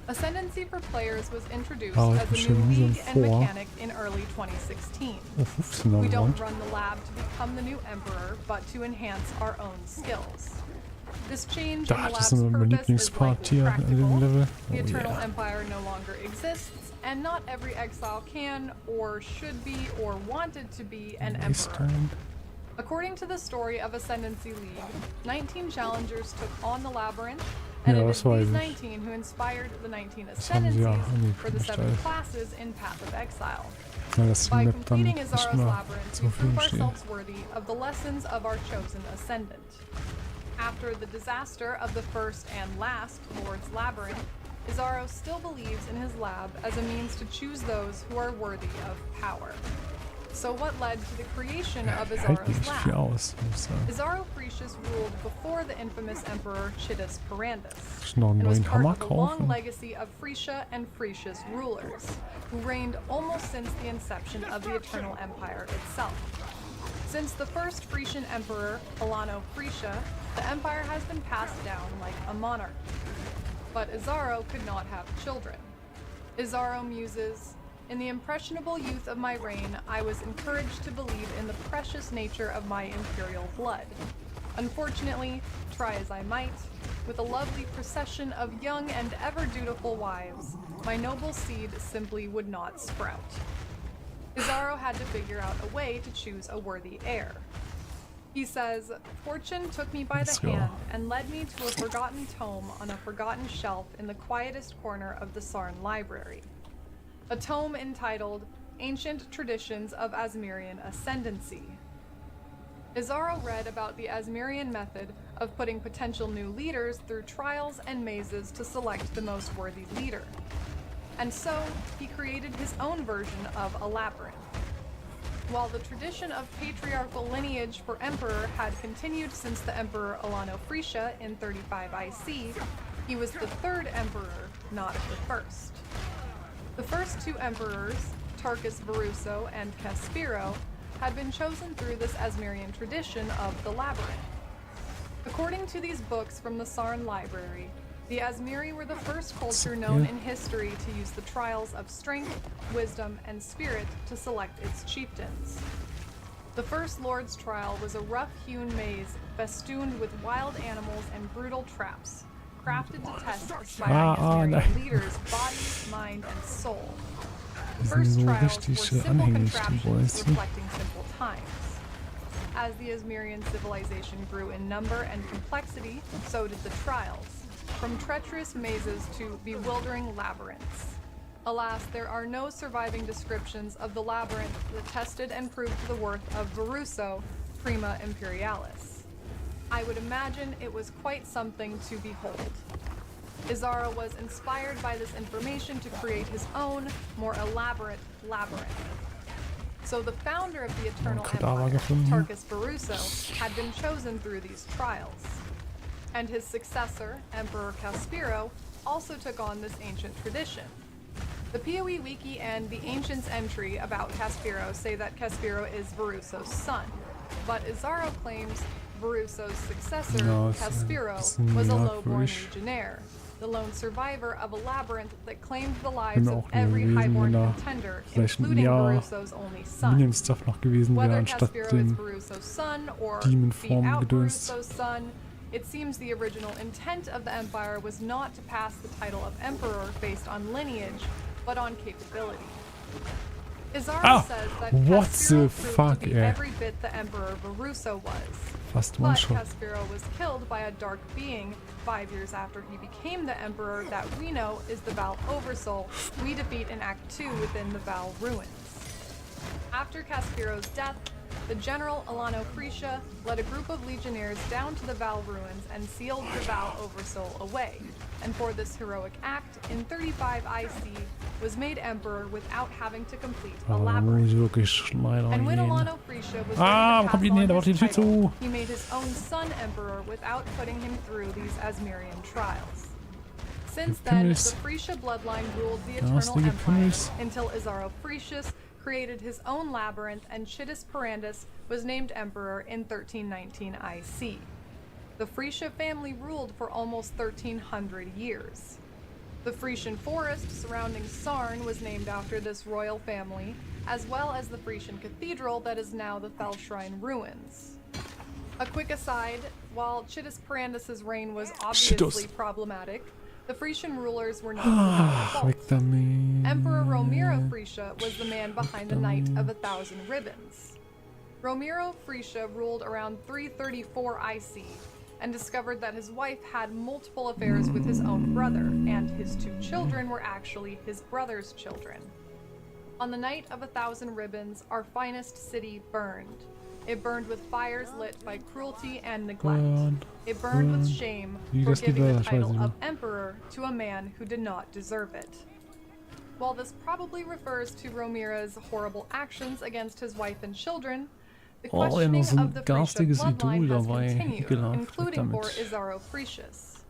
Ascendancy for players was introduced Ah, as a bestimmt new so ein league and Vor. mechanic in early 2016. Oh, 15er We don't Wand. run the lab to become the new emperor, but to enhance our own skills. This change in the Das lab's ist immer mein purpose is Lieblingspart likely hier an dem practical. Level. The Oh Eternal yeah. Empire no longer exists, and not every exile can, or should be, or wanted to be an emperor. Wasteland. According to the story of Ascendancy League, 19 challengers took on the labyrinth, and Ja, it das is weiß these ich. 19 who inspired the 19 Das haben sie ja Ascendancies for the 7 angekündigt. classes in Path of Exile. Ja, dass die By Map dann completing nicht Izaro's mehr Labyrinth, zur we prove Verfügung steht. ourselves worthy of the lessons of our chosen Ascendant. After the disaster of the first and last Lord's Labyrinth, Izaro still believes in his lab as a means to choose those who are worthy of power. So what led to the creation of Ich halte Izaro's nicht viel lab? aus, muss ich sagen. Izaro Frecius ruled before the infamous Emperor Chittus Parandus, Ich noch einen and was neuen part Hammer of a long kaufen. legacy of Frisia and Frecius rulers, who reigned almost since the inception of the Eternal Empire itself. Since the first Frisian emperor, Alano Frisia, the empire has been passed down like a monarchy. But Izaro could not have children. Izaro muses, "In the impressionable youth of my reign, I was encouraged to believe in the precious nature of my imperial blood. Unfortunately, try as I might, with a lovely procession of young and ever dutiful wives, my noble seed simply would not sprout." Izaro had to figure out a way to choose a worthy heir. He says, "Fortune took me by Let's the go. hand and led me to a forgotten tome on a forgotten shelf in the quietest corner of the Sarn library. A tome entitled Ancient Traditions of Asmirian Ascendancy." Izaro read about the Asmirian method of putting potential new leaders through trials and mazes to select the most worthy leader. And so, he created his own version of a labyrinth. While the tradition of patriarchal lineage for emperor had continued since the Emperor Alano Frisia in 35 IC, he was the third emperor, not the first. The first 2 emperors, Tarkus Varuso and Caspiro, had been chosen through this Asmirian tradition of the labyrinth. According to these books from the Sarn library, the Asmiri were the first culture known in history to use the trials of strength, wisdom, and spirit to select its chieftains. The First Lord's trial was a rough-hewn maze festooned with wild animals and brutal traps, crafted to test aspiring Assyrian leaders' body, mind, and soul. The first trials were simple contraptions reflecting simple times. As the Assyrian civilization grew in number and complexity, so did the trials, from treacherous mazes to bewildering labyrinths. Alas, there are no surviving descriptions of the labyrinth that tested and proved the worth of Veruso, Prima Imperialis. I would imagine it was quite something to behold. Izaro was inspired by this information to create his own, more elaborate labyrinth. So the founder of the Eternal Empire, Tarkus Veruso, had been chosen through these trials. And his successor, Emperor Caspiro, also took on this ancient tradition. The PoE Wiki and the Ancients entry about Caspiro say that Caspiro is Veruso's son, but Izaro claims Veruso's successor, Caspiro, was a low-born legionnaire, the lone survivor of a labyrinth that claimed the lives of every highborn contender, including Veruso's only son. Whether Caspiro is Veruso's son or beat out Veruso's son, it seems the original intent of the Empire was not to pass the title of Emperor based on lineage, but on capability. Izaro says that Caspiro proved to be every bit the Emperor Veruso was. But Caspiro was killed by a dark being 5 years after he became the Emperor that we know is the Val Oversoul we defeat in Act 2 within the Val Ruins. After Caspiro's death, the General Alano Frisha led a group of legionnaires down to the Val Ruins and sealed the Val Oversoul away, and for this heroic act, in 35 IC, was made Emperor without having to complete a labyrinth. And when Alano Frisha was ready to pass on his title, he made his own son Emperor without putting him through these Asmirian trials. Since then, the Frisha bloodline ruled the Eternal Empire until Izaro Frisius created his own labyrinth, and Chittis Parandus was named Emperor in 1319 IC. The Frisha family ruled for almost 1300 years. The Frisian forest surrounding Sarn was named after this royal family, as well as the Frisian cathedral that is now the Fellshrine ruins. A quick aside, while Chittis Parandus' reign was obviously problematic, the Frisian rulers were not without fault. Emperor Romero Frisha was the man behind the Night of 1,000 Ribbons. Romero Frisha ruled around 334 IC and discovered that his wife had multiple affairs with his own brother, and his 2 children were actually his brother's children. On the Night of 1,000 Ribbons, our finest city burned. It burned with fires lit by cruelty and neglect. It burned with shame for giving the title of Emperor to a man who did not deserve it. While this probably refers to Romero's horrible actions against his wife and children, the questioning of the Frisha bloodline has continued, including for Izaro Frisius.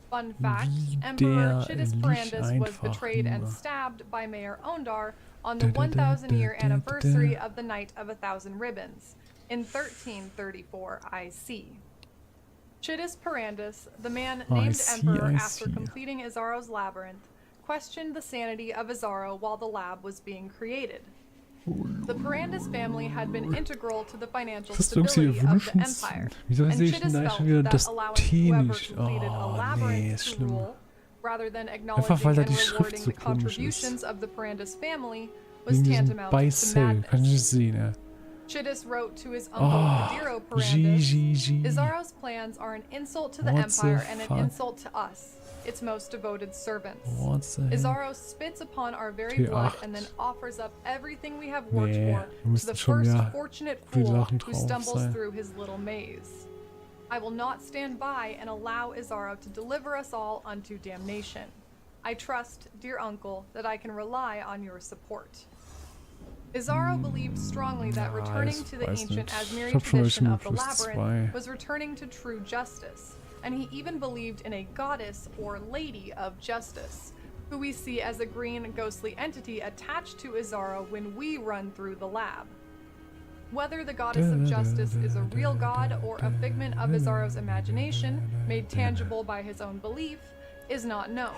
Fun fact, Emperor Chittis Parandus was betrayed and stabbed by Mayor Ondar on the 1,000-year anniversary of the Night of 1,000 Ribbons, in 1334 IC. Chittis Parandus, the man named Emperor after completing Izaro's labyrinth, questioned the sanity of Izaro while the lab was being created. The Parandus family had been integral to the financial stability of the empire, and Chittis felt that allowing whoever completed a labyrinth to rule, rather than acknowledging and rewarding the contributions of the Parandus family, was tantamount to madness. Chittis wrote to his uncle Kadiro Parandus, Izaro's plans are an insult to the empire and an insult to us, its most devoted servants. Izaro spits upon our very blood and then offers up everything we have worked for to the first fortunate fool who stumbles through his little maze. I will not stand by and allow Izaro to deliver us all unto damnation. I trust, dear uncle, that I can rely on your support. Izaro believed strongly that returning to the ancient Asmiri tradition of the labyrinth was returning to true justice, and he even believed in a goddess or lady of justice, who we see as a green ghostly entity attached to Izaro when we run through the lab. Whether the goddess of justice is a real god or a figment of Izaro's imagination, made tangible by his own belief, is not known.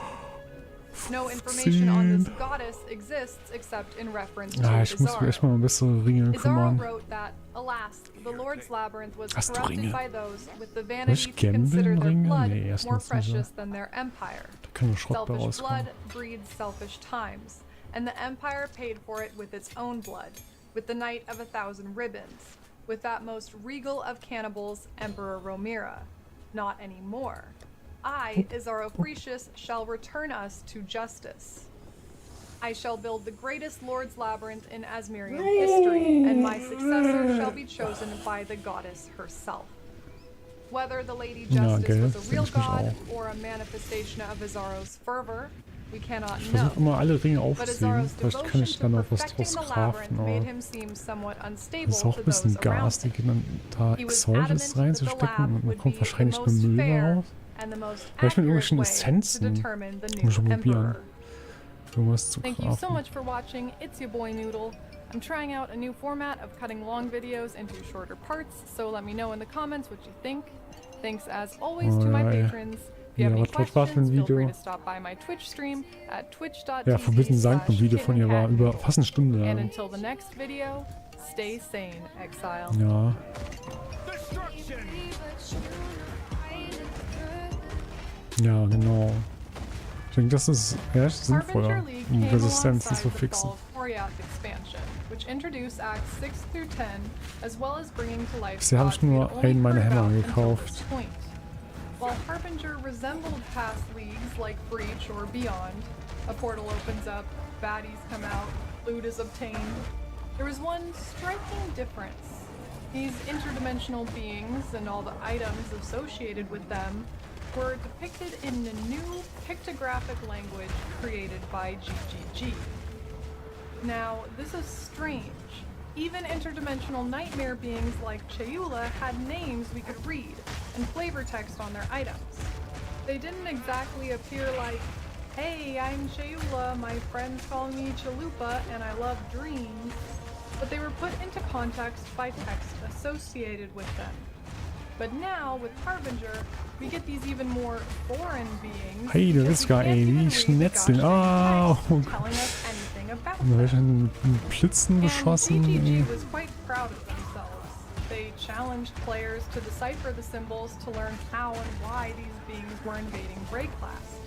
No information on this goddess exists except in reference to Ah, ich muss mich echt mal um bessere Ringe Isaro kümmern. wrote that, alas, the Lord's Labyrinth was Hast du corrupted Ringe? by those with the Soll vanity ich to consider their Gambling-Ringe? blood Nee, erst more muss nicht so. precious than their empire. Da kann nur Schrott bei Selfish rauskommen. blood breeds selfish times, and the empire paid for it with its own blood, with the Knight of 1,000 Ribbons, with that most regal of cannibals, Emperor Romira. Not anymore. I, Isaro Frecius, shall return us to justice. I shall build the greatest Lord's Labyrinth in Asmirian history, and my successor shall be chosen by the goddess herself. Whether the Lady Justice was a real god or a manifestation of Isaro's fervor, we cannot Ich know. versuche immer alle Ringe But aufzuheben. Isaro's Vielleicht kann devotion ich to dann noch was perfecting draus the craften, labyrinth made aber him seem somewhat das unstable ist auch to ein bisschen those around garstig, dann da He was Exaltes adamant that the reinzustecken lab und man would kommt be wahrscheinlich the nur most Müll fair raus. and the most Vielleicht mit irgendwelchen accurate way to Essenzen. determine the Muss new ich probieren. emperor. Irgendwas zu Thank you so craften. much for watching. It's your boy Noodle. I'm trying out a new format of cutting long videos into shorter parts, so let me know in the comments what you think. Thanks as always to my ja. patrons. If you have Ja, any was war für ein questions, feel free Video? to stop by my Twitch stream at Ja, Forbidden Sein Video von ihr war über fast eine Stunde And lang. until the next video, stay sane, Exile. Ja. Ja, genau. Ich denke, das ist echt sinnvoller, Harbinger League um came Resistenzen zu alongside the fixen. Fall of Oriath expansion, which introduced Acts 6 through 10, as well as bringing to life Bisher habe ich gods we nur had only einen meiner heard Hämmer about until gekauft. this point. While Harbinger resembled past leagues like Breach or Beyond, a portal opens up, baddies come out, loot is obtained, there was one striking difference. These interdimensional beings and all the items associated with them were depicted in the new pictographic language created by GGG. Now, this is strange. Even interdimensional nightmare beings like Chayula had names we could read and flavor text on their items. They didn't exactly appear like, hey, I'm Chayula, my friends call me Chalupa, and I love dreams, but they were put into context by text associated with them. But now, with Harbinger, we get these even more foreign beings. Hey, du because willst we gar can't even ey, read the Schnetzel. gosh Au! dang text telling us anything about Da werde ich them. mit Blitzen And beschossen. GGG was quite proud of themselves. They challenged players to decipher the symbols to learn how and why these beings were invading Breaklast.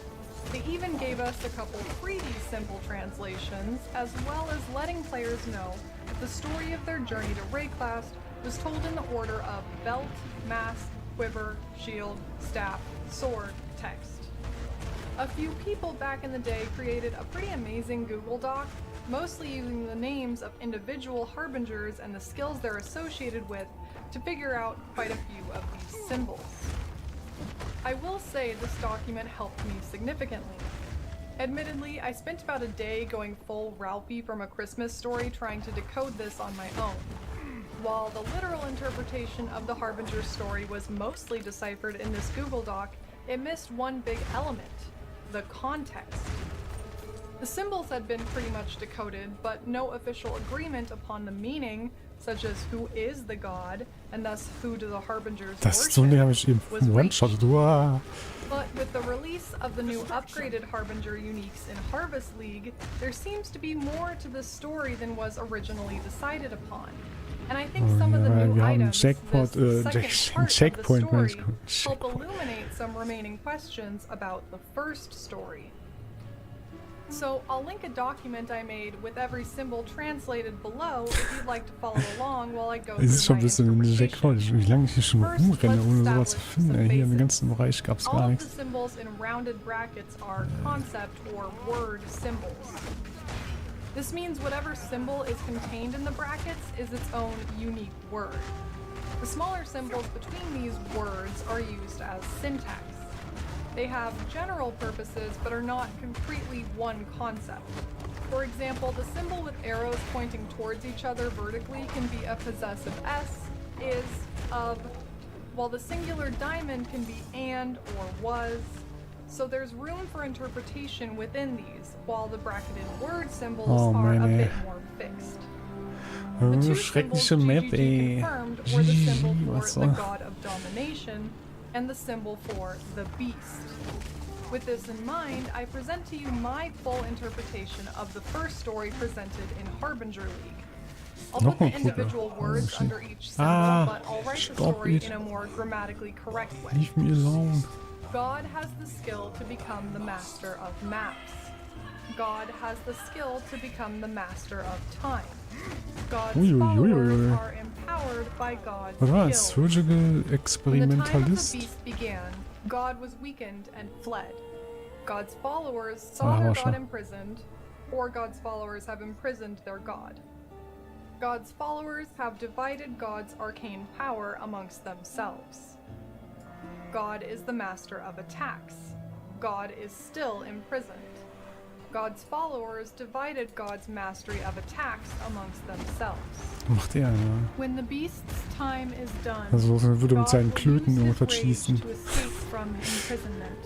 They even gave us a couple 3D symbol translations, as well as letting players know that the story of their journey to Breaklast was told in the order of belt, mask, quiver, shield, staff, sword, text. A few people back in the day created a pretty amazing Google Doc, mostly using the names of individual harbingers and the skills they're associated with to figure out quite a few of these symbols. I will say this document helped me significantly. Admittedly, I spent about a day going full Ralphie from A Christmas Story trying to decode this on my own. While the literal interpretation of the Harbinger's story was mostly deciphered in this Google Doc, it missed one big element: the context. The symbols had been pretty much decoded, but no official agreement upon the meaning, such as who is the god, and thus who do the Harbingers Das ist so ne, habe ich eben was one-shotted. Uah. But with the release of the new upgraded Harbinger uniques in Harvest League, there seems to be more to this story than was originally decided upon. And I think some of the ja, new wir haben items, Jackpot, this second part Checkpoint, of the Mensch, story, help Checkpoint. illuminate some remaining questions about the first story. So I'll link a document I made with every symbol translated below if you'd like to follow along while I go Es ist schon through ein my bisschen interpretation. Jackpot, wie lange ich hier schon First, rumrenne, let's ohne sowas zu establish finden. some Hier im basics. ganzen Bereich gab es All gar of the nichts. symbols in rounded brackets are concept or word symbols. This means whatever symbol is contained in the brackets is its own unique word. The smaller symbols between these words are used as syntax. They have general purposes but are not concretely one concept. For example, the symbol with arrows pointing towards each other vertically can be a possessive S, is, of, while the singular diamond can be and or was. So there's room for interpretation within these, while the bracketed word symbols are a meine. bit more fixed. Oh, The two schreckliche symbols Map, GGG ey. confirmed were the symbol was for the so. god of domination and the symbol for the beast. With this in mind, I present to you my full interpretation of the first story presented in Harbinger League. I'll put the individual words under each symbol, but I'll write the story in a more grammatically correct way. Leave me alone. God has the skill to become the master of maps. God has the skill to become the master of time. God's followers are empowered by God's Was? skill. Surgical When the time of the Experimentalist? beast began, God was weakened and fled. God's followers saw their God imprisoned, or God's followers have imprisoned their God. God's followers have divided God's arcane power amongst themselves. God is the master of attacks. God is still imprisoned. God's followers divided God's mastery of attacks amongst themselves. Macht er, ja. When the beast's time is done, Also er würde mit God seinen will Klöten use irgendwas his rage schießen. to escape from imprisonment.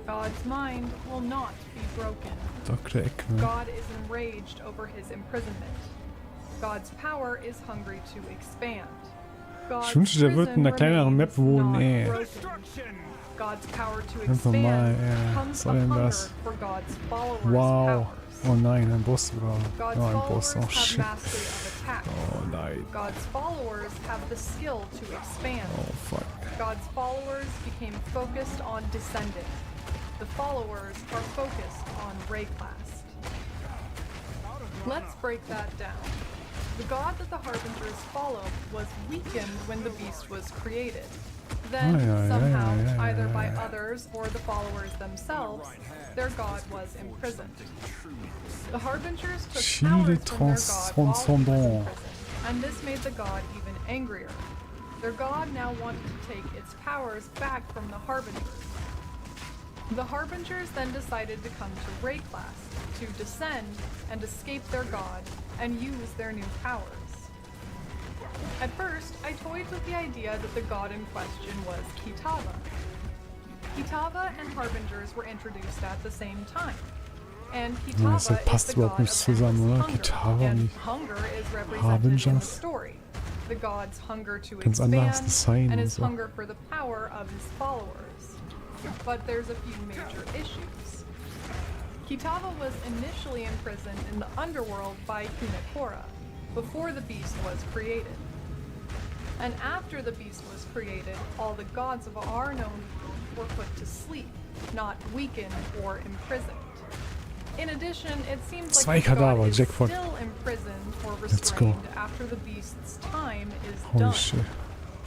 God's mind will not be broken. Dr. Eckner. God is enraged over his imprisonment. God's power is hungry to expand. Ich wünschte, der wird in einer kleineren Map wohnen, ey. God's power to Einfach mal, expand ey. comes Was a soll denn hunger das? for God's followers' Wow. powers. Oh nein, ein Boss sogar. God's Ja, ein followers Boss. Oh have shit. mastery of attack. Oh nein. God's followers have the skill to expand. Oh fuck. God's followers became focused on descending. The followers are focused on Rayclast. Let's break that down. The god that the Harbingers followed was weakened when the beast was created. Then, somehow, either by others or the followers themselves, their god was imprisoned. The Harbingers took powers from their god while he was imprisoned, and this made the god even angrier. Their god now wanted to take its powers back from the Harbingers. The Harbingers then decided to come to Rayclast, to descend and escape their god, and use their new powers. At first, I toyed with the idea that the god in question was Kitava. Kitava and Harbingers were introduced at the same time. And Kitava is the god of endless hunger, and hunger is represented in the story. The god's hunger to expand, and his hunger for the power of his followers. But there's a few major issues. Kitava was initially imprisoned in the underworld by Kunekora, before the beast was created. And after the beast was created, all the gods of our known world were put to sleep, not weakened or imprisoned. In addition, it seems like the god is still imprisoned or restrained after the beast's time is done. Shit.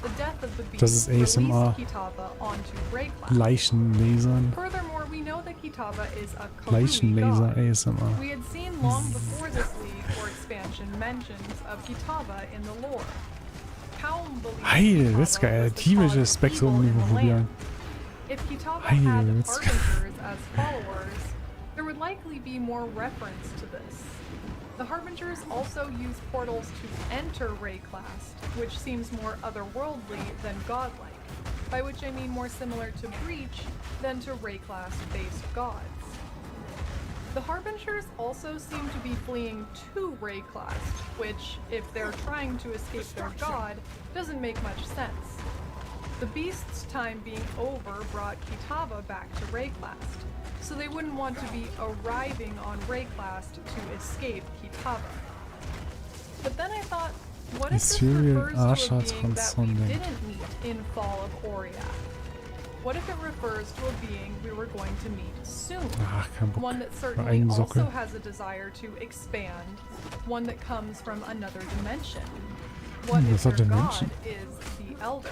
The death of the beast Das ist ASMR. released Kitava onto Rayclast. Leichenlasern. Furthermore, we know that Kitava is a Karui Leichenlaser god. ASMR. We had seen long before this league or expansion mentions of Kitava in the lore. Kaum believed Heil, Kitava das ist geil. was the Tierisches cause of Spektrum evil in the probieren. land. If Kitava Heil, had das ist geil. Harbingers as followers, there would likely be more reference to this. The Harbingers also use portals to enter Rayclast, which seems more otherworldly than godlike, by which I mean more similar to Breach than to Rayclast-based gods. The Harbingers also seem to be fleeing to Rayclast, which, if they're trying to escape their god, doesn't make much sense. The beast's time being over brought Kitava back to Rayclast, so they wouldn't want to be arriving on Rayclast to escape Kitava. But then I thought, what if this refers to a being that we didn't meet in Fall of Oriath? What if it refers to a being we were going to meet soon? One that certainly also has a desire to expand, one that comes from another dimension. What if their god is the Elder?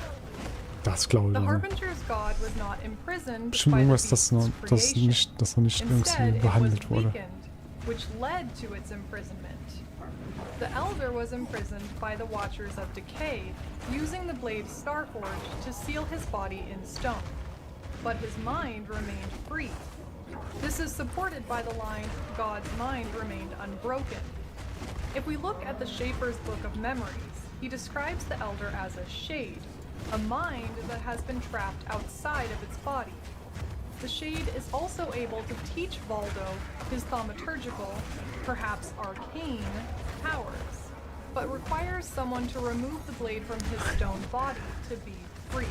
Das glaube ich. The Harbinger's god was not imprisoned Bestimmt by the irgendwas, beast's creation. das noch nicht irgendwie Instead, it behandelt was wurde. weakened, which led to its imprisonment. The Elder was imprisoned by the Watchers of Decay, using the blade Starforge to seal his body in stone. But his mind remained free. This is supported by the line, God's mind remained unbroken. If we look at the Shaper's Book of Memories, he describes the Elder as a shade, a mind that has been trapped outside of its body. The Shade is also able to teach Valdo his thaumaturgical, perhaps arcane, powers, but requires someone to remove the blade from his stone body to be free.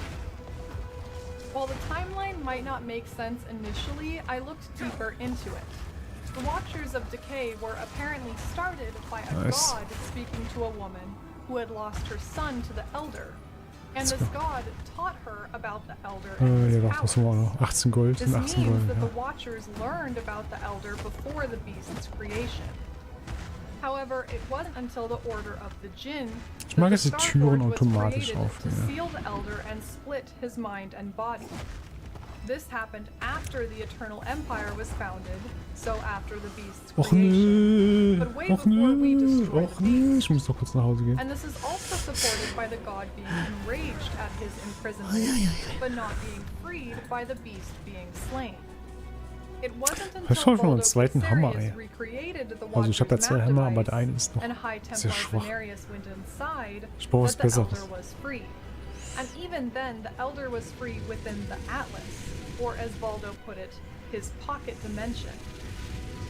While the timeline might not make sense initially, I looked deeper into it. The Watchers of Decay were apparently started by a god speaking to a woman who had lost her son to the Elder. And this god taught her about the Elder and his Ja, doch, das war noch 18 Gold This und 18 means Gold. that Ja. the Watchers learned about the Elder before the beast's creation. However, it wasn't until the Order of the Jinn Ich mag, that dass the die Türen Starforge was automatisch created to aufgehen. seal the Elder and split his mind and body. This happened after the Eternal Empire was founded, so after the beast's Och creation. nö, But way och before we nö, destroyed och the nö. beast. Ich muss doch kurz nach Hause gehen. And this is also supported by the god being enraged at his imprisonment, but not being freed by the beast being slain. It wasn't Ich until hab schon mal einen Voldo zweiten Hammer, Caesarius ey. recreated the Also ich habe ja Watcher's 2 map Hammer, aber device, der eine ist noch and High sehr Templar schwach. Venarius went inside, Ich brauche was that the Besseres. Elder was free. And even then, the Elder was free within the Atlas, or as Voldo put it, his pocket dimension.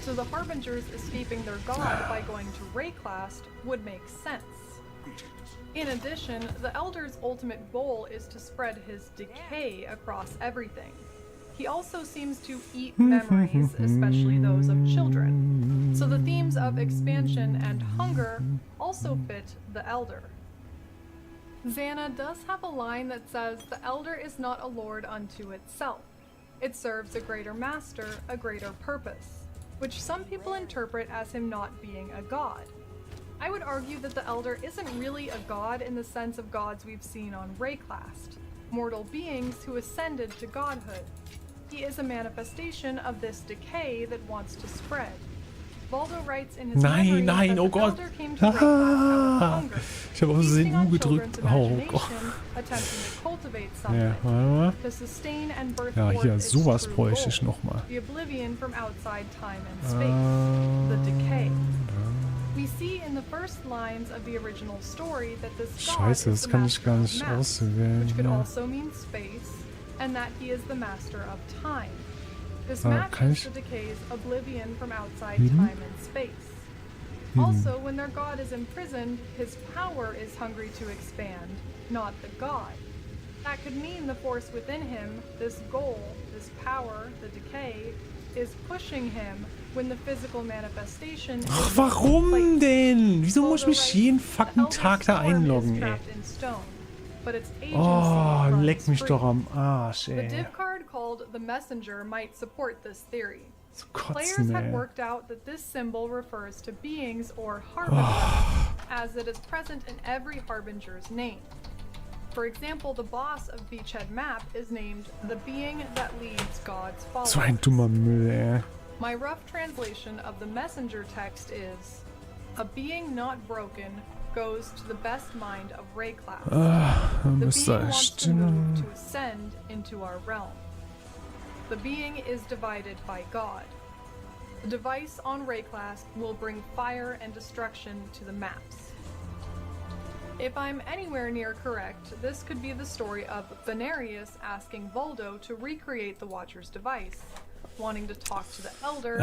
So the Harbingers escaping their god by going to Rayclast would make sense. In addition, the Elder's ultimate goal is to spread his decay across everything. He also seems to eat memories, especially those of children. So the themes of expansion and hunger also fit the Elder. Xana does have a line that says, "The Elder is not a lord unto itself. It serves a greater master, a greater purpose," which some people interpret as him not being a god. I would argue that the Elder isn't really a god in the sense of gods we've seen on Rayclast, mortal beings who ascended to godhood. He is a manifestation of this decay that wants to spread. Voldo writes in his memory Nein, that oh the Gott. Elder came to Rayclast out of hunger, Ich habe aus Versehen feasting on U gedrückt. children's Oh imagination, Gott. attempting to cultivate Ja, something. warte mal. To sustain and birth Ja, forth hier, its sowas true bräuchte ich goal, nochmal. the oblivion from outside time and space, the decay. We see in the first lines of the original story that this god Scheiße, is das the kann master ich gar of nicht maps, auswählen. which could Ja. also mean space, and that he is the master of time. This kann matches ich- the decay's oblivion from outside Mhm. time and space. Also, when their god is imprisoned, his power is hungry to expand, not the god. That could mean the force within him, this goal, this power, the decay, is pushing him when the physical manifestation is Ach, not warum complete. denn? Wieso muss ich Voldo mich writes, jeden "The fucking Elder's Tag da form is einloggen, ey? trapped in stone, but its agency Oh, runs leck mich free." doch am Arsch, The ey. div card called the Messenger might support this theory. Zu Players kotzen, had ey. worked out that this symbol refers to beings or harbingers, as it is present in every harbinger's name. For example, the boss of Beachhead Map is named the being that leads God's So ein followers. dummer Müll, ey. My rough translation of the messenger text is, "A being not broken goes to the best mind of Rayclast. Da The müsste being er wants to move stimmen. to ascend into our realm. The being is divided by God. The device on Rayclast will bring fire and destruction to the maps." If I'm anywhere near correct, this could be the story of Venarius asking Voldo to recreate the Watcher's device, wanting to talk to the Elder,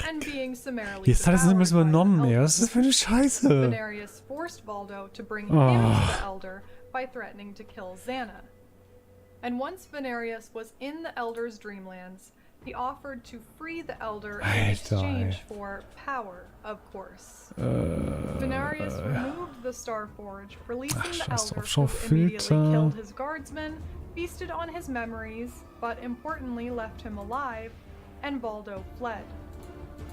and being summarily Jetzt hat er es devoured alles by the übernommen, ey. Elder. Was ist das für eine Scheiße? Venarius forced Voldo to bring him to the Elder by threatening to kill Xana. And once Venarius was in the Elder's dreamlands, he offered to free the Elder in Alter, exchange ey. for power, of course. Venarius removed the Starforge, releasing the scheiß Elder, drauf, schau who immediately Filter. killed his guardsmen, feasted on his memories, but importantly left him alive, and Voldo fled.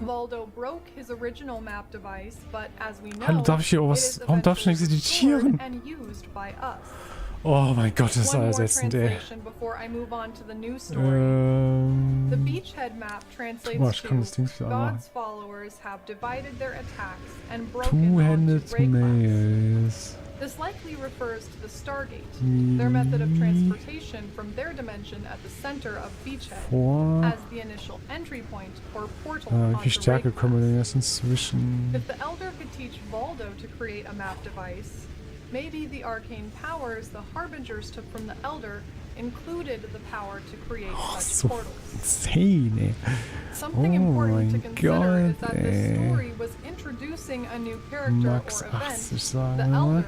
Voldo broke his original map device, but as we know, Hallo, darf ich hier auch it was- is warum darf ich nicht eventually editieren? restored and used by us. Oh mein Gott, das ist One more alles ätzend, ey. translation before I move on to the new story. The Beachhead map translates Boah, ich kann das to Ding wieder anmachen. God's followers have divided their attacks and broken Two-handed onto Rayclast. Mails. This likely refers to the Stargate, their method of transportation from their dimension at the center of Beachhead, Vor. as the initial entry point or portal Wie onto viel Stärke können wir Rayclast. denn jetzt inzwischen? If the Elder could teach Voldo to create a map device, maybe the arcane powers the Harbingers took from the Elder included the power to create such So portals. insane, ey. Something Oh important to mein consider is Gott, that this ey. story was introducing a new character Max or event, 80 the sagen wir mal. Elder,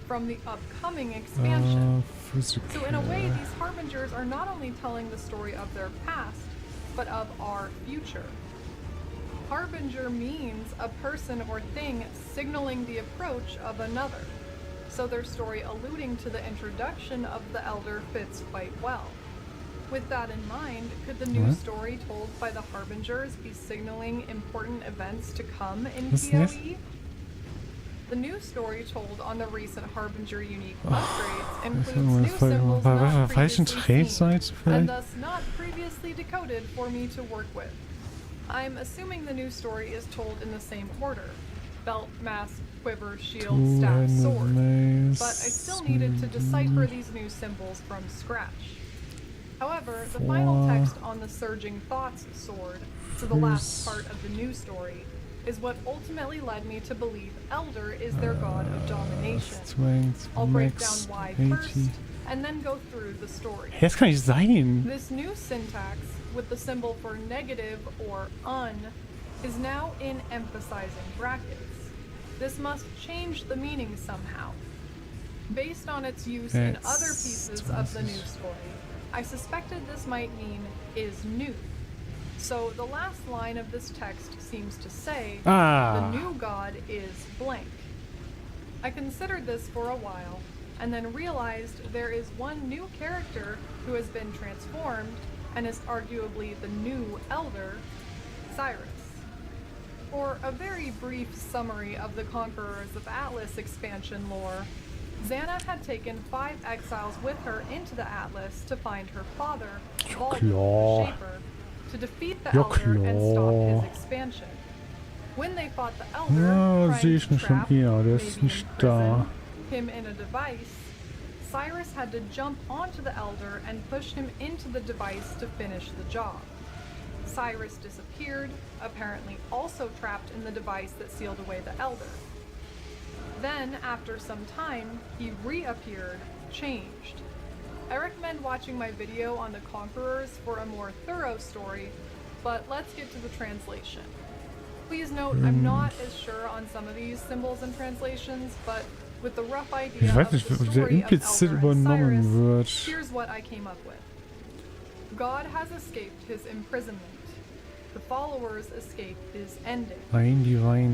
from the upcoming expansion. Physical. So in a way, these harbingers are not only telling the story of their past, but of our future. Harbinger means a person or thing signaling the approach of another. So their story alluding to the introduction of the Elder fits quite well. With that in mind, could the new story told by the Harbingers be signaling important events to come in PoE? The new story told on the recent Harbinger unique upgrades includes new symbols not previously seen, and thus not previously decoded for me to work with. I'm assuming the new story is told in the same order: belt, mask, quiver, shield, staff, sword. But I still needed to decipher these new symbols from scratch. However, the final text on the Surging Thoughts sword, so the last part of the new story, is what ultimately led me to believe Elder is their god of domination. I'll break down why first, and then go through the story. Das kann nicht sein. This new syntax, with the symbol for negative or un, is now in emphasizing brackets. This must change the meaning somehow. Based on its use in other pieces of the new story, I suspected this might mean is new. So the last line of this text seems to say, the new god is blank. I considered this for a while, and then realized there is one new character who has been transformed and is arguably the new Elder, Cyrus. For a very brief summary of the Conquerors of Atlas expansion lore, Xana had taken 5 exiles with her into the Atlas to find her father, Baldur, the Shaper, to defeat the Elder and stop his expansion. When they fought the Elder, trying to trap, maybe imprison him in a device, Cyrus had to jump onto the Elder and push him into the device to finish the job. Cyrus disappeared, apparently also trapped in the device that sealed away the Elder. Then, after some time, he reappeared, changed. I recommend watching my video on the Conquerors for a more thorough story, but let's get to the translation. Please note, I'm not as sure on some of these symbols and translations, but with the rough idea of the story of Elder and Cyrus, here's what I came up with. God has escaped his imprisonment. The followers escape his ending.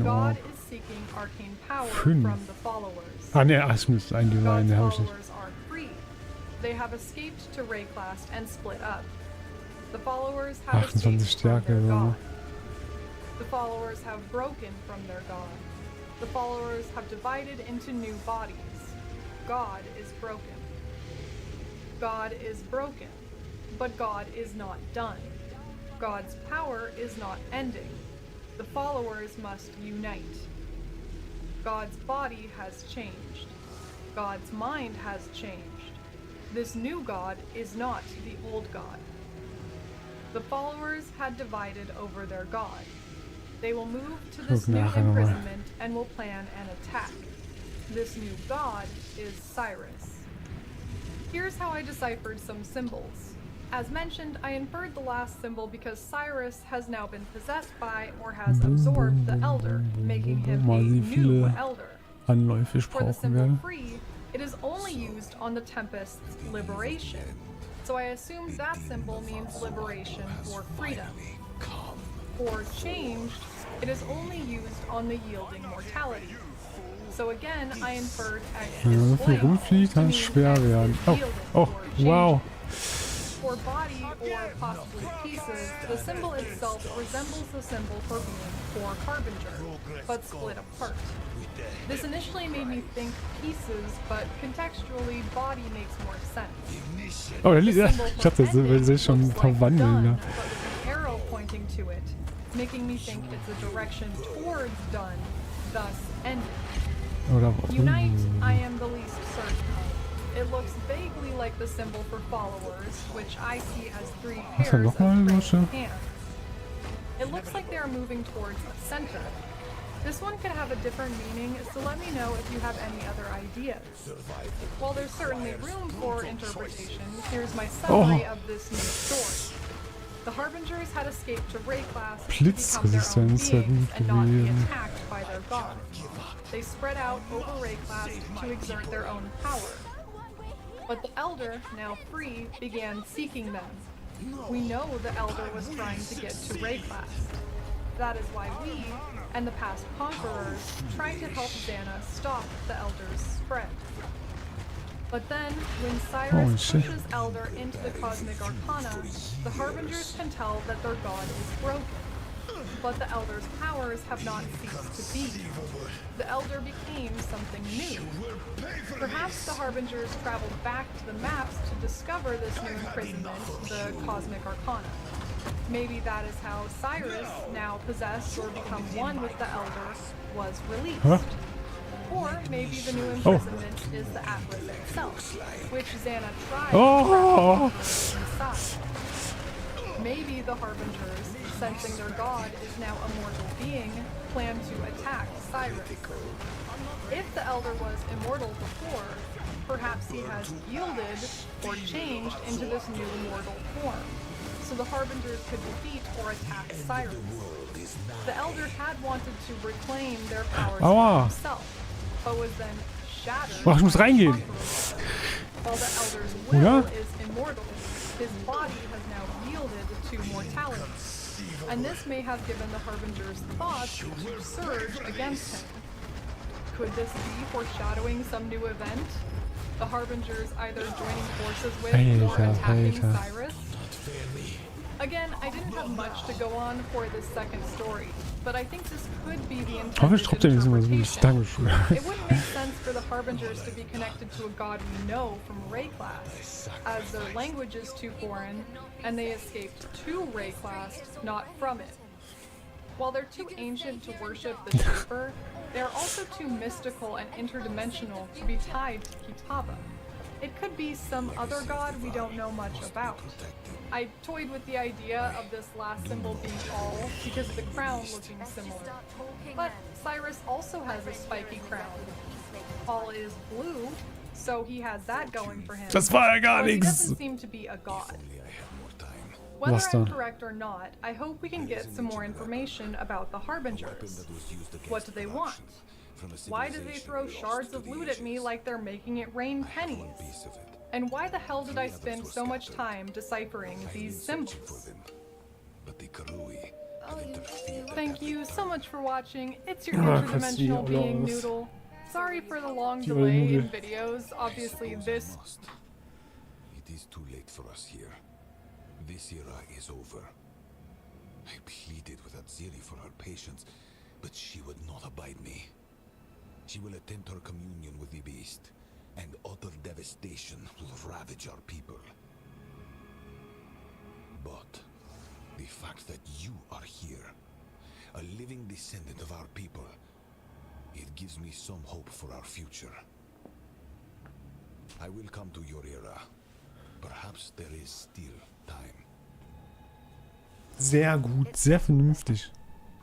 God is seeking arcane power from the followers. God's followers are free. They have escaped to Rayclast and split up. The followers have escaped from their God. The followers have broken from their God. The followers have divided into new bodies. God is broken. God is broken, but God is not done. God's power is not ending. The followers must unite. God's body has changed. God's mind has changed. This new God is not the old God. The followers had divided over their God. They will move to this new imprisonment and will plan an attack. This new God is Cyrus. Here's how I deciphered some symbols. As mentioned, I inferred the last symbol because Cyrus has now been possessed by or has absorbed the Elder, making him a new Elder. For the symbol free, it is only used on the Tempest's liberation. So I assumed that symbol means liberation or freedom. For changed, it is only used on the yielding mortality. So again, I inferred X is blank to mean X is yielding or changing. For body or possibly pieces, the symbol itself resembles the symbol for being for Harbinger, but split apart. This initially made me think pieces, but contextually body makes more sense. Oh, ich hab das will schon verwandeln, ne? But with an arrow pointing to it, making me think it's a direction towards done, thus ending. Unite, I am the least certain of. It looks vaguely like the symbol for followers, which I see as 3 pairs of raised hands. It looks like they are moving towards the center. This one could have a different meaning, so let me know if you have any other ideas. While there's certainly room for interpretation, here's my summary of this new story. The Harbingers had escaped to Ray class to Blitzresistenz become their own wäre beings and not be gewesen. attacked by their god. They spread out over Ray class to exert their own power. But the Elder, now free, began seeking them. We know the Elder was trying to get to Ray class. That is why we, and the past conquerors, tried to help Xana stop the Elder's spread. But then, when Cyrus pushes Elder into the Cosmic Arcana, the Harbingers can tell that their god is broken. But the Elder's powers have not ceased to be. The Elder became something new. Perhaps the Harbingers traveled back to the maps to discover this new imprisonment, the Cosmic Arcana. Maybe that is how Cyrus, now possessed or become one with the Elder, was released. Huh? Or maybe the new imprisonment is the Atlas itself, which Xana tried Oh! inside. Maybe the Harbingers, sensing their god is now a mortal being, plan to attack Cyrus. If the Elder was immortal before, perhaps he has yielded or changed into this new mortal form, so the Harbingers could defeat or attack Cyrus. The Elder had wanted to reclaim their powers for himself, but was then shattered. Ach, ich muss reingehen. While the Elder's will is immortal, his body has now yielded to mortality. And this may have given the Harbinger's thoughts to surge against him. Could this be foreshadowing some new event? The Harbingers either joining forces with or attacking Cyrus? Again, I didn't have much to go on for this second story, but I think this could be the intended interpretation. It wouldn't make sense for the Harbingers to be connected to a god we know from Ray class, as their language is too foreign, and they escaped to Ray class, not from it. While they're too ancient to worship the Shaper, they are also too mystical and interdimensional to be tied to Kitaba. It could be some other god we don't know much about. I toyed with the idea of this last symbol being all because of the crown looking similar. But Cyrus also has a spiky crown. All is blue, so he has that going for him. Das war ja gar But he nichts. doesn't seem to be a god. Whether I'm correct or not, I hope we can get some more information about the Harbingers. What do they want? Why do they throw shards of loot at me like they're making it rain pennies? And why the hell did I spend so much time deciphering these symbols? Thank you so much for watching. It's your interdimensional being, Noodle. Sorry for the long delay in videos. Obviously this... It is too late for us here. This era is over. I pleaded with Aziri for her patience, but she would not abide me. She will attempt her communion with the beast, and utter devastation will ravage our people. But the fact that you are here, a living descendant of our people, it gives me some hope for our future. I will come to your era. Perhaps there is still time. Sehr gut, sehr vernünftig.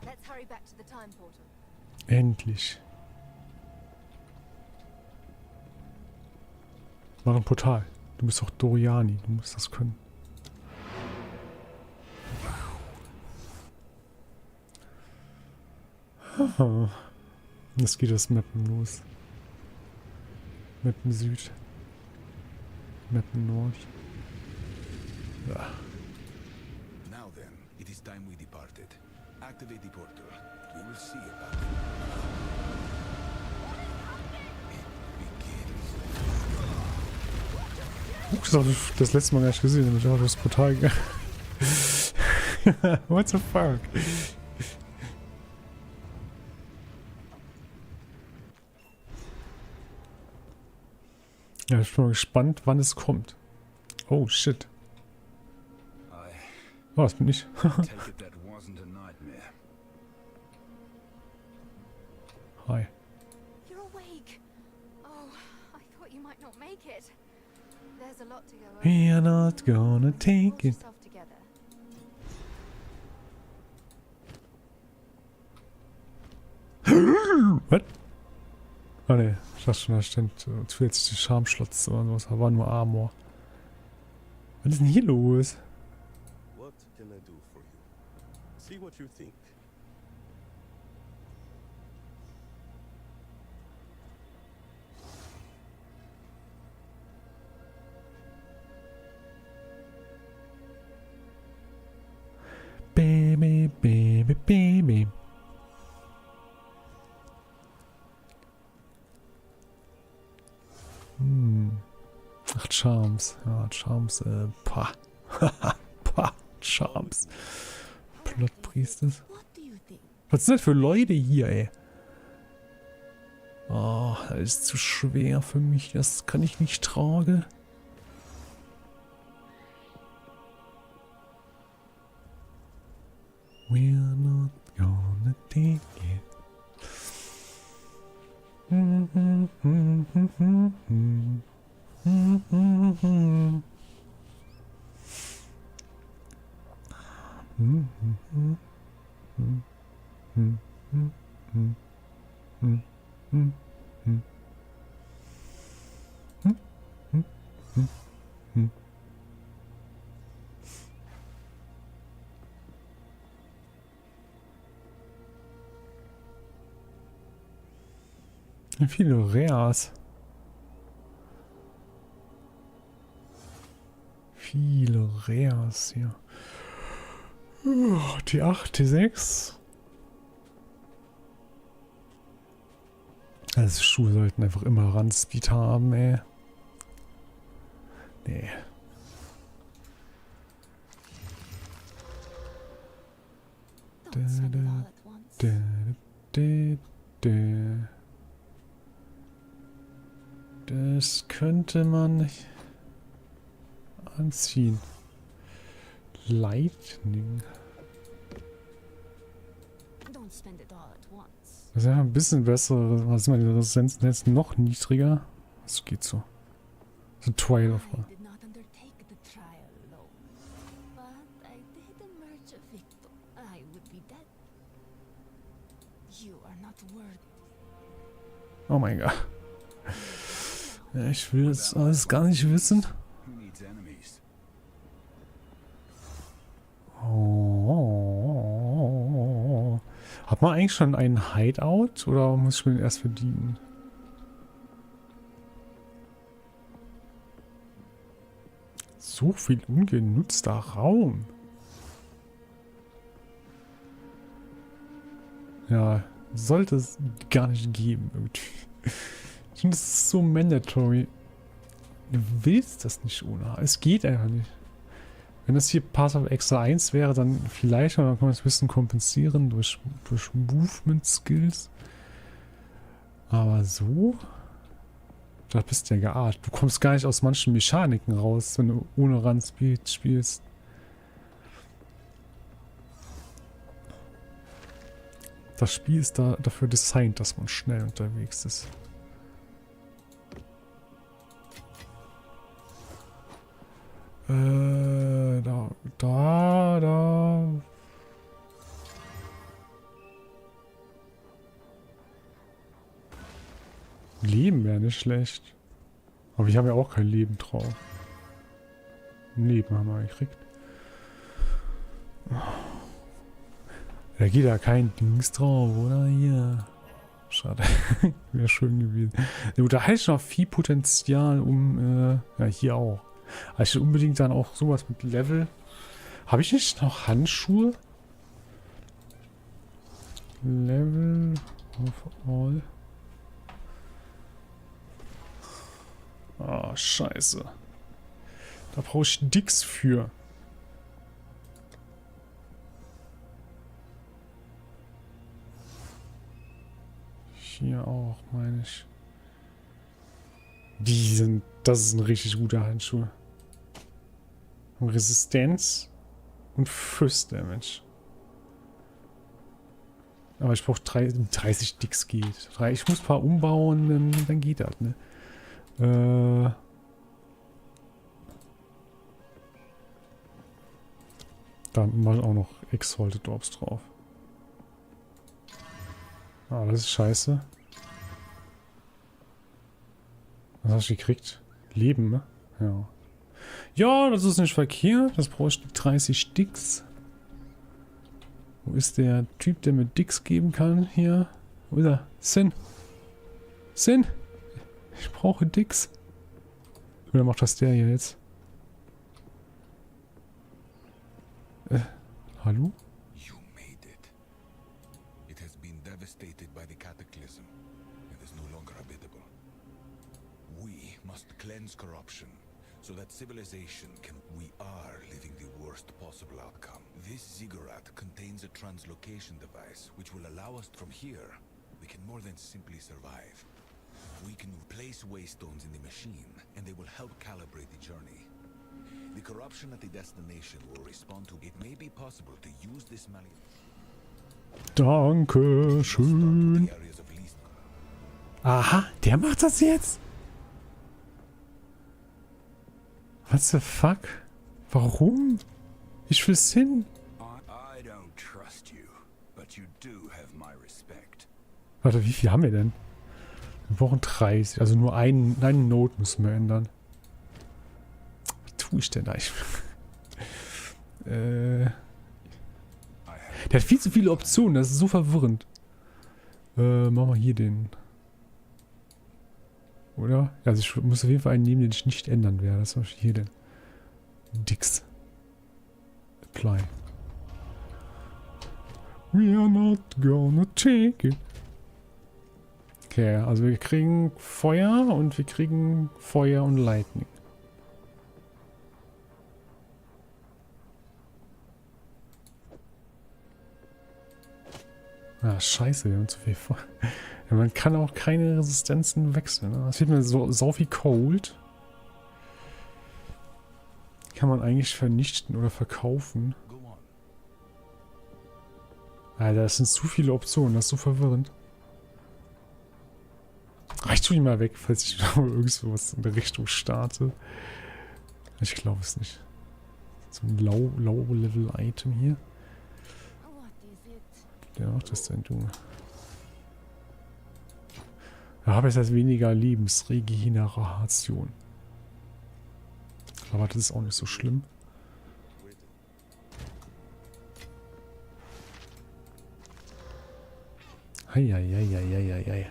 Let's hurry back to the time portal. Endlich. Mach ein Portal. Du bist doch Doriani, du musst das können. Haha. Jetzt geht das Mappen los. Mappen Süd. Mappen Nord. Ja. Now then, it is time we departed. Activate the portal. We will see about it. Das habe ich das letzte Mal gar nicht gesehen, nämlich auch das Portal gegangen. What the fuck? Ja, ich bin mal gespannt, wann es kommt. Oh, shit. Oh, das bin ich. Hi. You're awake. Oh, I thought you might not make it. There's a lot to go over. We're not gonna take Hold it. yourself together. Was? Oh ne, ich dachte schon, da stand zusätzliche Schamschlotz oder sowas, da war nur Armor. Was ist denn hier los? What can I for you. See what you think. Baby, baby, baby. Ach, Charms. Ja, Charms, pah. Pah, Charms. Plotpriestess. What do you think? Was sind das für Leute hier, ey? Oh, das ist zu schwer für mich. Das kann ich nicht tragen. We're not gonna take it. Viele Rares. Viele Rares hier. T8, T6. Also Schuhe sollten einfach immer Randspeed haben, ey. Nee. Don't spend it all at once. Das könnte man anziehen. Lightning. Don't spend it all at once. Das ist ja ein bisschen besser. Was ist meine Resistenz jetzt noch niedriger? Das geht so. So Twilight of I did not undertake the trial alone, but I did emerge a victim. I would be dead. You are not worthy. Oh mein Gott. Ja, ich will das alles gar nicht wissen. Who needs enemies? Oh. Hat man eigentlich schon einen Hideout oder muss ich mir den erst verdienen? So viel ungenutzter Raum. Ja, sollte es gar nicht geben irgendwie. Ich finde, das ist so mandatory. Du willst das nicht ohne. Es geht einfach nicht. Wenn das hier Pass of Exile 1 wäre, dann vielleicht, aber dann kann man es ein bisschen kompensieren durch Movement Skills. Aber so? Da bist du ja geartet. Du kommst gar nicht aus manchen Mechaniken raus, wenn du ohne Randspeed spielst. Das Spiel ist dafür designt, dass man schnell unterwegs ist. Da. Leben wäre nicht schlecht. Aber ich habe ja auch kein Leben drauf. Leben haben wir gekriegt. Da geht ja kein Dings drauf, oder? Hier. Schade. Wäre schön gewesen. Ja, da hätte ich noch viel Potenzial, um, ja, hier auch. Aber ich will unbedingt dann auch sowas mit Level. Habe ich nicht noch Handschuhe? Level of all. Ah, scheiße. Da brauche ich Dicks für. Hier auch, meine ich. Das ist ein richtig guter Handschuh. Resistenz und First Damage. Aber ich brauche 30 Dicks geht. Ich muss ein paar umbauen, dann geht das, ne? Da mache ich auch noch Exalted Orbs drauf. Ah, das ist scheiße. Was hast du gekriegt? Leben, ne? Ja. Ja, das ist nicht verkehrt. Das brauche ich 30 Sticks. Wo ist der Typ, der mir Dicks geben kann? Hier. Wo ist er? Sin. Sin. Ich brauche Dicks. Oder macht das der hier jetzt? Hallo? You made it. It has been devastated by the cataclysm and is no longer habitable. We must cleanse corruption so that civilization can... We are living the worst possible outcome. This ziggurat contains a translocation device which will allow us from here. We can more than simply survive. We can place waystones in the machine and they will help calibrate the journey. The corruption at the destination will respond to... It may be possible to use this Danke schön. the areas of least... Aha, der macht das jetzt? What the fuck? Warum? Ich will Sin. I don't trust you, but you do have my respect. Warte, wie viel haben wir denn? Wir brauchen 30. Also nur einen Note müssen wir ändern. Was tue ich denn da? Der hat viel zu viele Optionen. Das ist so verwirrend. Machen wir hier den. Oder? Also ich muss auf jeden Fall einen nehmen, den ich nicht ändern werde. Das ist zum Beispiel hier den. Dix. Apply. We are not gonna take it. Okay, also wir kriegen Feuer und wir kriegen Feuer und Lightning. Ah, scheiße, wir haben zu viel Feuer. Ja, man kann auch keine Resistenzen wechseln. Ne? Das wird mir so viel Cold. Kann man eigentlich vernichten oder verkaufen. Alter, das sind zu viele Optionen, das ist so verwirrend. Ich tue ihn mal weg, falls ich irgendwas in der Richtung starte. Ich glaube es nicht. So ein Low-Level-Item hier. Ja, was ist das denn, du? Da habe ich jetzt weniger Lebensregeneration. Aber das ist auch nicht so schlimm. Heieieiei.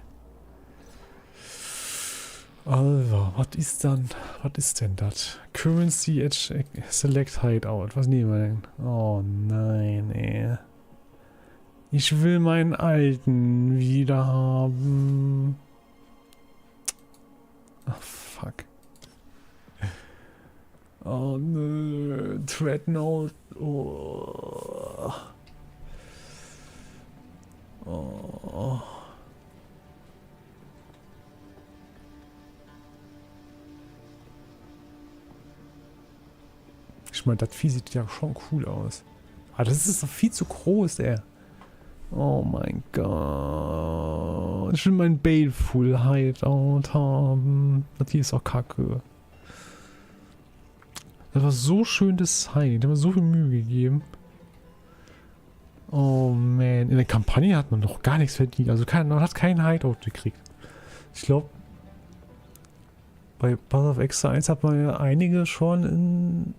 Also, was ist denn das? Currency Edge Select Hideout. Was nehmen wir denn? Oh nein, ey. Ich will meinen alten wieder haben. Ach, fuck. Oh nö. Dreadnought. Oh. Oh. Ich meine, das Vieh sieht ja schon cool aus. Aber das ist doch viel zu groß, ey. Oh mein Gott. Ich will mein Baleful Hideout haben. Das hier ist auch kacke. Das war so schön designt. Da haben wir so viel Mühe gegeben. Oh man. In der Kampagne hat man noch gar nichts verdient. Also man hat keinen Hideout gekriegt. Ich glaube, bei Path of Exile 1 hat man ja einige schon in...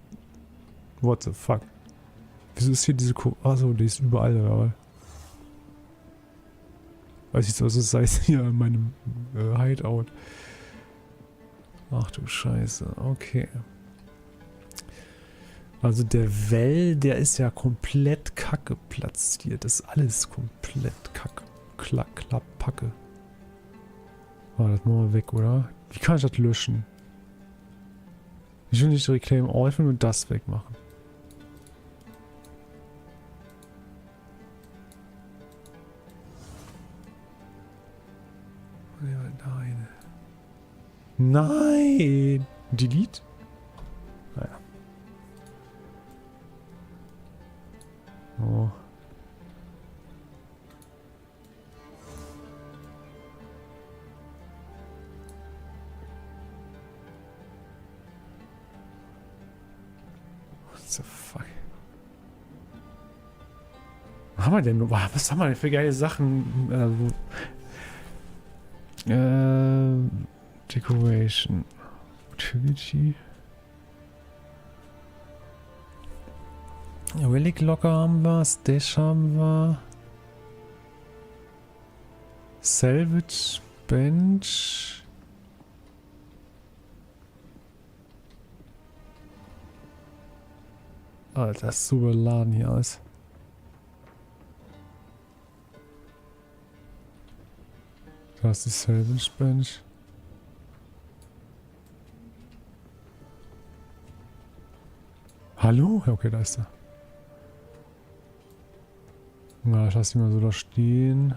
What the fuck? Wieso ist hier diese... Achso, die ist überall, aber... Weiß ich so, was es heißt hier in meinem Hideout. Ach du Scheiße, okay. Also der Well, der ist ja komplett kacke platziert. Das ist alles komplett kacke. Packe. Oh, das machen wir weg, oder? Wie kann ich das löschen? Ich will nicht Reclaim All, ich will nur das wegmachen. Nein. Nein! Delete? Naja. Oh. What the fuck? Was haben wir denn nur? Was haben wir denn für geile Sachen? Decoration. Utility. Relic Locker haben wir, Stash haben wir. Salvage Bench. Alter, das ist so überladen hier alles. Da ist die Salvage Bench. Hallo? Ja, okay, da ist er. Na, ich lasse ihn mal so da stehen.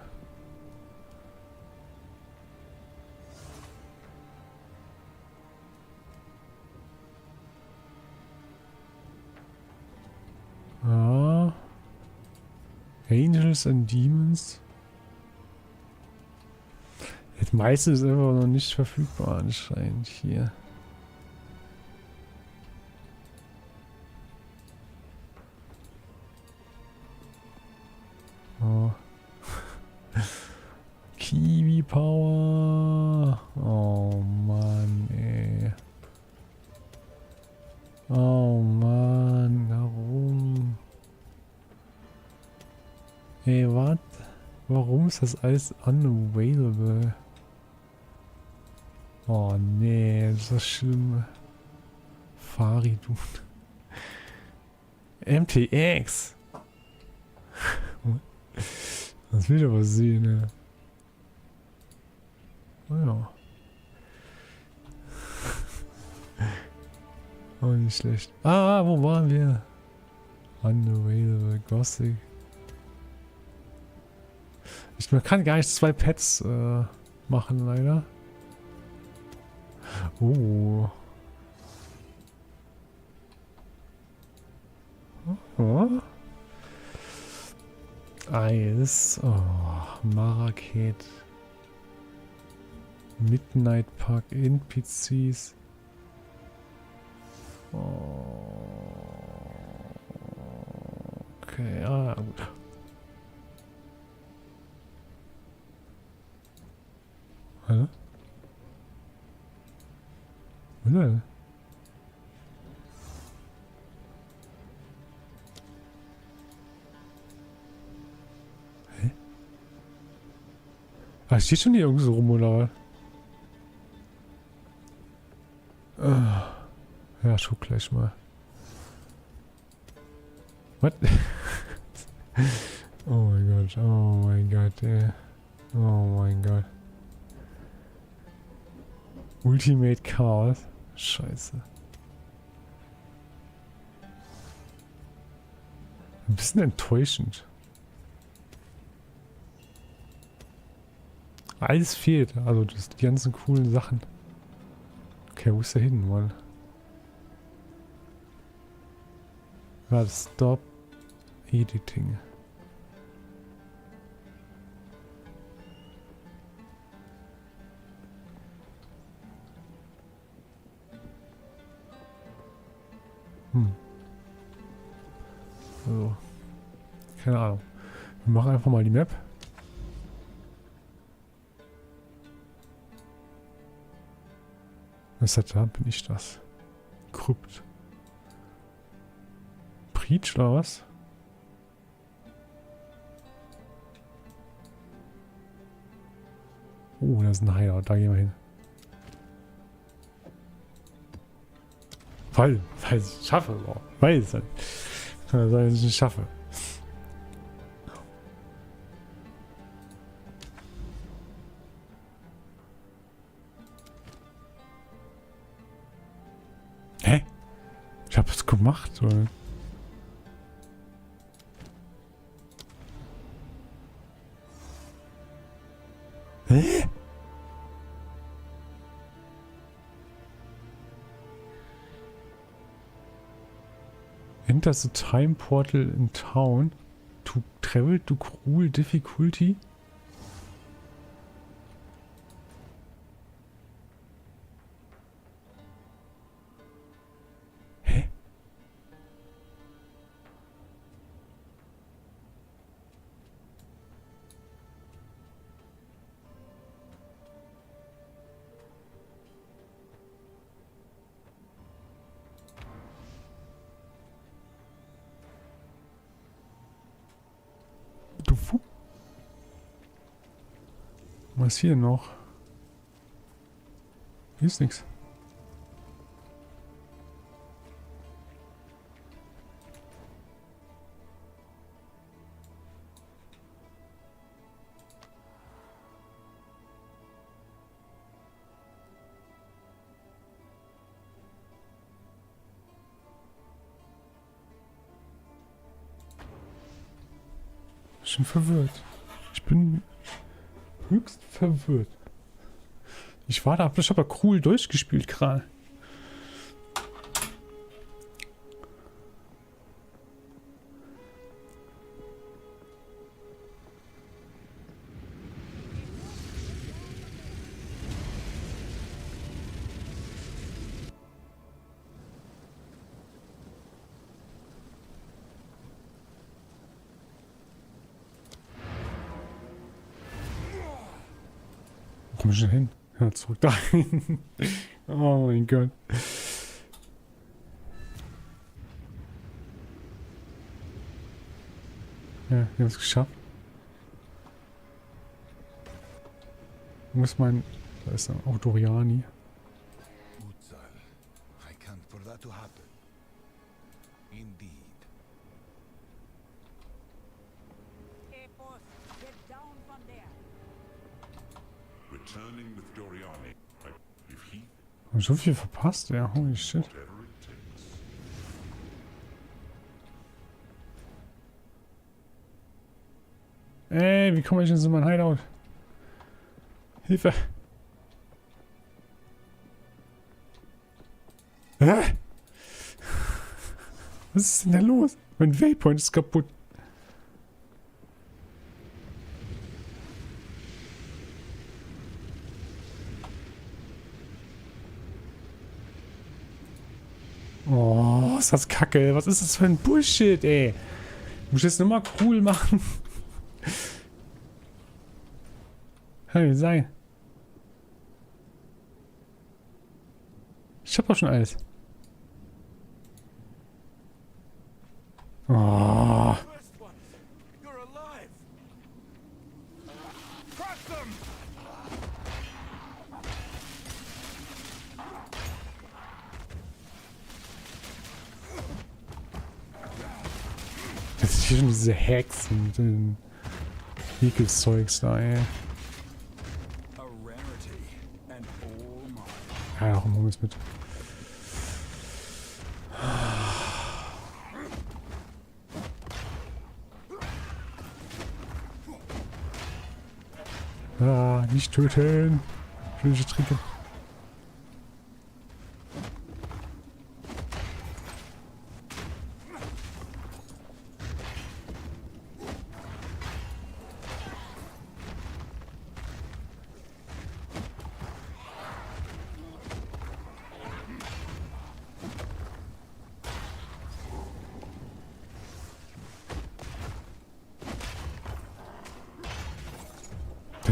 Ja. Angels and Demons. Das meiste ist einfach noch nicht verfügbar anscheinend hier. Oh. Kiwi Power. Oh Mann, ey. Oh Mann, warum? Ey, was? Warum ist das alles unavailable? Oh nee, das ist das schlimm. Faridun. MTX. Das will ich aber sehen, ne? Oh ja. Oh, nicht schlecht. Ah, wo waren wir? Unavailable Gothic. Man kann gar nicht 2 Pets machen, leider. Oh. Oh. Eis. Oh. Maraket. Midnight Park. NPCs. Oh. Okay, ah, gut. Hallo? Oder? Hä? Ah, steht schon hier irgendwo rum, oder was? Ja, schau gleich mal. Was? Oh mein Gott, oh mein Gott, ey. Oh mein Gott. Ultimate Chaos. Scheiße. Ein bisschen enttäuschend. Alles fehlt. Also das, die ganzen coolen Sachen. Okay, wo ist der hin, Mann? Warte, Stop Editing. Also, keine Ahnung. Wir machen einfach mal die Map. Was ist das da? Bin ich das? Krypt. Preach oder was? Oh, da ist ein Hideout. Da gehen wir hin. Weil ich es schaffe. Weil es halt. Kann sein, dass ich es nicht schaffe. Hä? Ich habe es gemacht, oder? Hä? Enter the time portal in town to travel to cruel difficulty. Hä? Was hier noch? Hier ist nichts. Ich bin verwirrt. Ich bin höchst verwirrt. Ich war da, ich habe ja cool durchgespielt gerade. Wo komm ich denn hin? Ja, zurück dahin. Oh mein Gott. Ja, wir haben es geschafft. Wo ist mein... Da ist ein Autoriani. Exile. I can't for that to happen. Indeed. Returning with Doriani. If he, Hab so viel verpasst, ja. Holy shit. whatever it takes. Ey, wie komme ich jetzt in mein Hideout? Hilfe! Hä? Was ist denn da los? Mein Waypoint ist kaputt. Oh, ist das kacke. Was ist das für ein Bullshit, ey? Muss ich jetzt nochmal cool machen? Hey, sei. Ich hab doch schon alles. Oh. First one, you're alive. Crush them. Das ist hier schon diese Hexen mit den Ekelzeugs da, ey. A rarity and all mine. Ja, auch im Hummus mit. Ah, nicht töten. Ich will nicht trinken.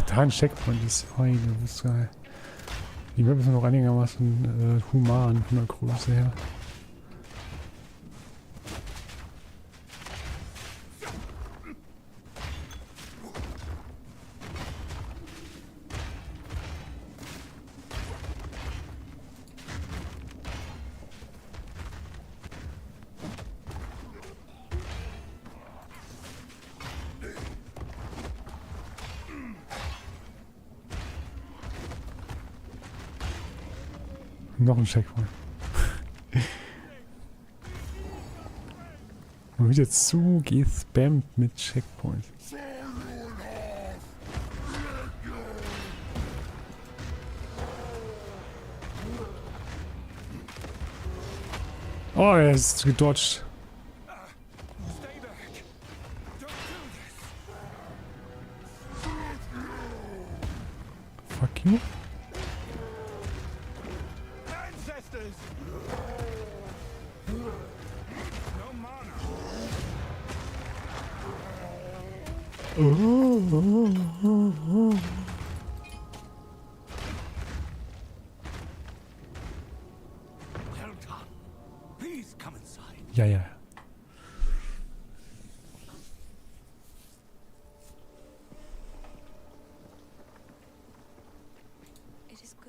Da ein Checkpoint ist. Heide, das ist geil. Die Map ist noch einigermaßen human von der Größe her. Noch ein Checkpoint. Man wird jetzt zu gespammt mit Checkpoints. Oh, er ist gedodged. Stay back. Don't do this. Fuck you. Ancestors. No mana. Well done. Please come inside. Ja, ja.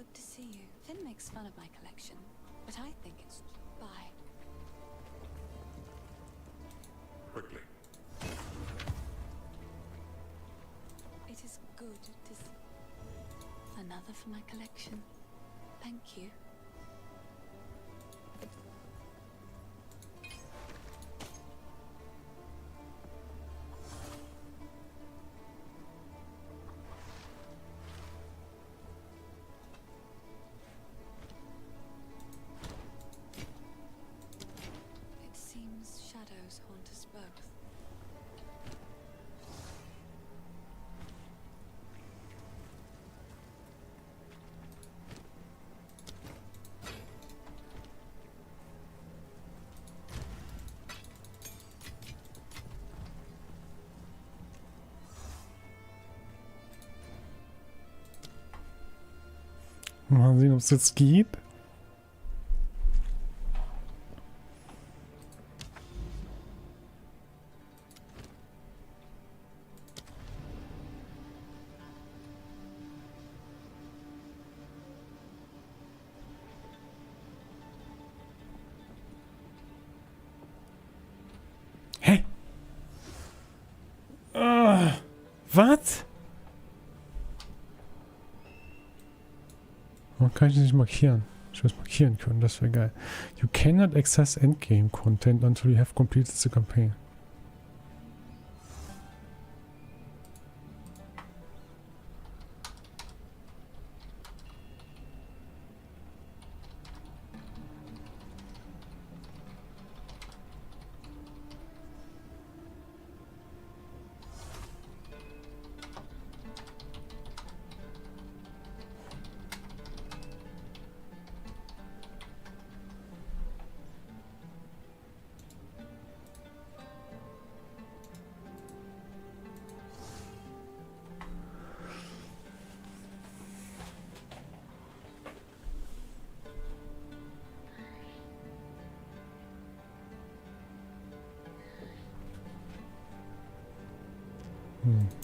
Good to see you. Finn makes fun of my collection, but I think it's... Bye. Quickly. It is good to see... Another for my collection. Thank you. It seems shadows haunt us both. Mal sehen, ob es jetzt geht. Hä? Was? Warum kann ich das nicht markieren? Ich muss markieren können, das wäre geil. You cannot access endgame content until you have completed the campaign.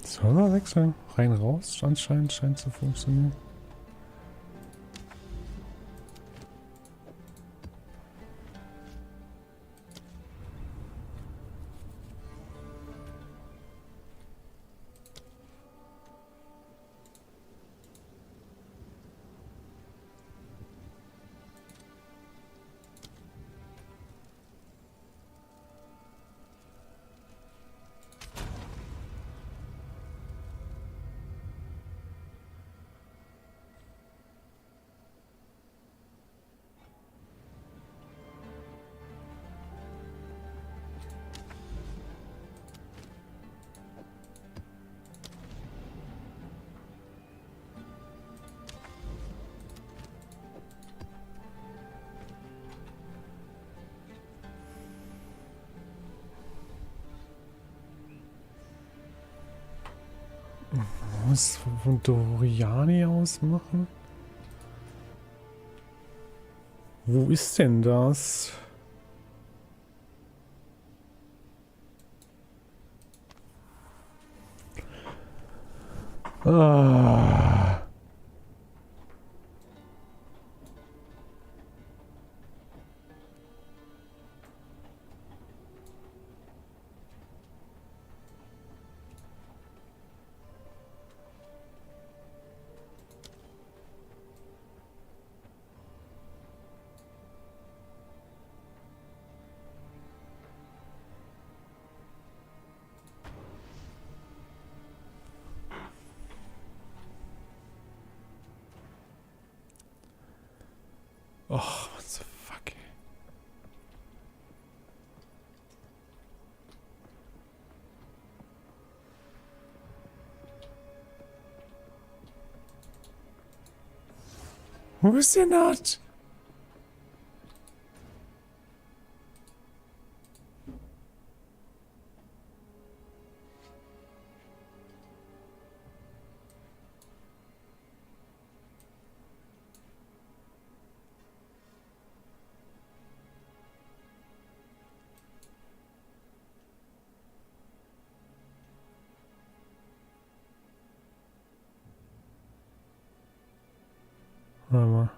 Server wechseln? Rein raus? Anscheinend scheint zu funktionieren. Muss von Doriani aus machen? Wo ist denn das? Ah. Oh, what the fuck? Wo ist denn das? Warte mal.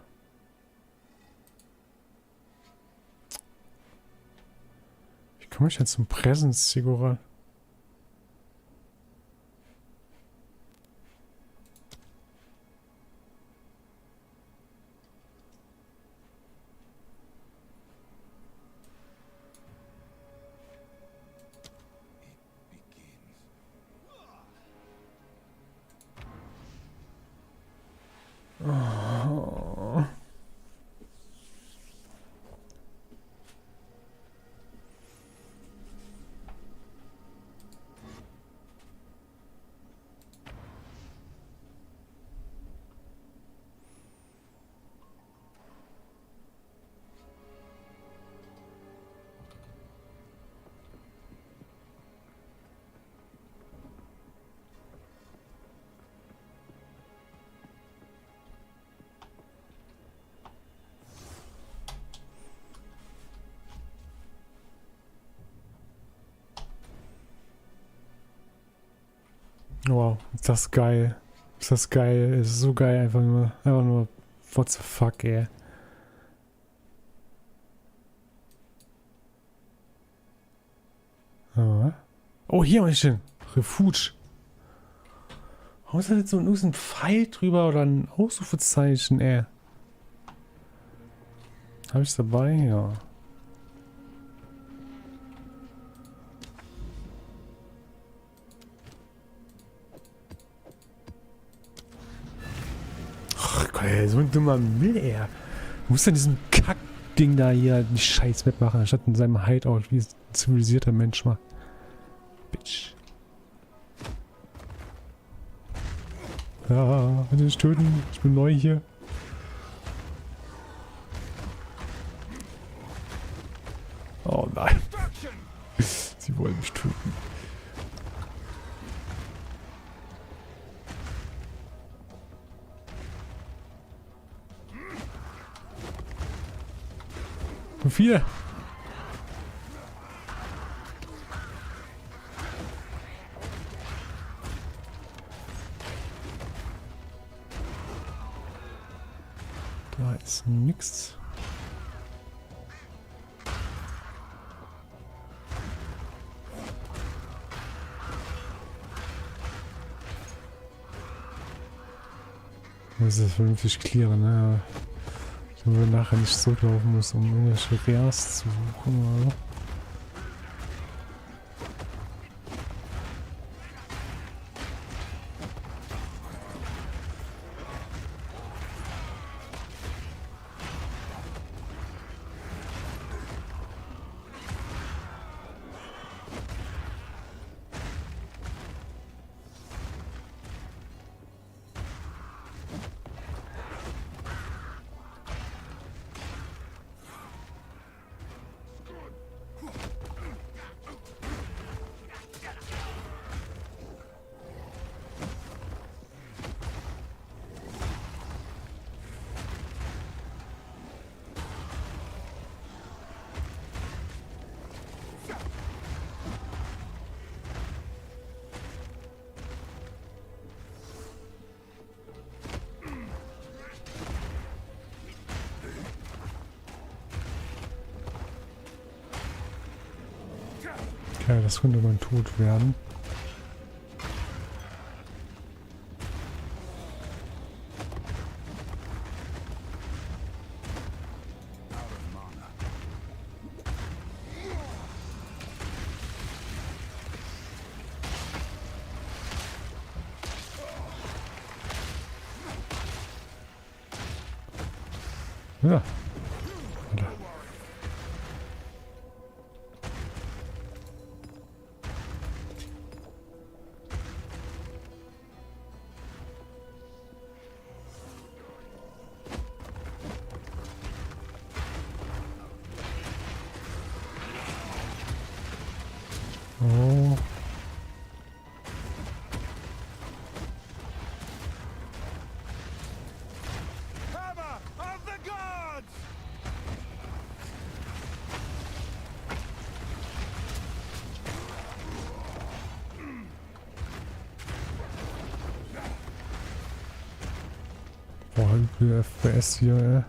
Wie komme ich jetzt zum Präsenzfigur ran? Oh. Wow, ist das geil. Ist das geil. Ist so geil, einfach nur, what the fuck, ey. Oh, hier mein Schön. Refuge. Warum ist da jetzt so ein Pfeil drüber oder ein Ausrufezeichen, ey? Habe ich's dabei? Ja. Ach, ey, so ein dummer Müll, ey. Du musst ja diesen Kackding da hier die scheiß Map machen, anstatt in seinem Hideout, wie es ein zivilisierter Mensch macht. Bitch. Ja, bitte nicht töten. Ich bin neu hier. Oh nein. Sie wollen mich töten. Und 4. Da ist nix. Muss das vernünftig klären, ne? Damit wir nachher nicht zurücklaufen müssen, um irgendwelche Reas zu suchen, oder? Okay, das könnte mein Tod werden. Ja. Oh. Hammer of the gods! Boah, üble FPS hier, ey.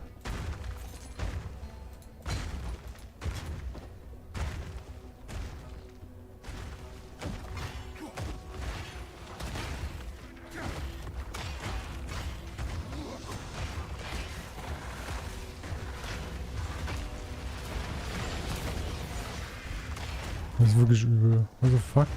Das ist wirklich übel. Also fuck.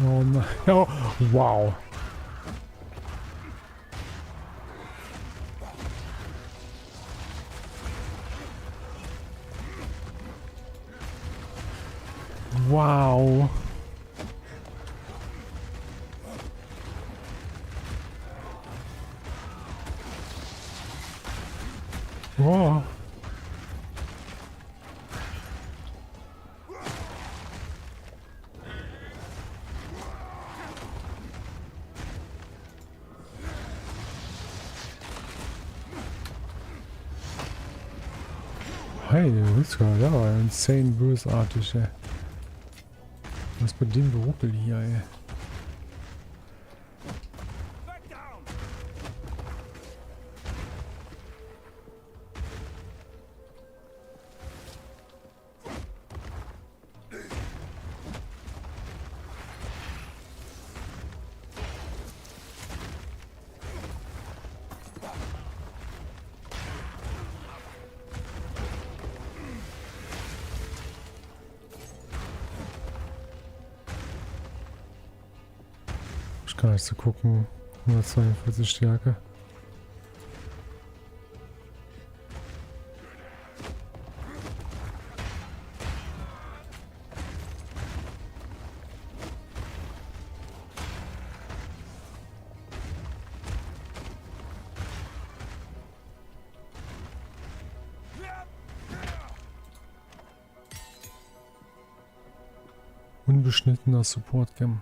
Oh nein. Oh, wow. Wow. Oh. Hey, Rüsker, ja, insane bösartig, ey. Was bei dem Beruppel hier, ey. Gar nicht zu gucken. 142 Stärke. Unbeschnittener Support-Gem.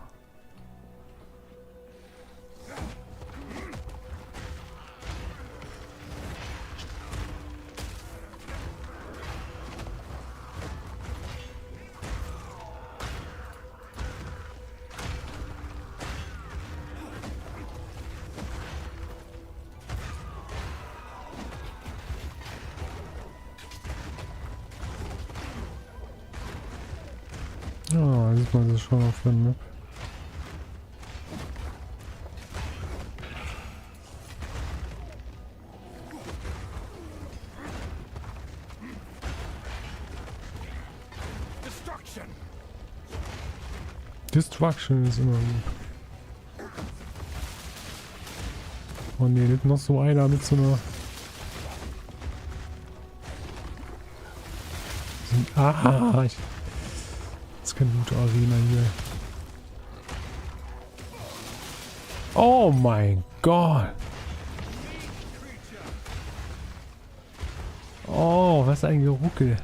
Ja, sieht man das schon auf der Map. Destruction ist immer gut. Oh ne, nicht noch so einer mit so einer... Ah, das ist keine gute Arena hier. Oh mein Gott. Oh, was ein Geruckel.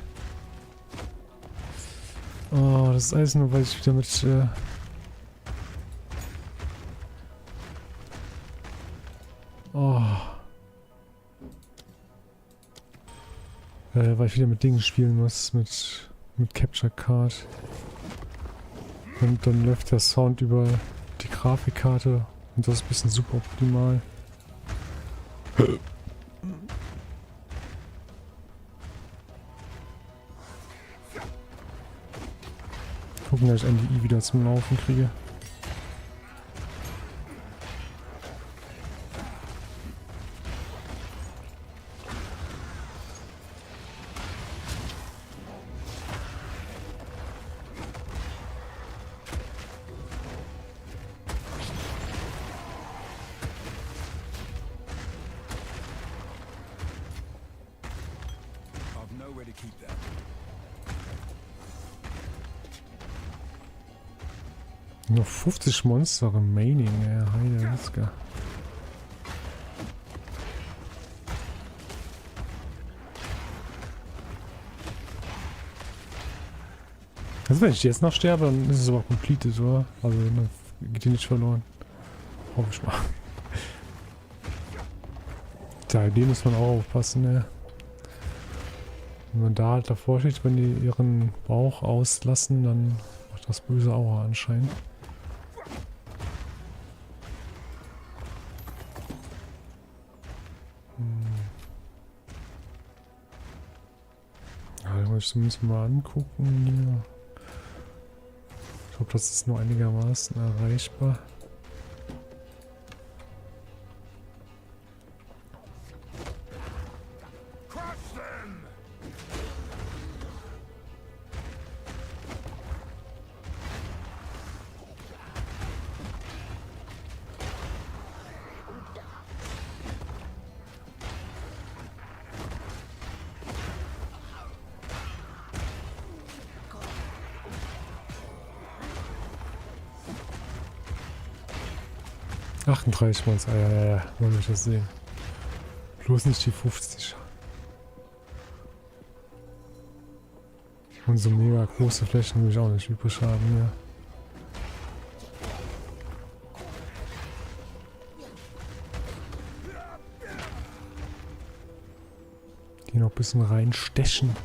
Oh, das ist alles nur, weil ich wieder mit... weil ich wieder mit Dingen spielen muss, mit Capture Card. Und dann läuft der Sound über die Grafikkarte und das ist ein bisschen suboptimal. Gucken, dass ich NDI wieder zum Laufen kriege. to keep that. Noch 50 Monster remaining, ey. Heide Witzka. Also wenn ich jetzt noch sterbe, dann ist es aber completed, oder? Also dann geht die nicht verloren. Hoffe ich mal. Da, dem muss man auch aufpassen, ne? Wenn man da halt davor steht, wenn die ihren Bauch auslassen, dann macht das böse Aura anscheinend. Ja, da muss ich zumindest mal angucken hier. Ich glaube, das ist nur einigermaßen erreichbar. Ja, 38 Monster, ja, wollen wir das sehen. Bloß nicht die 50. Und so mega große Flächen will ich auch nicht übrig haben, ja. Die noch ein bisschen reinstechen.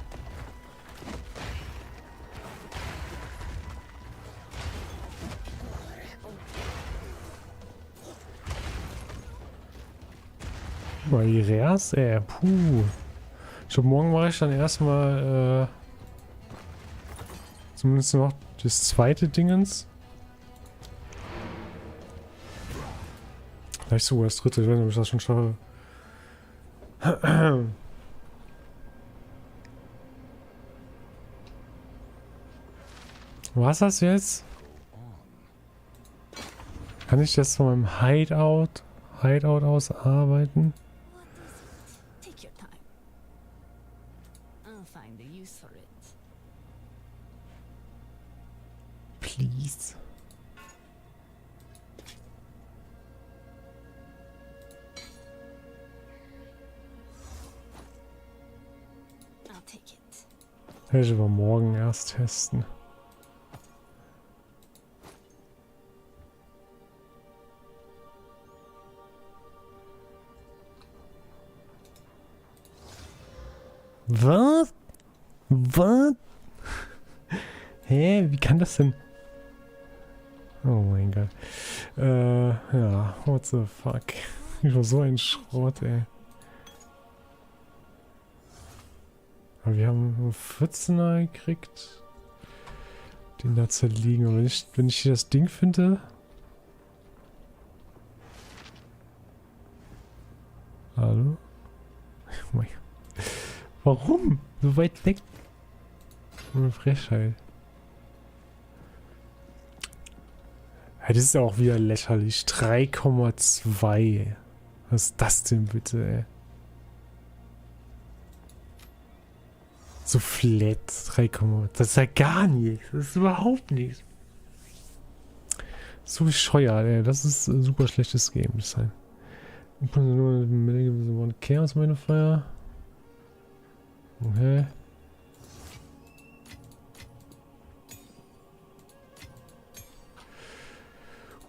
Barriers, puh. Ich glaube, morgen mache ich dann erstmal zumindest noch das zweite Dingens. Vielleicht sogar das dritte, ich weiß nicht, ob ich das schon schaffe. Was das jetzt? Kann ich das von meinem Hideout aus arbeiten? Take your time. I'll find the use for it. Please. I'll take it. Werde ich aber morgen erst testen. Was? Was? Hä? Wie kann das denn? Oh mein Gott. Ja, what the fuck. Ich war so ein Schrott, ey. Aber wir haben einen 14er gekriegt. Den da zerlegen. Und wenn ich hier das Ding finde. Hallo? Oh mein Gott. Warum? So weit weg? Eine Frechheit. Ja, das ist ja auch wieder lächerlich. 3,2. Was ist das denn bitte, ey? So flat. 3, das ist ja gar nichts. Das ist überhaupt nichts. So bescheuert, ey. Das ist ein super schlechtes Game Design. Nur Chaos meine Feuer. Okay.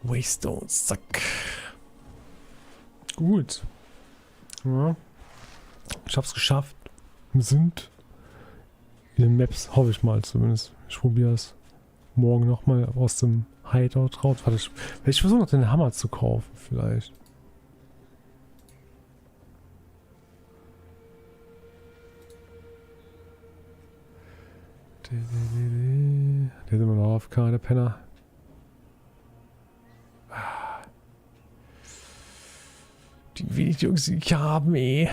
Waystones, zack. Gut. Ja. Ich hab's geschafft. Wir sind in den Maps, hoffe ich mal zumindest. Ich probiere es morgen nochmal aus dem Hideout raus. Warte, ich versuche noch den Hammer zu kaufen, vielleicht. Der ist immer noch auf K, der Penner. Die wenig Jungs, die ich haben, ey.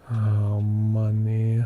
Oh Mann, ey.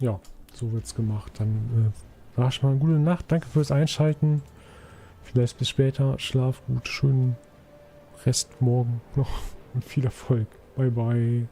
Ja, so wird's gemacht. Dann sag ich mal eine gute Nacht. Danke fürs Einschalten. Vielleicht bis später. Schlaf gut. Schönen Rest morgen noch. Und viel Erfolg. Bye, bye.